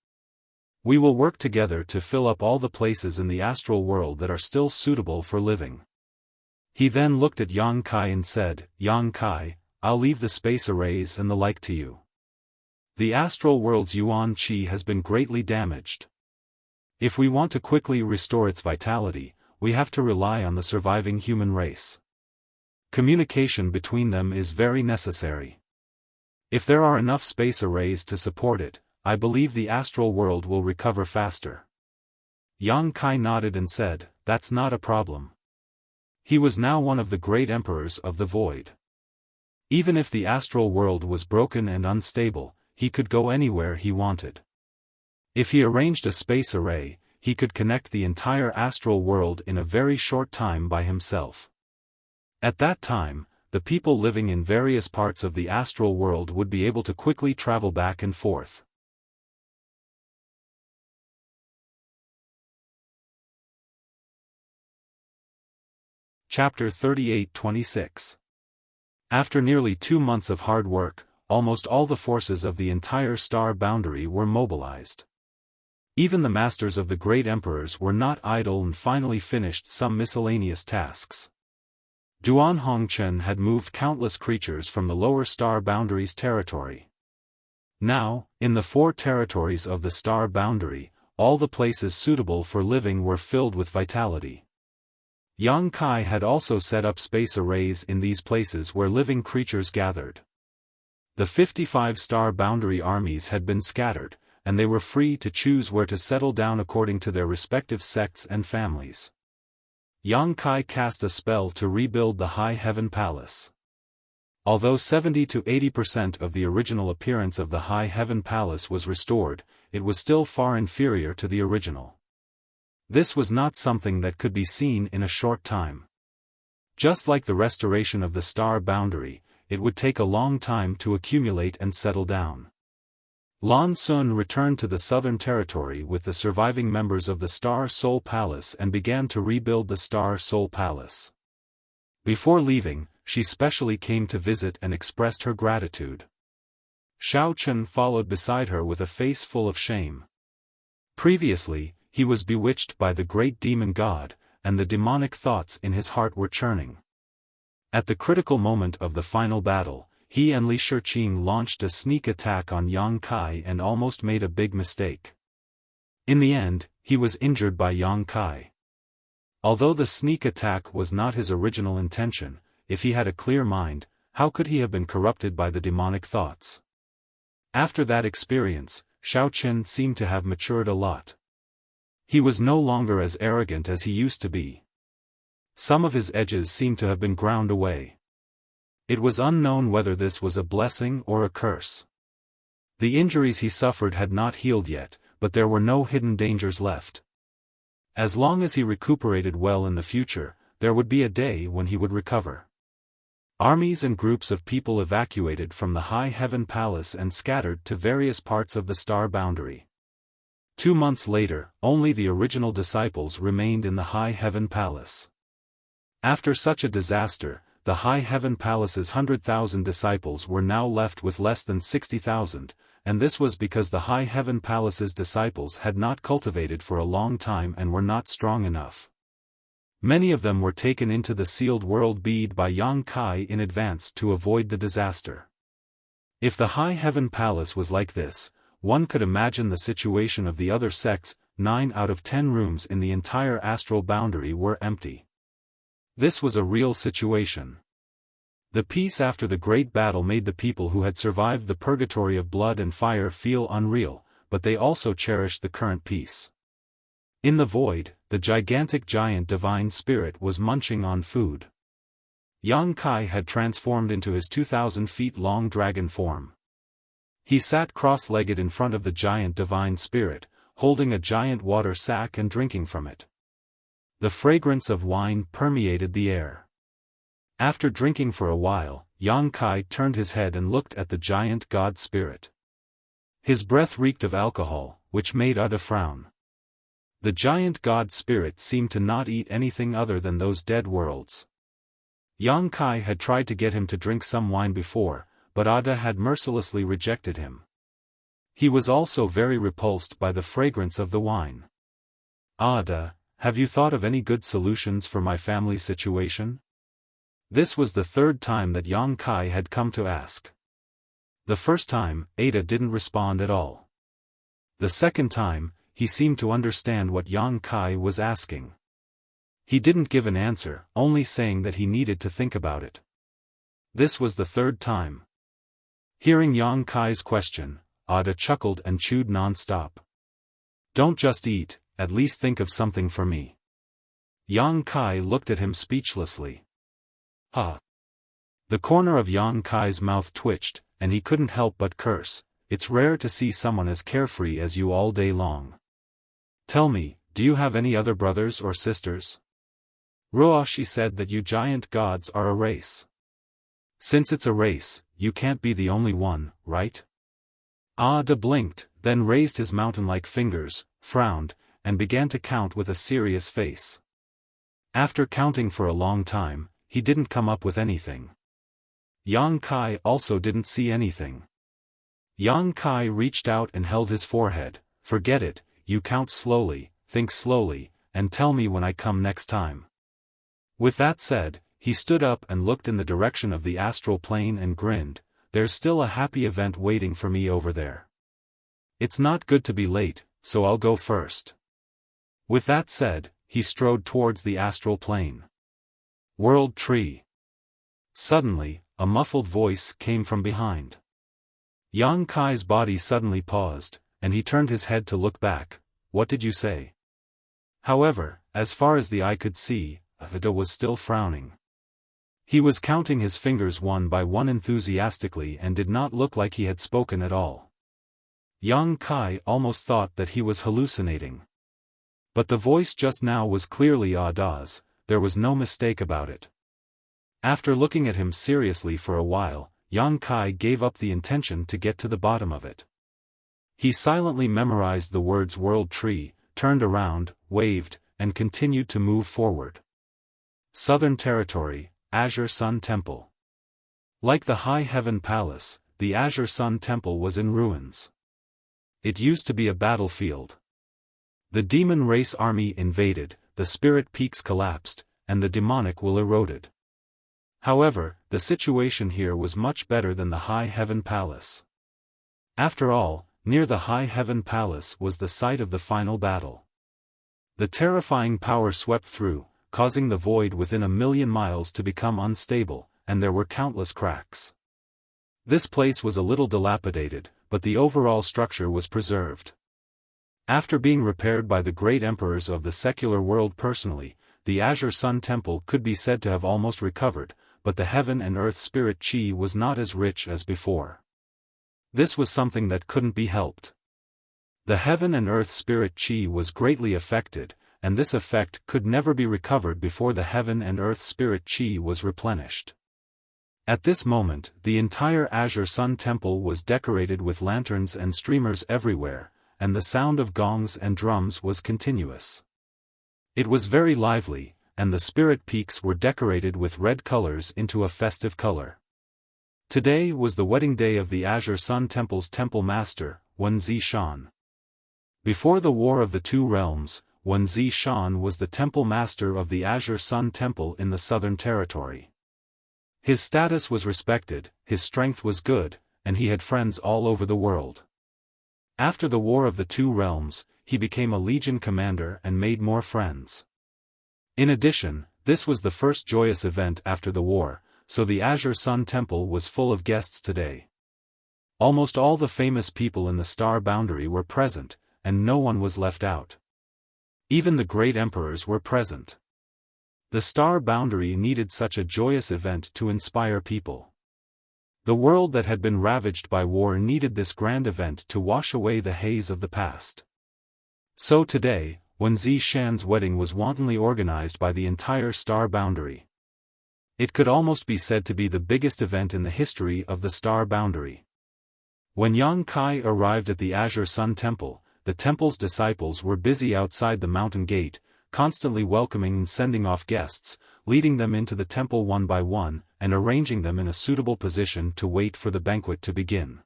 We will work together to fill up all the places in the astral world that are still suitable for living. He then looked at Yang Kai and said, Yang Kai, I'll leave the space arrays and the like to you. The astral world's Yuan Qi has been greatly damaged. If we want to quickly restore its vitality, we have to rely on the surviving human race. Communication between them is very necessary. If there are enough space arrays to support it, I believe the astral world will recover faster. Yang Kai nodded and said, that's not a problem. He was now one of the great emperors of the void. Even if the astral world was broken and unstable, he could go anywhere he wanted. If he arranged a space array, he could connect the entire astral world in a very short time by himself. At that time, the people living in various parts of the astral world would be able to quickly travel back and forth. Chapter 38-26. After nearly 2 months of hard work, almost all the forces of the entire star boundary were mobilized. Even the masters of the great emperors were not idle and finally finished some miscellaneous tasks. Duan Hongchen had moved countless creatures from the lower star boundary's territory. Now, in the 4 territories of the star boundary, all the places suitable for living were filled with vitality. Yang Kai had also set up space arrays in these places where living creatures gathered. The 55 star boundary armies had been scattered, and they were free to choose where to settle down according to their respective sects and families. Yang Kai cast a spell to rebuild the High Heaven Palace. Although 70 to 80% of the original appearance of the High Heaven Palace was restored, it was still far inferior to the original. This was not something that could be seen in a short time. Just like the restoration of the star boundary, it would take a long time to accumulate and settle down. Lan Sun returned to the Southern Territory with the surviving members of the Star Soul Palace and began to rebuild the Star Soul Palace. Before leaving, she specially came to visit and expressed her gratitude. Xiao Chen followed beside her with a face full of shame. Previously, he was bewitched by the great demon god, and the demonic thoughts in his heart were churning. At the critical moment of the final battle, he and Li Shiqing launched a sneak attack on Yang Kai and almost made a big mistake. In the end, he was injured by Yang Kai. Although the sneak attack was not his original intention, if he had a clear mind, how could he have been corrupted by the demonic thoughts? After that experience, Xiaoqin seemed to have matured a lot. He was no longer as arrogant as he used to be. Some of his edges seemed to have been ground away. It was unknown whether this was a blessing or a curse. The injuries he suffered had not healed yet, but there were no hidden dangers left. As long as he recuperated well in the future, there would be a day when he would recover. Armies and groups of people evacuated from the High Heaven Palace and scattered to various parts of the star boundary. 2 months later, only the original disciples remained in the High Heaven Palace. After such a disaster, the High Heaven Palace's 100,000 disciples were now left with less than 60,000, and this was because the High Heaven Palace's disciples had not cultivated for a long time and were not strong enough. Many of them were taken into the sealed world bead by Yang Kai in advance to avoid the disaster. If the High Heaven Palace was like this, one could imagine the situation of the other sects. 9 out of 10 rooms in the entire astral boundary were empty. This was a real situation. The peace after the great battle made the people who had survived the purgatory of blood and fire feel unreal, but they also cherished the current peace. In the void, the gigantic giant divine spirit was munching on food. Yang Kai had transformed into his 2,000 feet long dragon form. He sat cross-legged in front of the giant divine spirit, holding a giant water sack and drinking from it. The fragrance of wine permeated the air. After drinking for a while, Yang Kai turned his head and looked at the giant god spirit. His breath reeked of alcohol, which made Ada frown. The giant god spirit seemed to not eat anything other than those dead worlds. Yang Kai had tried to get him to drink some wine before, but Ada had mercilessly rejected him. He was also very repulsed by the fragrance of the wine. Ada, have you thought of any good solutions for my family situation? This was the 3rd time that Yang Kai had come to ask. The first time, Ada didn't respond at all. The second time, he seemed to understand what Yang Kai was asking. He didn't give an answer, only saying that he needed to think about it. This was the 3rd time. Hearing Yang Kai's question, Ada chuckled and chewed non-stop. Don't just eat, at least think of something for me. Yang Kai looked at him speechlessly. Huh. The corner of Yang Kai's mouth twitched, and he couldn't help but curse. It's rare to see someone as carefree as you all day long. Tell me, do you have any other brothers or sisters? Ruoshi said that you giant gods are a race. Since it's a race, you can't be the only one, right? Ada blinked, then raised his mountain-like fingers, frowned, and began to count with a serious face. After counting for a long time, he didn't come up with anything. Yang Kai also didn't see anything. Yang Kai reached out and held his forehead. Forget it, you count slowly, think slowly, and tell me when I come next time. With that said, he stood up and looked in the direction of the astral plane and grinned. There's still a happy event waiting for me over there. It's not good to be late, so I'll go first. With that said, he strode towards the astral plane. World Tree. Suddenly, a muffled voice came from behind. Yang Kai's body suddenly paused, and he turned his head to look back. What did you say? However, as far as the eye could see, Ada was still frowning. He was counting his fingers one by one enthusiastically and did not look like he had spoken at all. Yang Kai almost thought that he was hallucinating. But the voice just now was clearly Ada's. There was no mistake about it. After looking at him seriously for a while, Yang Kai gave up the intention to get to the bottom of it. He silently memorized the words World Tree, turned around, waved, and continued to move forward. Southern Territory, Azure Sun Temple. Like the High Heaven Palace, the Azure Sun Temple was in ruins. It used to be a battlefield. The demon race army invaded, the spirit peaks collapsed, and the demonic will eroded. However, the situation here was much better than the High Heaven Palace. After all, near the High Heaven Palace was the site of the final battle. The terrifying power swept through, causing the void within 1,000,000 miles to become unstable, and there were countless cracks. This place was a little dilapidated, but the overall structure was preserved. After being repaired by the great emperors of the secular world personally, the Azure Sun Temple could be said to have almost recovered, but the heaven and earth spirit chi was not as rich as before. This was something that couldn't be helped. The heaven and earth spirit chi was greatly affected, and this effect could never be recovered before the heaven and earth spirit chi was replenished. At this moment, the entire Azure Sun Temple was decorated with lanterns and streamers everywhere, and the sound of gongs and drums was continuous. It was very lively, and the spirit peaks were decorated with red colors into a festive color. Today was the wedding day of the Azure Sun Temple's temple master, Wuxia Shan. Before the War of the Two Realms, Wuxia Shan was the temple master of the Azure Sun Temple in the Southern Territory. His status was respected, his strength was good, and he had friends all over the world. After the War of the Two Realms, he became a legion commander and made more friends. In addition, this was the first joyous event after the war, so the Azure Sun Temple was full of guests today. Almost all the famous people in the Star Boundary were present, and no one was left out. Even the great emperors were present. The Star Boundary needed such a joyous event to inspire people. The world that had been ravaged by war needed this grand event to wash away the haze of the past. So today, Wuxia Shan's wedding was wantonly organized by the entire Star Boundary. It could almost be said to be the biggest event in the history of the Star Boundary. When Yang Kai arrived at the Azure Sun Temple, the temple's disciples were busy outside the mountain gate, constantly welcoming and sending off guests, leading them into the temple one by one, and arranging them in a suitable position to wait for the banquet to begin.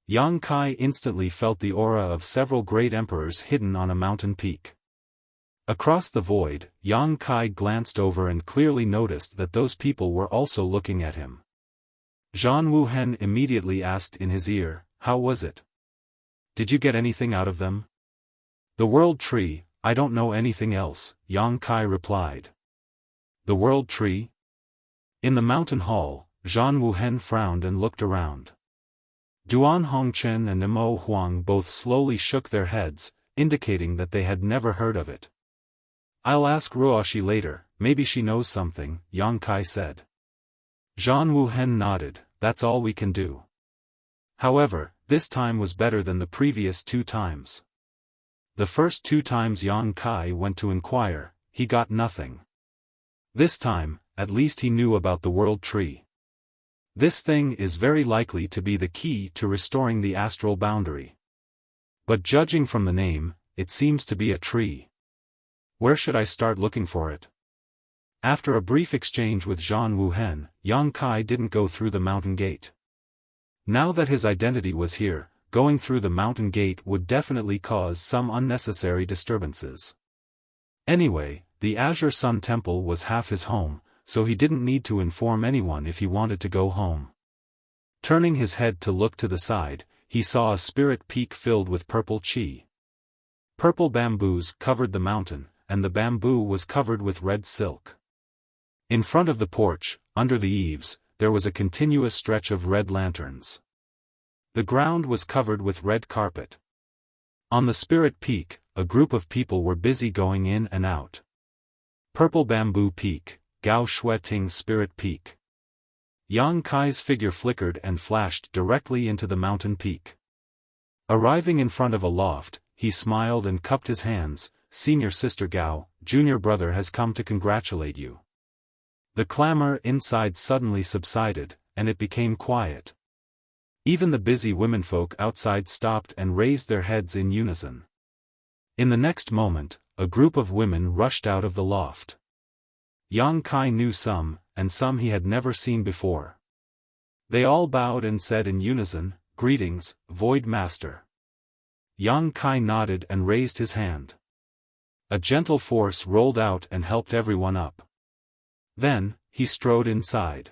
Yang Kai instantly felt the aura of several great emperors hidden on a mountain peak. Across the void, Yang Kai glanced over and clearly noticed that those people were also looking at him. Zhan Wuhen immediately asked in his ear, "How was it? Did you get anything out of them?" "The World Tree, I don't know anything else," Yang Kai replied. "The World Tree?" In the mountain hall, Zhan Wuhen frowned and looked around. Duan Hongchen and Nemo Huang both slowly shook their heads, indicating that they had never heard of it. "I'll ask Ruoshi later, maybe she knows something," Yang Kai said. Zhan Wuhen nodded, "That's all we can do." However, this time was better than the previous 2 times. The first 2 times Yang Kai went to inquire, he got nothing. This time, at least he knew about the World Tree. This thing is very likely to be the key to restoring the astral boundary. But judging from the name, it seems to be a tree. Where should I start looking for it? After a brief exchange with Zhan Wuhen, Yang Kai didn't go through the mountain gate. Now that his identity was here, going through the mountain gate would definitely cause some unnecessary disturbances. Anyway, the Azure Sun Temple was half his home, so he didn't need to inform anyone if he wanted to go home. Turning his head to look to the side, he saw a spirit peak filled with purple chi. Purple bamboos covered the mountain, and the bamboo was covered with red silk. In front of the porch, under the eaves, there was a continuous stretch of red lanterns. The ground was covered with red carpet. On the spirit peak, a group of people were busy going in and out. Purple Bamboo Peak, Gao Shueting Spirit Peak. Yang Kai's figure flickered and flashed directly into the mountain peak. Arriving in front of a loft, he smiled and cupped his hands. "Senior Sister Gao, junior brother has come to congratulate you." The clamor inside suddenly subsided, and it became quiet. Even the busy womenfolk outside stopped and raised their heads in unison. In the next moment, a group of women rushed out of the loft. Yang Kai knew some, and some he had never seen before. They all bowed and said in unison, "Greetings, Void Master." Yang Kai nodded and raised his hand. A gentle force rolled out and helped everyone up. Then, he strode inside.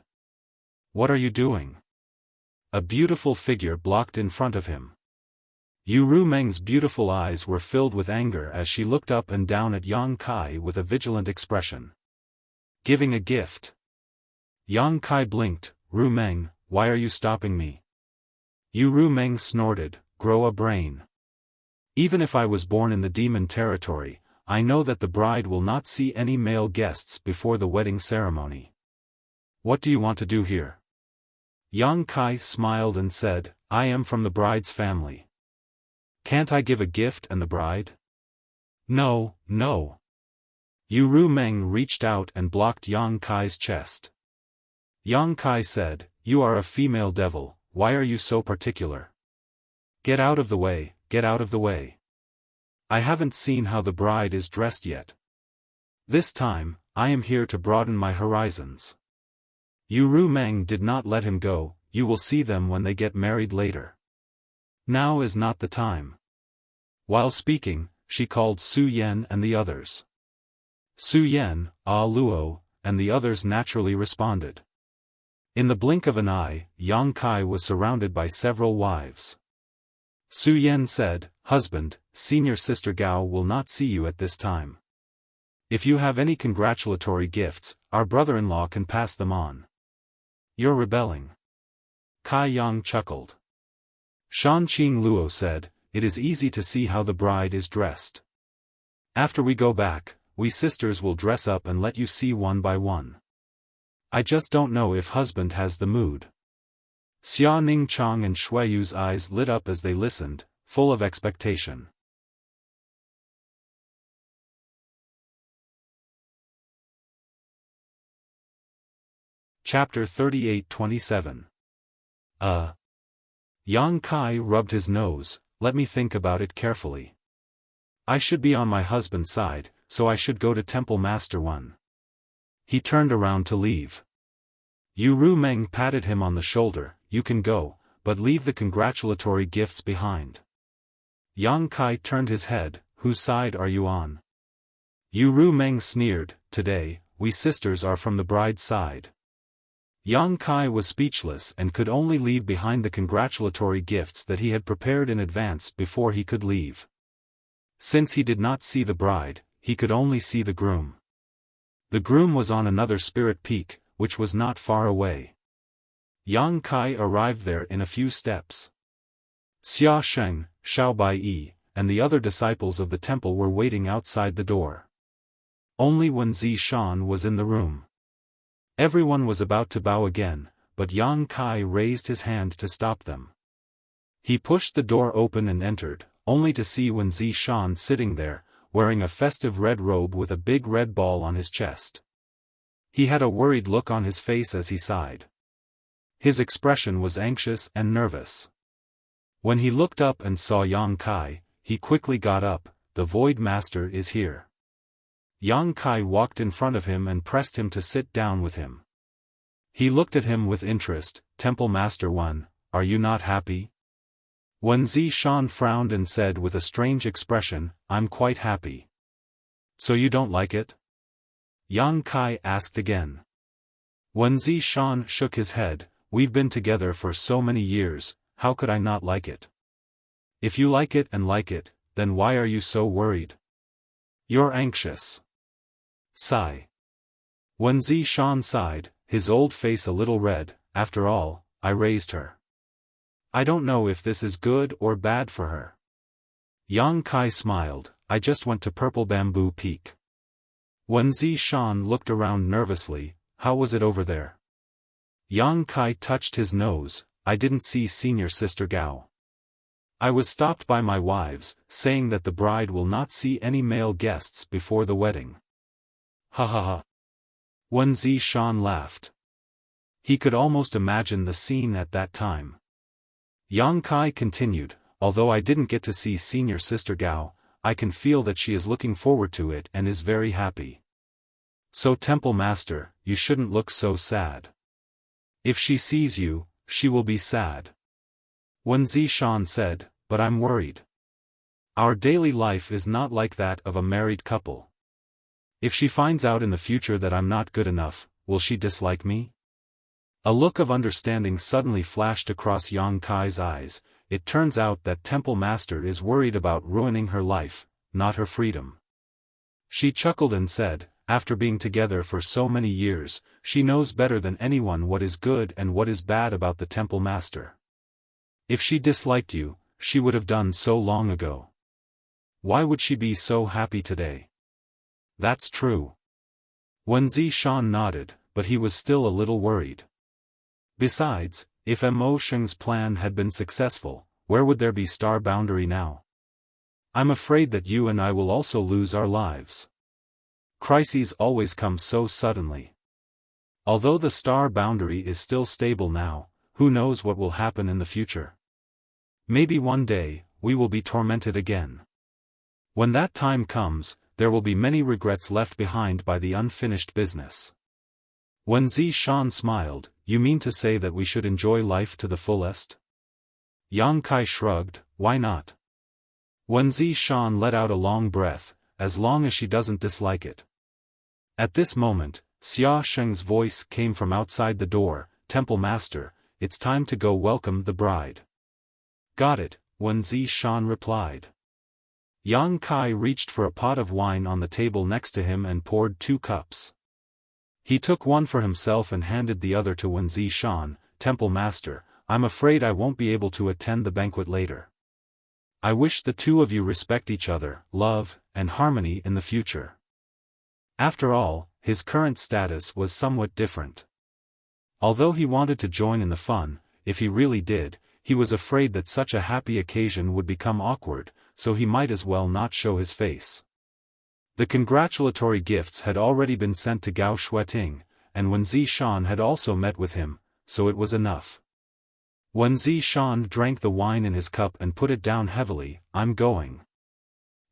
"What are you doing?" A beautiful figure blocked in front of him. Yu Rumeng's beautiful eyes were filled with anger as she looked up and down at Yang Kai with a vigilant expression. Giving a gift. Yang Kai blinked. Rumeng, why are you stopping me? Yu Rumeng snorted, grow a brain. Even if I was born in the demon territory, I know that the bride will not see any male guests before the wedding ceremony. What do you want to do here? Yang Kai smiled and said, I am from the bride's family. Can't I give a gift and the bride? No, no. Yu Rumeng reached out and blocked Yang Kai's chest. Yang Kai said, you are a female devil, why are you so particular? Get out of the way, get out of the way. I haven't seen how the bride is dressed yet. This time, I am here to broaden my horizons. Yu Rumeng did not let him go, you will see them when they get married later. Now is not the time. While speaking, she called Su Yan and the others. Su Yan, Ah Luo, and the others naturally responded. In the blink of an eye, Yang Kai was surrounded by several wives. Su Yan said, Husband, senior sister Gao will not see you at this time. If you have any congratulatory gifts, our brother-in-law can pass them on. You're rebelling. Kai Yang chuckled. Shanqing Luo said, it is easy to see how the bride is dressed. After we go back, we sisters will dress up and let you see one by one. I just don't know if husband has the mood. Xia Ningchang and Shuiyu's eyes lit up as they listened, full of expectation. Chapter 38-27. Yang Kai rubbed his nose, let me think about it carefully. I should be on my husband's side, so I should go to Temple Master 1. He turned around to leave. Yu Rumeng patted him on the shoulder, you can go, but leave the congratulatory gifts behind. Yang Kai turned his head, whose side are you on? Yu Rumeng sneered, today, we sisters are from the bride's side. Yang Kai was speechless and could only leave behind the congratulatory gifts that he had prepared in advance before he could leave. Since he did not see the bride, he could only see the groom. The groom was on another spirit peak, which was not far away. Yang Kai arrived there in a few steps. Xia Sheng, Xiao Bai, and the other disciples of the temple were waiting outside the door. Only Wen Zishan was in the room. Everyone was about to bow again, but Yang Kai raised his hand to stop them. He pushed the door open and entered, only to see Wen Zishan sitting there, wearing a festive red robe with a big red ball on his chest. He had a worried look on his face as he sighed. His expression was anxious and nervous. When he looked up and saw Yang Kai, he quickly got up, the Void Master is here. Yang Kai walked in front of him and pressed him to sit down with him. He looked at him with interest, Temple Master 1, are you not happy? Wen Zishan frowned and said with a strange expression, I'm quite happy. So you don't like it? Yang Kai asked again. Wen Zishan shook his head, we've been together for so many years, how could I not like it? If you like it, then why are you so worried? You're anxious. Sigh. Wen Zishan sighed, his old face a little red, after all, I raised her. I don't know if this is good or bad for her. Yang Kai smiled, I just went to Purple Bamboo Peak. Wen Zishan looked around nervously, how was it over there? Yang Kai touched his nose, I didn't see senior sister Gao. I was stopped by my wives, saying that the bride will not see any male guests before the wedding. Ha ha ha. Wen Zishan laughed. He could almost imagine the scene at that time. Yang Kai continued, although I didn't get to see senior sister Gao, I can feel that she is looking forward to it and is very happy. So Temple Master, you shouldn't look so sad. If she sees you, she will be sad. Wen Zishan said, but I'm worried. Our daily life is not like that of a married couple. If she finds out in the future that I'm not good enough, will she dislike me? A look of understanding suddenly flashed across Yang Kai's eyes, it turns out that Temple Master is worried about ruining her life, not her freedom. She chuckled and said, after being together for so many years, she knows better than anyone what is good and what is bad about the Temple Master. If she disliked you, she would have done so long ago. Why would she be so happy today? That's true. Wen Zishan nodded, but he was still a little worried. Besides, if Mo Sheng's plan had been successful, where would there be star boundary now? I'm afraid that you and I will also lose our lives. Crises always come so suddenly. Although the star boundary is still stable now, who knows what will happen in the future? Maybe one day, we will be tormented again. When that time comes, there will be many regrets left behind by the unfinished business. Wen Zishan smiled, you mean to say that we should enjoy life to the fullest? Yang Kai shrugged, why not? Wen Zishan let out a long breath, as long as she doesn't dislike it. At this moment, Xia Sheng's voice came from outside the door, Temple Master, it's time to go welcome the bride. Got it, Wen Zishan replied. Yang Kai reached for a pot of wine on the table next to him and poured 2 cups. He took one for himself and handed the other to Wen Zishan, Temple Master, I'm afraid I won't be able to attend the banquet later. I wish the two of you respect each other, love, and harmony in the future. After all, his current status was somewhat different. Although he wanted to join in the fun, if he really did, he was afraid that such a happy occasion would become awkward, so he might as well not show his face. The congratulatory gifts had already been sent to Gao Shueting, and Wen Zishan had also met with him, so it was enough. Wen Zishan drank the wine in his cup and put it down heavily, I'm going.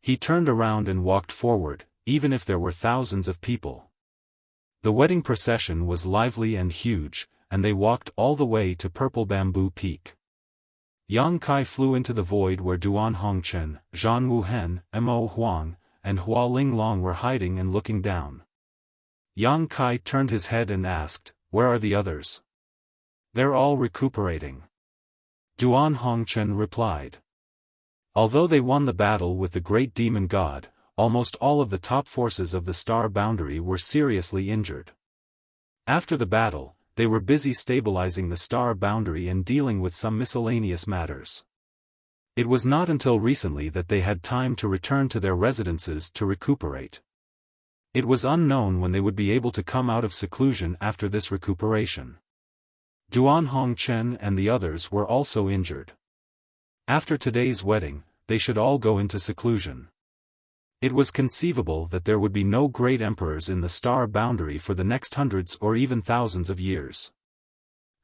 He turned around and walked forward, even if there were thousands of people. The wedding procession was lively and huge, and they walked all the way to Purple Bamboo Peak. Yang Kai flew into the void where Duan Hongchen, Zhan Wuhen, Mo Huang, and Hua Linglong were hiding and looking down. Yang Kai turned his head and asked, where are the others? They're all recuperating. Duan Hongchen replied. Although they won the battle with the great demon god, almost all of the top forces of the star boundary were seriously injured. After the battle, they were busy stabilizing the star boundary and dealing with some miscellaneous matters. It was not until recently that they had time to return to their residences to recuperate. It was unknown when they would be able to come out of seclusion after this recuperation. Duan Hongchen and the others were also injured. After today's wedding, they should all go into seclusion. It was conceivable that there would be no great emperors in the star boundary for the next hundreds or even thousands of years.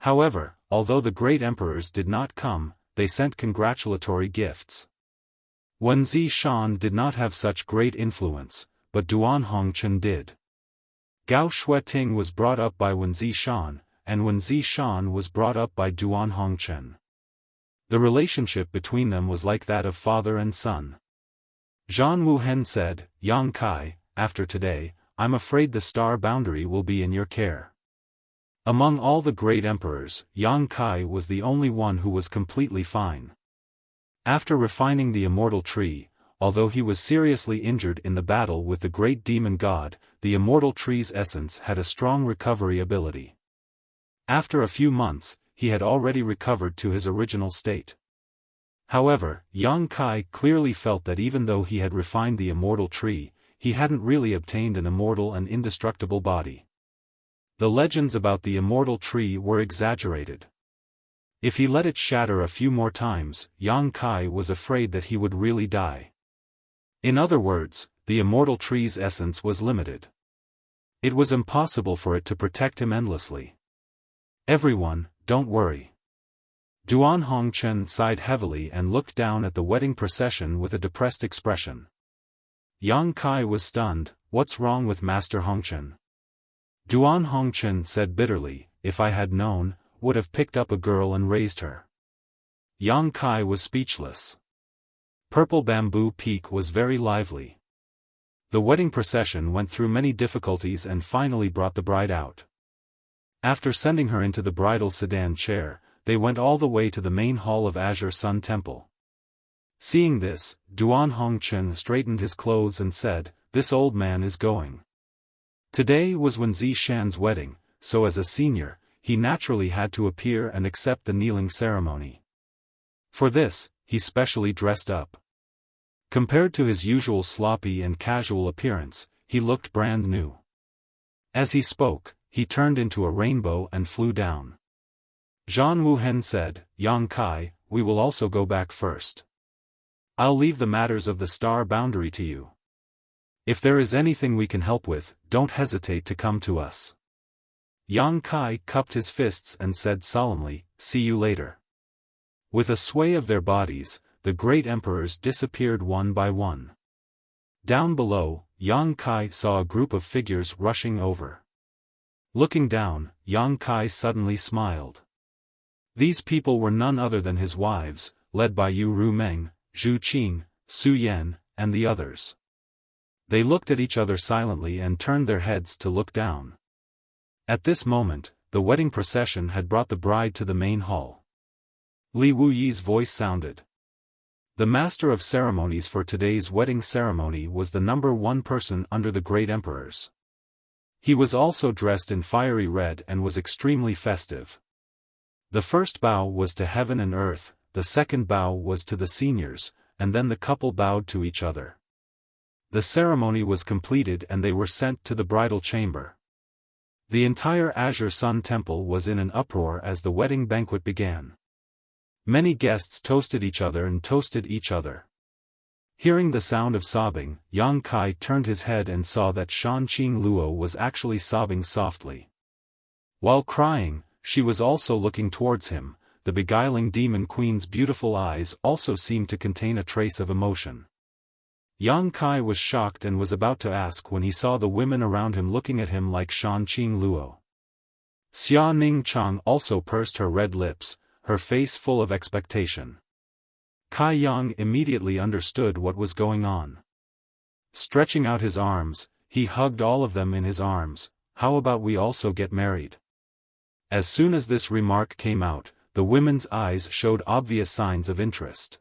However, although the great emperors did not come, they sent congratulatory gifts. Wen Zishan did not have such great influence, but Duan Hongchen did. Gao Shueting was brought up by Wen Zishan, and Wen Zishan was brought up by Duan Hongchen. The relationship between them was like that of father and son. Zhan Wuhen said, Yang Kai, after today, I'm afraid the star boundary will be in your care. Among all the great emperors, Yang Kai was the only one who was completely fine. After refining the immortal tree, although he was seriously injured in the battle with the great demon god, the immortal tree's essence had a strong recovery ability. After a few months, he had already recovered to his original state. However, Yang Kai clearly felt that even though he had refined the immortal tree, he hadn't really obtained an immortal and indestructible body. The legends about the immortal tree were exaggerated. If he let it shatter a few more times, Yang Kai was afraid that he would really die. In other words, the immortal tree's essence was limited. It was impossible for it to protect him endlessly. Everyone, don't worry. Duan Hongchen sighed heavily and looked down at the wedding procession with a depressed expression. Yang Kai was stunned, what's wrong with Master Hongchen? Duan Hongchen said bitterly, if I had known, would have picked up a girl and raised her. Yang Kai was speechless. Purple Bamboo Peak was very lively. The wedding procession went through many difficulties and finally brought the bride out. After sending her into the bridal sedan chair, they went all the way to the main hall of Azure Sun Temple. Seeing this, Duan Hongchen straightened his clothes and said, "This old man is going." Today was Wen Zishan's wedding, so as a senior, he naturally had to appear and accept the kneeling ceremony. For this, he specially dressed up. Compared to his usual sloppy and casual appearance, he looked brand new. As he spoke, he turned into a rainbow and flew down. Zhang Wuhen said, "Yang Kai, we will also go back first. I'll leave the matters of the star boundary to you. If there is anything we can help with, don't hesitate to come to us." Yang Kai cupped his fists and said solemnly, "See you later." With a sway of their bodies, the great emperors disappeared one by one. Down below, Yang Kai saw a group of figures rushing over. Looking down, Yang Kai suddenly smiled. These people were none other than his wives, led by Yu Rumeng, Zhu Qing, Su Yan, and the others. They looked at each other silently and turned their heads to look down. At this moment, the wedding procession had brought the bride to the main hall. Li Wuyi's voice sounded. The master of ceremonies for today's wedding ceremony was the #1 person under the great emperors. He was also dressed in fiery red and was extremely festive. The first bow was to heaven and earth, the second bow was to the seniors, and then the couple bowed to each other. The ceremony was completed and they were sent to the bridal chamber. The entire Azure Sun Temple was in an uproar as the wedding banquet began. Many guests toasted each other and toasted each other. Hearing the sound of sobbing, Yang Kai turned his head and saw that Shanqing Luo was actually sobbing softly. While crying, she was also looking towards him. The beguiling demon queen's beautiful eyes also seemed to contain a trace of emotion. Yang Kai was shocked and was about to ask when he saw the women around him looking at him like Shanqing Luo. Xia Ningchang also pursed her red lips, her face full of expectation. Kai Yang immediately understood what was going on. Stretching out his arms, he hugged all of them in his arms. "How about we also get married?" As soon as this remark came out, the women's eyes showed obvious signs of interest.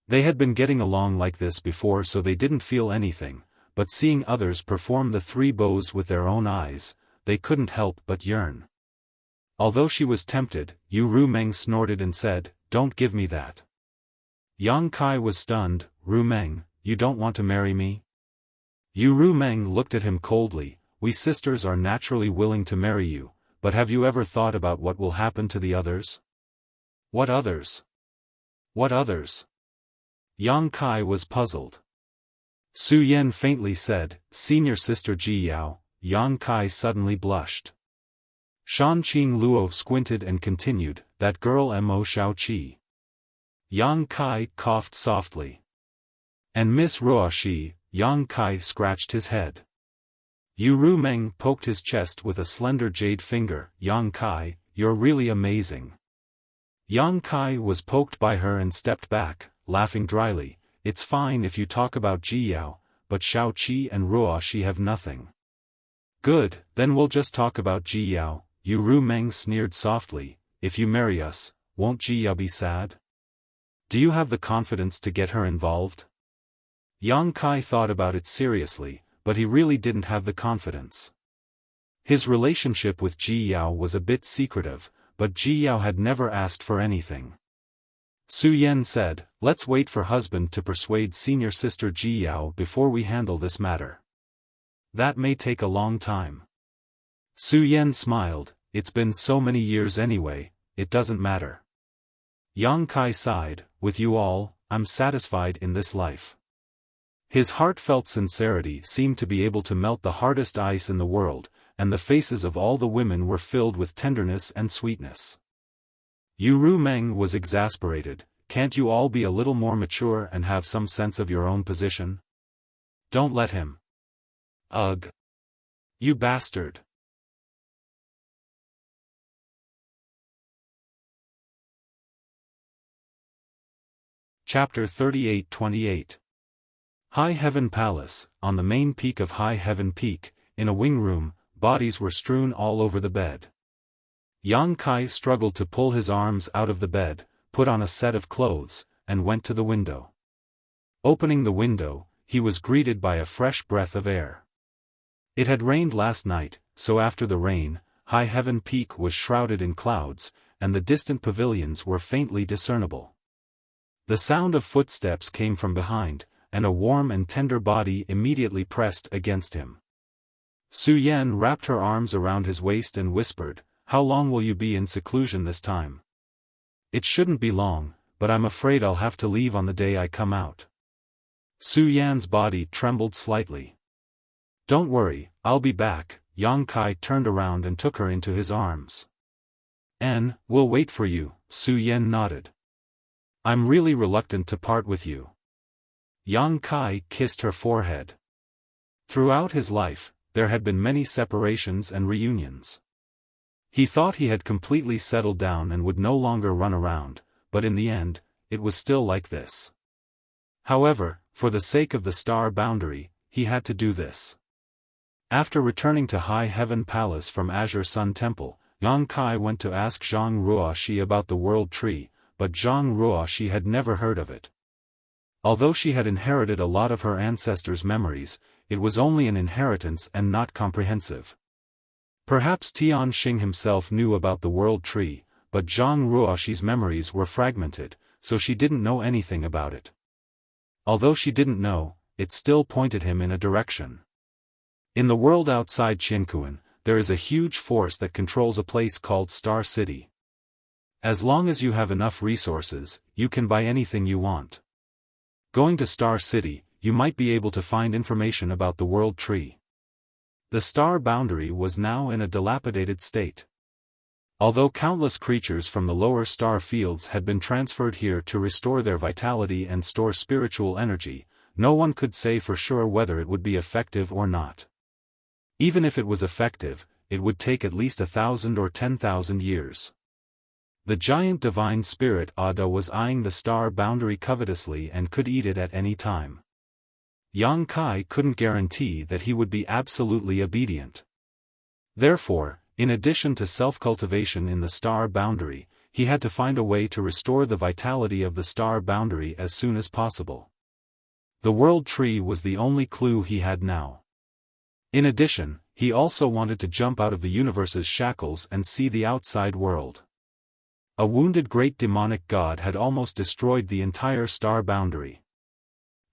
They had been getting along like this before, so they didn't feel anything, but seeing others perform the 3 bows with their own eyes, they couldn't help but yearn. Although she was tempted, Yu Rumeng snorted and said, "Don't give me that." Yang Kai was stunned. "Rumeng, you don't want to marry me?" Yu Rumeng looked at him coldly. "We sisters are naturally willing to marry you, but have you ever thought about what will happen to the others?" "What others? What others?" Yang Kai was puzzled. Su Yan faintly said, "Senior sister Ji Yao." Yang Kai suddenly blushed. Shanqing Luo squinted and continued, "That girl Mo Xiaoqi." Yang Kai coughed softly. "And Miss Ruoxi." Yang Kai scratched his head. Yu Rumeng poked his chest with a slender jade finger. "Yang Kai, you're really amazing." Yang Kai was poked by her and stepped back, laughing dryly. "It's fine if you talk about Ji Yao, but Xiaoqi and Ruoxi have nothing." "Good, then we'll just talk about Ji Yao." Yu Rumeng sneered softly. "If you marry us, won't Ji Yao be sad? Do you have the confidence to get her involved?" Yang Kai thought about it seriously, but he really didn't have the confidence. His relationship with Ji Yao was a bit secretive, but Ji Yao had never asked for anything. Su Yan said, "Let's wait for husband to persuade senior sister Ji Yao before we handle this matter. That may take a long time." Su Yan smiled. "It's been so many years anyway, it doesn't matter." Yang Kai sighed, "With you all, I'm satisfied in this life." His heartfelt sincerity seemed to be able to melt the hardest ice in the world, and the faces of all the women were filled with tenderness and sweetness. Yu Rumeng was exasperated. "Can't you all be a little more mature and have some sense of your own position? Don't let him." "Ugh! You bastard!" Chapter 38-28. High Heaven Palace. On the main peak of High Heaven Peak, in a wing room, bodies were strewn all over the bed. Yang Kai struggled to pull his arms out of the bed, put on a set of clothes, and went to the window. Opening the window, he was greeted by a fresh breath of air. It had rained last night, so after the rain, High Heaven Peak was shrouded in clouds, and the distant pavilions were faintly discernible. The sound of footsteps came from behind, and a warm and tender body immediately pressed against him. Su Yan wrapped her arms around his waist and whispered, "How long will you be in seclusion this time?" "It shouldn't be long, but I'm afraid I'll have to leave on the day I come out." Su Yan's body trembled slightly. "Don't worry, I'll be back." Yang Kai turned around and took her into his arms. We'll wait for you," Su Yan nodded. "I'm really reluctant to part with you." Yang Kai kissed her forehead. Throughout his life, there had been many separations and reunions. He thought he had completely settled down and would no longer run around, but in the end, it was still like this. However, for the sake of the star boundary, he had to do this. After returning to High Heaven Palace from Azure Sun Temple, Yang Kai went to ask Zhang Ruoxi about the World Tree, but Zhang Ruoxi had never heard of it. Although she had inherited a lot of her ancestors' memories, it was only an inheritance and not comprehensive. Perhaps Tian Xing himself knew about the World Tree, but Zhang Ruoxi's memories were fragmented, so she didn't know anything about it. Although she didn't know, it still pointed him in a direction. In the world outside Qinkuan, there is a huge force that controls a place called Star City. As long as you have enough resources, you can buy anything you want. Going to Star City, you might be able to find information about the World Tree. The star boundary was now in a dilapidated state. Although countless creatures from the lower star fields had been transferred here to restore their vitality and store spiritual energy, no one could say for sure whether it would be effective or not. Even if it was effective, it would take at least 1,000 or 10,000 years. The giant divine spirit Ada was eyeing the star boundary covetously and could eat it at any time. Yang Kai couldn't guarantee that he would be absolutely obedient. Therefore, in addition to self-cultivation in the star boundary, he had to find a way to restore the vitality of the star boundary as soon as possible. The World Tree was the only clue he had now. In addition, he also wanted to jump out of the universe's shackles and see the outside world. A wounded great demonic god had almost destroyed the entire star boundary.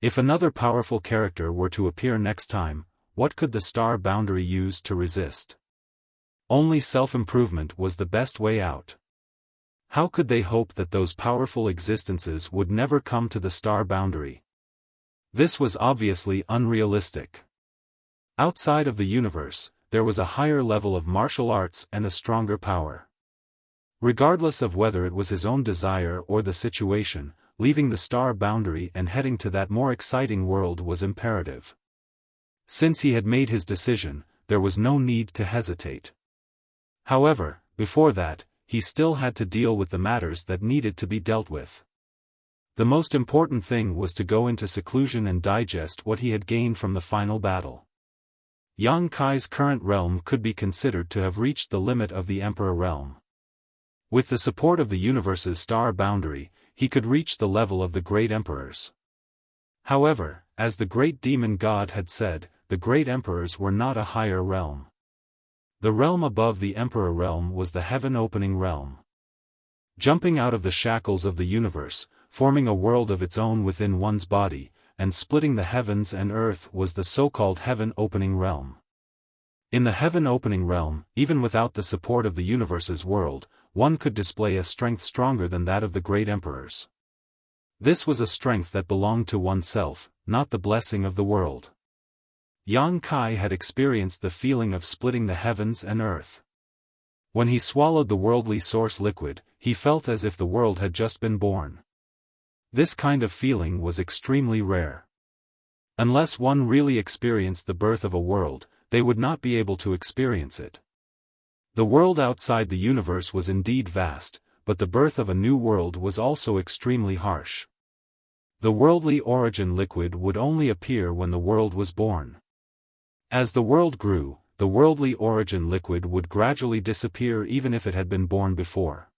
If another powerful character were to appear next time, what could the star boundary use to resist? Only self-improvement was the best way out. How could they hope that those powerful existences would never come to the star boundary? This was obviously unrealistic. Outside of the universe, there was a higher level of martial arts and a stronger power. Regardless of whether it was his own desire or the situation, leaving the star boundary and heading to that more exciting world was imperative. Since he had made his decision, there was no need to hesitate. However, before that, he still had to deal with the matters that needed to be dealt with. The most important thing was to go into seclusion and digest what he had gained from the final battle. Yang Kai's current realm could be considered to have reached the limit of the Emperor realm. With the support of the universe's star boundary, he could reach the level of the great emperors. However, as the great demon god had said, the great emperors were not a higher realm. The realm above the emperor realm was the heaven-opening realm. Jumping out of the shackles of the universe, forming a world of its own within one's body, and splitting the heavens and earth was the so-called heaven-opening realm. In the heaven-opening realm, even without the support of the universe's world, one could display a strength stronger than that of the great emperors. This was a strength that belonged to oneself, not the blessing of the world. Yang Kai had experienced the feeling of splitting the heavens and earth. When he swallowed the worldly source liquid, he felt as if the world had just been born. This kind of feeling was extremely rare. Unless one really experienced the birth of a world, they would not be able to experience it. The world outside the universe was indeed vast, but the birth of a new world was also extremely harsh. The worldly origin liquid would only appear when the world was born. As the world grew, the worldly origin liquid would gradually disappear even if it had been born before.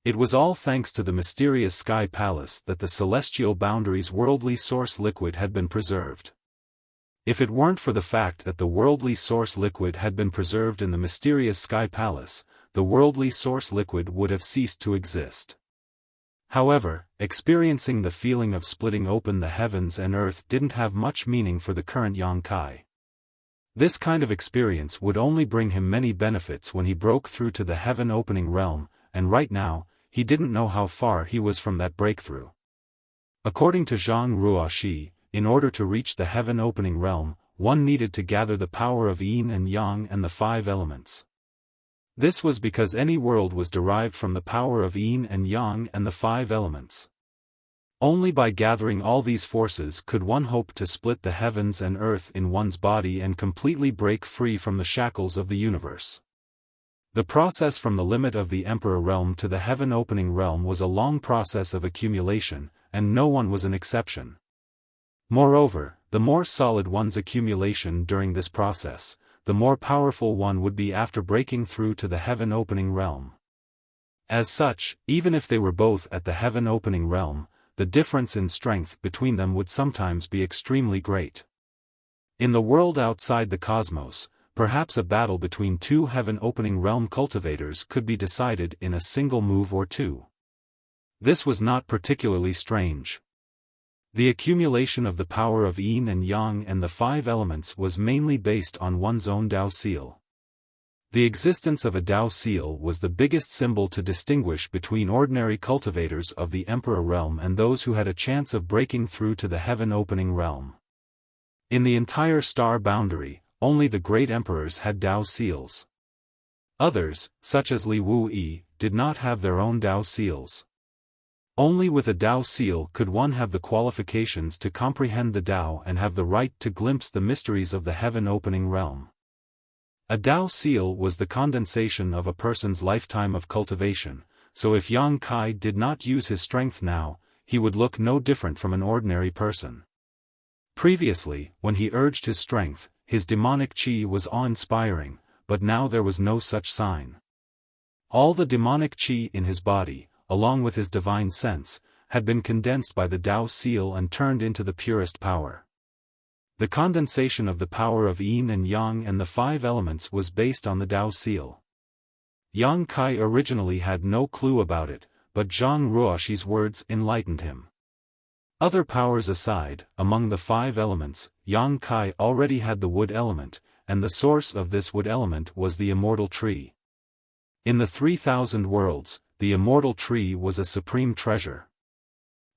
It was all thanks to the mysterious Sky Palace that the celestial boundaries' worldly source liquid had been preserved. If it weren't for the fact that the worldly source liquid had been preserved in the mysterious Sky Palace, the worldly source liquid would have ceased to exist. However, experiencing the feeling of splitting open the heavens and earth didn't have much meaning for the current Yang Kai. This kind of experience would only bring him many benefits when he broke through to the heaven-opening realm, and right now, he didn't know how far he was from that breakthrough. According to Zhang Ruoxi, in order to reach the heaven-opening realm, one needed to gather the power of yin and yang and the 5 elements. This was because any world was derived from the power of yin and yang and the 5 elements. Only by gathering all these forces could one hope to split the heavens and earth in one's body and completely break free from the shackles of the universe. The process from the limit of the Emperor realm to the heaven-opening realm was a long process of accumulation, and no one was an exception. Moreover, the more solid one's accumulation during this process, the more powerful one would be after breaking through to the heaven-opening realm. As such, even if they were both at the heaven-opening realm, the difference in strength between them would sometimes be extremely great. In the world outside the cosmos, perhaps a battle between 2 heaven-opening realm cultivators could be decided in a single move or 2. This was not particularly strange. The accumulation of the power of yin and yang and the 5 elements was mainly based on one's own Dao seal. The existence of a Dao seal was the biggest symbol to distinguish between ordinary cultivators of the Emperor realm and those who had a chance of breaking through to the heaven-opening realm. In the entire star boundary, only the great emperors had Dao seals. Others, such as Li Wuyi, did not have their own Dao seals. Only with a Dao seal could one have the qualifications to comprehend the Dao and have the right to glimpse the mysteries of the heaven-opening realm. A Dao seal was the condensation of a person's lifetime of cultivation, so if Yang Kai did not use his strength now, he would look no different from an ordinary person. Previously, when he urged his strength, his demonic qi was awe-inspiring, but now there was no such sign. All the demonic qi in his body, along with his divine sense, had been condensed by the Dao seal and turned into the purest power. The condensation of the power of yin and yang and the 5 elements was based on the Dao seal. Yang Kai originally had no clue about it, but Zhang Ruoxi's words enlightened him. Other powers aside, among the 5 elements, Yang Kai already had the wood element, and the source of this wood element was the immortal tree. In the 3,000 worlds, the immortal tree was a supreme treasure.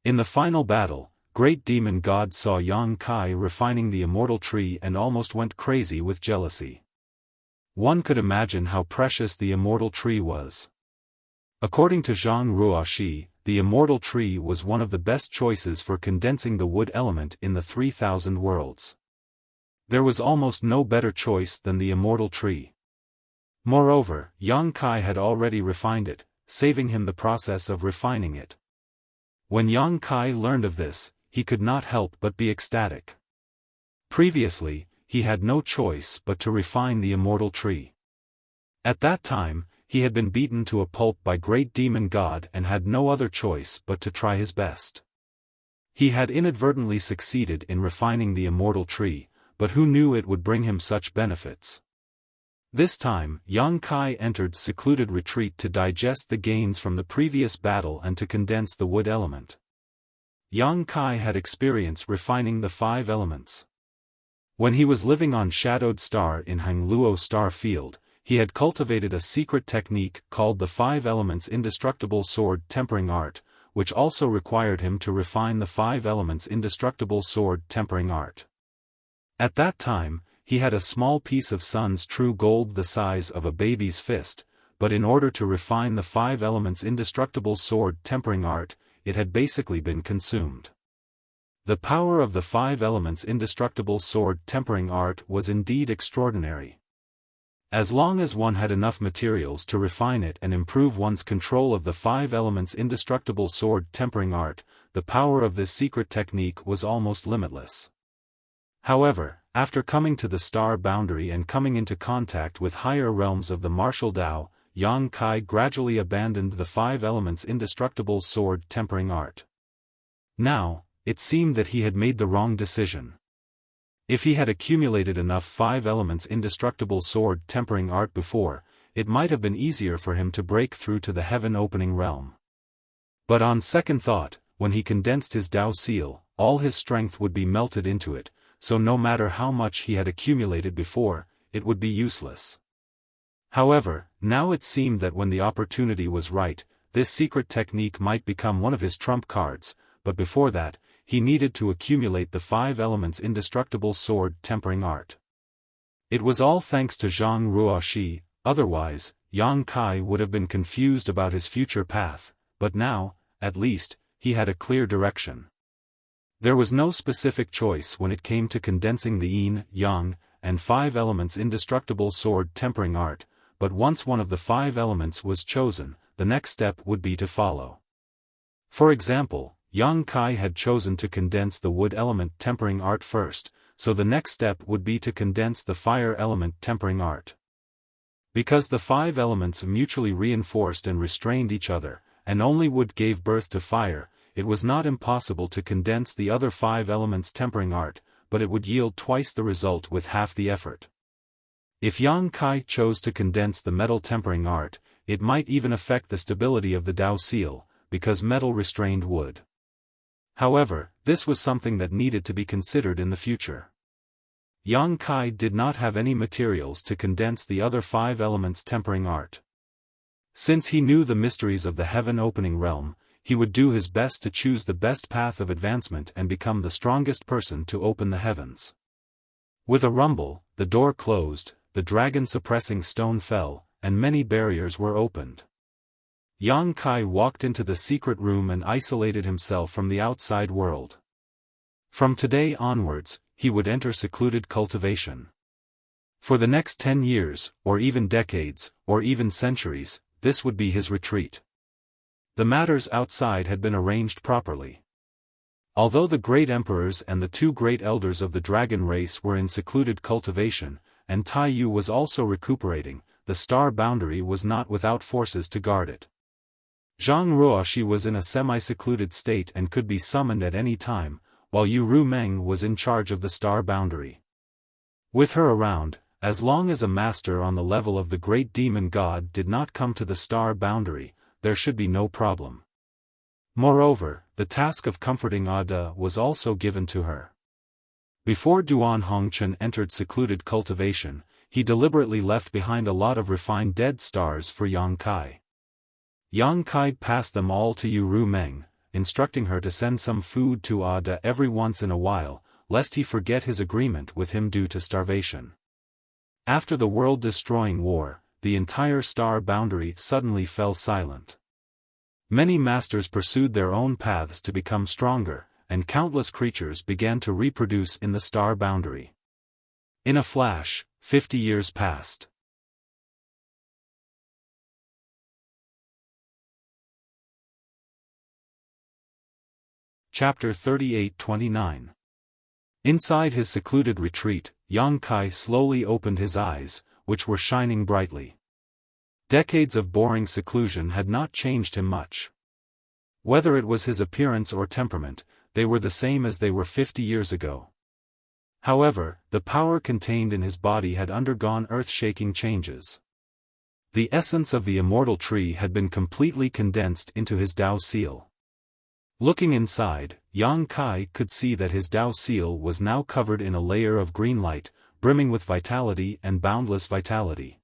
In the final battle, Great Demon God saw Yang Kai refining the immortal tree and almost went crazy with jealousy. One could imagine how precious the immortal tree was. According to Zhang Ruoxi, the immortal tree was one of the best choices for condensing the wood element in the 3,000 worlds. There was almost no better choice than the immortal tree. Moreover, Yang Kai had already refined it, saving him the process of refining it. When Yang Kai learned of this, he could not help but be ecstatic. Previously, he had no choice but to refine the immortal tree. At that time, he had been beaten to a pulp by Great Demon God and had no other choice but to try his best. He had inadvertently succeeded in refining the immortal tree, but who knew it would bring him such benefits? This time, Yang Kai entered secluded retreat to digest the gains from the previous battle and to condense the wood element. Yang Kai had experience refining the 5 elements. When he was living on Shadowed Star in Hangluo Star Field, he had cultivated a secret technique called the 5 Elements Indestructible Sword Tempering Art, which also required him to refine the 5 Elements Indestructible Sword Tempering Art. At that time, he had a small piece of sun's true gold the size of a baby's fist, but in order to refine the 5 Elements Indestructible Sword Tempering Art, it had basically been consumed. The power of the 5 Elements Indestructible Sword Tempering Art was indeed extraordinary. As long as one had enough materials to refine it and improve one's control of the 5 Elements Indestructible Sword Tempering Art, the power of this secret technique was almost limitless. However, After coming to the star boundary and coming into contact with higher realms of the martial Tao, Yang Kai gradually abandoned the five elements' indestructible sword tempering art. Now, it seemed that he had made the wrong decision. If he had accumulated enough five elements indestructible sword tempering art before, it might have been easier for him to break through to the heaven-opening realm. But on second thought, when he condensed his Tao seal, all his strength would be melted into it, so no matter how much he had accumulated before, it would be useless. However, now it seemed that when the opportunity was right, this secret technique might become one of his trump cards, but before that, he needed to accumulate the five elements indestructible sword tempering art. It was all thanks to Zhang Ruoxi, otherwise, Yang Kai would have been confused about his future path, but now, at least, he had a clear direction. There was no specific choice when it came to condensing the yin, yang, and five elements indestructible sword tempering art, but once one of the five elements was chosen, the next step would be to follow. For example, Yang Kai had chosen to condense the wood element tempering art first, so the next step would be to condense the fire element tempering art. Because the five elements mutually reinforced and restrained each other, and only wood gave birth to fire, it was not impossible to condense the other five elements tempering art, but it would yield twice the result with half the effort. If Yang Kai chose to condense the metal tempering art, it might even affect the stability of the Tao seal, because metal restrained wood. However, this was something that needed to be considered in the future. Yang Kai did not have any materials to condense the other five elements tempering art. Since he knew the mysteries of the heaven-opening realm, he would do his best to choose the best path of advancement and become the strongest person to open the heavens. With a rumble, the door closed, the dragon-suppressing stone fell, and many barriers were opened. Yang Kai walked into the secret room and isolated himself from the outside world. From today onwards, he would enter secluded cultivation. For the next 10 years, or even decades, or even centuries, this would be his retreat. The matters outside had been arranged properly. Although the great emperors and the two great elders of the dragon race were in secluded cultivation, and Tai Yu was also recuperating, the star boundary was not without forces to guard it. Zhang Ruoxi was in a semi-secluded state and could be summoned at any time, while Yu Rumeng was in charge of the star boundary. With her around, as long as a master on the level of the great demon god did not come to the star boundary, there should be no problem. Moreover, the task of comforting Ada was also given to her. Before Duan Hongchen entered secluded cultivation, he deliberately left behind a lot of refined dead stars for Yang Kai. Yang Kai passed them all to Yu Rumeng, instructing her to send some food to Ada every once in a while, lest he forget his agreement with him due to starvation. After the world-destroying war, the entire star boundary suddenly fell silent. Many masters pursued their own paths to become stronger, and countless creatures began to reproduce in the star boundary. In a flash, 50 years passed. Chapter 38-29. Inside his secluded retreat, Yang Kai slowly opened his eyes, which were shining brightly. Decades of boring seclusion had not changed him much. Whether it was his appearance or temperament, they were the same as they were 50 years ago. However, the power contained in his body had undergone earth-shaking changes. The essence of the immortal tree had been completely condensed into his Tao seal. Looking inside, Yang Kai could see that his Tao seal was now covered in a layer of green light, brimming with vitality and boundless vitality.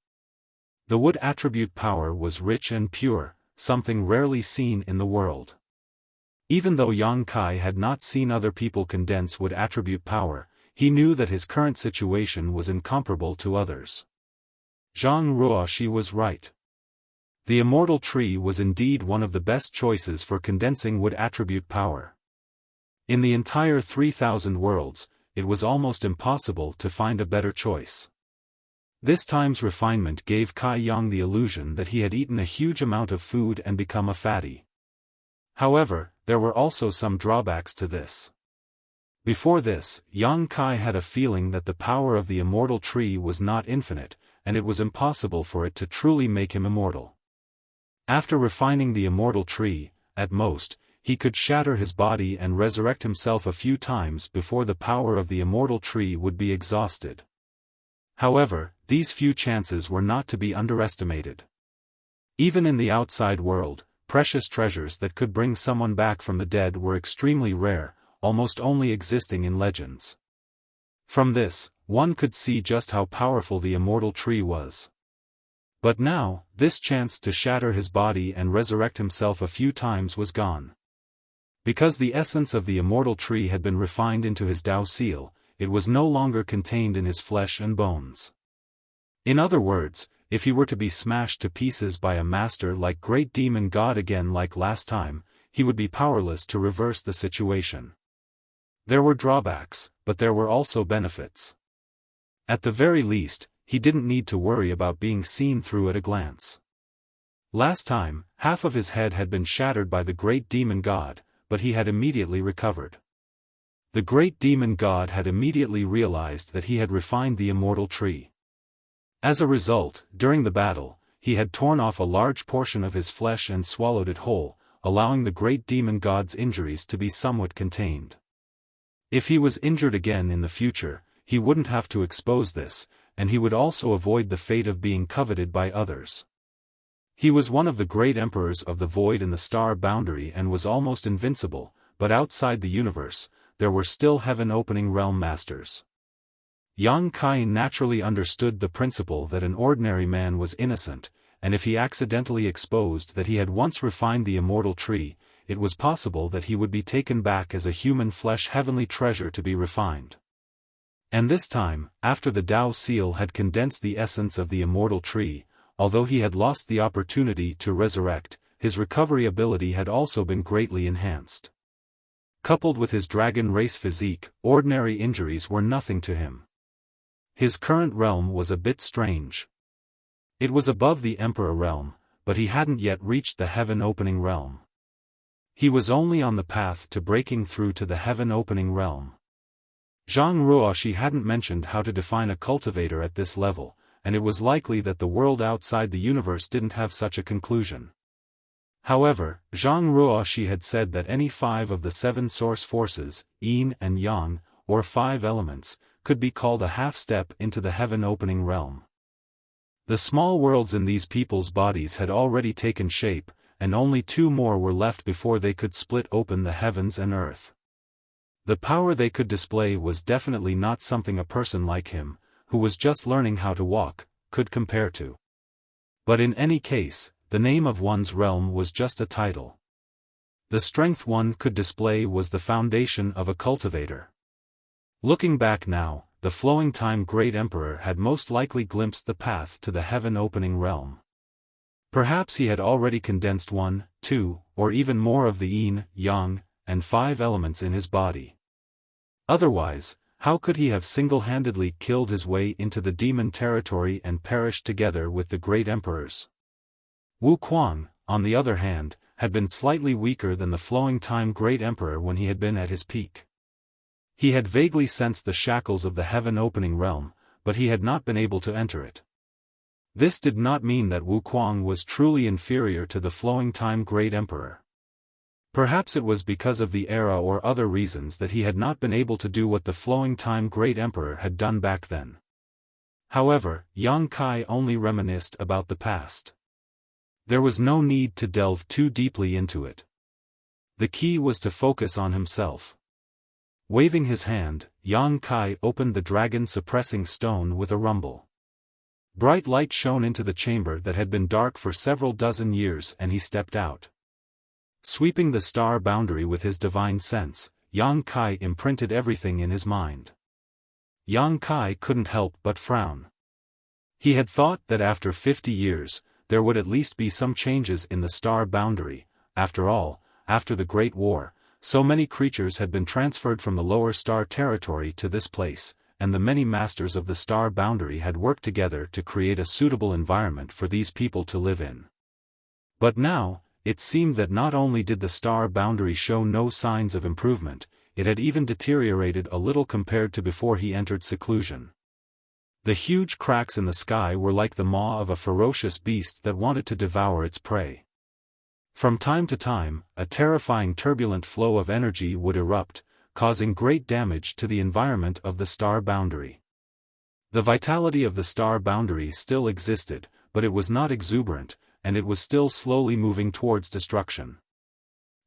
The wood attribute power was rich and pure, something rarely seen in the world. Even though Yang Kai had not seen other people condense wood attribute power, he knew that his current situation was incomparable to others. Zhang Ruoxi was right. The immortal tree was indeed one of the best choices for condensing wood attribute power. In the entire 3,000 worlds, it was almost impossible to find a better choice. This time's refinement gave Kai Yang the illusion that he had eaten a huge amount of food and become a fatty. However, there were also some drawbacks to this. Before this, Yang Kai had a feeling that the power of the immortal tree was not infinite, and it was impossible for it to truly make him immortal. After refining the immortal tree, at most, he could shatter his body and resurrect himself a few times before the power of the immortal tree would be exhausted. However, these few chances were not to be underestimated. Even in the outside world, precious treasures that could bring someone back from the dead were extremely rare, almost only existing in legends. From this, one could see just how powerful the immortal tree was. But now, this chance to shatter his body and resurrect himself a few times was gone. Because the essence of the immortal tree had been refined into his Tao seal, it was no longer contained in his flesh and bones. In other words, if he were to be smashed to pieces by a master like Great Demon God again like last time, he would be powerless to reverse the situation. There were drawbacks, but there were also benefits. At the very least, he didn't need to worry about being seen through at a glance. Last time, half of his head had been shattered by the Great Demon God, but he had immediately recovered. The Great Demon God had immediately realized that he had refined the immortal tree. As a result, during the battle, he had torn off a large portion of his flesh and swallowed it whole, allowing the Great Demon God's injuries to be somewhat contained. If he was injured again in the future, he wouldn't have to expose this, and he would also avoid the fate of being coveted by others. He was one of the great emperors of the void and the star boundary and was almost invincible, but outside the universe, there were still heaven-opening realm masters. Yang Kai naturally understood the principle that an ordinary man was innocent, and if he accidentally exposed that he had once refined the immortal tree, it was possible that he would be taken back as a human flesh heavenly treasure to be refined. And this time, after the Tao seal had condensed the essence of the immortal tree, although he had lost the opportunity to resurrect, his recovery ability had also been greatly enhanced. Coupled with his dragon race physique, ordinary injuries were nothing to him. His current realm was a bit strange. It was above the Emperor realm, but he hadn't yet reached the heaven-opening realm. He was only on the path to breaking through to the heaven-opening realm. Zhang Ruoxi hadn't mentioned how to define a cultivator at this level, and it was likely that the world outside the universe didn't have such a conclusion. However, Zhang Ruoxi had said that any 5 of the 7 source forces, yin and yang, or 5 elements, could be called a half-step into the heaven-opening realm. The small worlds in these people's bodies had already taken shape, and only 2 more were left before they could split open the heavens and earth. The power they could display was definitely not something a person like him, who was just learning how to walk, could compare to. But in any case, the name of one's realm was just a title. The strength one could display was the foundation of a cultivator. Looking back now, the flowing time Great Emperor had most likely glimpsed the path to the heaven-opening realm. Perhaps he had already condensed 1, 2, or even more of the yin, yang, and 5 elements in his body. Otherwise, how could he have single-handedly killed his way into the demon territory and perished together with the great emperors? Wu Kuang, on the other hand, had been slightly weaker than the flowing time Great Emperor when he had been at his peak. He had vaguely sensed the shackles of the heaven-opening realm, but he had not been able to enter it. This did not mean that Wu Kuang was truly inferior to the flowing time Great Emperor. Perhaps it was because of the era or other reasons that he had not been able to do what the flowing time Great Emperor had done back then. However, Yang Kai only reminisced about the past. There was no need to delve too deeply into it. The key was to focus on himself. Waving his hand, Yang Kai opened the dragon-suppressing stone with a rumble. Bright light shone into the chamber that had been dark for several dozen years and he stepped out. Sweeping the star boundary with his divine sense, Yang Kai imprinted everything in his mind. Yang Kai couldn't help but frown. He had thought that after 50 years, there would at least be some changes in the star boundary. After all, after the Great War, so many creatures had been transferred from the lower star territory to this place, and the many masters of the star boundary had worked together to create a suitable environment for these people to live in. But now, it seemed that not only did the star boundary show no signs of improvement, it had even deteriorated a little compared to before he entered seclusion. The huge cracks in the sky were like the maw of a ferocious beast that wanted to devour its prey. From time to time, a terrifying turbulent flow of energy would erupt, causing great damage to the environment of the star boundary. The vitality of the star boundary still existed, but it was not exuberant, and it was still slowly moving towards destruction.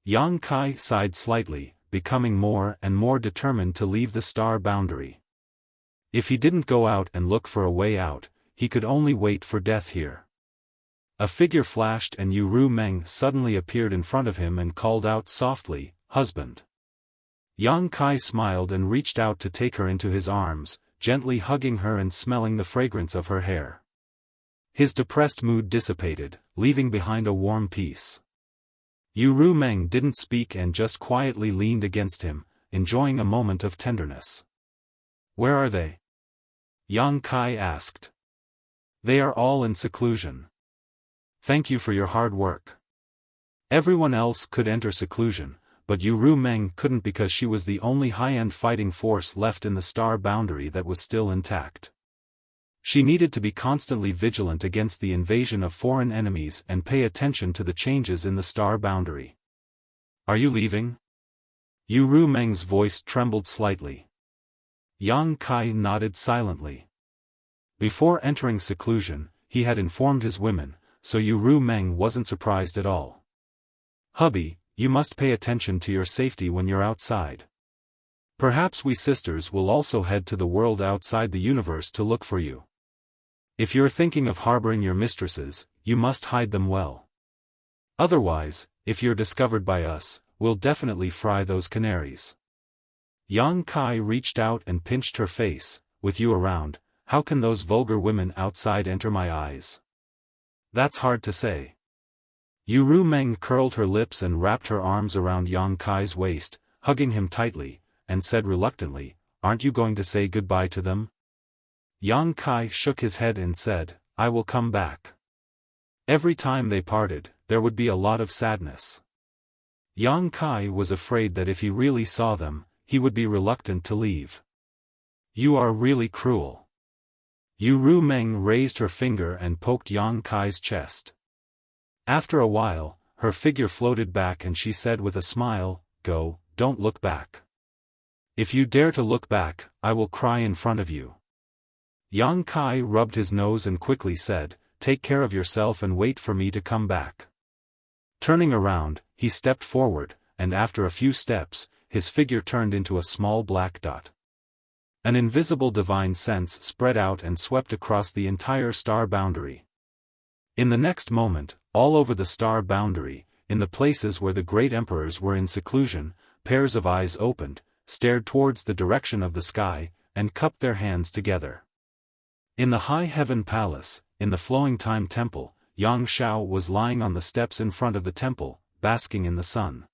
Yang Kai sighed slightly, becoming more and more determined to leave the star boundary. If he didn't go out and look for a way out, he could only wait for death here. A figure flashed and Yu Meng suddenly appeared in front of him and called out softly, "Husband." Yang Kai smiled and reached out to take her into his arms, gently hugging her and smelling the fragrance of her hair. His depressed mood dissipated, leaving behind a warm peace. Yu Meng didn't speak and just quietly leaned against him, enjoying a moment of tenderness. "Where are they?" Yang Kai asked. "They are all in seclusion. Thank you for your hard work." Everyone else could enter seclusion, but Yu Meng couldn't because she was the only high-end fighting force left in the star boundary that was still intact. She needed to be constantly vigilant against the invasion of foreign enemies and pay attention to the changes in the star boundary. "Are you leaving?" Yu Meng's voice trembled slightly. Yang Kai nodded silently. Before entering seclusion, he had informed his women, so Yu Meng wasn't surprised at all. "Hubby, you must pay attention to your safety when you're outside. Perhaps we sisters will also head to the world outside the universe to look for you. If you're thinking of harboring your mistresses, you must hide them well. Otherwise, if you're discovered by us, we'll definitely fry those canaries." Yang Kai reached out and pinched her face. "With you around, how can those vulgar women outside enter my eyes?" "That's hard to say." Yu Meng curled her lips and wrapped her arms around Yang Kai's waist, hugging him tightly, and said reluctantly, "Aren't you going to say goodbye to them?" Yang Kai shook his head and said, "I will come back." Every time they parted, there would be a lot of sadness. Yang Kai was afraid that if he really saw them, he would be reluctant to leave. "You are really cruel." Yu Meng raised her finger and poked Yang Kai's chest. After a while, her figure floated back and she said with a smile, "Go, don't look back. If you dare to look back, I will cry in front of you." Yang Kai rubbed his nose and quickly said, "Take care of yourself and wait for me to come back." Turning around, he stepped forward, and after a few steps, his figure turned into a small black dot. An invisible divine sense spread out and swept across the entire star boundary. In the next moment, all over the star boundary, in the places where the great emperors were in seclusion, pairs of eyes opened, stared towards the direction of the sky, and cupped their hands together. In the High Heaven Palace, in the Flowing Time Temple, Yang Shao was lying on the steps in front of the temple, basking in the sun.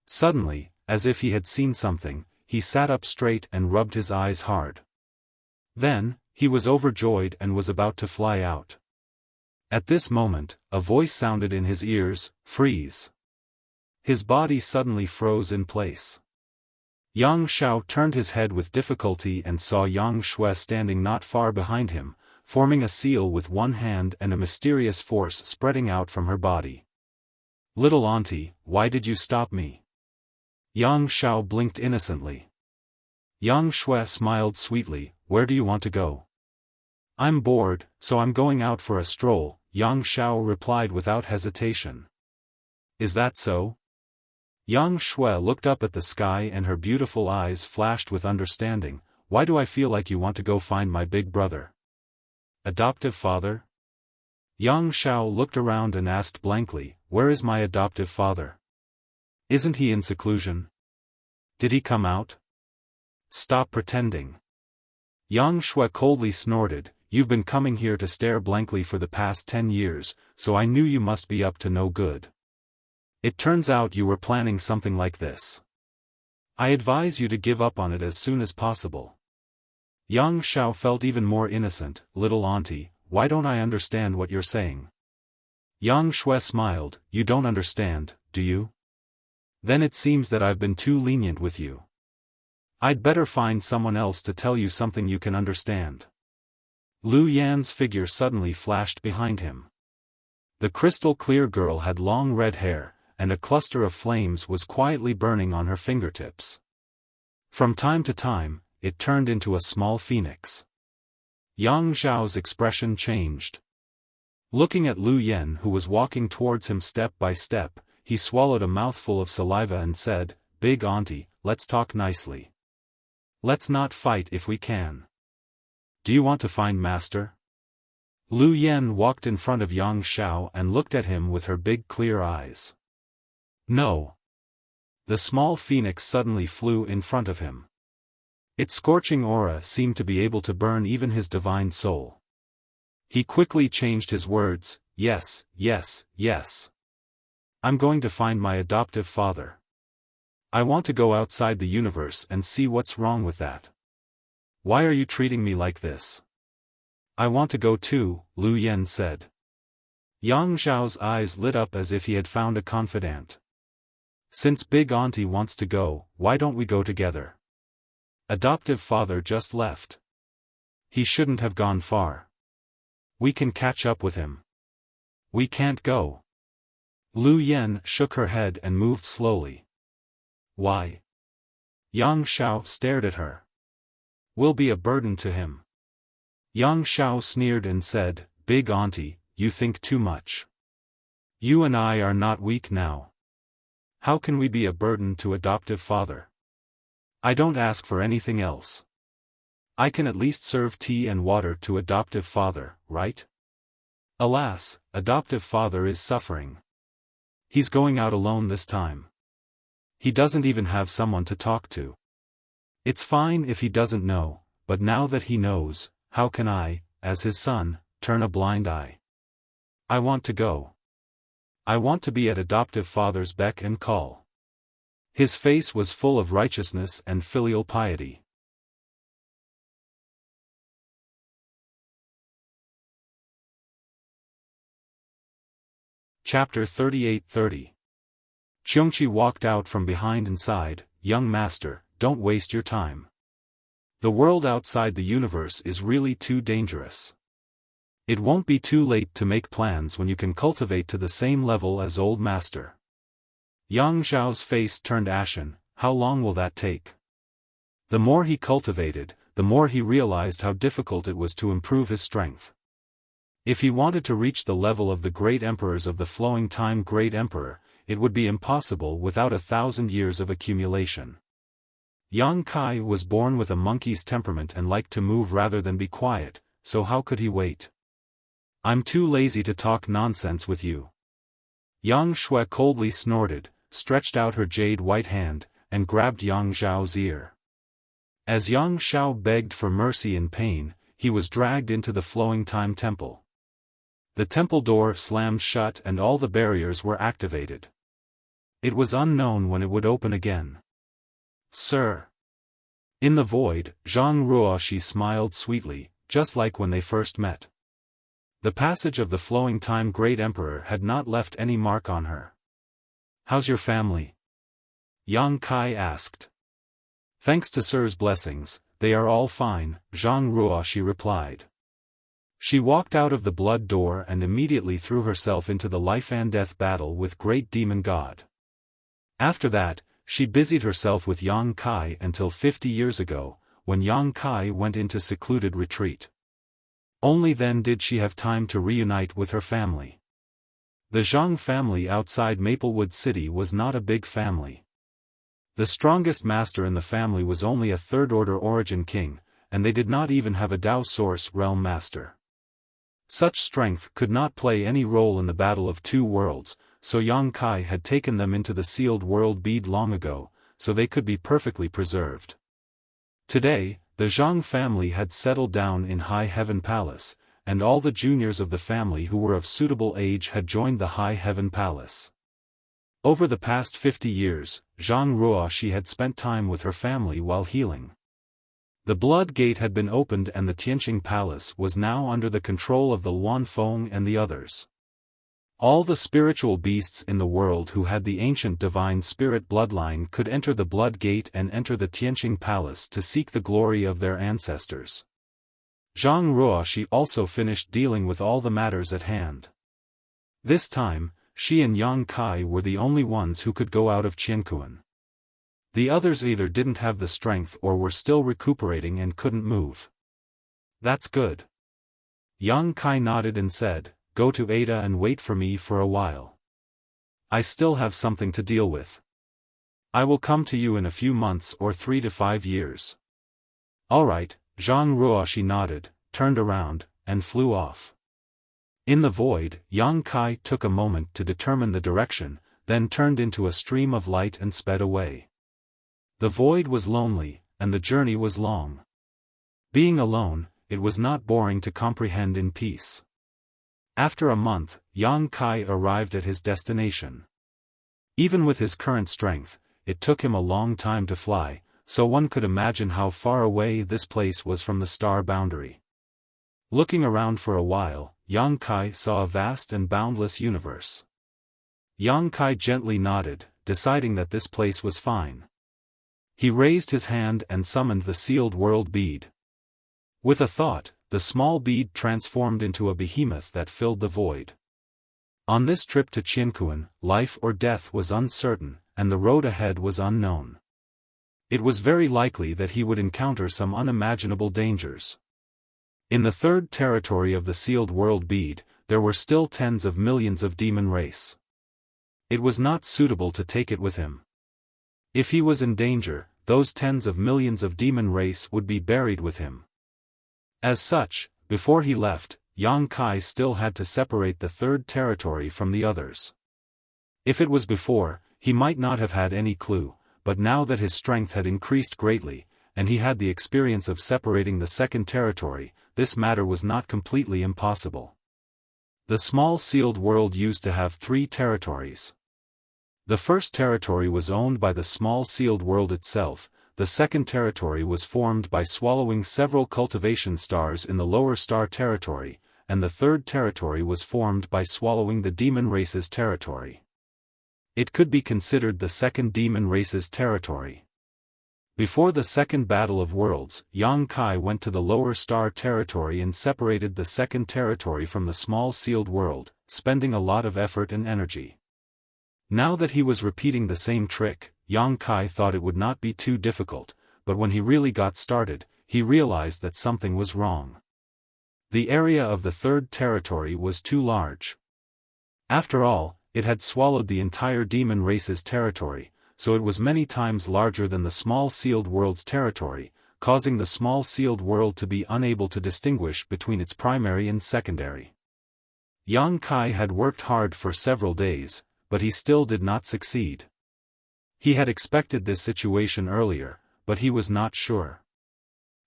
Suddenly, as if he had seen something, he sat up straight and rubbed his eyes hard. Then, he was overjoyed and was about to fly out. At this moment, a voice sounded in his ears, "Freeze." His body suddenly froze in place. Yang Shao turned his head with difficulty and saw Yang Shui standing not far behind him, forming a seal with one hand and a mysterious force spreading out from her body. "Little auntie, why did you stop me?" Yang Shao blinked innocently. Yang Shui smiled sweetly, "Where do you want to go?" "I'm bored, so I'm going out for a stroll," Yang Shao replied without hesitation. "Is that so?" Yang Shui looked up at the sky and her beautiful eyes flashed with understanding. "Why do I feel like you want to go find my big brother?" "Adoptive father?" Yang Shao looked around and asked blankly, "Where is my adoptive father? Isn't he in seclusion? Did he come out?" "Stop pretending." Yang Shui coldly snorted, "You've been coming here to stare blankly for the past 10 years, so I knew you must be up to no good. It turns out you were planning something like this. I advise you to give up on it as soon as possible." Yang Shao felt even more innocent. "Little auntie, why don't I understand what you're saying?" Yang Shui smiled, "You don't understand, do you? Then it seems that I've been too lenient with you." I'd better find someone else to tell you something you can understand. Lu Yan's figure suddenly flashed behind him. The crystal-clear girl had long red hair, and a cluster of flames was quietly burning on her fingertips. From time to time, it turned into a small phoenix. Yang Zhao's expression changed. Looking at Lu Yan, who was walking towards him step by step, he swallowed a mouthful of saliva and said, "Big auntie, let's talk nicely. Let's not fight if we can. Do you want to find master?" Lu Yan walked in front of Yang Zhao and looked at him with her big clear eyes. "No." The small phoenix suddenly flew in front of him. Its scorching aura seemed to be able to burn even his divine soul. He quickly changed his words, "Yes, yes, yes. I'm going to find my adoptive father. I want to go outside the universe and see what's wrong with that. Why are you treating me like this?" "I want to go too," Lu Yan said. Yang Zhao's eyes lit up as if he had found a confidant. "Since Big Auntie wants to go, why don't we go together? Adoptive father just left. He shouldn't have gone far. We can catch up with him." "We can't go." Lu Yan shook her head and moved slowly. "Why?" Yang Zhao stared at her. "We'll be a burden to him." Yang Zhao sneered and said, "Big auntie, you think too much. You and I are not weak now. How can we be a burden to adoptive father? I don't ask for anything else. I can at least serve tea and water to adoptive father, right? Alas, adoptive father is suffering. He's going out alone this time. He doesn't even have someone to talk to. It's fine if he doesn't know, but now that he knows, how can I, as his son, turn a blind eye? I want to go. I want to be at adoptive father's beck and call." His face was full of righteousness and filial piety. Chapter 38:30. Qiongqi walked out from behind and sighed, "Young master, don't waste your time. The world outside the universe is really too dangerous. It won't be too late to make plans when you can cultivate to the same level as old master." Yang Zhao's face turned ashen. How long will that take? The more he cultivated, the more he realized how difficult it was to improve his strength. If he wanted to reach the level of the great emperors of the flowing time great emperor, it would be impossible without 1,000 years of accumulation. Yang Kai was born with a monkey's temperament and liked to move rather than be quiet, so how could he wait? "I'm too lazy to talk nonsense with you." Yang Shui coldly snorted, stretched out her jade white hand, and grabbed Yang Zhao's ear. As Yang Zhao begged for mercy in pain, he was dragged into the flowing time temple. The temple door slammed shut and all the barriers were activated. It was unknown when it would open again. "Sir." In the void, Zhang Ruoxi smiled sweetly, just like when they first met. The passage of the flowing time great emperor had not left any mark on her. "How's your family?" Yang Kai asked. "Thanks to Sir's blessings, they are all fine," Zhang Ruoxi replied. She walked out of the blood door and immediately threw herself into the life-and-death battle with great demon god. After that, she busied herself with Yang Kai until 50 years ago, when Yang Kai went into secluded retreat. Only then did she have time to reunite with her family. The Zhang family outside Maplewood City was not a big family. The strongest master in the family was only a third-order origin king, and they did not even have a Dao Source realm master. Such strength could not play any role in the battle of two worlds, so Yang Kai had taken them into the sealed world bead long ago, so they could be perfectly preserved. Today, the Zhang family had settled down in High Heaven Palace, and all the juniors of the family who were of suitable age had joined the High Heaven Palace. Over the past 50 years, Zhang Ruoxi had spent time with her family while healing. The Blood Gate had been opened and the Tianqing Palace was now under the control of the Luanfeng and the others. All the spiritual beasts in the world who had the ancient divine spirit bloodline could enter the Blood Gate and enter the Tianqing Palace to seek the glory of their ancestors. Zhang Ruoxi also finished dealing with all the matters at hand. This time, she and Yang Kai were the only ones who could go out of Qiankuan. The others either didn't have the strength or were still recuperating and couldn't move. That's good. Yang Kai nodded and said, "Go to Ada and wait for me for a while. I still have something to deal with. I will come to you in a few months or 3 to 5 years." All right, Zhang Ruoxi nodded, turned around, and flew off. In the void, Yang Kai took a moment to determine the direction, then turned into a stream of light and sped away. The void was lonely, and the journey was long. Being alone, it was not boring to comprehend in peace. After a month, Yang Kai arrived at his destination. Even with his current strength, it took him a long time to fly, so one could imagine how far away this place was from the star boundary. Looking around for a while, Yang Kai saw a vast and boundless universe. Yang Kai gently nodded, deciding that this place was fine. He raised his hand and summoned the sealed world bead. With a thought, the small bead transformed into a behemoth that filled the void. On this trip to Qiankuan, life or death was uncertain, and the road ahead was unknown. It was very likely that he would encounter some unimaginable dangers. In the third territory of the sealed world bead, there were still tens of millions of demon race. It was not suitable to take it with him. If he was in danger, those tens of millions of demon race would be buried with him. As such, before he left, Yang Kai still had to separate the third territory from the others. If it was before, he might not have had any clue, but now that his strength had increased greatly, and he had the experience of separating the second territory, this matter was not completely impossible. The small sealed world used to have 3 territories. The first territory was owned by the small sealed world itself, the second territory was formed by swallowing several cultivation stars in the lower star territory, and the third territory was formed by swallowing the demon race's territory. It could be considered the second demon race's territory. Before the second battle of worlds, Yang Kai went to the lower star territory and separated the second territory from the small sealed world, spending a lot of effort and energy. Now that he was repeating the same trick, Yang Kai thought it would not be too difficult, but when he really got started, he realized that something was wrong. The area of the third territory was too large. After all, it had swallowed the entire demon race's territory, so it was many times larger than the small sealed world's territory, causing the small sealed world to be unable to distinguish between its primary and secondary. Yang Kai had worked hard for several days, but he still did not succeed. He had expected this situation earlier, but he was not sure.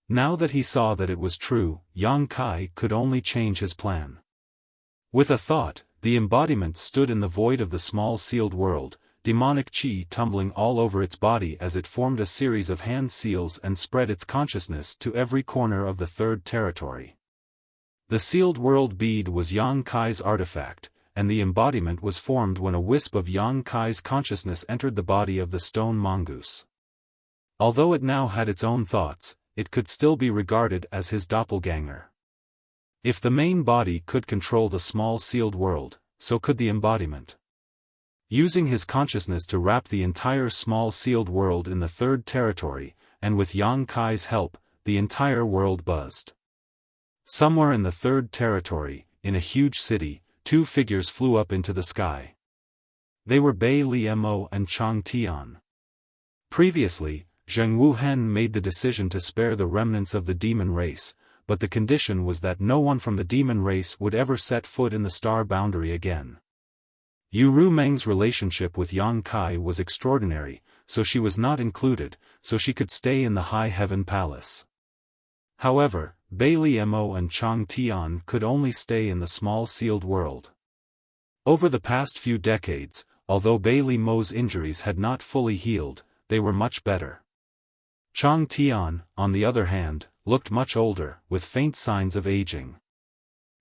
Now that he saw that it was true, Yang Kai could only change his plan. With a thought, the embodiment stood in the void of the small sealed world, demonic chi tumbling all over its body as it formed a series of hand seals and spread its consciousness to every corner of the third territory. The sealed world bead was Yang Kai's artifact, and the embodiment was formed when a wisp of Yang Kai's consciousness entered the body of the stone mongoose. Although it now had its own thoughts, it could still be regarded as his doppelganger. If the main body could control the small sealed world, so could the embodiment. Using his consciousness to wrap the entire small sealed world in the third territory, and with Yang Kai's help, the entire world buzzed. Somewhere in the third territory, in a huge city, 2 figures flew up into the sky. They were Bei Liemo and Chang Tian. Previously, Zheng Wuhen made the decision to spare the remnants of the demon race, but the condition was that no one from the demon race would ever set foot in the star boundary again. Yu Rumeng's relationship with Yang Kai was extraordinary, so she was not included, so she could stay in the High Heaven Palace. However, Bei Liemo and Chang Tian could only stay in the small sealed world. Over the past few decades, although Bei Liemo's injuries had not fully healed, they were much better. Chang Tian, on the other hand, looked much older, with faint signs of aging.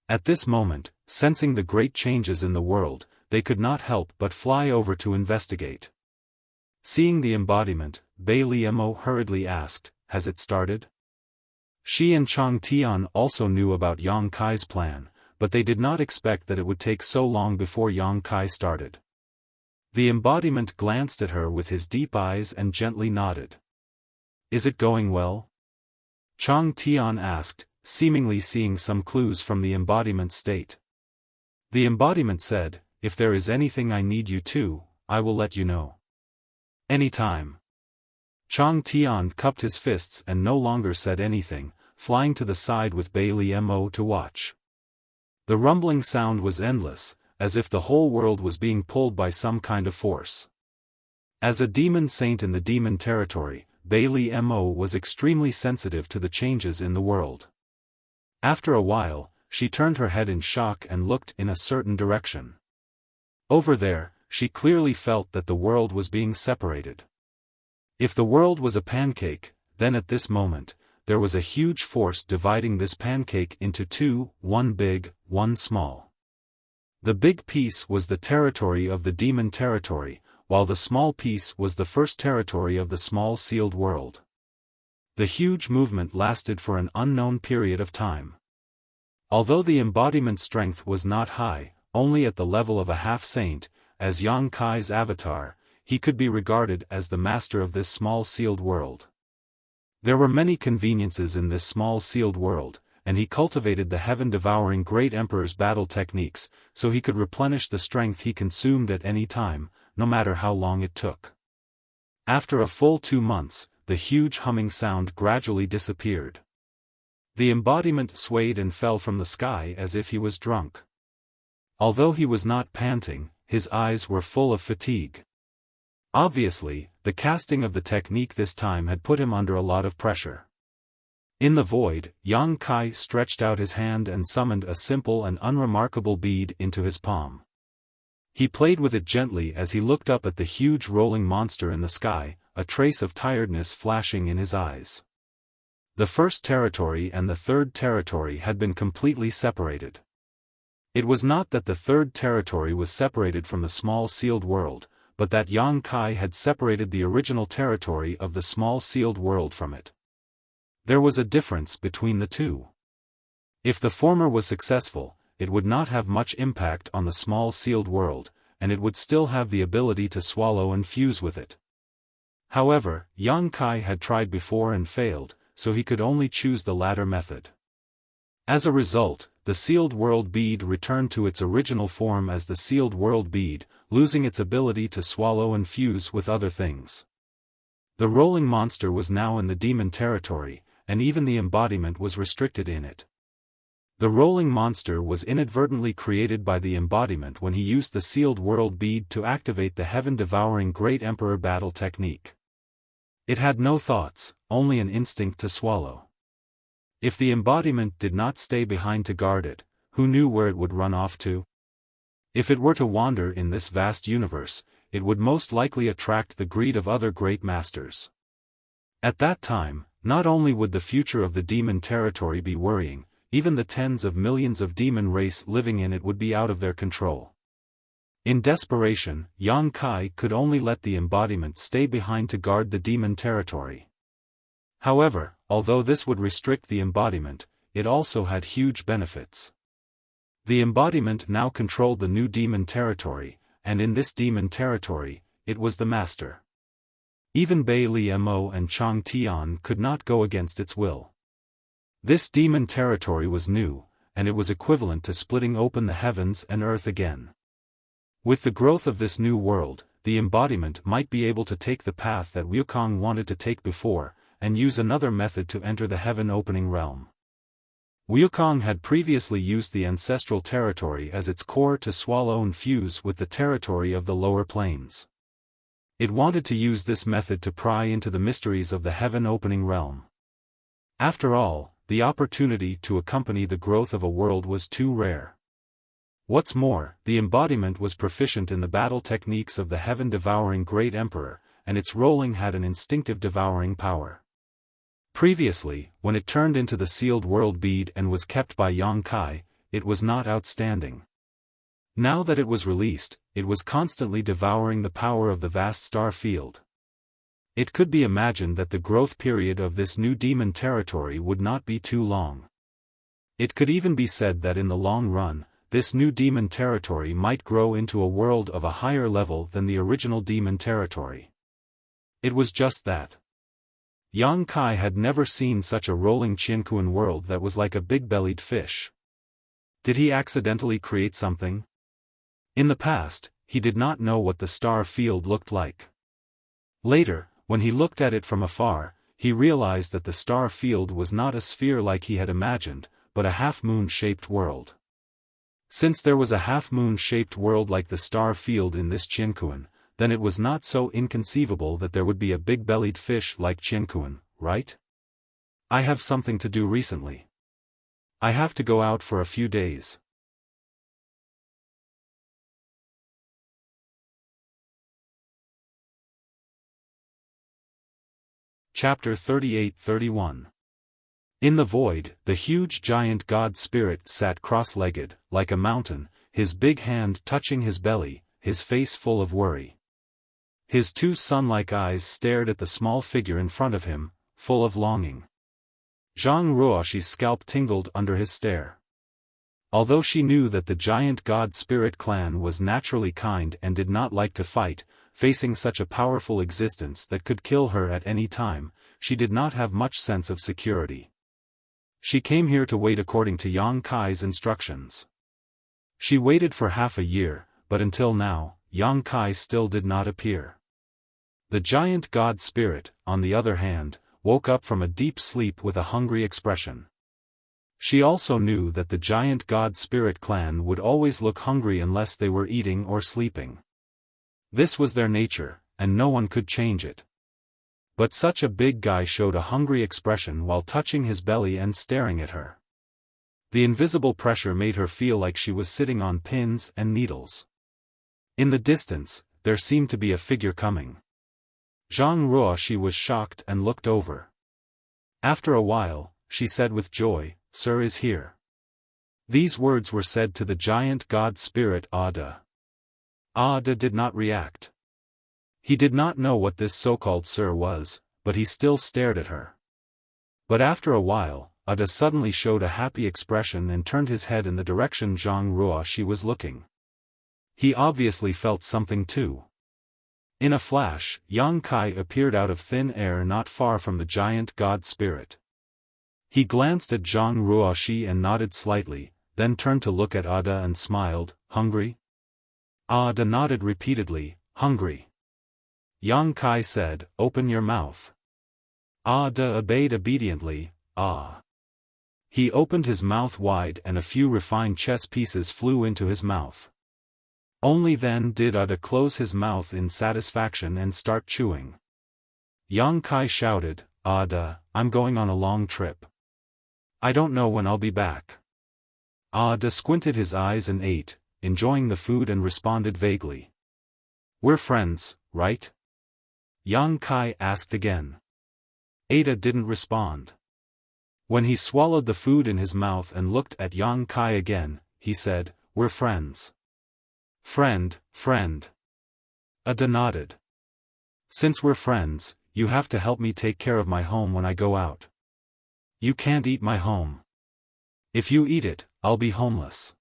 At this moment, sensing the great changes in the world, they could not help but fly over to investigate. Seeing the embodiment, Bailey Mo hurriedly asked, "Has it started?" She and Chang Tian also knew about Yang Kai's plan, but they did not expect that it would take so long before Yang Kai started. The embodiment glanced at her with his deep eyes and gently nodded. "Is it going well?" Chang Tian asked, seemingly seeing some clues from the embodiment's state. The embodiment said, "If there is anything I need you to, I will let you know. Anytime." Chang Tian cupped his fists and no longer said anything, flying to the side with Bailey Mo to watch. The rumbling sound was endless, as if the whole world was being pulled by some kind of force. As a demon saint in the demon territory, Bailey Mo was extremely sensitive to the changes in the world. After a while, she turned her head in shock and looked in a certain direction. Over there, she clearly felt that the world was being separated. If the world was a pancake, then at this moment, there was a huge force dividing this pancake into two, one big, one small. The big piece was the territory of the demon territory, while the small piece was the first territory of the small sealed world. The huge movement lasted for an unknown period of time. Although the embodiment strength was not high, only at the level of a half-saint, as Yang Kai's avatar, he could be regarded as the master of this small sealed world. There were many conveniences in this small sealed world, and he cultivated the heaven-devouring Great Emperor's battle techniques, so he could replenish the strength he consumed at any time, no matter how long it took. After a full 2 months, the huge humming sound gradually disappeared. The embodiment swayed and fell from the sky as if he was drunk. Although he was not panting, his eyes were full of fatigue. Obviously, the casting of the technique this time had put him under a lot of pressure. In the void, Yang Kai stretched out his hand and summoned a simple and unremarkable bead into his palm. He played with it gently as he looked up at the huge rolling monster in the sky, a trace of tiredness flashing in his eyes. The first territory and the third territory had been completely separated. It was not that the third territory was separated from the small sealed world, but that Yang Kai had separated the original territory of the small sealed world from it. There was a difference between the two. If the former was successful, it would not have much impact on the small sealed world, and it would still have the ability to swallow and fuse with it. However, Yang Kai had tried before and failed, so he could only choose the latter method. As a result, the sealed world bead returned to its original form as the sealed world bead, losing its ability to swallow and fuse with other things. The rolling monster was now in the demon territory, and even the embodiment was restricted in it. The rolling monster was inadvertently created by the embodiment when he used the sealed world bead to activate the heaven-devouring Great Emperor battle technique. It had no thoughts, only an instinct to swallow. If the embodiment did not stay behind to guard it, who knew where it would run off to? If it were to wander in this vast universe, it would most likely attract the greed of other great masters. At that time, not only would the future of the demon territory be worrying, even the tens of millions of demon race living in it would be out of their control. In desperation, Yang Kai could only let the embodiment stay behind to guard the demon territory. However, although this would restrict the embodiment, it also had huge benefits. The embodiment now controlled the new demon territory, and in this demon territory, it was the master. Even Bailey Mo and Chang Tian could not go against its will. This demon territory was new, and it was equivalent to splitting open the heavens and earth again. With the growth of this new world, the embodiment might be able to take the path that Wukong wanted to take before, and use another method to enter the heaven-opening realm. Wukong had previously used the ancestral territory as its core to swallow and fuse with the territory of the lower planes. It wanted to use this method to pry into the mysteries of the heaven-opening realm. After all, the opportunity to accompany the growth of a world was too rare. What's more, the embodiment was proficient in the battle techniques of the heaven-devouring Great Emperor, and its rolling had an instinctive devouring power. Previously, when it turned into the sealed world bead and was kept by Yang Kai, it was not outstanding. Now that it was released, it was constantly devouring the power of the vast star field. It could be imagined that the growth period of this new demon territory would not be too long. It could even be said that in the long run, this new demon territory might grow into a world of a higher level than the original demon territory. It was just that. Yang Kai had never seen such a rolling Qianquan world that was like a big-bellied fish. Did he accidentally create something? In the past, he did not know what the star field looked like. Later, when he looked at it from afar, he realized that the star field was not a sphere like he had imagined, but a half-moon-shaped world. Since there was a half-moon-shaped world like the star field in this Qianquan, then it was not so inconceivable that there would be a big-bellied fish like Qianquan, right? I have something to do recently. I have to go out for a few days. Chapter 38-31. In the void, the huge giant god spirit sat cross-legged, like a mountain, his big hand touching his belly, his face full of worry. His two sun-like eyes stared at the small figure in front of him, full of longing. Zhang Ruoxi's scalp tingled under his stare. Although she knew that the giant god spirit clan was naturally kind and did not like to fight, facing such a powerful existence that could kill her at any time, she did not have much sense of security. She came here to wait according to Yang Kai's instructions. She waited for half a year, but until now, Yang Kai still did not appear. The giant god spirit, on the other hand, woke up from a deep sleep with a hungry expression. She also knew that the giant god spirit clan would always look hungry unless they were eating or sleeping. This was their nature, and no one could change it. But such a big guy showed a hungry expression while touching his belly and staring at her. The invisible pressure made her feel like she was sitting on pins and needles. In the distance, there seemed to be a figure coming. Zhang Ruoxi was shocked and looked over. After a while, she said with joy, "Sir is here." These words were said to the giant god spirit Ada. Ada did not react. He did not know what this so-called sir was, but he still stared at her. But after a while, Ada suddenly showed a happy expression and turned his head in the direction Zhang Ruoxi was looking. He obviously felt something too. In a flash, Yang Kai appeared out of thin air not far from the giant god spirit. He glanced at Zhang Ruoxi and nodded slightly, then turned to look at Ada and smiled, "Hungry?" Ada nodded repeatedly, "Hungry." Yang Kai said, "Open your mouth." Ada obeyed obediently, "Ah." He opened his mouth wide and a few refined chess pieces flew into his mouth. Only then did Ada close his mouth in satisfaction and start chewing. Yang Kai shouted, "Ada, I'm going on a long trip. I don't know when I'll be back." Ada squinted his eyes and ate, enjoying the food, and responded vaguely. "We're friends, right?" Yang Kai asked again. Ada didn't respond. When he swallowed the food in his mouth and looked at Yang Kai again, he said, "We're friends." Friend. Ada nodded. "Since we're friends, you have to help me take care of my home when I go out. You can't eat my home. If you eat it, I'll be homeless."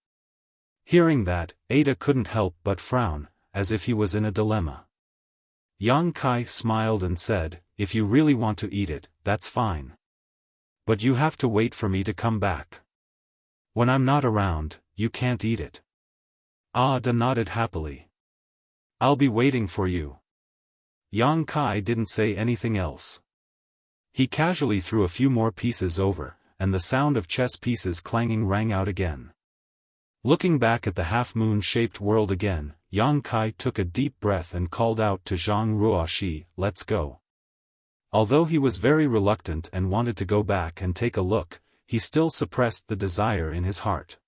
Hearing that, Ada couldn't help but frown, as if he was in a dilemma. Yang Kai smiled and said, "If you really want to eat it, that's fine. But you have to wait for me to come back. When I'm not around, you can't eat it." Ada nodded happily. "I'll be waiting for you." Yang Kai didn't say anything else. He casually threw a few more pieces over, and the sound of chess pieces clanging rang out again. Looking back at the half-moon-shaped world again, Yang Kai took a deep breath and called out to Zhang Ruoxi, "Let's go." Although he was very reluctant and wanted to go back and take a look, he still suppressed the desire in his heart.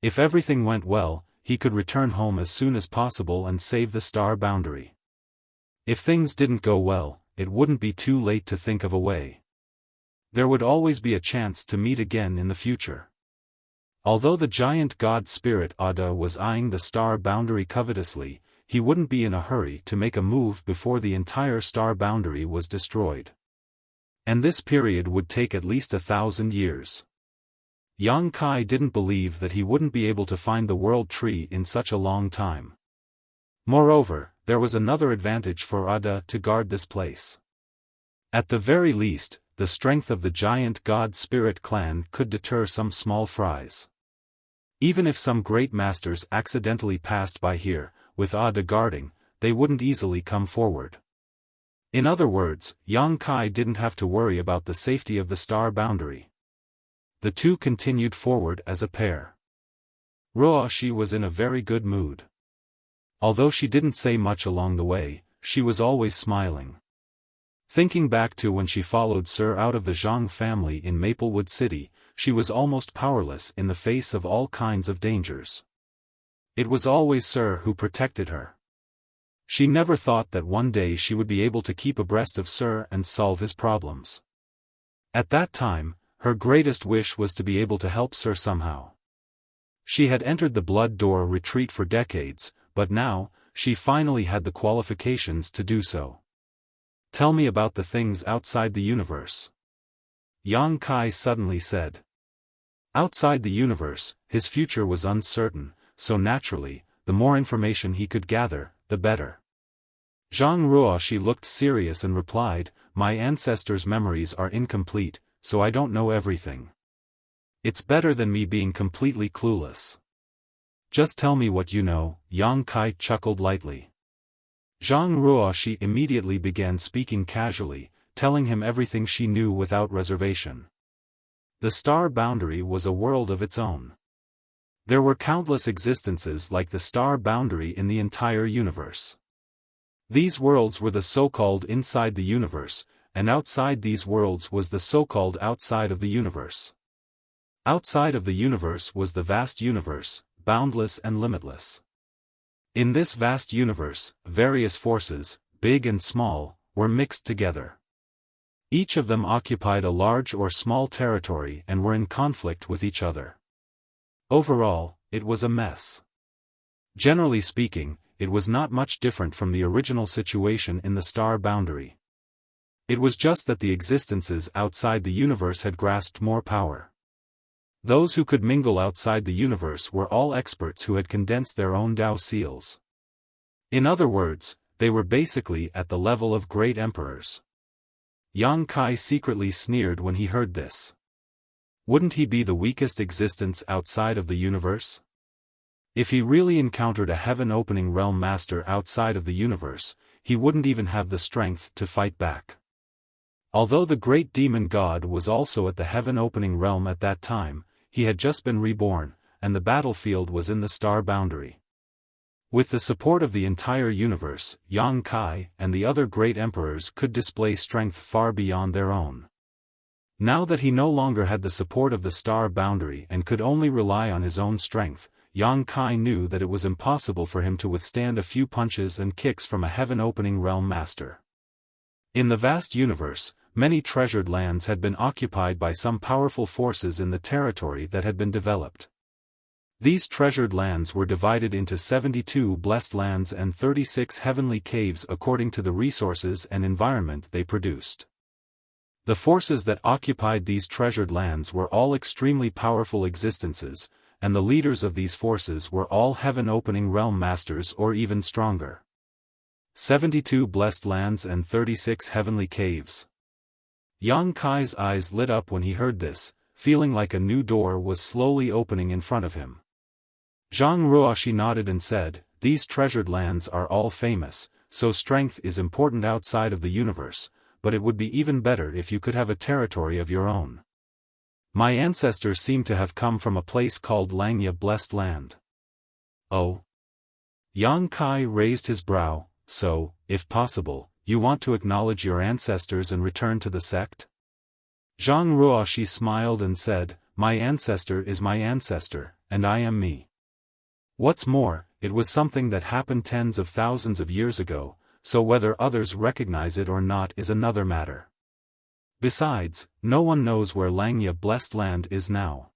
If everything went well, he could return home as soon as possible and save the star boundary. If things didn't go well, it wouldn't be too late to think of a way. There would always be a chance to meet again in the future. Although the giant god spirit Ada was eyeing the star boundary covetously, he wouldn't be in a hurry to make a move before the entire star boundary was destroyed. And this period would take at least 1,000 years. Yang Kai didn't believe that he wouldn't be able to find the world tree in such a long time. Moreover, there was another advantage for Ada to guard this place. At the very least, the strength of the giant god spirit clan could deter some small fries. Even if some great masters accidentally passed by here, with Ada guarding, they wouldn't easily come forward. In other words, Yang Kai didn't have to worry about the safety of the star boundary. The two continued forward as a pair. Ruoshi was in a very good mood. Although she didn't say much along the way, she was always smiling. Thinking back to when she followed Sir out of the Zhang family in Maplewood City, she was almost powerless in the face of all kinds of dangers. It was always Sir who protected her. She never thought that one day she would be able to keep abreast of Sir and solve his problems. At that time, her greatest wish was to be able to help Sir somehow. She had entered the Blood Door retreat for decades, but now, she finally had the qualifications to do so. Tell me about the things outside the universe. Yang Kai suddenly said. Outside the universe, his future was uncertain, so naturally, the more information he could gather, the better. Zhang Ruoshi looked serious and replied, "My ancestors' memories are incomplete, so I don't know everything. It's better than me being completely clueless. Just tell me what you know." Yang Kai chuckled lightly. Zhang Ruoshi immediately began speaking casually, telling him everything she knew without reservation. The star boundary was a world of its own. There were countless existences like the star boundary in the entire universe. These worlds were the so-called inside the universe, and outside these worlds was the so-called outside of the universe. Outside of the universe was the vast universe, boundless and limitless. In this vast universe, various forces, big and small, were mixed together. Each of them occupied a large or small territory and were in conflict with each other. Overall, it was a mess. Generally speaking, it was not much different from the original situation in the star boundary. It was just that the existences outside the universe had grasped more power. Those who could mingle outside the universe were all experts who had condensed their own Dao seals. In other words, they were basically at the level of great emperors. Yang Kai secretly sneered when he heard this. Wouldn't he be the weakest existence outside of the universe? If he really encountered a heaven-opening realm master outside of the universe, he wouldn't even have the strength to fight back. Although the great demon god was also at the heaven-opening realm at that time, he had just been reborn, and the battlefield was in the star boundary. With the support of the entire universe, Yang Kai and the other great emperors could display strength far beyond their own. Now that he no longer had the support of the star boundary and could only rely on his own strength, Yang Kai knew that it was impossible for him to withstand a few punches and kicks from a heaven-opening realm master. In the vast universe, many treasured lands had been occupied by some powerful forces in the territory that had been developed. These treasured lands were divided into 72 blessed lands and 36 heavenly caves according to the resources and environment they produced. The forces that occupied these treasured lands were all extremely powerful existences, and the leaders of these forces were all heaven-opening realm masters or even stronger. 72 blessed lands and 36 heavenly caves. Yang Kai's eyes lit up when he heard this, feeling like a new door was slowly opening in front of him. Zhang Ruoshi nodded and said, "These treasured lands are all famous, so strength is important outside of the universe, but it would be even better if you could have a territory of your own. My ancestors seem to have come from a place called Langya Blessed Land." "Oh?" Yang Kai raised his brow. "So, if possible, you want to acknowledge your ancestors and return to the sect?" Zhang Ruoshi smiled and said, "My ancestor is my ancestor, and I am me. What's more, it was something that happened tens of thousands of years ago, so whether others recognize it or not is another matter. Besides, no one knows where Langya Blessed Land is now.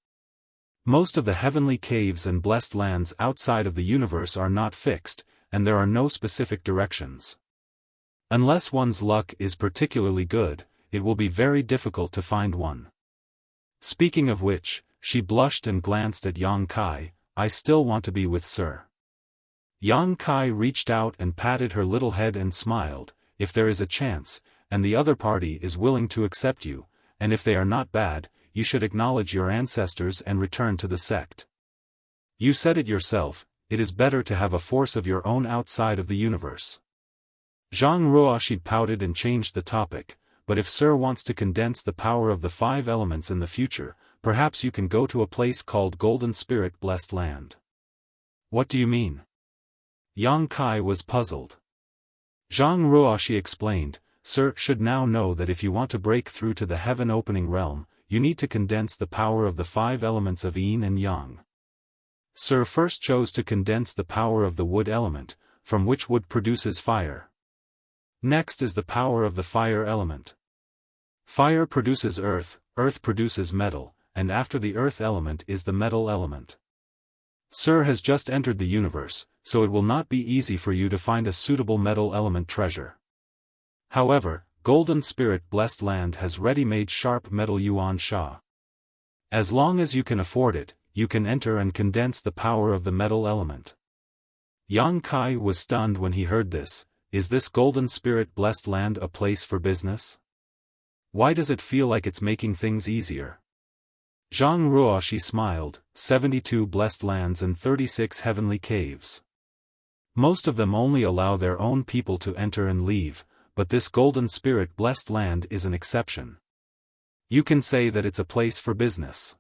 Most of the heavenly caves and blessed lands outside of the universe are not fixed, and there are no specific directions. Unless one's luck is particularly good, it will be very difficult to find one. Speaking of which, she blushed and glanced at Yang Kai. I still want to be with Sir. Yang Kai reached out and patted her little head and smiled. If there is a chance, and the other party is willing to accept you, and if they are not bad, you should acknowledge your ancestors and return to the sect. You said it yourself, it is better to have a force of your own outside of the universe. Zhang Ruoxi pouted and changed the topic, but if Sir wants to condense the power of the 5 elements in the future, perhaps you can go to a place called Golden Spirit Blessed Land. What do you mean? Yang Kai was puzzled. Zhang Ruoxi explained, Sir should now know that if you want to break through to the heaven-opening realm, you need to condense the power of the 5 elements of yin and yang. Sir first chose to condense the power of the wood element, from which wood produces fire. Next is the power of the fire element. Fire produces earth, earth produces metal, and after the earth element is the metal element. Sir has just entered the universe, so it will not be easy for you to find a suitable metal element treasure. However, Golden Spirit Blessed Land has ready-made sharp metal yuan sha. As long as you can afford it, you can enter and condense the power of the metal element. Yang Kai was stunned when he heard this. Is this Golden Spirit Blessed Land a place for business? Why does it feel like it's making things easier? Zhang Ruoxi smiled, 72 blessed lands and 36 heavenly caves. Most of them only allow their own people to enter and leave, but this Golden Spirit Blessed Land is an exception. You can say that it's a place for business.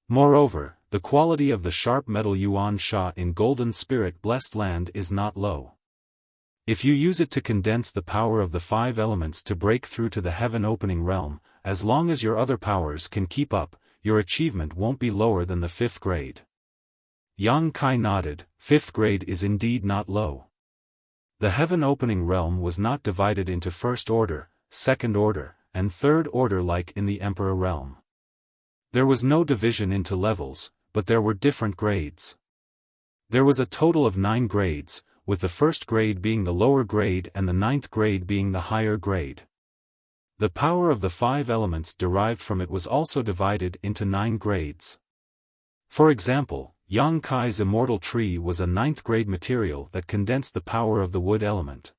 Moreover, the quality of the sharp metal yuan sha in Golden Spirit Blessed Land is not low. If you use it to condense the power of the 5 elements to break through to the heaven-opening realm, as long as your other powers can keep up, your achievement won't be lower than the 5th grade. Yang Kai nodded, 5th grade is indeed not low. The heaven-opening realm was not divided into 1st order, 2nd order, and 3rd order like in the Emperor realm. There was no division into levels, but there were different grades. There was a total of 9 grades, with the 1st grade being the lower grade and the 9th grade being the higher grade. The power of the 5 elements derived from it was also divided into 9 grades. For example, Yang Kai's immortal tree was a 9th grade material that condensed the power of the wood element.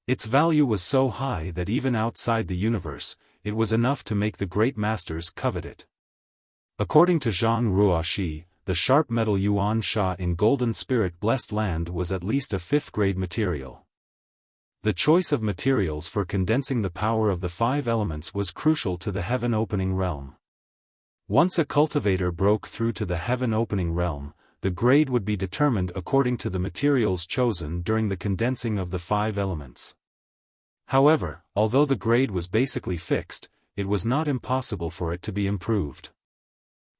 Its value was so high that even outside the universe, it was enough to make the great masters covet it. According to Zhang Ruoxi, the sharp metal yuan sha in Golden Spirit Blessed Land was at least a 5th grade material. The choice of materials for condensing the power of the 5 elements was crucial to the heaven-opening realm. Once a cultivator broke through to the heaven-opening realm, the grade would be determined according to the materials chosen during the condensing of the 5 elements. However, although the grade was basically fixed, it was not impossible for it to be improved.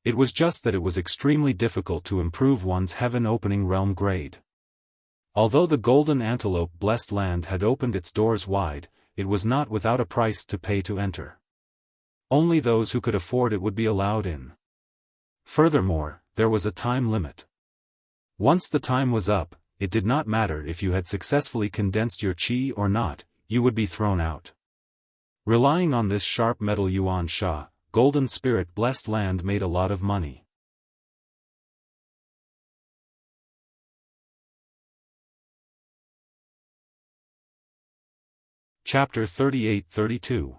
It was just that it was extremely difficult to improve one's heaven-opening realm grade. Although the Golden Antelope Blessed Land had opened its doors wide, it was not without a price to pay to enter. Only those who could afford it would be allowed in. Furthermore, there was a time limit. Once the time was up, it did not matter if you had successfully condensed your qi or not, you would be thrown out. Relying on this sharp metal yuan sha, Golden Spirit Blessed Land made a lot of money. Chapter 38-32.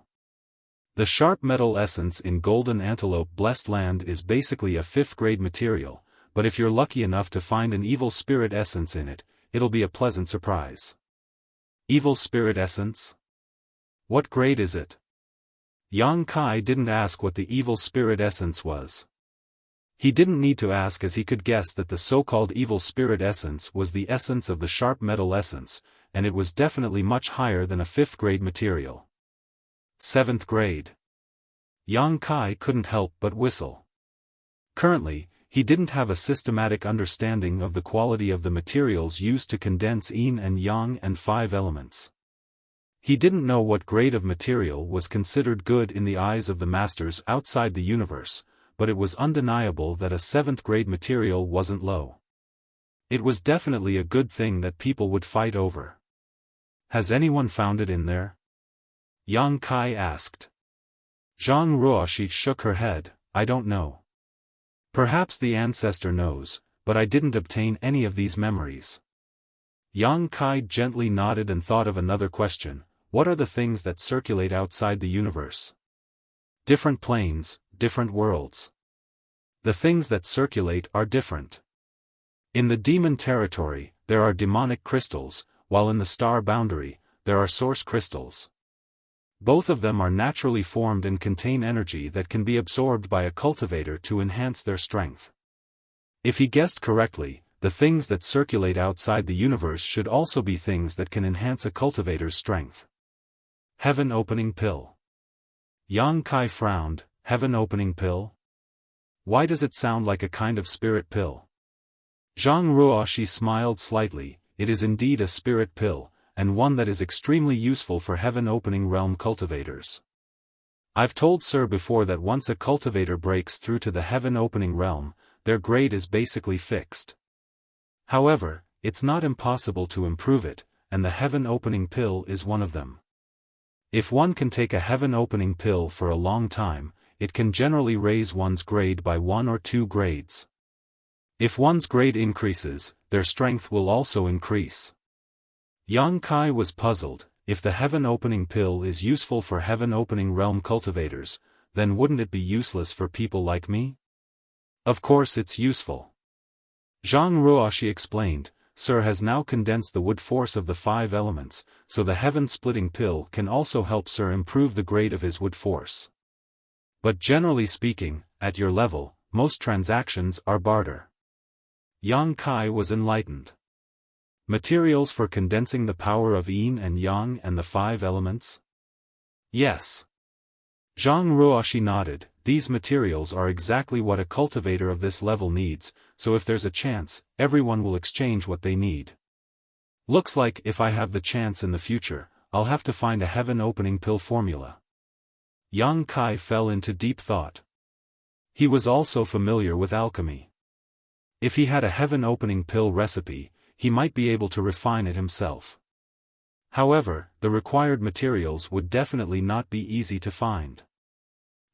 The sharp metal essence in Golden Antelope Blessed Land is basically a 5th grade material, but if you're lucky enough to find an evil spirit essence in it, it'll be a pleasant surprise. Evil spirit essence? What grade is it? Yang Kai didn't ask what the evil spirit essence was. He didn't need to ask as he could guess that the so-called evil spirit essence was the essence of the sharp metal essence, and it was definitely much higher than a 5th grade material. 7th grade. Yang Kai couldn't help but whistle. Currently, he didn't have a systematic understanding of the quality of the materials used to condense yin and yang and 5 elements. He didn't know what grade of material was considered good in the eyes of the masters outside the universe, but it was undeniable that a 7th-grade material wasn't low. It was definitely a good thing that people would fight over. Has anyone found it in there? Yang Kai asked. Zhang Ruoxi shook her head, I don't know. Perhaps the ancestor knows, but I didn't obtain any of these memories. Yang Kai gently nodded and thought of another question, what are the things that circulate outside the universe? Different planes, different worlds. The things that circulate are different. In the demon territory, there are demonic crystals, while in the star boundary, there are source crystals. Both of them are naturally formed and contain energy that can be absorbed by a cultivator to enhance their strength. If he guessed correctly, the things that circulate outside the universe should also be things that can enhance a cultivator's strength. Heaven opening pill. Yang Kai frowned, heaven opening pill? Why does it sound like a kind of spirit pill? Zhang Ruoxi smiled slightly, it is indeed a spirit pill, and one that is extremely useful for heaven-opening realm cultivators. I've told Sir before that once a cultivator breaks through to the heaven-opening realm, their grade is basically fixed. However, it's not impossible to improve it, and the heaven-opening pill is one of them. If one can take a heaven-opening pill for a long time, it can generally raise one's grade by 1 or 2 grades. If one's grade increases, their strength will also increase. Yang Kai was puzzled, if the heaven-opening pill is useful for heaven-opening realm cultivators, then wouldn't it be useless for people like me? Of course it's useful. Zhang Ruoxi explained, Sir has now condensed the wood force of the 5 elements, so the heaven-splitting pill can also help Sir improve the grade of his wood force. But generally speaking, at your level, most transactions are barter. Yang Kai was enlightened. Materials for condensing the power of yin and yang and the 5 elements? Yes. Zhang Ruoxi nodded, these materials are exactly what a cultivator of this level needs, so if there's a chance, everyone will exchange what they need. Looks like if I have the chance in the future, I'll have to find a heaven-opening pill formula. Yang Kai fell into deep thought. He was also familiar with alchemy. If he had a heaven-opening pill recipe, he might be able to refine it himself. However, the required materials would definitely not be easy to find.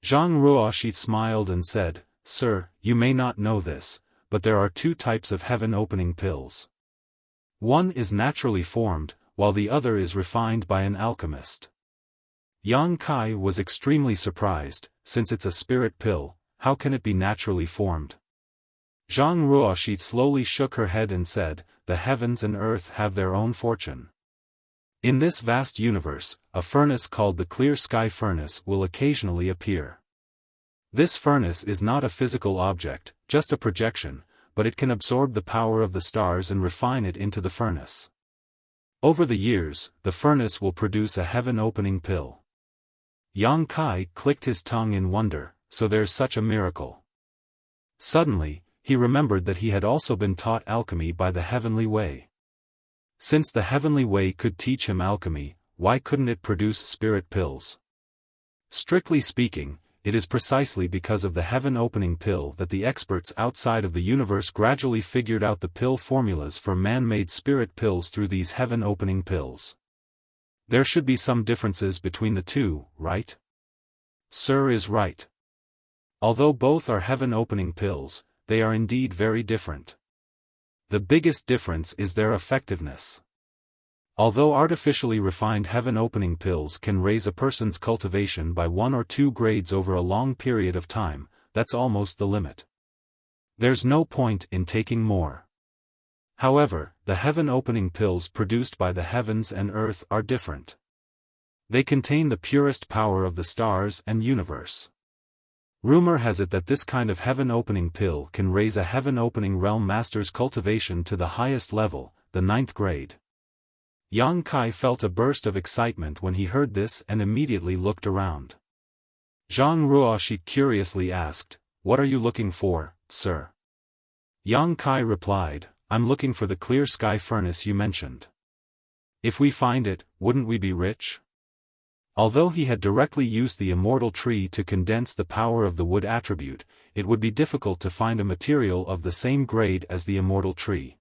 Zhang Ruoxi smiled and said, Sir, you may not know this, but there are 2 types of heaven-opening pills. One is naturally formed, while the other is refined by an alchemist. Yang Kai was extremely surprised, since it's a spirit pill, how can it be naturally formed? Zhang Ruoxi slowly shook her head and said, the heavens and earth have their own fortune. In this vast universe, a furnace called the clear sky furnace will occasionally appear. This furnace is not a physical object, just a projection, but it can absorb the power of the stars and refine it into the furnace. Over the years, the furnace will produce a heaven-opening pill. Yang Kai clicked his tongue in wonder, so there's such a miracle. Suddenly, he remembered that he had also been taught alchemy by the heavenly way. Since the heavenly way could teach him alchemy, why couldn't it produce spirit pills? Strictly speaking, it is precisely because of the heaven-opening pill that the experts outside of the universe gradually figured out the pill formulas for man-made spirit pills through these heaven-opening pills. There should be some differences between the 2, right? Sir is right. Although both are heaven-opening pills, they are indeed very different. The biggest difference is their effectiveness. Although artificially refined heaven-opening pills can raise a person's cultivation by 1 or 2 grades over a long period of time, that's almost the limit. There's no point in taking more. However, the heaven-opening pills produced by the heavens and earth are different. They contain the purest power of the stars and universe. Rumor has it that this kind of heaven-opening pill can raise a heaven-opening realm master's cultivation to the highest level, the 9th grade. Yang Kai felt a burst of excitement when he heard this and immediately looked around. Zhang Ruoxi curiously asked, "What are you looking for, sir?" Yang Kai replied, "I'm looking for the clear sky furnace you mentioned. If we find it, wouldn't we be rich?" Although he had directly used the immortal tree to condense the power of the wood attribute, it would be difficult to find a material of the same grade as the immortal tree.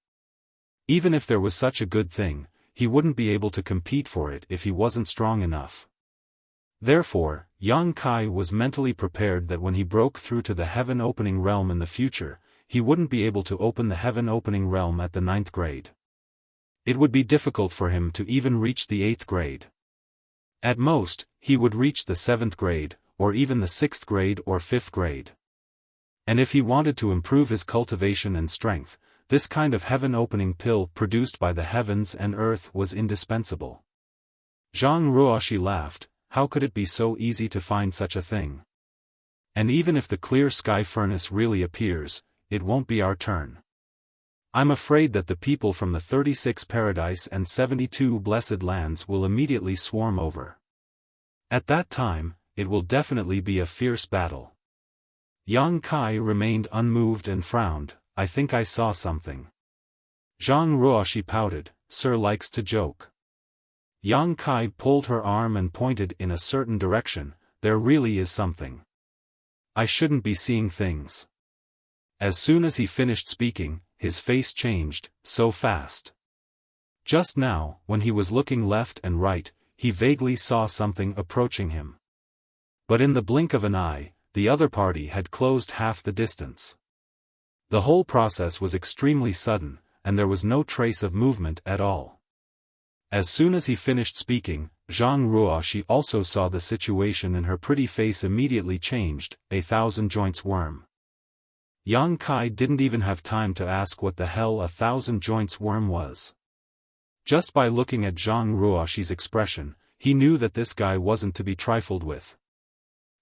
Even if there was such a good thing, he wouldn't be able to compete for it if he wasn't strong enough. Therefore, Yang Kai was mentally prepared that when he broke through to the heaven-opening realm in the future, he wouldn't be able to open the heaven-opening realm at the 9th grade. It would be difficult for him to even reach the 8th grade. At most, he would reach the 7th grade, or even the 6th grade or 5th grade. And if he wanted to improve his cultivation and strength, this kind of heaven-opening pill produced by the heavens and earth was indispensable. Zhang Ruoxi laughed. How could it be so easy to find such a thing? And even if the clear sky furnace really appears, it won't be our turn. I'm afraid that the people from the 36 paradise and 72 blessed lands will immediately swarm over. At that time, it will definitely be a fierce battle. Yang Kai remained unmoved and frowned. I think I saw something. Zhang Ruoxi pouted. Sir likes to joke. Yang Kai pulled her arm and pointed in a certain direction. There really is something. I shouldn't be seeing things. As soon as he finished speaking, his face changed, so fast. Just now, when he was looking left and right, he vaguely saw something approaching him. But in the blink of an eye, the other party had closed half the distance. The whole process was extremely sudden, and there was no trace of movement at all. As soon as he finished speaking, Zhang Ruoxi also saw the situation and her pretty face immediately changed, a 1,000-joints worm. Yang Kai didn't even have time to ask what the hell a 1,000-joints worm was. Just by looking at Zhang Ruoxi's expression, he knew that this guy wasn't to be trifled with.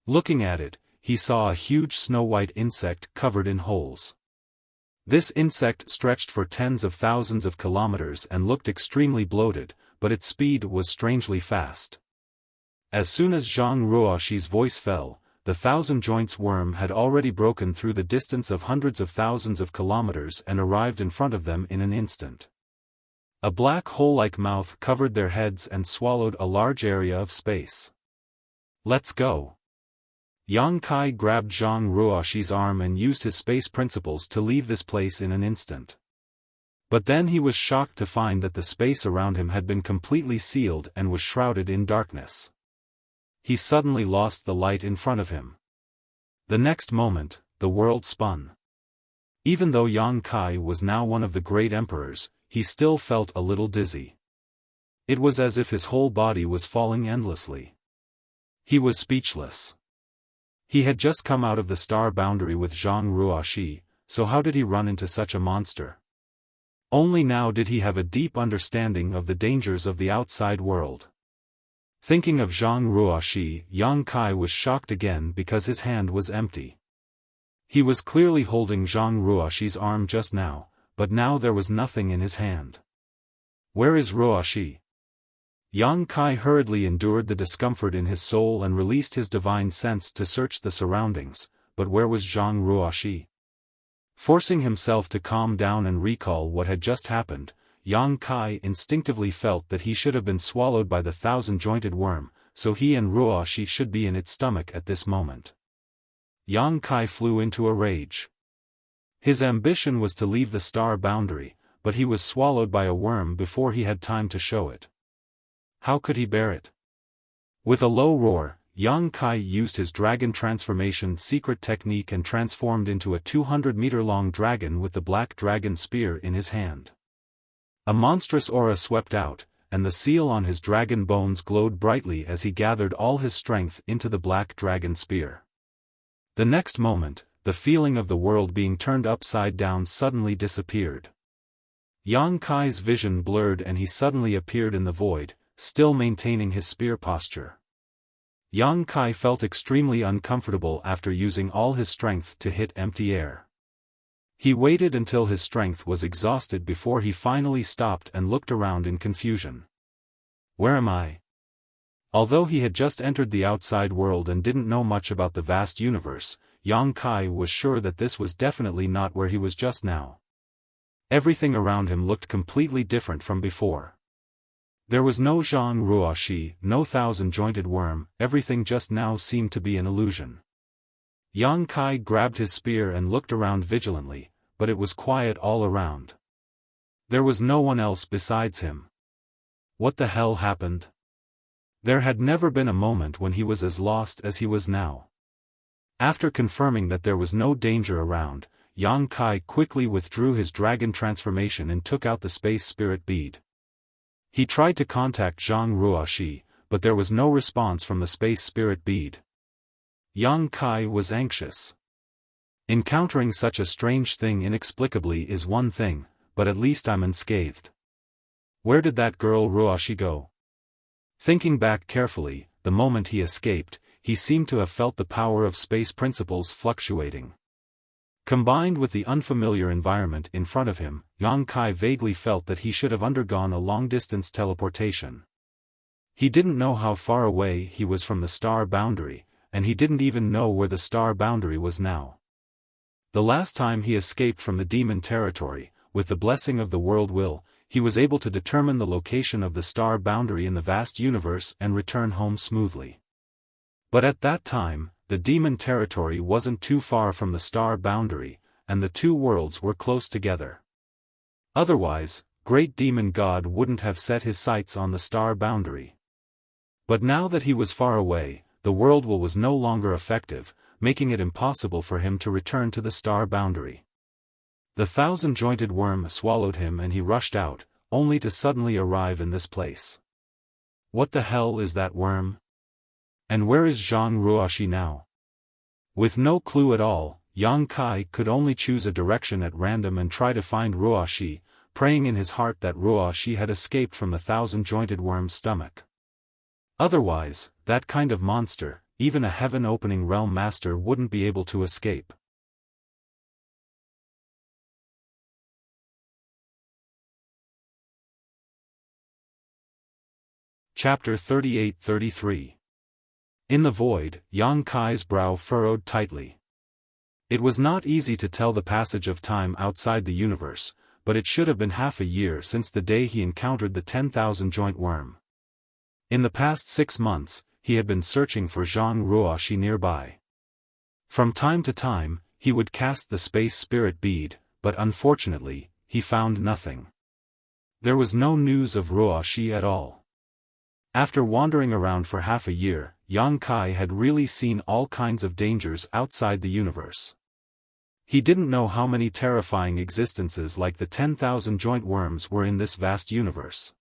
Looking at it, he saw a huge snow-white insect covered in holes. This insect stretched for tens of thousands of kilometers and looked extremely bloated, but its speed was strangely fast. As soon as Zhang Ruoxi's voice fell, the 1,000-joints worm had already broken through the distance of hundreds of thousands of kilometers and arrived in front of them in an instant. A black hole-like mouth covered their heads and swallowed a large area of space. Let's go. Yang Kai grabbed Zhang Ruoxi's arm and used his space principles to leave this place in an instant. But then he was shocked to find that the space around him had been completely sealed and was shrouded in darkness. He suddenly lost the light in front of him. The next moment, the world spun. Even though Yang Kai was now one of the great emperors, he still felt a little dizzy. It was as if his whole body was falling endlessly. He was speechless. He had just come out of the star boundary with Zhang Ruoxi, so how did he run into such a monster? Only now did he have a deep understanding of the dangers of the outside world. Thinking of Zhang Ruoxi, Yang Kai was shocked again because his hand was empty. He was clearly holding Zhang Ruoxi's arm just now, but now there was nothing in his hand. Where is Ruoxi? Yang Kai hurriedly endured the discomfort in his soul and released his divine sense to search the surroundings, but where was Zhang Ruoxi? Forcing himself to calm down and recall what had just happened, Yang Kai instinctively felt that he should have been swallowed by the 1,000-jointed worm, so he and Ruoxi should be in its stomach at this moment. Yang Kai flew into a rage. His ambition was to leave the star boundary, but he was swallowed by a worm before he had time to show it. How could he bear it? With a low roar, Yang Kai used his dragon transformation secret technique and transformed into a 200-meter-long dragon with the black dragon spear in his hand. A monstrous aura swept out, and the seal on his dragon bones glowed brightly as he gathered all his strength into the black dragon spear. The next moment, the feeling of the world being turned upside down suddenly disappeared. Yang Kai's vision blurred and he suddenly appeared in the void, still maintaining his spear posture. Yang Kai felt extremely uncomfortable after using all his strength to hit empty air. He waited until his strength was exhausted before he finally stopped and looked around in confusion. Where am I? Although he had just entered the outside world and didn't know much about the vast universe, Yang Kai was sure that this was definitely not where he was just now. Everything around him looked completely different from before. There was no Zhang Ruoxi, no 1,000-jointed worm, everything just now seemed to be an illusion. Yang Kai grabbed his spear and looked around vigilantly, but it was quiet all around. There was no one else besides him. What the hell happened? There had never been a moment when he was as lost as he was now. After confirming that there was no danger around, Yang Kai quickly withdrew his dragon transformation and took out the space spirit bead. He tried to contact Zhang Ruoxi, but there was no response from the space spirit bead. Yang Kai was anxious. Encountering such a strange thing inexplicably is one thing, but at least I'm unscathed. Where did that girl Ruoxi go? Thinking back carefully, the moment he escaped, he seemed to have felt the power of space principles fluctuating. Combined with the unfamiliar environment in front of him, Yang Kai vaguely felt that he should have undergone a long-distance teleportation. He didn't know how far away he was from the star boundary, and he didn't even know where the star boundary was now. The last time he escaped from the demon territory, with the blessing of the world will, he was able to determine the location of the star boundary in the vast universe and return home smoothly. But at that time, the demon territory wasn't too far from the star boundary, and the two worlds were close together. Otherwise, great demon god wouldn't have set his sights on the star boundary. But now that he was far away, the world will was no longer effective, making it impossible for him to return to the star boundary. The thousand-jointed worm swallowed him and he rushed out, only to suddenly arrive in this place. What the hell is that worm? And where is Zhang Ruoxi now? With no clue at all, Yang Kai could only choose a direction at random and try to find Ruoxi, praying in his heart that Ruoxi had escaped from the thousand-jointed worm's stomach. Otherwise, that kind of monster, even a heaven-opening realm master wouldn't be able to escape. Chapter 38-33. In the void, Yang Kai's brow furrowed tightly. It was not easy to tell the passage of time outside the universe, but it should have been half a year since the day he encountered the 10,000-joint worm. In the past 6 months, he had been searching for Zhang Ruoxi nearby. From time to time, he would cast the space spirit bead, but unfortunately, he found nothing. There was no news of Ruoxi at all. After wandering around for half a year, Yang Kai had really seen all kinds of dangers outside the universe. He didn't know how many terrifying existences like the 10,000-joint worms were in this vast universe.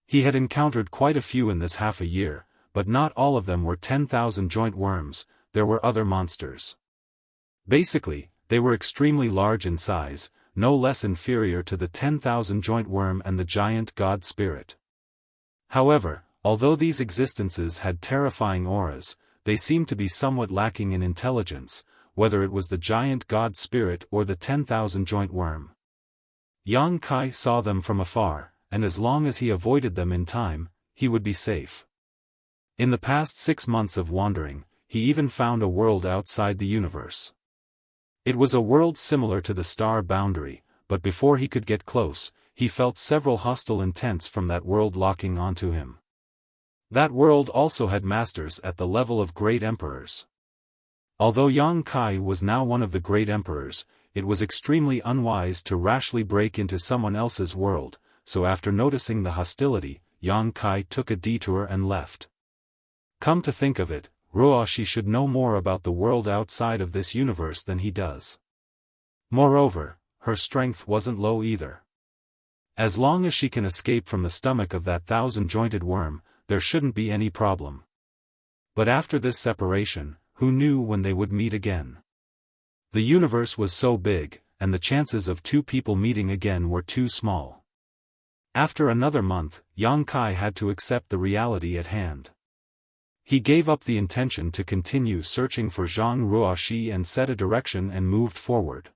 He had encountered quite a few in this half a year, but not all of them were 10,000-joint worms. There were other monsters. Basically, they were extremely large in size, no less inferior to the 10,000-joint worm and the giant god spirit. However, although these existences had terrifying auras, they seemed to be somewhat lacking in intelligence, whether it was the giant god spirit or the 10,000-joint worm. Yang Kai saw them from afar, and as long as he avoided them in time, he would be safe. In the past 6 months of wandering, he even found a world outside the universe. It was a world similar to the star boundary, but before he could get close, he felt several hostile intents from that world locking onto him. That world also had masters at the level of great emperors. Although Yang Kai was now one of the great emperors, it was extremely unwise to rashly break into someone else's world, so after noticing the hostility, Yang Kai took a detour and left. Come to think of it, Ruoxi should know more about the world outside of this universe than he does. Moreover, her strength wasn't low either. As long as she can escape from the stomach of that thousand-jointed worm, there shouldn't be any problem. But after this separation, who knew when they would meet again? The universe was so big, and the chances of two people meeting again were too small. After another month, Yang Kai had to accept the reality at hand. He gave up the intention to continue searching for Zhang Ruoxi and set a direction and moved forward.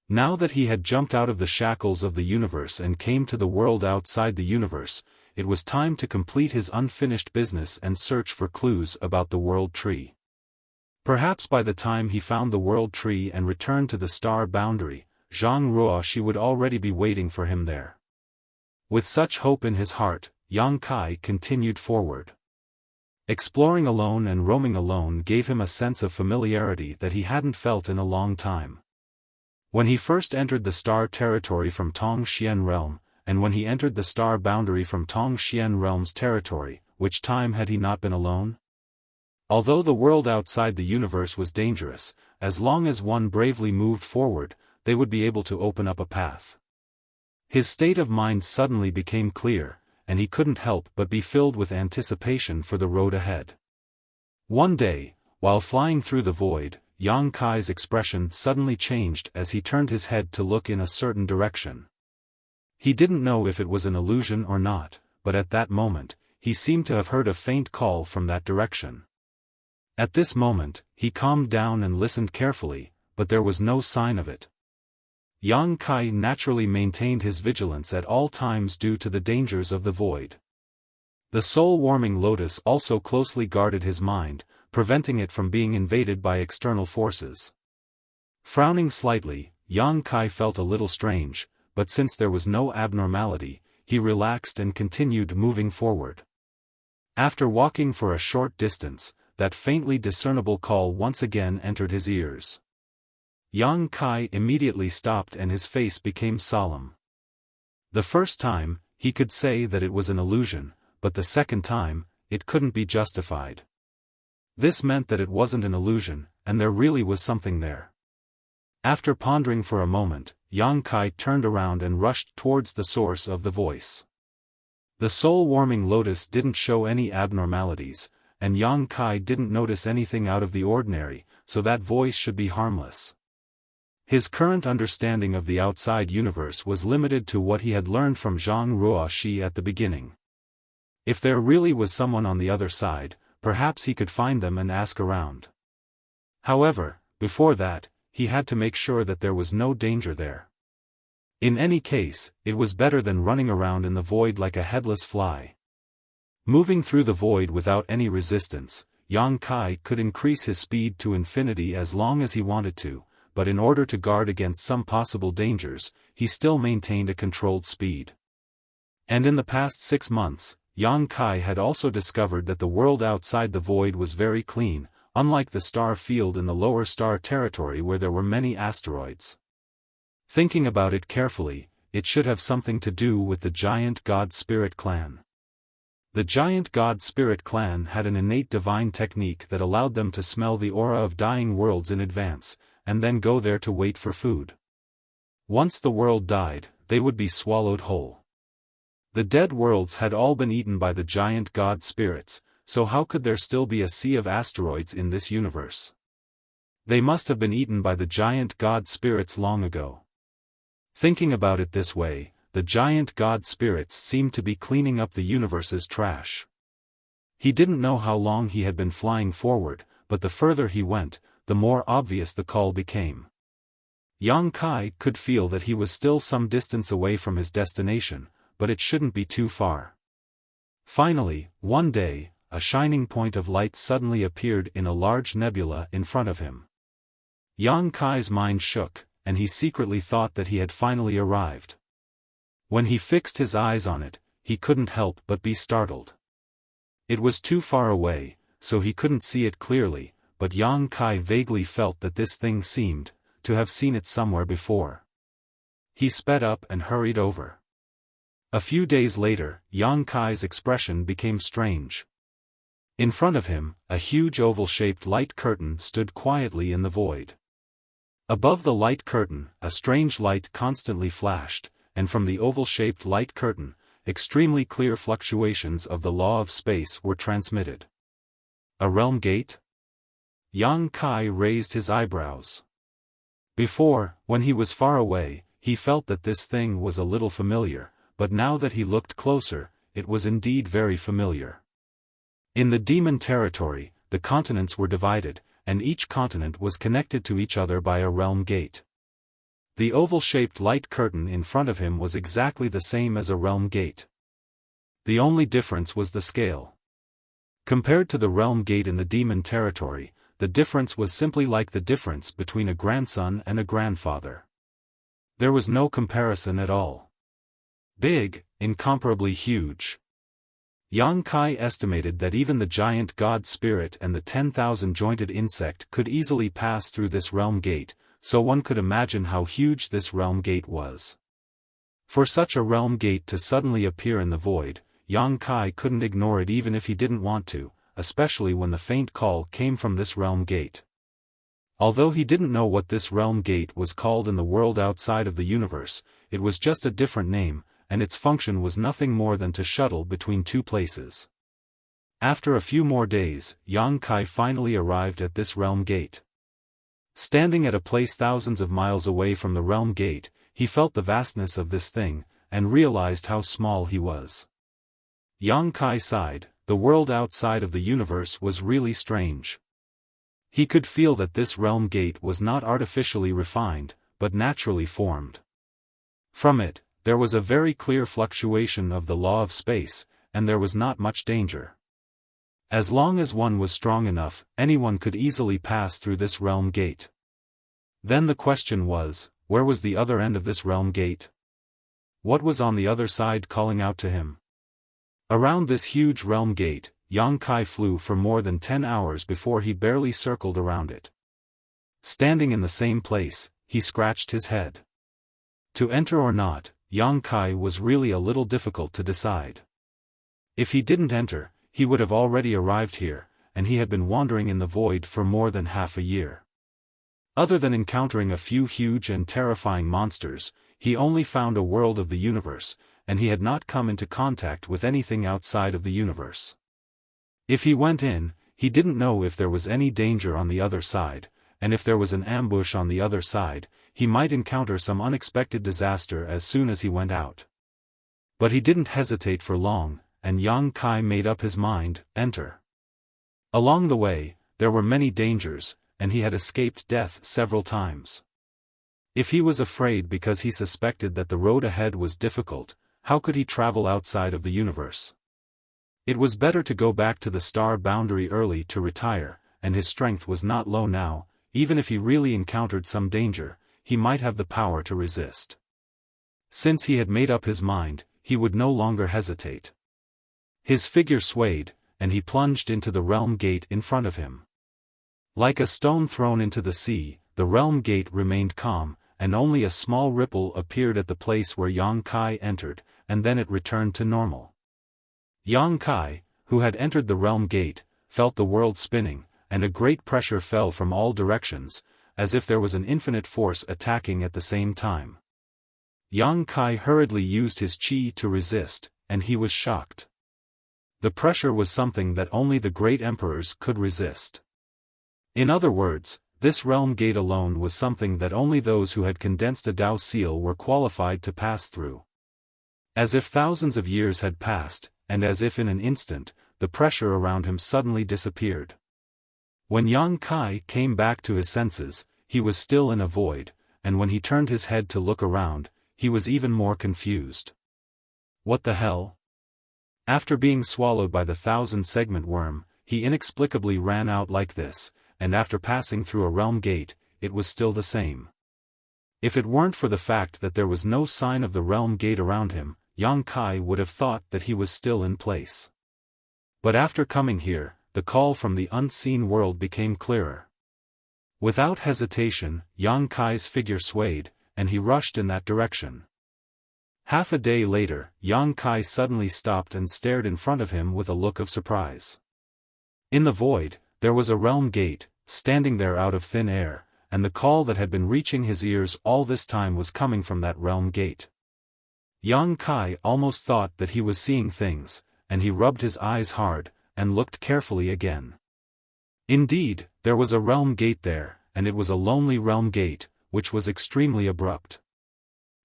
Now that he had jumped out of the shackles of the universe and came to the world outside the universe, it was time to complete his unfinished business and search for clues about the world tree. Perhaps by the time he found the world tree and returned to the star boundary, Zhang Ruoxi would already be waiting for him there. With such hope in his heart, Yang Kai continued forward. Exploring alone and roaming alone gave him a sense of familiarity that he hadn't felt in a long time. When he first entered the star territory from Tong Xian realm, and when he entered the star boundary from Tong Xian realm's territory, which time had he not been alone? Although the world outside the universe was dangerous, as long as one bravely moved forward, they would be able to open up a path. His state of mind suddenly became clear, and he couldn't help but be filled with anticipation for the road ahead. One day, while flying through the void, Yang Kai's expression suddenly changed as he turned his head to look in a certain direction. He didn't know if it was an illusion or not, but at that moment, he seemed to have heard a faint call from that direction. At this moment, he calmed down and listened carefully, but there was no sign of it. Yang Kai naturally maintained his vigilance at all times due to the dangers of the void. The soul-warming lotus also closely guarded his mind, preventing it from being invaded by external forces. Frowning slightly, Yang Kai felt a little strange, but since there was no abnormality, he relaxed and continued moving forward. After walking for a short distance, that faintly discernible call once again entered his ears. Yang Kai immediately stopped and his face became solemn. The first time, he could say that it was an illusion, but the second time, it couldn't be justified. This meant that it wasn't an illusion, and there really was something there. After pondering for a moment, Yang Kai turned around and rushed towards the source of the voice. The soul-warming lotus didn't show any abnormalities, and Yang Kai didn't notice anything out of the ordinary, so that voice should be harmless. His current understanding of the outside universe was limited to what he had learned from Zhang Ruoxi at the beginning. If there really was someone on the other side, perhaps he could find them and ask around. However, before that, he had to make sure that there was no danger there. In any case, it was better than running around in the void like a headless fly. Moving through the void without any resistance, Yang Kai could increase his speed to infinity as long as he wanted to, but in order to guard against some possible dangers, he still maintained a controlled speed. And in the past 6 months, Yang Kai had also discovered that the world outside the void was very clean, unlike the star field in the lower star territory where there were many asteroids. Thinking about it carefully, it should have something to do with the giant God Spirit clan. The giant God Spirit clan had an innate divine technique that allowed them to smell the aura of dying worlds in advance, and then go there to wait for food. Once the world died, they would be swallowed whole. The dead worlds had all been eaten by the giant God spirits, so how could there still be a sea of asteroids in this universe? They must have been eaten by the giant God spirits long ago. Thinking about it this way, the giant God spirits seemed to be cleaning up the universe's trash. He didn't know how long he had been flying forward, but the further he went, the more obvious the call became. Yang Kai could feel that he was still some distance away from his destination, but it shouldn't be too far. Finally, one day, a shining point of light suddenly appeared in a large nebula in front of him. Yang Kai's mind shook, and he secretly thought that he had finally arrived. When he fixed his eyes on it, he couldn't help but be startled. It was too far away, so he couldn't see it clearly, but Yang Kai vaguely felt that this thing seemed to have seen it somewhere before. He sped up and hurried over. A few days later, Yang Kai's expression became strange. In front of him, a huge oval-shaped light curtain stood quietly in the void. Above the light curtain, a strange light constantly flashed, and from the oval-shaped light curtain, extremely clear fluctuations of the law of space were transmitted. A realm gate? Yang Kai raised his eyebrows. Before, when he was far away, he felt that this thing was a little familiar, but now that he looked closer, it was indeed very familiar. In the demon territory, the continents were divided, and each continent was connected to each other by a realm gate. The oval-shaped light curtain in front of him was exactly the same as a realm gate. The only difference was the scale. Compared to the realm gate in the demon territory, the difference was simply like the difference between a grandson and a grandfather. There was no comparison at all. Big, incomparably huge. Yang Kai estimated that even the giant god spirit and the 10,000-jointed insect could easily pass through this realm gate, so one could imagine how huge this realm gate was. For such a realm gate to suddenly appear in the void, Yang Kai couldn't ignore it even if he didn't want to, especially when the faint call came from this realm gate. Although he didn't know what this realm gate was called in the world outside of the universe, it was just a different name, and its function was nothing more than to shuttle between two places. After a few more days, Yang Kai finally arrived at this realm gate. Standing at a place thousands of miles away from the realm gate, he felt the vastness of this thing, and realized how small he was. Yang Kai sighed. The world outside of the universe was really strange. He could feel that this realm gate was not artificially refined, but naturally formed. From it, there was a very clear fluctuation of the law of space, and there was not much danger. As long as one was strong enough, anyone could easily pass through this realm gate. Then the question was, where was the other end of this realm gate? What was on the other side calling out to him? Around this huge realm gate, Yang Kai flew for more than 10 hours before he barely circled around it. Standing in the same place, he scratched his head. To enter or not, Yang Kai was really a little difficult to decide. If he didn't enter, he would have already arrived here, and he had been wandering in the void for more than half a year. Other than encountering a few huge and terrifying monsters, he only found a world of the universe, and he had not come into contact with anything outside of the universe. If he went in, he didn't know if there was any danger on the other side, and if there was an ambush on the other side, he might encounter some unexpected disaster as soon as he went out. But he didn't hesitate for long, and Yang Kai made up his mind, enter. Along the way, there were many dangers, and he had escaped death several times. If he was afraid because he suspected that the road ahead was difficult, how could he travel outside of the universe? It was better to go back to the star boundary early to retire, and his strength was not low now. Even if he really encountered some danger, he might have the power to resist. Since he had made up his mind, he would no longer hesitate. His figure swayed, and he plunged into the realm gate in front of him. Like a stone thrown into the sea, the realm gate remained calm, and only a small ripple appeared at the place where Yang Kai entered, and then it returned to normal. Yang Kai, who had entered the realm gate, felt the world spinning, and a great pressure fell from all directions, as if there was an infinite force attacking at the same time. Yang Kai hurriedly used his qi to resist, and he was shocked. The pressure was something that only the great emperors could resist. In other words, this realm gate alone was something that only those who had condensed a Dao seal were qualified to pass through. As if thousands of years had passed, and as if in an instant, the pressure around him suddenly disappeared. When Yang Kai came back to his senses, he was still in a void, and when he turned his head to look around, he was even more confused. What the hell? After being swallowed by the 1,000-segment worm, he inexplicably ran out like this, and after passing through a realm gate, it was still the same. If it weren't for the fact that there was no sign of the realm gate around him, Yang Kai would have thought that he was still in place. But after coming here, the call from the unseen world became clearer. Without hesitation, Yang Kai's figure swayed, and he rushed in that direction. Half a day later, Yang Kai suddenly stopped and stared in front of him with a look of surprise. In the void, there was a realm gate, standing there out of thin air, and the call that had been reaching his ears all this time was coming from that realm gate. Yang Kai almost thought that he was seeing things, and he rubbed his eyes hard, and looked carefully again. Indeed, there was a realm gate there, and it was a lonely realm gate, which was extremely abrupt.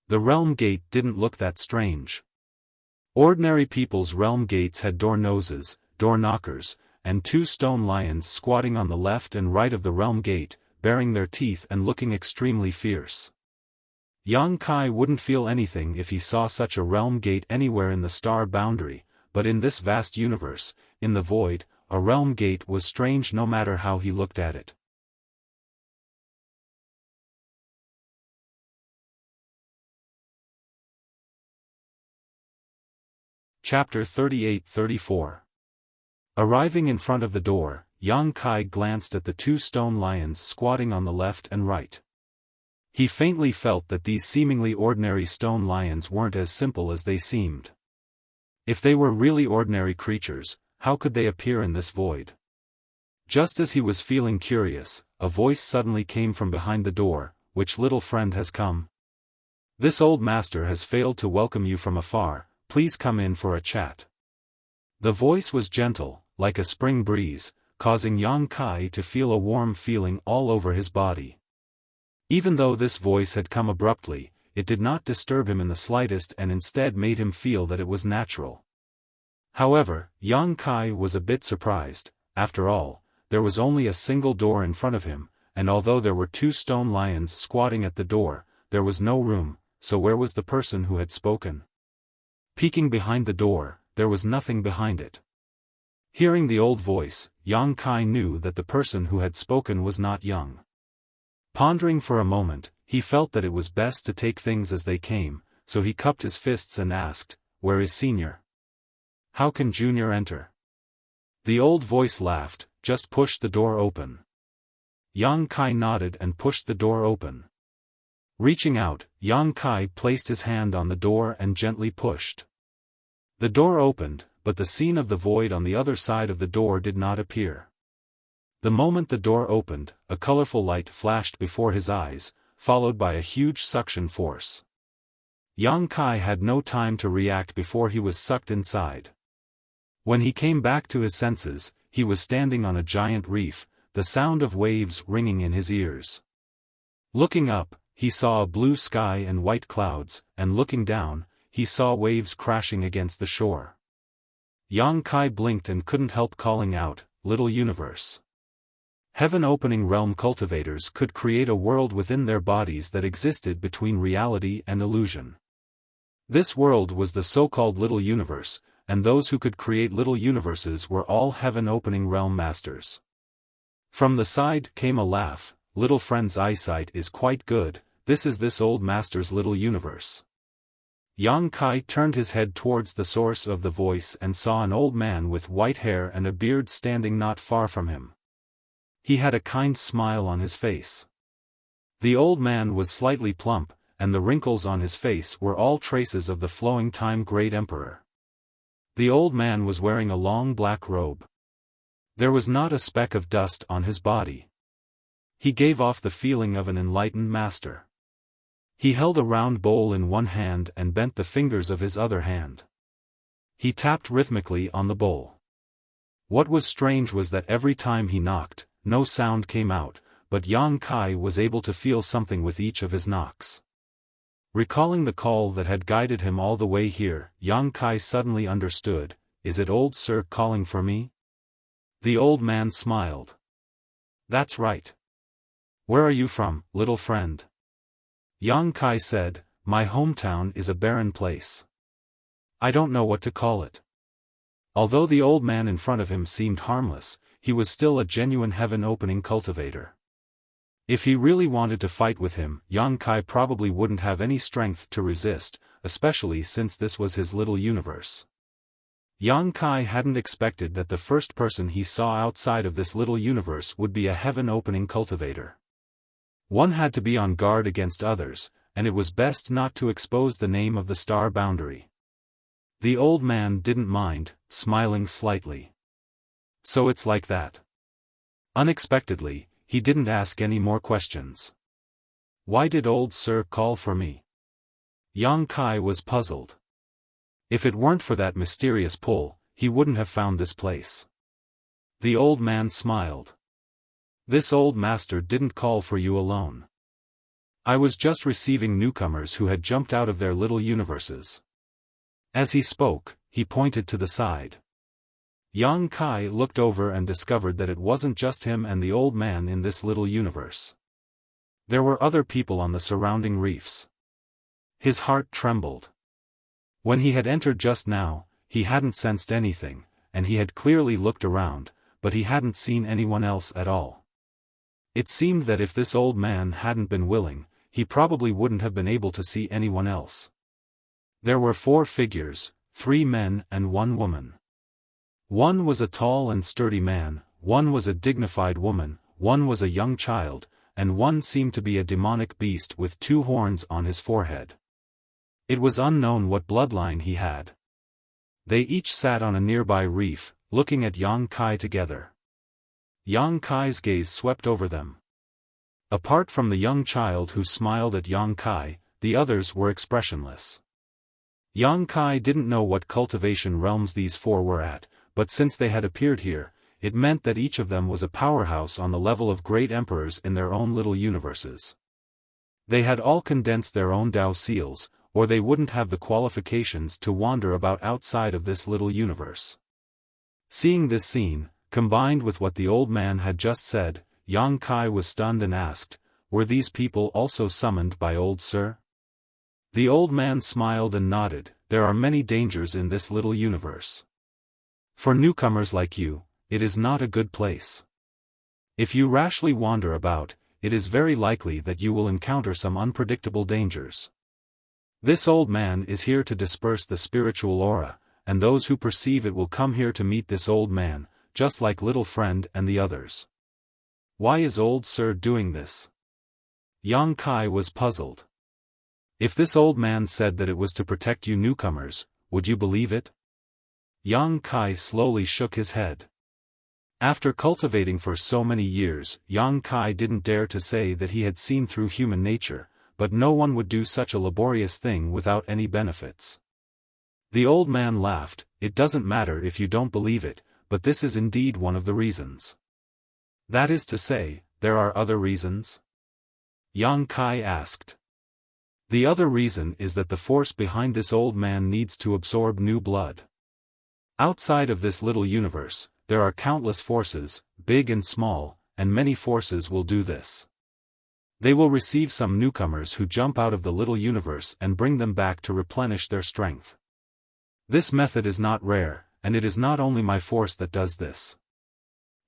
The realm gate didn't look that strange. Ordinary people's realm gates had door noses, door knockers, and two stone lions squatting on the left and right of the realm gate, baring their teeth and looking extremely fierce. Yang Kai wouldn't feel anything if he saw such a realm gate anywhere in the star boundary, but in this vast universe, in the void, a realm gate was strange no matter how he looked at it. Chapter 38-34. Arriving in front of the door, Yang Kai glanced at the two stone lions squatting on the left and right. He faintly felt that these seemingly ordinary stone lions weren't as simple as they seemed. If they were really ordinary creatures, how could they appear in this void? Just as he was feeling curious, a voice suddenly came from behind the door. "Which little friend has come? This old master has failed to welcome you from afar, please come in for a chat." The voice was gentle, like a spring breeze, causing Yang Kai to feel a warm feeling all over his body. Even though this voice had come abruptly, it did not disturb him in the slightest and instead made him feel that it was natural. However, Yang Kai was a bit surprised. After all, there was only a single door in front of him, and although there were two stone lions squatting at the door, there was no room, so where was the person who had spoken? Peeking behind the door, there was nothing behind it. Hearing the old voice, Yang Kai knew that the person who had spoken was not young. Pondering for a moment, he felt that it was best to take things as they came, so he cupped his fists and asked, "Where is Senior? How can Junior enter?" The old voice laughed, "Just push the door open." Yang Kai nodded and pushed the door open. Reaching out, Yang Kai placed his hand on the door and gently pushed. The door opened, but the scene of the void on the other side of the door did not appear. The moment the door opened, a colorful light flashed before his eyes, followed by a huge suction force. Yang Kai had no time to react before he was sucked inside. When he came back to his senses, he was standing on a giant reef, the sound of waves ringing in his ears. Looking up, he saw a blue sky and white clouds, and looking down, he saw waves crashing against the shore. Yang Kai blinked and couldn't help calling out, "Little universe." Heaven-opening realm cultivators could create a world within their bodies that existed between reality and illusion. This world was the so-called Little Universe, and those who could create little universes were all heaven-opening realm masters. From the side came a laugh. "Little friend's eyesight is quite good, this is this old master's little universe." Yang Kai turned his head towards the source of the voice and saw an old man with white hair and a beard standing not far from him. He had a kind smile on his face. The old man was slightly plump, and the wrinkles on his face were all traces of the flowing time great emperor. The old man was wearing a long black robe. There was not a speck of dust on his body. He gave off the feeling of an enlightened master. He held a round bowl in one hand and bent the fingers of his other hand. He tapped rhythmically on the bowl. What was strange was that every time he knocked, no sound came out, but Yang Kai was able to feel something with each of his knocks. Recalling the call that had guided him all the way here, Yang Kai suddenly understood, "Is it old Sir calling for me?" The old man smiled. "That's right. Where are you from, little friend?" Yang Kai said, "My hometown is a barren place. I don't know what to call it." Although the old man in front of him seemed harmless, he was still a genuine heaven-opening cultivator. If he really wanted to fight with him, Yang Kai probably wouldn't have any strength to resist, especially since this was his little universe. Yang Kai hadn't expected that the first person he saw outside of this little universe would be a heaven-opening cultivator. One had to be on guard against others, and it was best not to expose the name of the star boundary. The old man didn't mind, smiling slightly. "So it's like that." Unexpectedly, he didn't ask any more questions. "Why did old Sir call for me?" Yang Kai was puzzled. If it weren't for that mysterious pull, he wouldn't have found this place. The old man smiled. "This old master didn't call for you alone. I was just receiving newcomers who had jumped out of their little universes." As he spoke, he pointed to the side. Yang Kai looked over and discovered that it wasn't just him and the old man in this little universe. There were other people on the surrounding reefs. His heart trembled. When he had entered just now, he hadn't sensed anything, and he had clearly looked around, but he hadn't seen anyone else at all. It seemed that if this old man hadn't been willing, he probably wouldn't have been able to see anyone else. There were 4 figures, 3 men and 1 woman. One was a tall and sturdy man, one was a dignified woman, one was a young child, and one seemed to be a demonic beast with 2 horns on his forehead. It was unknown what bloodline he had. They each sat on a nearby reef, looking at Yang Kai together. Yang Kai's gaze swept over them. Apart from the young child who smiled at Yang Kai, the others were expressionless. Yang Kai didn't know what cultivation realms these 4 were at, but since they had appeared here, it meant that each of them was a powerhouse on the level of great emperors in their own little universes. They had all condensed their own Dao seals, or they wouldn't have the qualifications to wander about outside of this little universe. Seeing this scene, combined with what the old man had just said, Yang Kai was stunned and asked, "Were these people also summoned by old Sir?" The old man smiled and nodded. "There are many dangers in this little universe. For newcomers like you, it is not a good place. If you rashly wander about, it is very likely that you will encounter some unpredictable dangers. This old man is here to disperse the spiritual aura, and those who perceive it will come here to meet this old man, just like little friend and the others." "Why is old Sir doing this?" Yang Kai was puzzled. If this old man said that it was to protect you newcomers, would you believe it? Yang Kai slowly shook his head. After cultivating for so many years, Yang Kai didn't dare to say that he had seen through human nature, but no one would do such a laborious thing without any benefits. The old man laughed. "It doesn't matter if you don't believe it, but this is indeed one of the reasons." "That is to say, there are other reasons?" Yang Kai asked. "The other reason is that the force behind this old man needs to absorb new blood. Outside of this little universe, there are countless forces, big and small, and many forces will do this. They will receive some newcomers who jump out of the little universe and bring them back to replenish their strength. This method is not rare, and it is not only my force that does this.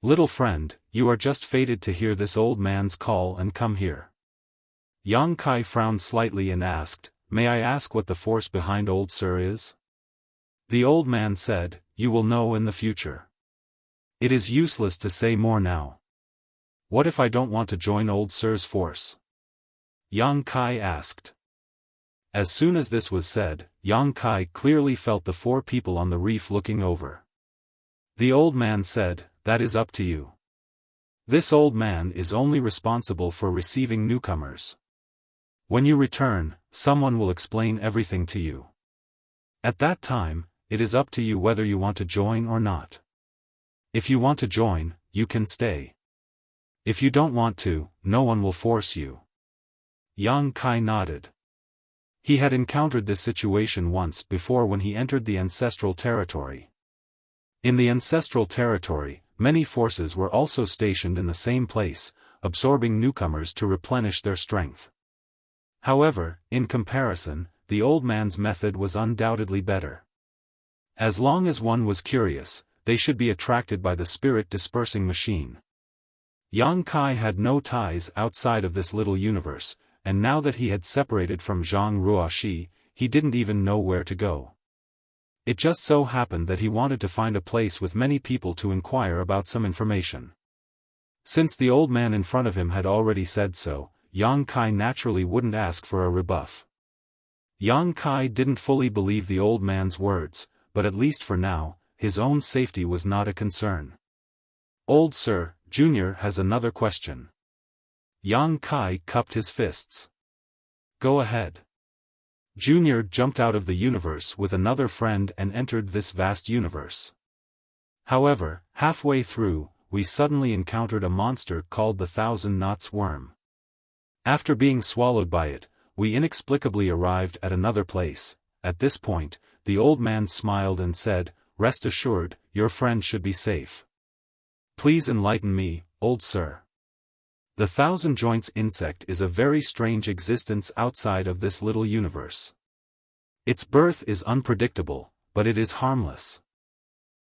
Little friend, you are just fated to hear this old man's call and come here." Yang Kai frowned slightly and asked, "May I ask what the force behind old Sir is?" The old man said, "You will know in the future. It is useless to say more now." "What if I don't want to join old Sir's force?" Yang Kai asked. As soon as this was said, Yang Kai clearly felt the 4 people on the reef looking over. The old man said, "That is up to you. This old man is only responsible for receiving newcomers. When you return, someone will explain everything to you. At that time, it is up to you whether you want to join or not. If you want to join, you can stay. If you don't want to, no one will force you." Yang Kai nodded. He had encountered this situation once before when he entered the ancestral territory. In the ancestral territory, many forces were also stationed in the same place, absorbing newcomers to replenish their strength. However, in comparison, the old man's method was undoubtedly better. As long as one was curious, they should be attracted by the spirit-dispersing machine. Yang Kai had no ties outside of this little universe, and now that he had separated from Zhang Ruoxi, he didn't even know where to go. It just so happened that he wanted to find a place with many people to inquire about some information. Since the old man in front of him had already said so, Yang Kai naturally wouldn't ask for a rebuff. Yang Kai didn't fully believe the old man's words, but at least for now, his own safety was not a concern. "Old Sir, Junior has another question." Yang Kai cupped his fists. "Go ahead." Junior jumped out of the universe with another friend and entered this vast universe. However, halfway through, we suddenly encountered a monster called the Thousand Knots Worm. After being swallowed by it, we inexplicably arrived at another place. At this point, the old man smiled and said, "Rest assured, your friend should be safe. Please enlighten me, old Sir." The Thousand Joints insect is a very strange existence outside of this little universe. Its birth is unpredictable, but it is harmless.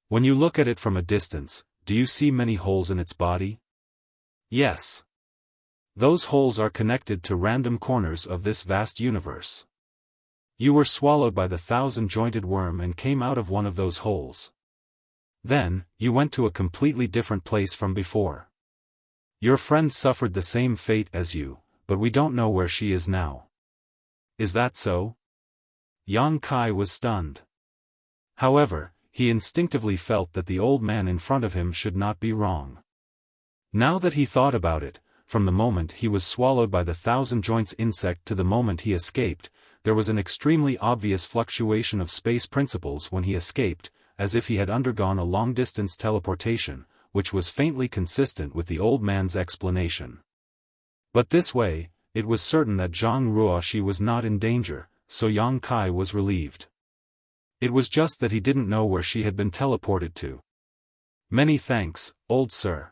When you look at it from a distance, do you see many holes in its body? Yes. Those holes are connected to random corners of this vast universe. You were swallowed by the 1,000-jointed worm and came out of one of those holes. Then, you went to a completely different place from before. Your friend suffered the same fate as you, but we don't know where she is now. Is that so? Yang Kai was stunned. However, he instinctively felt that the old man in front of him should not be wrong. Now that he thought about it, from the moment he was swallowed by the 1,000-joints insect to the moment he escaped, there was an extremely obvious fluctuation of space principles when he escaped, as if he had undergone a long-distance teleportation, which was faintly consistent with the old man's explanation. But this way, it was certain that Zhang Ruoxi was not in danger, so Yang Kai was relieved. It was just that he didn't know where she had been teleported to. Many thanks, old sir.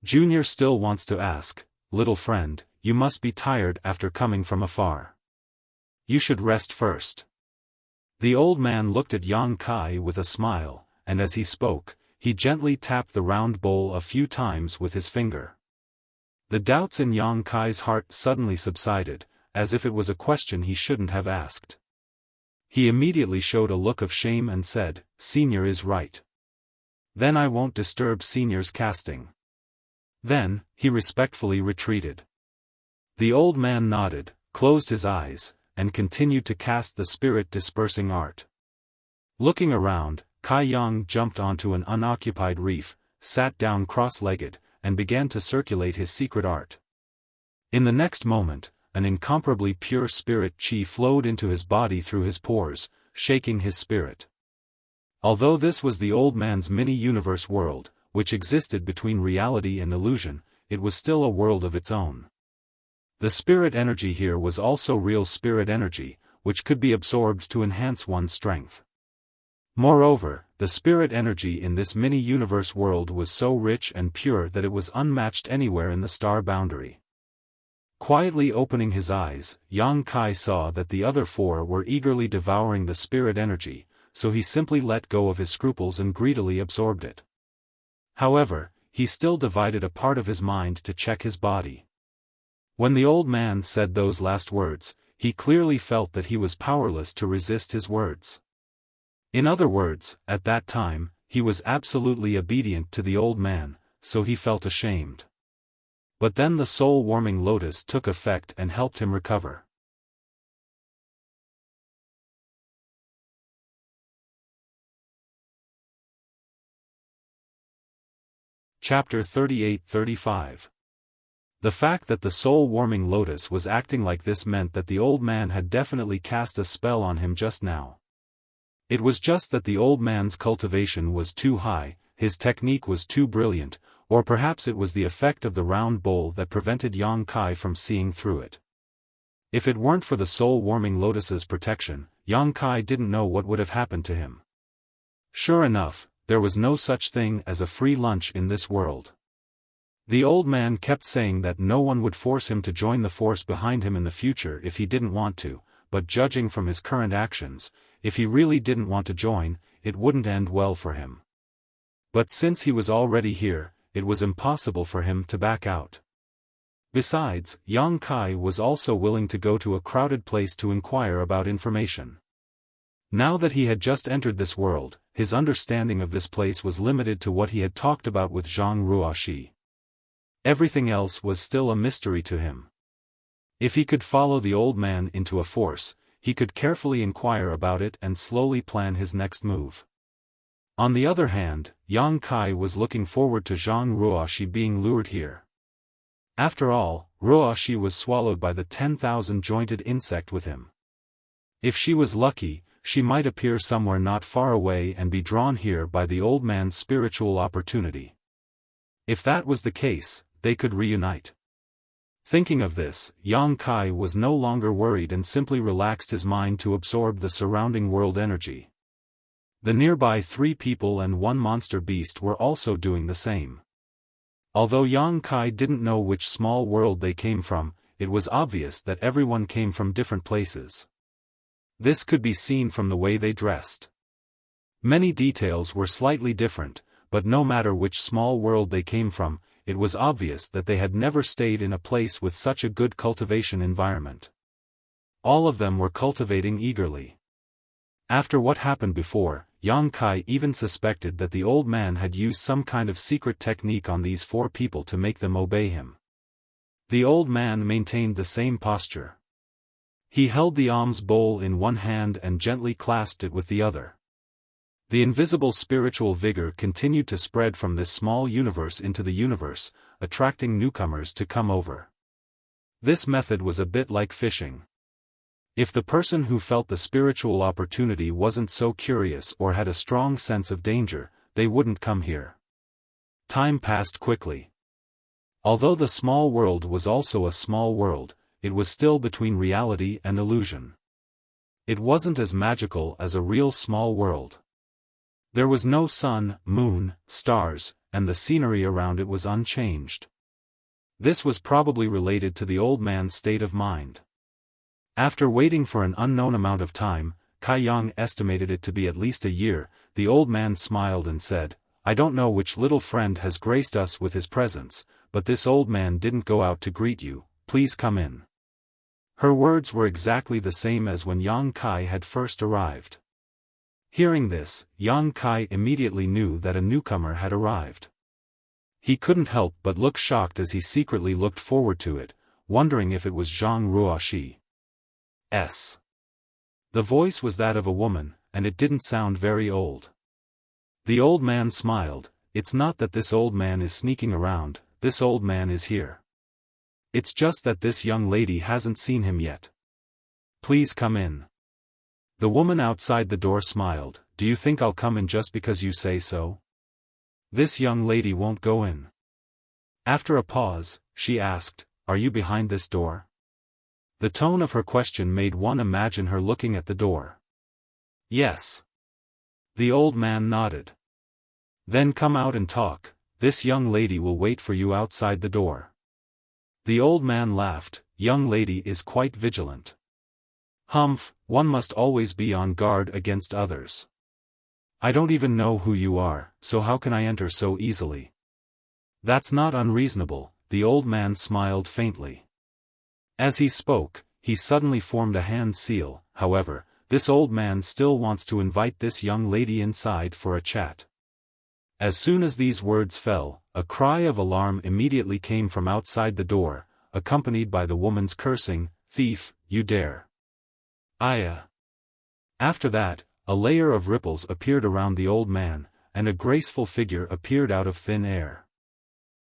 Junior still wants to ask, little friend, you must be tired after coming from afar. You should rest first. The old man looked at Yang Kai with a smile, and as he spoke, he gently tapped the round bowl a few times with his finger. The doubts in Yang Kai's heart suddenly subsided, as if it was a question he shouldn't have asked. He immediately showed a look of shame and said, Senior is right. Then I won't disturb Senior's casting. Then, he respectfully retreated. The old man nodded, closed his eyes, and continued to cast the spirit-dispersing art. Looking around, Kai Yang jumped onto an unoccupied reef, sat down cross-legged, and began to circulate his secret art. In the next moment, an incomparably pure spirit chi flowed into his body through his pores, shaking his spirit. Although this was the old man's mini-universe world, which existed between reality and illusion, it was still a world of its own. The spirit energy here was also real spirit energy, which could be absorbed to enhance one's strength. Moreover, the spirit energy in this mini-universe world was so rich and pure that it was unmatched anywhere in the star boundary. Quietly opening his eyes, Yang Kai saw that the other four were eagerly devouring the spirit energy, so he simply let go of his scruples and greedily absorbed it. However, he still divided a part of his mind to check his body. When the old man said those last words, he clearly felt that he was powerless to resist his words. In other words, at that time, he was absolutely obedient to the old man, so he felt ashamed. But then the soul-warming lotus took effect and helped him recover. Chapter 38-35. The fact that the soul-warming lotus was acting like this meant that the old man had definitely cast a spell on him just now. It was just that the old man's cultivation was too high, his technique was too brilliant, or perhaps it was the effect of the round bowl that prevented Yang Kai from seeing through it. If it weren't for the soul-warming lotus's protection, Yang Kai didn't know what would have happened to him. Sure enough, there was no such thing as a free lunch in this world. The old man kept saying that no one would force him to join the force behind him in the future if he didn't want to, but judging from his current actions, if he really didn't want to join, it wouldn't end well for him. But since he was already here, it was impossible for him to back out. Besides, Yang Kai was also willing to go to a crowded place to inquire about information. Now that he had just entered this world, his understanding of this place was limited to what he had talked about with Zhang Ruoxi. Everything else was still a mystery to him. If he could follow the old man into a force, he could carefully inquire about it and slowly plan his next move. On the other hand, Yang Kai was looking forward to Zhang Ruoxi being lured here. After all, Ruoxi was swallowed by the 10,000-jointed insect with him. If she was lucky, she might appear somewhere not far away and be drawn here by the old man's spiritual opportunity. If that was the case, they could reunite. Thinking of this, Yang Kai was no longer worried and simply relaxed his mind to absorb the surrounding world energy. The nearby 3 people and 1 monster beast were also doing the same. Although Yang Kai didn't know which small world they came from, it was obvious that everyone came from different places. This could be seen from the way they dressed. Many details were slightly different, but no matter which small world they came from, it was obvious that they had never stayed in a place with such a good cultivation environment. All of them were cultivating eagerly. After what happened before, Yang Kai even suspected that the old man had used some kind of secret technique on these 4 people to make them obey him. The old man maintained the same posture. He held the alms bowl in one hand and gently clasped it with the other. The invisible spiritual vigor continued to spread from this small universe into the universe, attracting newcomers to come over. This method was a bit like fishing. If the person who felt the spiritual opportunity wasn't so curious or had a strong sense of danger, they wouldn't come here. Time passed quickly. Although the small world was also a small world, it was still between reality and illusion. It wasn't as magical as a real small world. There was no sun, moon, stars, and the scenery around it was unchanged. This was probably related to the old man's state of mind. After waiting for an unknown amount of time, Kai Yang estimated it to be at least a year, the old man smiled and said, "I don't know which little friend has graced us with his presence, but this old man didn't go out to greet you, please come in." Her words were exactly the same as when Yang Kai had first arrived. Hearing this, Yang Kai immediately knew that a newcomer had arrived. He couldn't help but look shocked as he secretly looked forward to it, wondering if it was Zhang Ruoxi. The voice was that of a woman, and it didn't sound very old. The old man smiled. "It's not that this old man is sneaking around, this old man is here. It's just that this young lady hasn't seen him yet. Please come in." The woman outside the door smiled. "Do you think I'll come in just because you say so? This young lady won't go in." After a pause, she asked, "Are you behind this door?" The tone of her question made one imagine her looking at the door. "Yes." The old man nodded. "Then come out and talk, this young lady will wait for you outside the door." The old man laughed. "Young lady is quite vigilant." "Humph, one must always be on guard against others. I don't even know who you are, so how can I enter so easily?" "That's not unreasonable," the old man smiled faintly. As he spoke, he suddenly formed a hand seal. "However, this old man still wants to invite this young lady inside for a chat." As soon as these words fell, a cry of alarm immediately came from outside the door, accompanied by the woman's cursing, "Thief, you dare!" "Aya!" After that, a layer of ripples appeared around the old man, and a graceful figure appeared out of thin air.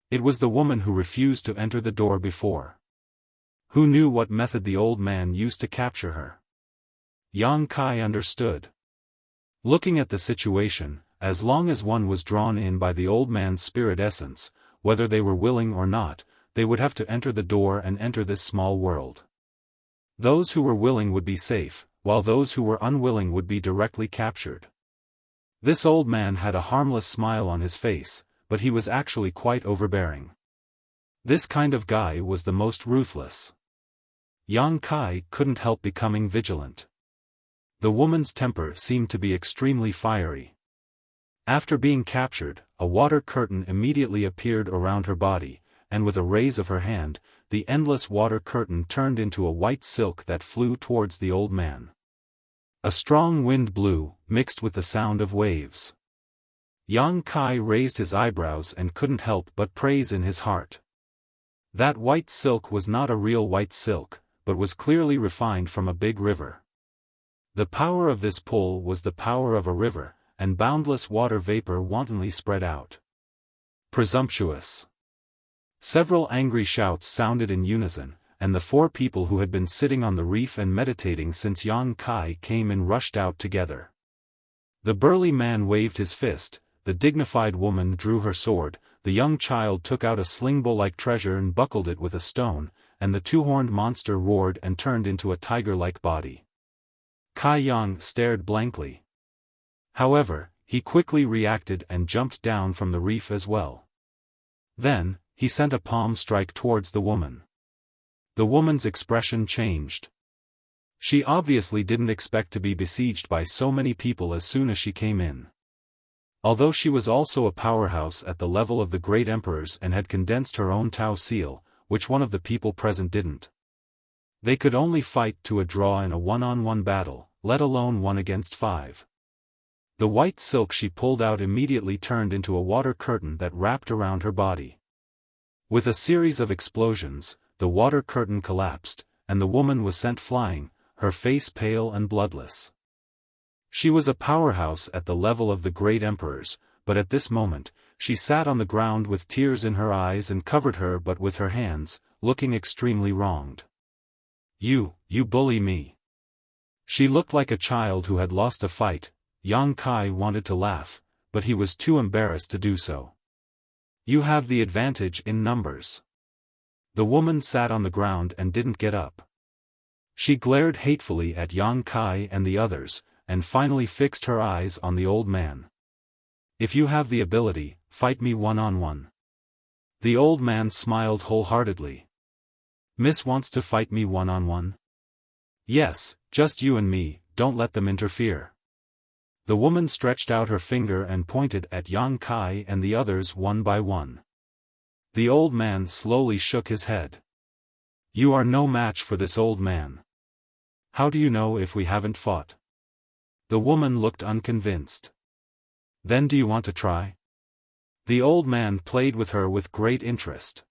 It was the woman who refused to enter the door before. Who knew what method the old man used to capture her? Yang Kai understood. Looking at the situation, as long as one was drawn in by the old man's spirit essence, whether they were willing or not, they would have to enter the door and enter this small world. Those who were willing would be safe, while those who were unwilling would be directly captured. This old man had a harmless smile on his face, but he was actually quite overbearing. This kind of guy was the most ruthless. Yang Kai couldn't help becoming vigilant. The woman's temper seemed to be extremely fiery. After being captured, a water curtain immediately appeared around her body, and with a raise of her hand, the endless water curtain turned into a white silk that flew towards the old man. A strong wind blew, mixed with the sound of waves. Yang Kai raised his eyebrows and couldn't help but praise in his heart. That white silk was not a real white silk, but was clearly refined from a big river. The power of this pull was the power of a river, and boundless water vapor wantonly spread out. Presumptuous! Several angry shouts sounded in unison, and the 4 people who had been sitting on the reef and meditating since Yang Kai came in rushed out together. The burly man waved his fist, the dignified woman drew her sword, the young child took out a sling bow-like treasure and buckled it with a stone, and the 2-horned monster roared and turned into a tiger-like body. Kai Yang stared blankly. However, he quickly reacted and jumped down from the reef as well. Then, he sent a palm strike towards the woman. The woman's expression changed. She obviously didn't expect to be besieged by so many people as soon as she came in. Although she was also a powerhouse at the level of the great emperors and had condensed her own Tao seal, which one of the people present didn't. They could only fight to a draw in a one-on-one battle, let alone 1 against 5. The white silk she pulled out immediately turned into a water curtain that wrapped around her body. With a series of explosions, the water curtain collapsed, and the woman was sent flying, her face pale and bloodless. She was a powerhouse at the level of the great emperors, but at this moment, she sat on the ground with tears in her eyes and covered her butt with her hands, looking extremely wronged. You bully me. She looked like a child who had lost a fight. Yang Kai wanted to laugh, but he was too embarrassed to do so. You have the advantage in numbers. The woman sat on the ground and didn't get up. She glared hatefully at Yang Kai and the others, and finally fixed her eyes on the old man. If you have the ability, fight me one-on-one. The old man smiled wholeheartedly. Miss wants to fight me one-on-one? Yes, just you and me, don't let them interfere. The woman stretched out her finger and pointed at Yang Kai and the others one by one. The old man slowly shook his head. You are no match for this old man. How do you know if we haven't fought? The woman looked unconvinced. Then do you want to try? The old man played with her with great interest.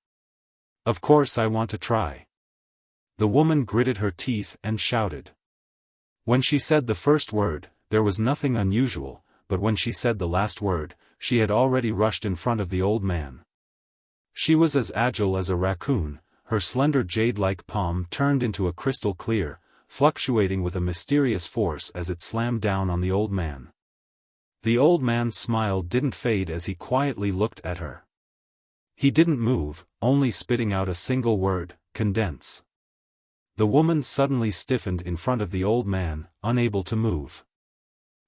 Of course I want to try. The woman gritted her teeth and shouted. When she said the first word, there was nothing unusual, but when she said the last word, she had already rushed in front of the old man. She was as agile as a raccoon, her slender jade-like palm turned into a crystal clear, fluctuating with a mysterious force as it slammed down on the old man. The old man's smile didn't fade as he quietly looked at her. He didn't move, only spitting out a single word, condense. The woman suddenly stiffened in front of the old man, unable to move.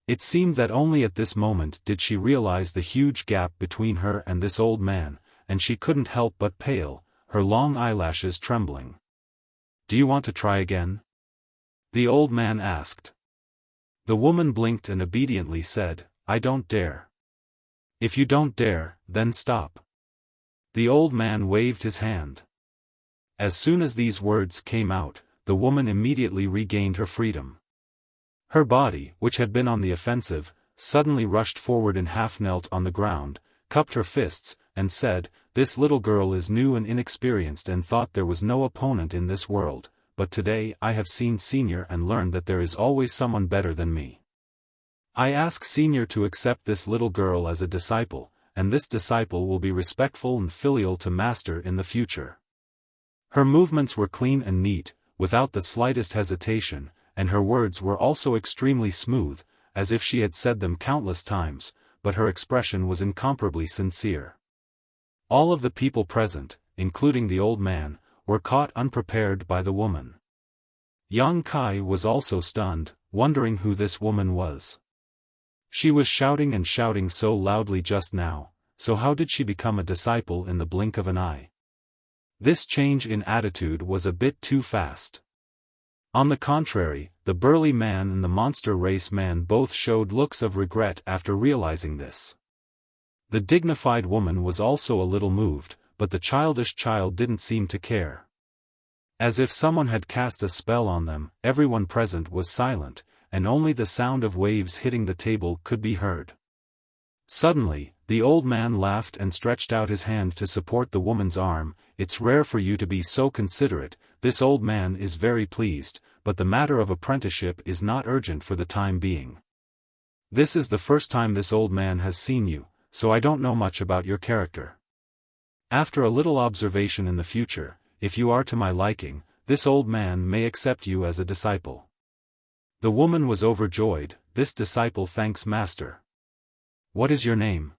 It seemed that only at this moment did she realize the huge gap between her and this old man, and she couldn't help but pale, her long eyelashes trembling. Do you want to try again? The old man asked. The woman blinked and obediently said, I don't dare. If you don't dare, then stop. The old man waved his hand. As soon as these words came out, the woman immediately regained her freedom. Her body, which had been on the offensive, suddenly rushed forward and half knelt on the ground, cupped her fists, and said, This little girl is new and inexperienced and thought there was no opponent in this world, but today I have seen Senior and learned that there is always someone better than me. I ask Senior to accept this little girl as a disciple, and this disciple will be respectful and filial to Master in the future. Her movements were clean and neat, without the slightest hesitation, and her words were also extremely smooth, as if she had said them countless times, but her expression was incomparably sincere. All of the people present, including the old man, were caught unprepared by the woman. Yang Kai was also stunned, wondering who this woman was. She was shouting and shouting so loudly just now, so how did she become a disciple in the blink of an eye? This change in attitude was a bit too fast. On the contrary, the burly man and the monster race man both showed looks of regret after realizing this. The dignified woman was also a little moved, but the childish child didn't seem to care. As if someone had cast a spell on them, everyone present was silent, and only the sound of waves hitting the table could be heard. Suddenly, the old man laughed and stretched out his hand to support the woman's arm. It's rare for you to be so considerate. This old man is very pleased, but the matter of apprenticeship is not urgent for the time being. This is the first time this old man has seen you, so I don't know much about your character. After a little observation in the future, if you are to my liking, this old man may accept you as a disciple. The woman was overjoyed. This disciple thanks Master. What is your name?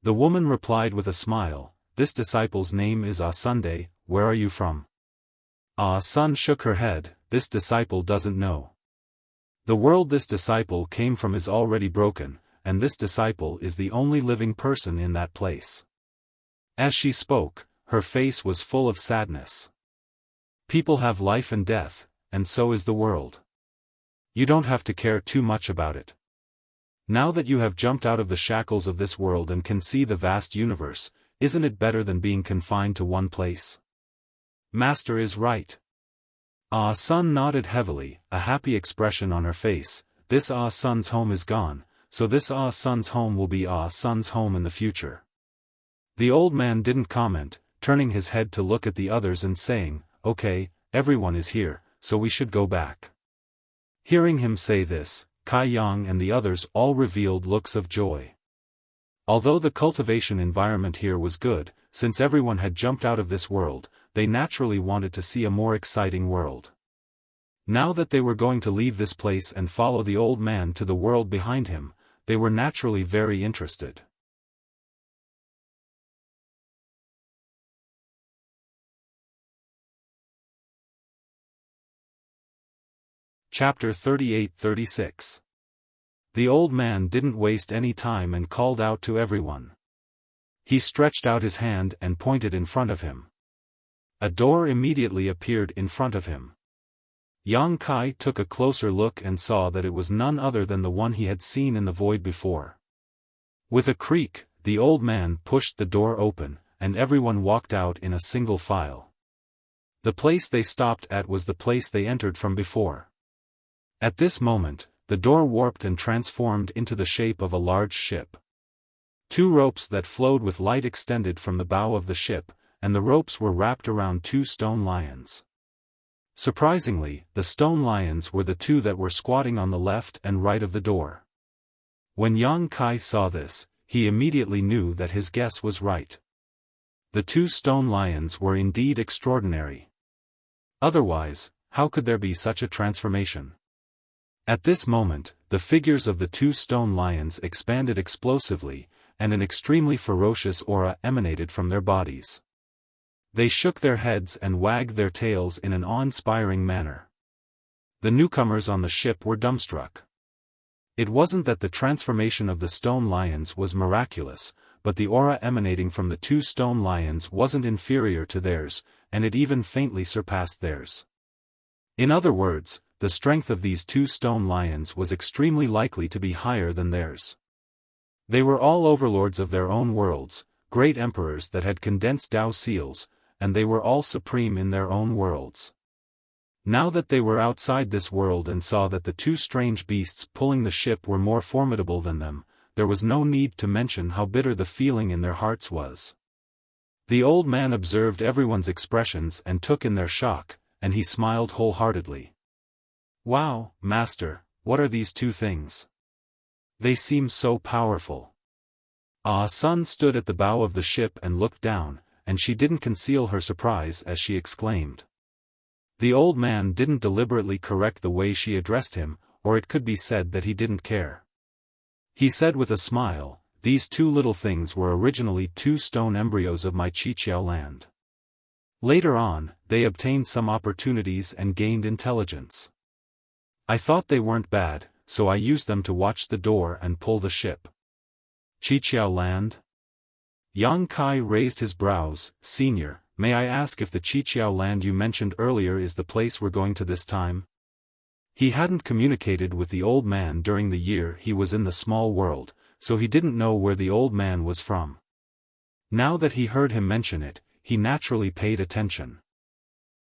The woman replied with a smile, This disciple's name is Sunday. Where are you from? Sun shook her head, This disciple doesn't know. The world this disciple came from is already broken, and this disciple is the only living person in that place. As she spoke, her face was full of sadness. People have life and death, and so is the world. You don't have to care too much about it. Now that you have jumped out of the shackles of this world and can see the vast universe, isn't it better than being confined to one place? Master is right. Ah Sun nodded heavily, a happy expression on her face. This Ah Sun's home is gone, so this Ah Sun's home will be Ah Sun's home in the future. The old man didn't comment, turning his head to look at the others and saying, "Okay, everyone is here, so we should go back." Hearing him say this, Kai Yang and the others all revealed looks of joy. Although the cultivation environment here was good, since everyone had jumped out of this world, they naturally wanted to see a more exciting world. Now that they were going to leave this place and follow the old man to the world behind him, they were naturally very interested. Chapter 38-36. The old man didn't waste any time and called out to everyone. He stretched out his hand and pointed in front of him. A door immediately appeared in front of him. Yang Kai took a closer look and saw that it was none other than the one he had seen in the void before. With a creak, the old man pushed the door open, and everyone walked out in a single file. The place they stopped at was the place they entered from before. At this moment, the door warped and transformed into the shape of a large ship. 2 ropes that flowed with light extended from the bow of the ship, and the ropes were wrapped around 2 stone lions. Surprisingly, the stone lions were the 2 that were squatting on the left and right of the door. When Yang Kai saw this, he immediately knew that his guess was right. The 2 stone lions were indeed extraordinary. Otherwise, how could there be such a transformation? At this moment, the figures of the 2 stone lions expanded explosively, and an extremely ferocious aura emanated from their bodies. They shook their heads and wagged their tails in an awe-inspiring manner. The newcomers on the ship were dumbstruck. It wasn't that the transformation of the stone lions was miraculous, but the aura emanating from the 2 stone lions wasn't inferior to theirs, and it even faintly surpassed theirs. In other words, the strength of these 2 stone lions was extremely likely to be higher than theirs. They were all overlords of their own worlds, great emperors that had condensed Tao seals, and they were all supreme in their own worlds. Now that they were outside this world and saw that the 2 strange beasts pulling the ship were more formidable than them, there was no need to mention how bitter the feeling in their hearts was. The old man observed everyone's expressions and took in their shock, and he smiled wholeheartedly. "Wow, master, what are these 2 things? They seem so powerful." Ah Sun stood at the bow of the ship and looked down, and she didn't conceal her surprise as she exclaimed. The old man didn't deliberately correct the way she addressed him, or it could be said that he didn't care. He said with a smile, "These 2 little things were originally 2 stone embryos of my Qiqiao land. Later on, they obtained some opportunities and gained intelligence. I thought they weren't bad, so I used them to watch the door and pull the ship." Qiqiao land? Yang Kai raised his brows. "Senior, may I ask if the Qiqiao land you mentioned earlier is the place we're going to this time?" He hadn't communicated with the old man during the year he was in the small world, so he didn't know where the old man was from. Now that he heard him mention it, he naturally paid attention.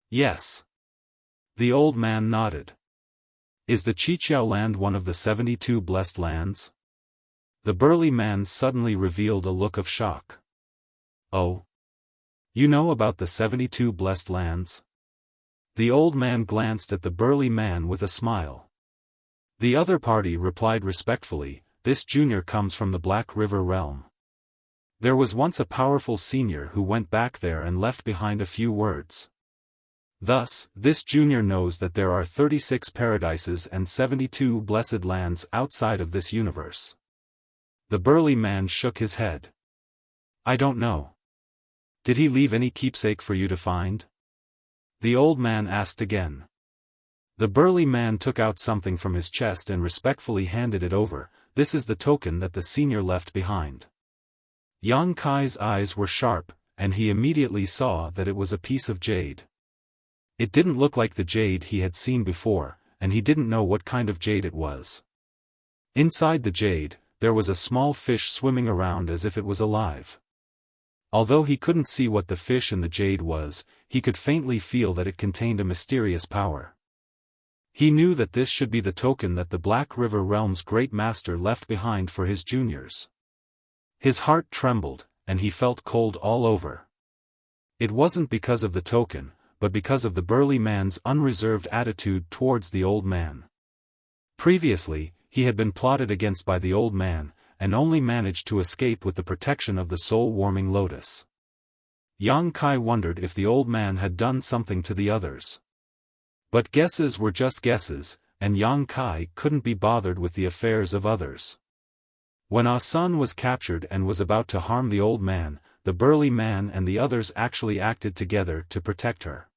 "Yes." The old man nodded. "Is the Qiqiao land one of the 72 blessed lands?" The burly man suddenly revealed a look of shock. "Oh? You know about the 72 blessed lands?" The old man glanced at the burly man with a smile. The other party replied respectfully, "This junior comes from the Black River realm. There was once a powerful senior who went back there and left behind a few words. Thus, this junior knows that there are 36 paradises and 72 blessed lands outside of this universe." The burly man shook his head. "I don't know. Did he leave any keepsake for you to find?" The old man asked again. The burly man took out something from his chest and respectfully handed it over. "This is the token that the senior left behind." Yang Kai's eyes were sharp, and he immediately saw that it was a piece of jade. It didn't look like the jade he had seen before, and he didn't know what kind of jade it was. Inside the jade, there was a small fish swimming around as if it was alive. Although he couldn't see what the fish in the jade was, he could faintly feel that it contained a mysterious power. He knew that this should be the token that the Black River Realm's great master left behind for his juniors. His heart trembled, and he felt cold all over. It wasn't because of the token, but because of the burly man's unreserved attitude towards the old man. Previously, he had been plotted against by the old man, and only managed to escape with the protection of the soul-warming lotus. Yang Kai wondered if the old man had done something to the others. But guesses were just guesses, and Yang Kai couldn't be bothered with the affairs of others. When Ah Sun was captured and was about to harm the old man, the burly man and the others actually acted together to protect her.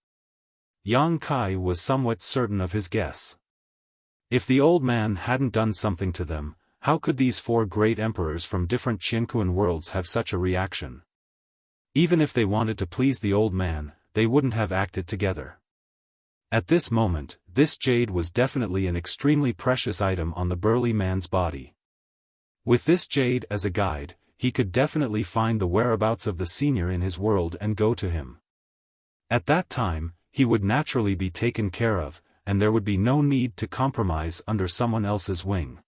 Yang Kai was somewhat certain of his guess. If the old man hadn't done something to them, how could these four great emperors from different Qinkuan worlds have such a reaction? Even if they wanted to please the old man, they wouldn't have acted together. At this moment, this jade was definitely an extremely precious item on the burly man's body. With this jade as a guide, he could definitely find the whereabouts of the senior in his world and go to him. At that time, he would naturally be taken care of, and there would be no need to compromise under someone else's wing.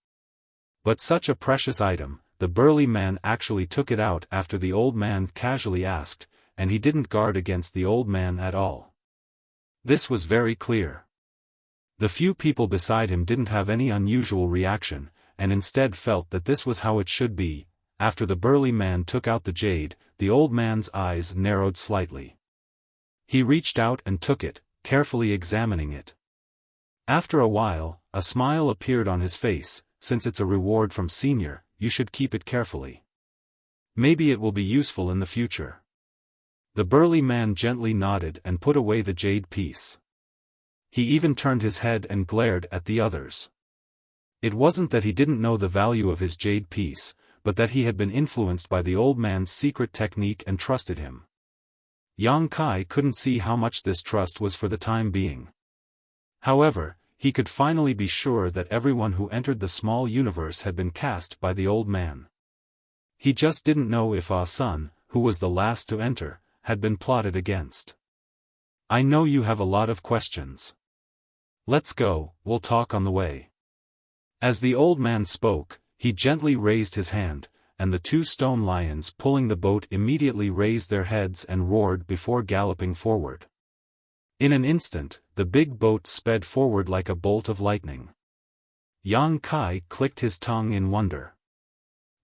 But such a precious item, the burly man actually took it out after the old man casually asked, and he didn't guard against the old man at all. This was very clear. The few people beside him didn't have any unusual reaction, and instead felt that this was how it should be. After the burly man took out the jade, the old man's eyes narrowed slightly. He reached out and took it, carefully examining it. After a while, a smile appeared on his face. Since it's a reward from senior, you should keep it carefully. Maybe it will be useful in the future. The burly man gently nodded and put away the jade piece. He even turned his head and glared at the others. It wasn't that he didn't know the value of his jade piece, but that he had been influenced by the old man's secret technique and trusted him. Yang Kai couldn't see how much this trust was for the time being. However, he could finally be sure that everyone who entered the small universe had been cast by the old man. He just didn't know if Ah Sun, who was the last to enter, had been plotted against. I know you have a lot of questions. Let's go, we'll talk on the way. As the old man spoke, he gently raised his hand, and the two stone lions pulling the boat immediately raised their heads and roared before galloping forward. In an instant, the big boat sped forward like a bolt of lightning. Yang Kai clicked his tongue in wonder.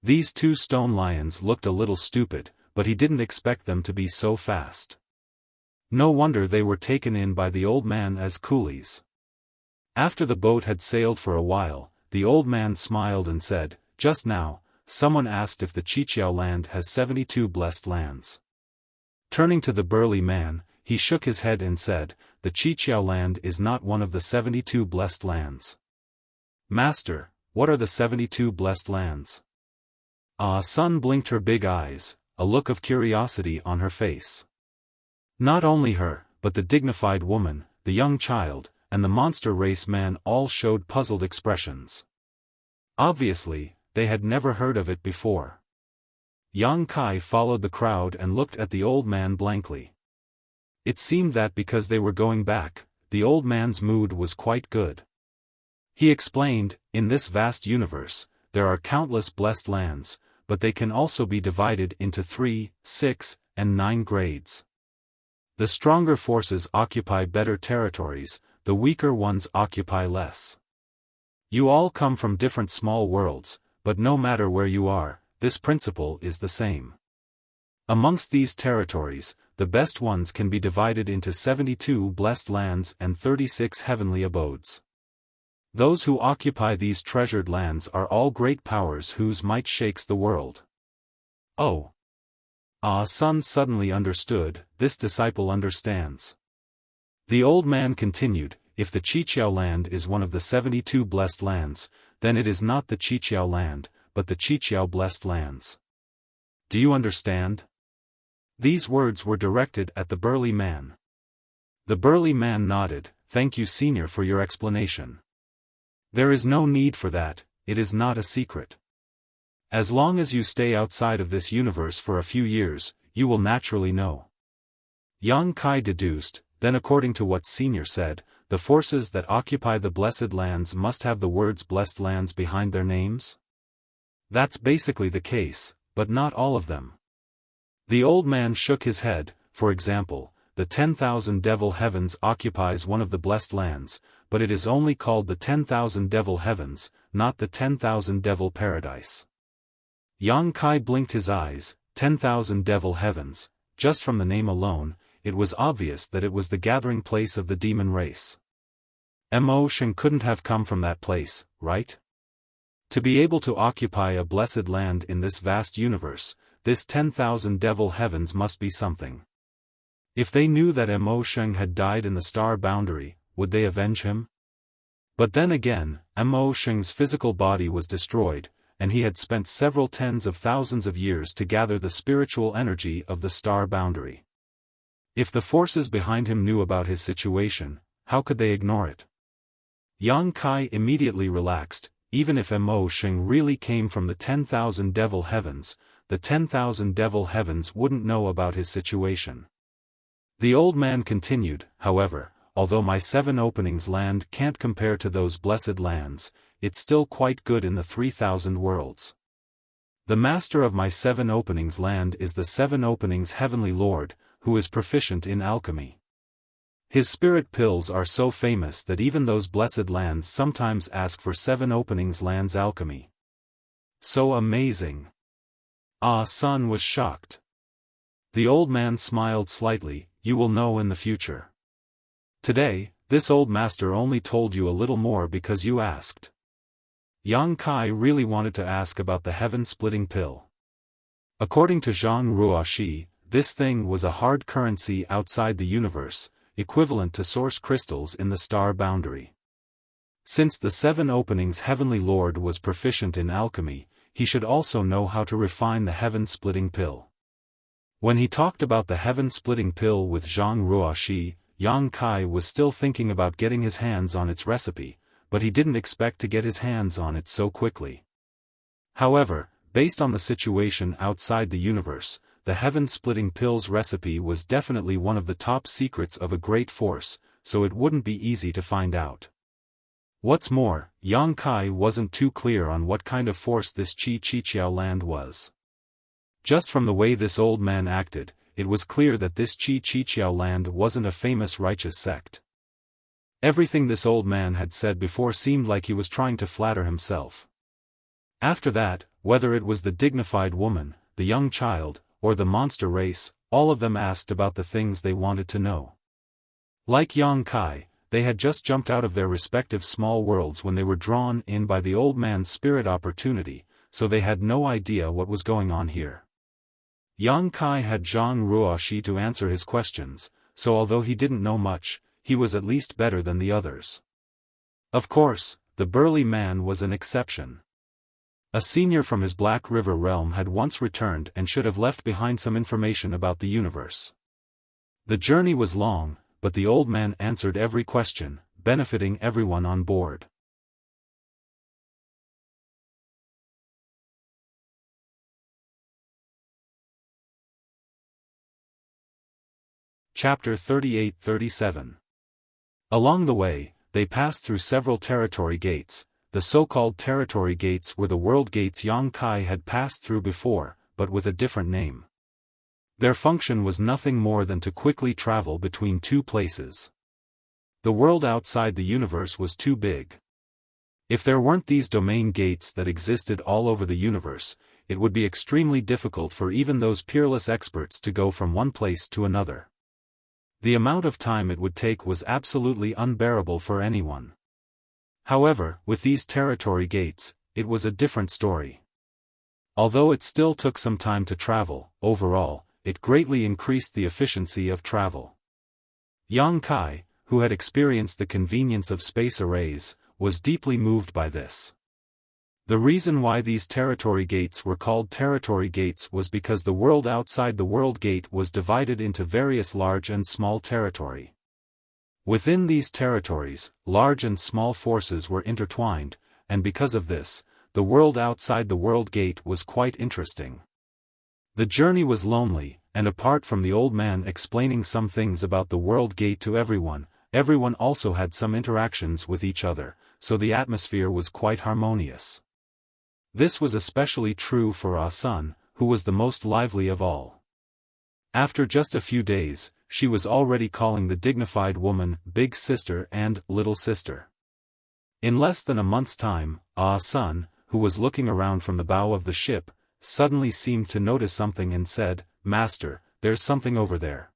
These two stone lions looked a little stupid, but he didn't expect them to be so fast. No wonder they were taken in by the old man as coolies. After the boat had sailed for a while, the old man smiled and said, "Just now, someone asked if the Qiqiao land has 72 blessed lands." Turning to the burly man, he shook his head and said, "The Qiqiao land is not one of the 72 blessed lands." "Master, what are the 72 blessed lands?" Ah Sun blinked her big eyes, a look of curiosity on her face. Not only her, but the dignified woman, the young child, and the monster race man all showed puzzled expressions. Obviously, they had never heard of it before. Yang Kai followed the crowd and looked at the old man blankly. It seemed that because they were going back, the old man's mood was quite good. He explained, "In this vast universe, there are countless blessed lands, but they can also be divided into 3, 6, and 9 grades. The stronger forces occupy better territories, the weaker ones occupy less. You all come from different small worlds, but no matter where you are, this principle is the same. Amongst these territories, the best ones can be divided into 72 blessed lands and 36 heavenly abodes. Those who occupy these treasured lands are all great powers whose might shakes the world." "Oh." Ah Sun suddenly understood, this disciple understands. The old man continued, "If the Qiqiao land is one of the 72 blessed lands, then it is not the Qiqiao land, but the Qiqiao blessed lands. Do you understand?" These words were directed at the burly man. The burly man nodded, "Thank you, senior, for your explanation. There is no need for that, it is not a secret. As long as you stay outside of this universe for a few years, you will naturally know. Yang Kai deduced, then according to what Senior said, the forces that occupy the blessed lands must have the words blessed lands behind their names? That's basically the case, but not all of them. The old man shook his head. For example, the 10,000 Devil Heavens occupies one of the blessed lands, but it is only called the 10,000 Devil Heavens, not the 10,000 Devil Paradise. Yang Kai blinked his eyes. 10,000 Devil Heavens, just from the name alone, it was obvious that it was the gathering place of the demon race. Mo Sheng couldn't have come from that place, right? To be able to occupy a blessed land in this vast universe, this 10,000 Devil Heavens must be something. If they knew that Mo Sheng had died in the star boundary, would they avenge him? But then again, Mo Sheng's physical body was destroyed, and he had spent several tens of thousands of years to gather the spiritual energy of the star boundary. If the forces behind him knew about his situation, how could they ignore it? Yang Kai immediately relaxed. Even if Mo Sheng really came from the 10,000 Devil Heavens, the 10,000 Devil Heavens wouldn't know about his situation. The old man continued, however, although my 7 openings land can't compare to those blessed lands, it's still quite good in the 3,000 worlds. The master of my 7 openings land is the 7 openings Heavenly Lord, who is proficient in alchemy. His spirit pills are so famous that even those blessed lands sometimes ask for 7 openings lands alchemy. So amazing. Son was shocked. The old man smiled slightly. You will know in the future. Today, this old master only told you a little more because you asked. Yang Kai really wanted to ask about the heaven-splitting pill. According to Zhang Ruoxi, this thing was a hard currency outside the universe, equivalent to source crystals in the star boundary. Since the 7 openings Heavenly Lord was proficient in alchemy, he should also know how to refine the heaven-splitting pill. When he talked about the heaven-splitting pill with Zhang Ruoxi, Yang Kai was still thinking about getting his hands on its recipe, but he didn't expect to get his hands on it so quickly. However, based on the situation outside the universe, the heaven-splitting pill's recipe was definitely one of the top secrets of a great force, so it wouldn't be easy to find out. What's more, Yang Kai wasn't too clear on what kind of force this Chi-Chi-Chiao land was. Just from the way this old man acted, it was clear that this Chi-Chi-Chiao land wasn't a famous righteous sect. Everything this old man had said before seemed like he was trying to flatter himself. After that, whether it was the dignified woman, the young child, or the monster race, all of them asked about the things they wanted to know. Like Yang Kai, they had just jumped out of their respective small worlds when they were drawn in by the old man's spirit opportunity, so they had no idea what was going on here. Yang Kai had Zhang Ruoxi to answer his questions, so although he didn't know much, he was at least better than the others. Of course, the burly man was an exception. A senior from his Black River realm had once returned and should have left behind some information about the universe. The journey was long, but the old man answered every question, benefiting everyone on board. Chapter 38-37. Along the way, they passed through several territory gates. The so-called territory gates were the world gates Yang Kai had passed through before, but with a different name. Their function was nothing more than to quickly travel between two places. The world outside the universe was too big. If there weren't these domain gates that existed all over the universe, it would be extremely difficult for even those peerless experts to go from one place to another. The amount of time it would take was absolutely unbearable for anyone. However, with these territory gates, it was a different story. Although it still took some time to travel, overall, it greatly increased the efficiency of travel. Yang Kai, who had experienced the convenience of space arrays, was deeply moved by this. The reason why these territory gates were called territory gates was because the world outside the world gate was divided into various large and small territory. Within these territories, large and small forces were intertwined, and because of this, the world outside the world gate was quite interesting. The journey was lonely, and apart from the old man explaining some things about the world gate to everyone, everyone also had some interactions with each other, so the atmosphere was quite harmonious. This was especially true for Ah Sun, who was the most lively of all. After just a few days, she was already calling the dignified woman big sister and little sister. In less than a month's time, Ah Sun, who was looking around from the bow of the ship, suddenly seemed to notice something and said, "Master, there's something over there."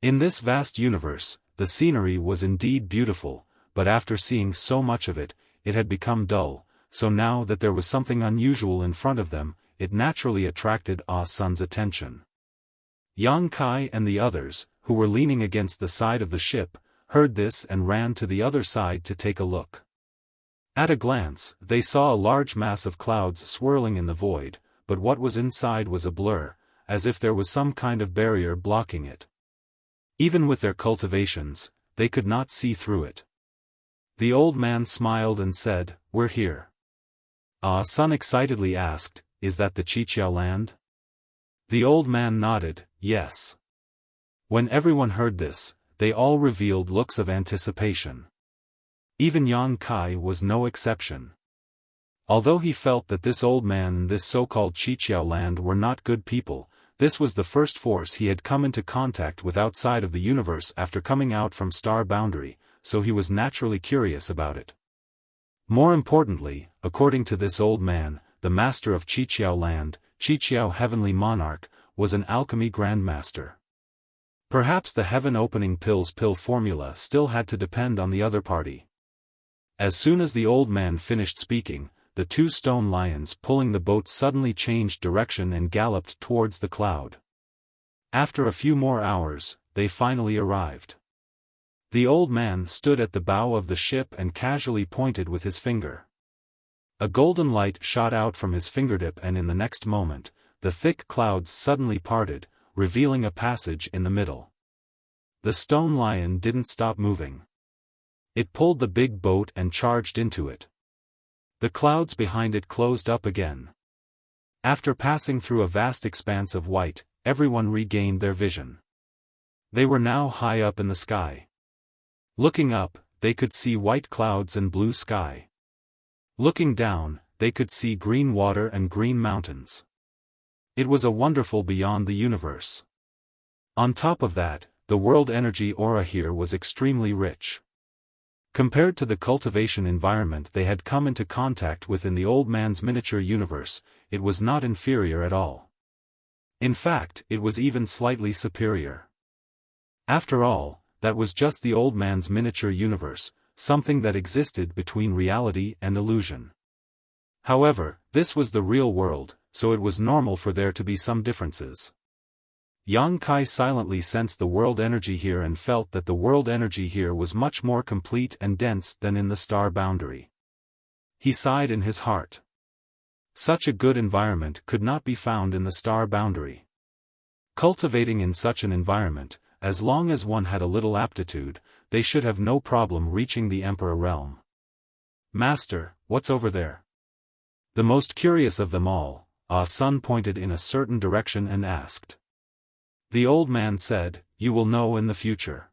In this vast universe, the scenery was indeed beautiful, but after seeing so much of it, it had become dull, so now that there was something unusual in front of them, it naturally attracted Ah Sun's attention. Yang Kai and the others, who were leaning against the side of the ship, heard this and ran to the other side to take a look. At a glance, they saw a large mass of clouds swirling in the void, but what was inside was a blur, as if there was some kind of barrier blocking it. Even with their cultivations, they could not see through it. The old man smiled and said, "We're here." Ah Sun excitedly asked, "Is that the Qiqiao land?" The old man nodded, "Yes." When everyone heard this, they all revealed looks of anticipation. Even Yang Kai was no exception. Although he felt that this old man and this so-called Qiqiao land were not good people, this was the first force he had come into contact with outside of the universe after coming out from Star Boundary, so he was naturally curious about it. More importantly, according to this old man, the master of Qiqiao land, Qiqiao Heavenly Monarch, was an alchemy grandmaster. Perhaps the heaven-opening pill formula still had to depend on the other party. As soon as the old man finished speaking, the two stone lions pulling the boat suddenly changed direction and galloped towards the cloud. After a few more hours, they finally arrived. The old man stood at the bow of the ship and casually pointed with his finger. A golden light shot out from his fingertip, and in the next moment, the thick clouds suddenly parted, revealing a passage in the middle. The stone lion didn't stop moving. It pulled the big boat and charged into it. The clouds behind it closed up again. After passing through a vast expanse of white, everyone regained their vision. They were now high up in the sky. Looking up, they could see white clouds and blue sky. Looking down, they could see green water and green mountains. It was a wonderful beyond the universe. On top of that, the world energy aura here was extremely rich. Compared to the cultivation environment they had come into contact with in the old man's miniature universe, it was not inferior at all. In fact, it was even slightly superior. After all, that was just the old man's miniature universe, something that existed between reality and illusion. However, this was the real world, so it was normal for there to be some differences. Yang Kai silently sensed the world energy here and felt that the world energy here was much more complete and dense than in the Star Boundary. He sighed in his heart. Such a good environment could not be found in the Star Boundary. Cultivating in such an environment, as long as one had a little aptitude, they should have no problem reaching the Emperor realm. "Master, what's over there?" The most curious of them all, Ah Sun pointed in a certain direction and asked. The old man said, "You will know in the future."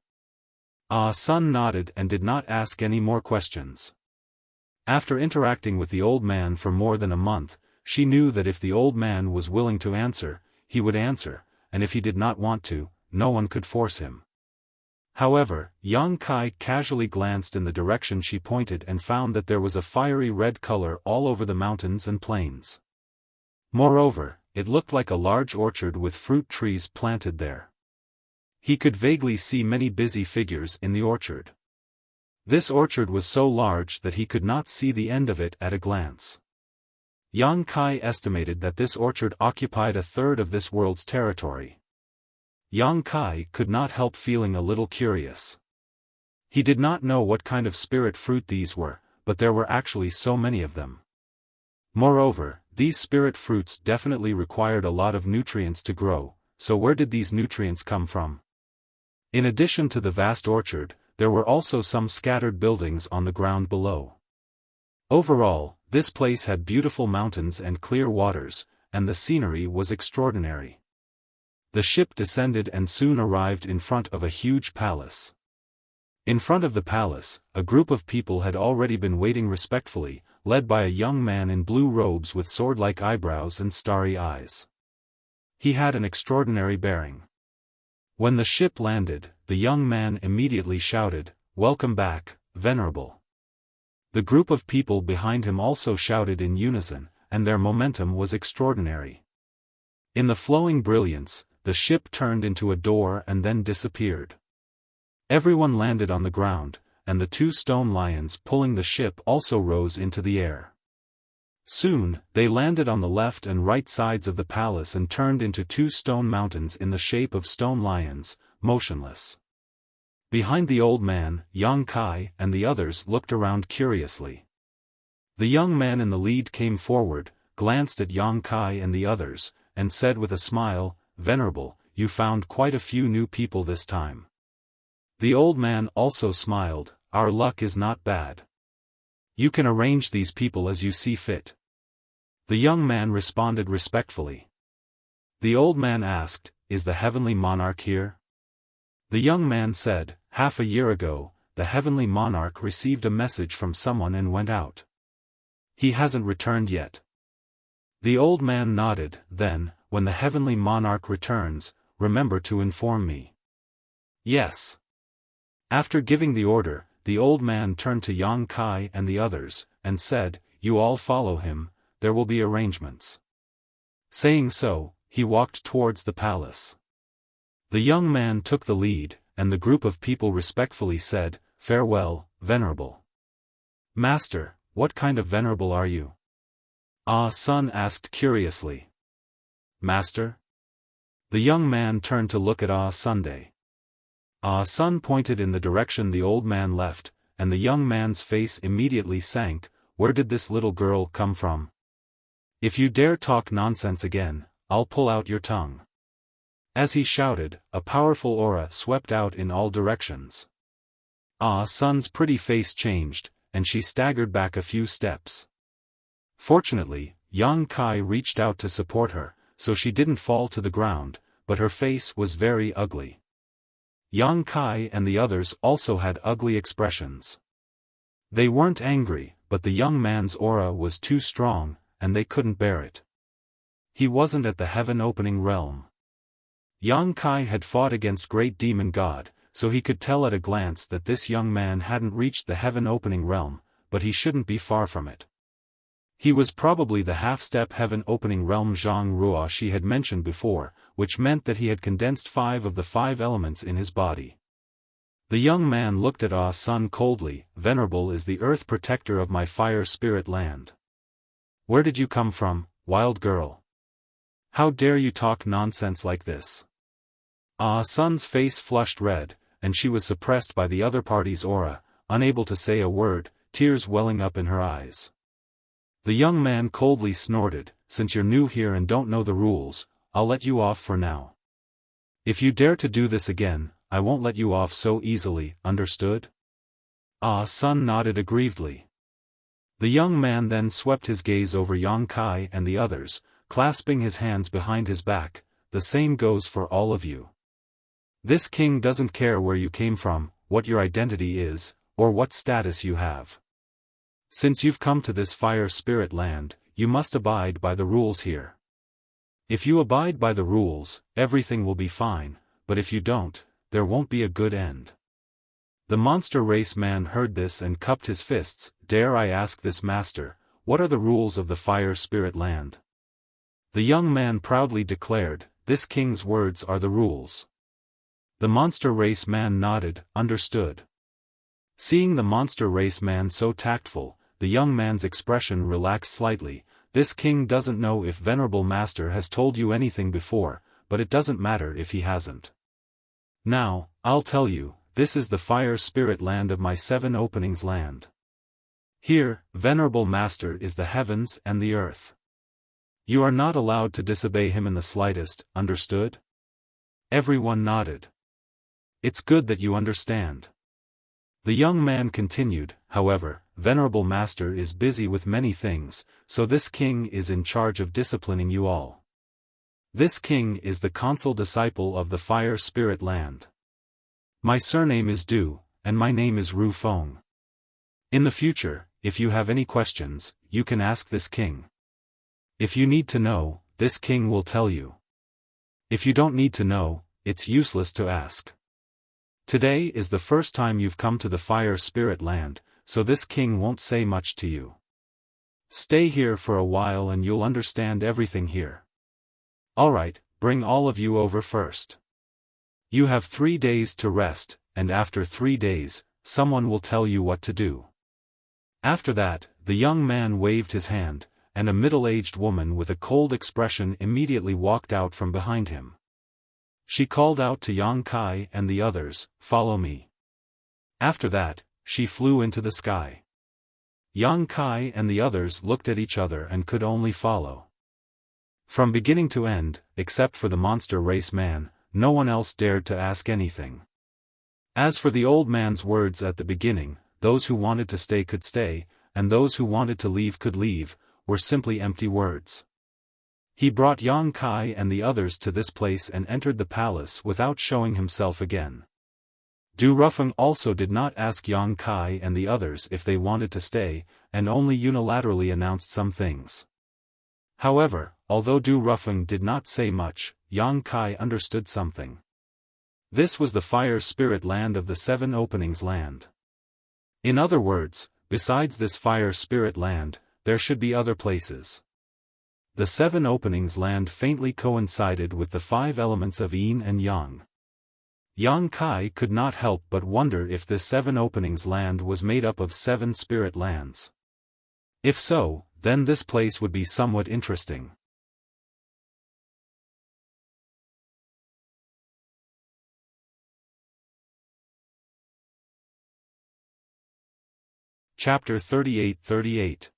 Ah Sun nodded and did not ask any more questions. After interacting with the old man for more than a month, she knew that if the old man was willing to answer, he would answer, and if he did not want to, no one could force him. However, Yang Kai casually glanced in the direction she pointed and found that there was a fiery red color all over the mountains and plains. Moreover, it looked like a large orchard with fruit trees planted there. He could vaguely see many busy figures in the orchard. This orchard was so large that he could not see the end of it at a glance. Yang Kai estimated that this orchard occupied a third of this world's territory. Yang Kai could not help feeling a little curious. He did not know what kind of spirit fruit these were, but there were actually so many of them. Moreover, these spirit fruits definitely required a lot of nutrients to grow, so where did these nutrients come from? In addition to the vast orchard, there were also some scattered buildings on the ground below. Overall, this place had beautiful mountains and clear waters, and the scenery was extraordinary. The ship descended and soon arrived in front of a huge palace. In front of the palace, a group of people had already been waiting respectfully, led by a young man in blue robes with sword-like eyebrows and starry eyes. He had an extraordinary bearing. When the ship landed, the young man immediately shouted, "Welcome back, Venerable." The group of people behind him also shouted in unison, and their momentum was extraordinary. In the flowing brilliance, the ship turned into a door and then disappeared. Everyone landed on the ground, and the two stone lions pulling the ship also rose into the air. Soon, they landed on the left and right sides of the palace and turned into two stone mountains in the shape of stone lions, motionless. Behind the old man, Yang Kai and the others looked around curiously. The young man in the lead came forward, glanced at Yang Kai and the others, and said with a smile, "Venerable, you found quite a few new people this time." The old man also smiled, "Our luck is not bad. You can arrange these people as you see fit." The young man responded respectfully. The old man asked, "Is the heavenly monarch here?" The young man said, "Half a year ago, the heavenly monarch received a message from someone and went out. He hasn't returned yet." The old man nodded, "Then, when the heavenly monarch returns, remember to inform me." "Yes." After giving the order, the old man turned to Yang Kai and the others, and said, "You all follow him, there will be arrangements." Saying so, he walked towards the palace. The young man took the lead, and the group of people respectfully said, "Farewell, Venerable." "Master, what kind of venerable are you?" Ah Sun asked curiously. "Master?" The young man turned to look at Ah Sunday. Ah Sun pointed in the direction the old man left, and the young man's face immediately sank. Where did this little girl come from? If you dare talk nonsense again, I'll pull out your tongue. As he shouted, a powerful aura swept out in all directions. Ah Sun's pretty face changed, and she staggered back a few steps. Fortunately, Yang Kai reached out to support her, so she didn't fall to the ground, but her face was very ugly. Yang Kai and the others also had ugly expressions. They weren't angry, but the young man's aura was too strong, and they couldn't bear it. He wasn't at the heaven-opening realm. Yang Kai had fought against Great Demon God, so he could tell at a glance that this young man hadn't reached the heaven-opening realm, but he shouldn't be far from it. He was probably the half-step heaven-opening realm Zhang Ruo she had mentioned before, which meant that he had condensed 5 of the 5 elements in his body. The young man looked at Ah Sun coldly. "Venerable is the earth protector of my fire spirit land. Where did you come from, wild girl? How dare you talk nonsense like this?" Ah Sun's face flushed red, and she was suppressed by the other party's aura, unable to say a word, tears welling up in her eyes. The young man coldly snorted, "Since you're new here and don't know the rules, I'll let you off for now. If you dare to do this again, I won't let you off so easily, understood?" Ah Sun nodded aggrievedly. The young man then swept his gaze over Yang Kai and the others, clasping his hands behind his back. "The same goes for all of you. This king doesn't care where you came from, what your identity is, or what status you have. Since you've come to this fire spirit land, you must abide by the rules here. If you abide by the rules, everything will be fine, but if you don't, there won't be a good end." The monster race man heard this and cupped his fists. "Dare I ask this master, what are the rules of the fire spirit land?" The young man proudly declared, "This king's words are the rules." The monster race man nodded, "Understood." Seeing the monster race man so tactful, the young man's expression relaxed slightly. "This king doesn't know if Venerable Master has told you anything before, but it doesn't matter if he hasn't. Now, I'll tell you, this is the fire spirit land of my 7 openings land. Here, Venerable Master is the heavens and the earth. You are not allowed to disobey him in the slightest, understood?" Everyone nodded. "It's good that you understand." The young man continued, "However, Venerable Master is busy with many things, so this king is in charge of disciplining you all. This king is the consul disciple of the Fire Spirit Land. My surname is Du, and my name is Ru Feng. In the future, if you have any questions, you can ask this king. If you need to know, this king will tell you. If you don't need to know, it's useless to ask. Today is the first time you've come to the Fire Spirit Land, so this king won't say much to you. Stay here for a while and you'll understand everything here. Alright, bring all of you over first. You have 3 days to rest, and after 3 days, someone will tell you what to do. After that, the young man waved his hand, and a middle-aged woman with a cold expression immediately walked out from behind him. She called out to Yang Kai and the others, "Follow me." After that, she flew into the sky. Yang Kai and the others looked at each other and could only follow. From beginning to end, except for the monster race man, no one else dared to ask anything. As for the old man's words at the beginning, those who wanted to stay could stay, and those who wanted to leave could leave, were simply empty words. He brought Yang Kai and the others to this place and entered the palace without showing himself again. Du Rufeng also did not ask Yang Kai and the others if they wanted to stay, and only unilaterally announced some things. However, although Du Rufeng did not say much, Yang Kai understood something. This was the Fire Spirit Land of the Seven Openings Land. In other words, besides this Fire Spirit Land, there should be other places. The Seven Openings Land faintly coincided with the 5 elements of Yin and Yang. Yang Kai could not help but wonder if this Seven Openings Land was made up of 7 spirit lands. If so, then this place would be somewhat interesting. Chapter 38:38.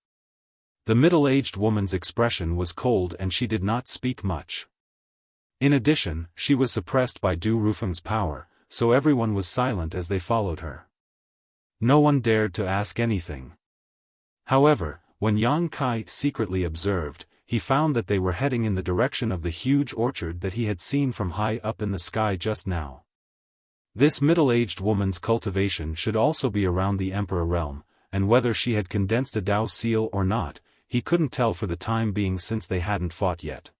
The middle-aged woman's expression was cold and she did not speak much. In addition, she was suppressed by Du Rufeng's power, so everyone was silent as they followed her. No one dared to ask anything. However, when Yang Kai secretly observed, he found that they were heading in the direction of the huge orchard that he had seen from high up in the sky just now. This middle-aged woman's cultivation should also be around the Emperor realm, and whether she had condensed a Dao seal or not, he couldn't tell for the time being since they hadn't fought yet.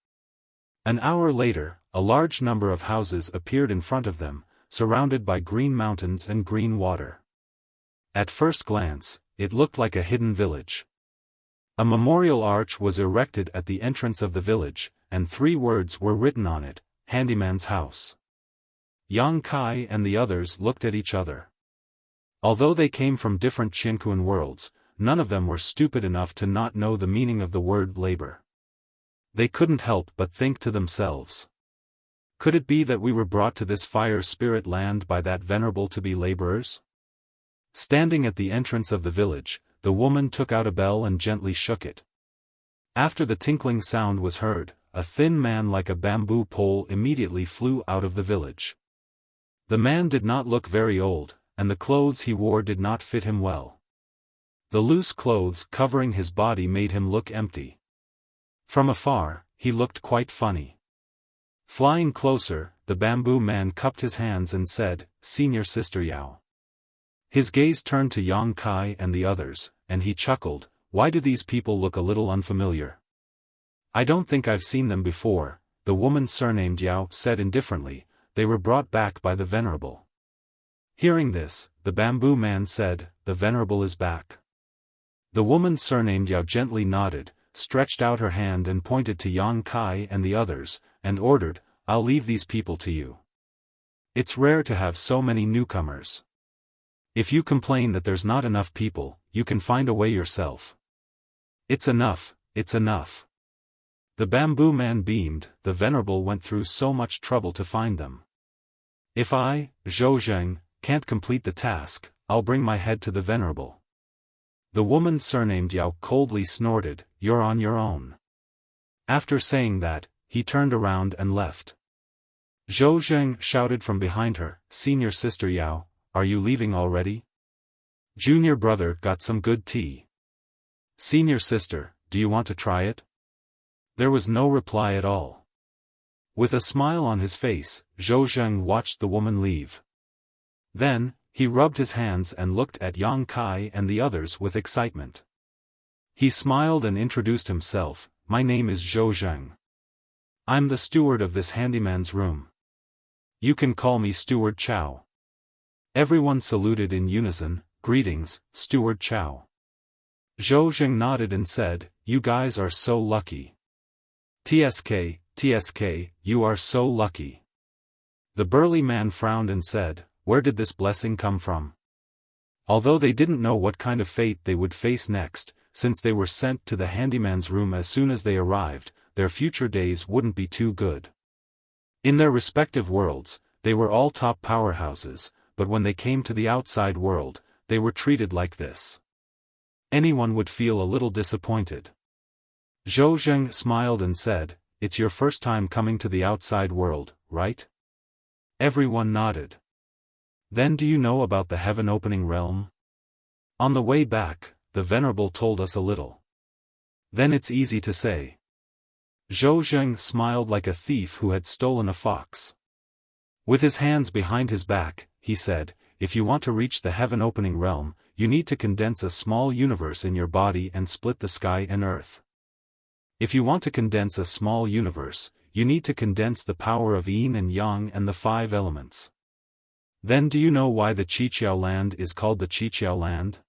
An hour later, a large number of houses appeared in front of them, surrounded by green mountains and green water. At first glance, it looked like a hidden village. A memorial arch was erected at the entrance of the village, and 3 words were written on it, "Handyman's House." Yang Kai and the others looked at each other. Although they came from different Qinquan worlds, none of them were stupid enough to not know the meaning of the word labor. They couldn't help but think to themselves. Could it be that we were brought to this Fire Spirit Land by that venerable to be laborers? Standing at the entrance of the village, the woman took out a bell and gently shook it. After the tinkling sound was heard, a thin man like a bamboo pole immediately flew out of the village. The man did not look very old, and the clothes he wore did not fit him well. The loose clothes covering his body made him look empty. From afar, he looked quite funny. Flying closer, the bamboo man cupped his hands and said, "Senior Sister Yao." His gaze turned to Yang Kai and the others, and he chuckled, "Why do these people look a little unfamiliar? I don't think I've seen them before," the woman surnamed Yao said indifferently. "They were brought back by the Venerable." Hearing this, the bamboo man said, "The Venerable is back." The woman surnamed Yao gently nodded, stretched out her hand and pointed to Yang Kai and the others, and ordered, "I'll leave these people to you. It's rare to have so many newcomers. If you complain that there's not enough people, you can find a way yourself. It's enough, it's enough." The bamboo man beamed, "The Venerable went through so much trouble to find them. If I, Zhou Zheng, can't complete the task, I'll bring my head to the Venerable." The woman surnamed Yao coldly snorted, "You're on your own." After saying that, he turned around and left. Zhou Zheng shouted from behind her, "Senior Sister Yao, are you leaving already? Junior brother got some good tea. Senior sister, do you want to try it?" There was no reply at all. With a smile on his face, Zhou Zheng watched the woman leave. Then, he rubbed his hands and looked at Yang Kai and the others with excitement. He smiled and introduced himself, "My name is Zhou Zheng. I'm the steward of this handyman's room. You can call me Steward Chow." Everyone saluted in unison, "Greetings, Steward Chow." Zhou Zheng nodded and said, "You guys are so lucky. TSK, you are so lucky." The burly man frowned and said, "Where did this blessing come from?" Although they didn't know what kind of fate they would face next, since they were sent to the handyman's room as soon as they arrived, their future days wouldn't be too good. In their respective worlds, they were all top powerhouses, but when they came to the outside world, they were treated like this. Anyone would feel a little disappointed. Zhou Zheng smiled and said, "It's your first time coming to the outside world, right?" Everyone nodded. "Then do you know about the heaven-opening realm?" "On the way back, the Venerable told us a little." "Then it's easy to say." Zhou Zheng smiled like a thief who had stolen a fox. With his hands behind his back, he said, "If you want to reach the heaven-opening realm, you need to condense a small universe in your body and split the sky and earth. If you want to condense a small universe, you need to condense the power of yin and yang and the 5 elements. Then do you know why the Qiqiao land is called the Qiqiao land?"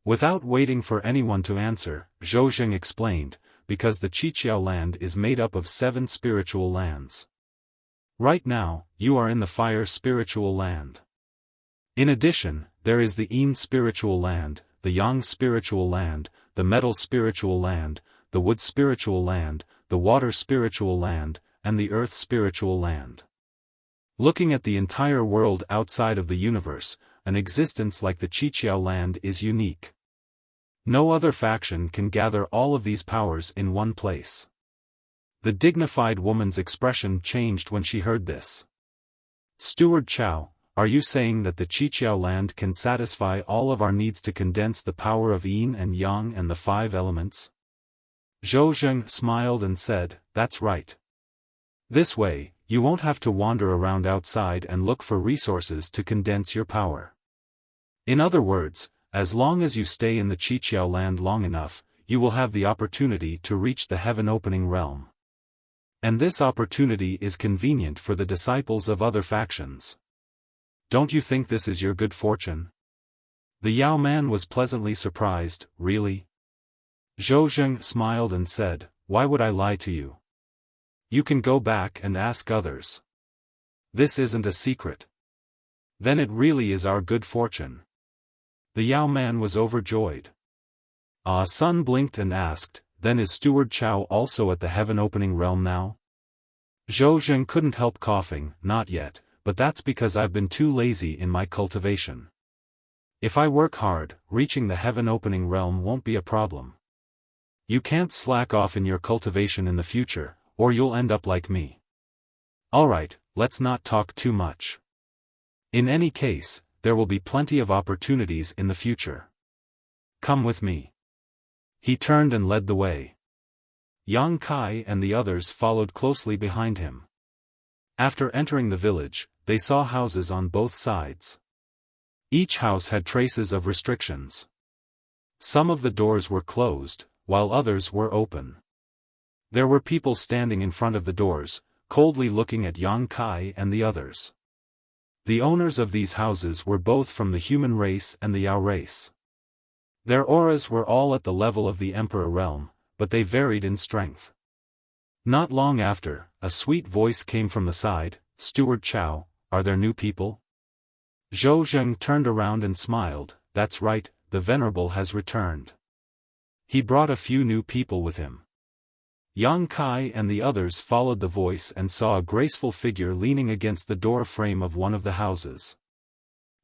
Without waiting for anyone to answer, Zhou Zheng explained, "Because the Qiqiao land is made up of 7 spiritual lands. Right now, you are in the fire spiritual land. In addition, there is the yin spiritual land, the yang spiritual land, the metal spiritual land, the wood spiritual land, the water spiritual land, and the earth spiritual land. Looking at the entire world outside of the universe, an existence like the Qiqiao land is unique. No other faction can gather all of these powers in one place." The dignified woman's expression changed when she heard this. "Steward Chow, are you saying that the Qiqiao land can satisfy all of our needs to condense the power of yin and yang and the 5 elements?" Zhou Zheng smiled and said, "That's right. This way, you won't have to wander around outside and look for resources to condense your power. In other words, as long as you stay in the Qiqiao land long enough, you will have the opportunity to reach the heaven-opening realm. And this opportunity is convenient for the disciples of other factions. Don't you think this is your good fortune?" The Yao man was pleasantly surprised. "Really?" Zhou Zheng smiled and said, "Why would I lie to you? You can go back and ask others. This isn't a secret. Then it really is our good fortune." The Yao man was overjoyed. Sun blinked and asked, "Then is Steward Chow also at the heaven-opening realm now?" Zhou Zheng couldn't help coughing, "Not yet, but that's because I've been too lazy in my cultivation. If I work hard, reaching the heaven-opening realm won't be a problem. You can't slack off in your cultivation in the future, or you'll end up like me. Alright, let's not talk too much. In any case, there will be plenty of opportunities in the future. Come with me." He turned and led the way. Yang Kai and the others followed closely behind him. After entering the village, they saw houses on both sides. Each house had traces of restrictions. Some of the doors were closed, while others were open. There were people standing in front of the doors, coldly looking at Yang Kai and the others. The owners of these houses were both from the human race and the Yao race. Their auras were all at the level of the Emperor realm, but they varied in strength. Not long after, a sweet voice came from the side, "Steward Chow, are there new people?" Zhou Zheng turned around and smiled, "That's right, the Venerable has returned. He brought a few new people with him." Yang Kai and the others followed the voice and saw a graceful figure leaning against the door frame of one of the houses.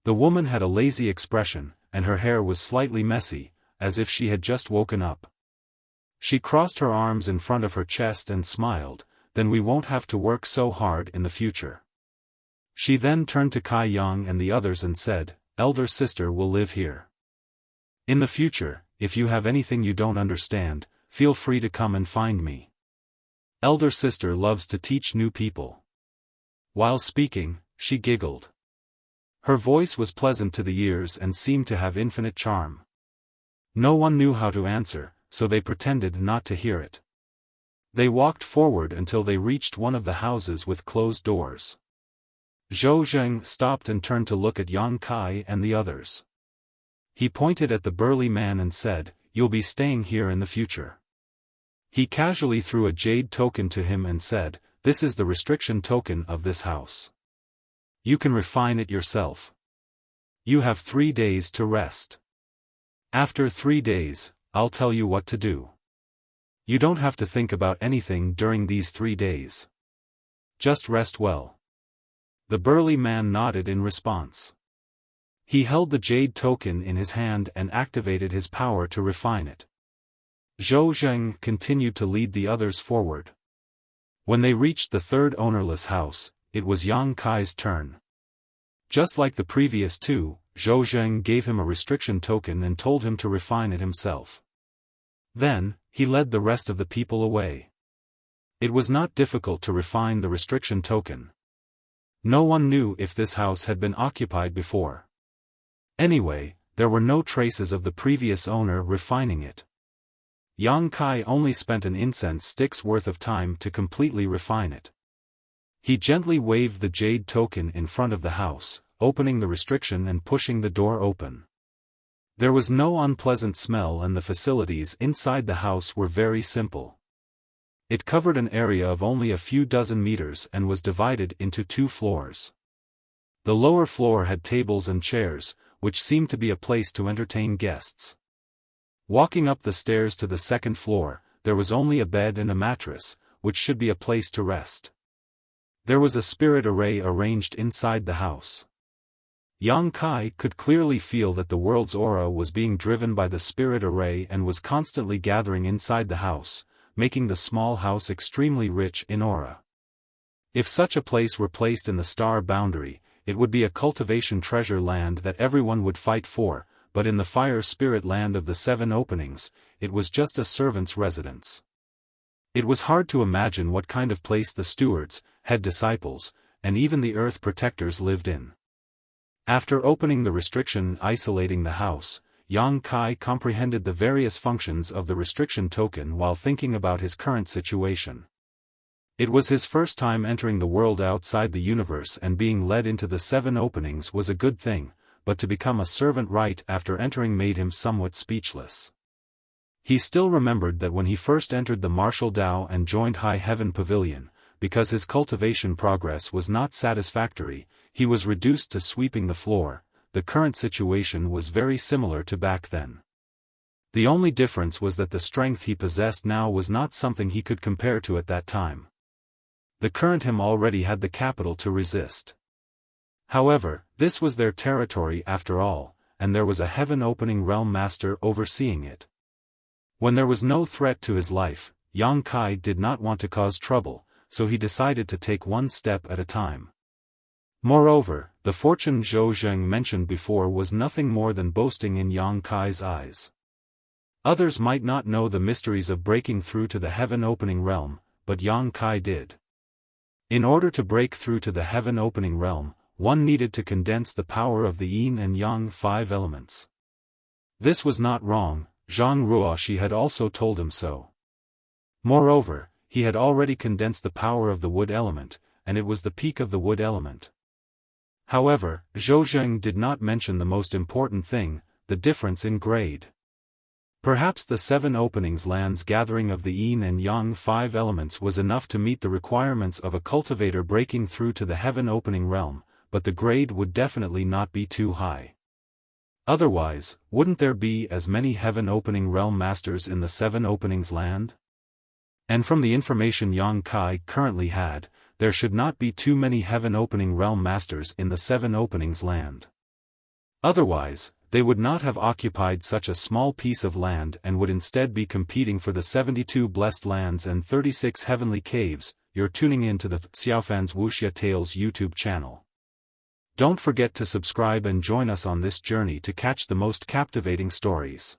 The woman had a lazy expression, and her hair was slightly messy, as if she had just woken up. She crossed her arms in front of her chest and smiled, "Then we won't have to work so hard in the future." She then turned to Kai Yang and the others and said, "Elder sister will live here. In the future, if you have anything you don't understand, feel free to come and find me." elder sister loves to teach new people." While speaking, she giggled. Her voice was pleasant to the ears and seemed to have infinite charm. No one knew how to answer, so they pretended not to hear it. They walked forward until they reached one of the houses with closed doors. Zhou Zheng stopped and turned to look at Yang Kai and the others. He pointed at the burly man and said, "You'll be staying here in the future." He casually threw a jade token to him and said, "This is the restriction token of this house. You can refine it yourself. You have 3 days to rest. After 3 days, I'll tell you what to do. You don't have to think about anything during these 3 days. Just rest well." The burly man nodded in response. He held the jade token in his hand and activated his power to refine it. Zhou Zheng continued to lead the others forward. When they reached the third ownerless house, it was Yang Kai's turn. Just like the previous two, Zhou Zheng gave him a restriction token and told him to refine it himself. Then, he led the rest of the people away. It was not difficult to refine the restriction token. No one knew if this house had been occupied before. Anyway, there were no traces of the previous owner refining it. Yang Kai only spent an incense stick's worth of time to completely refine it. He gently waved the jade token in front of the house, opening the restriction and pushing the door open. There was no unpleasant smell and the facilities inside the house were very simple. It covered an area of only a few dozen meters and was divided into 2 floors. The lower floor had tables and chairs, which seemed to be a place to entertain guests. Walking up the stairs to the second floor, there was only a bed and a mattress, which should be a place to rest. There was a spirit array arranged inside the house. Yang Kai could clearly feel that the world's aura was being driven by the spirit array and was constantly gathering inside the house, making the small house extremely rich in aura. If such a place were placed in the star boundary, it would be a cultivation treasure land that everyone would fight for, but in the fire spirit land of the 7 openings, it was just a servant's residence. It was hard to imagine what kind of place the stewards, head disciples, and even the earth protectors lived in. After opening the restriction isolating the house, Yang Kai comprehended the various functions of the restriction token while thinking about his current situation. It was his first time entering the world outside the universe and being led into the 7 openings was a good thing, but to become a servant right after entering made him somewhat speechless. He still remembered that when he first entered the martial Dao and joined High Heaven Pavilion, because his cultivation progress was not satisfactory, he was reduced to sweeping the floor. The current situation was very similar to back then. The only difference was that the strength he possessed now was not something he could compare to at that time. The current him already had the capital to resist. However, this was their territory after all, and there was a heaven-opening realm master overseeing it. When there was no threat to his life, Yang Kai did not want to cause trouble, so he decided to take one step at a time. Moreover, the fortune Zhou Zheng mentioned before was nothing more than boasting in Yang Kai's eyes. Others might not know the mysteries of breaking through to the heaven-opening realm, but Yang Kai did. In order to break through to the heaven-opening realm, one needed to condense the power of the yin and yang 5 elements. This was not wrong, Zhang Ruoxi had also told him so. Moreover, he had already condensed the power of the wood element, and it was the peak of the wood element. However, Zhou Zheng did not mention the most important thing, the difference in grade. Perhaps the 7 openings land's gathering of the yin and yang 5 elements was enough to meet the requirements of a cultivator breaking through to the heaven-opening realm, but the grade would definitely not be too high. Otherwise, wouldn't there be as many heaven-opening realm masters in the 7 openings land? And from the information Yang Kai currently had, there should not be too many heaven-opening realm masters in the 7 openings land. Otherwise, they would not have occupied such a small piece of land and would instead be competing for the 72 blessed lands and 36 heavenly caves. You're tuning in to the Xiaofan's Wuxia Tales YouTube channel. Don't forget to subscribe and join us on this journey to catch the most captivating stories.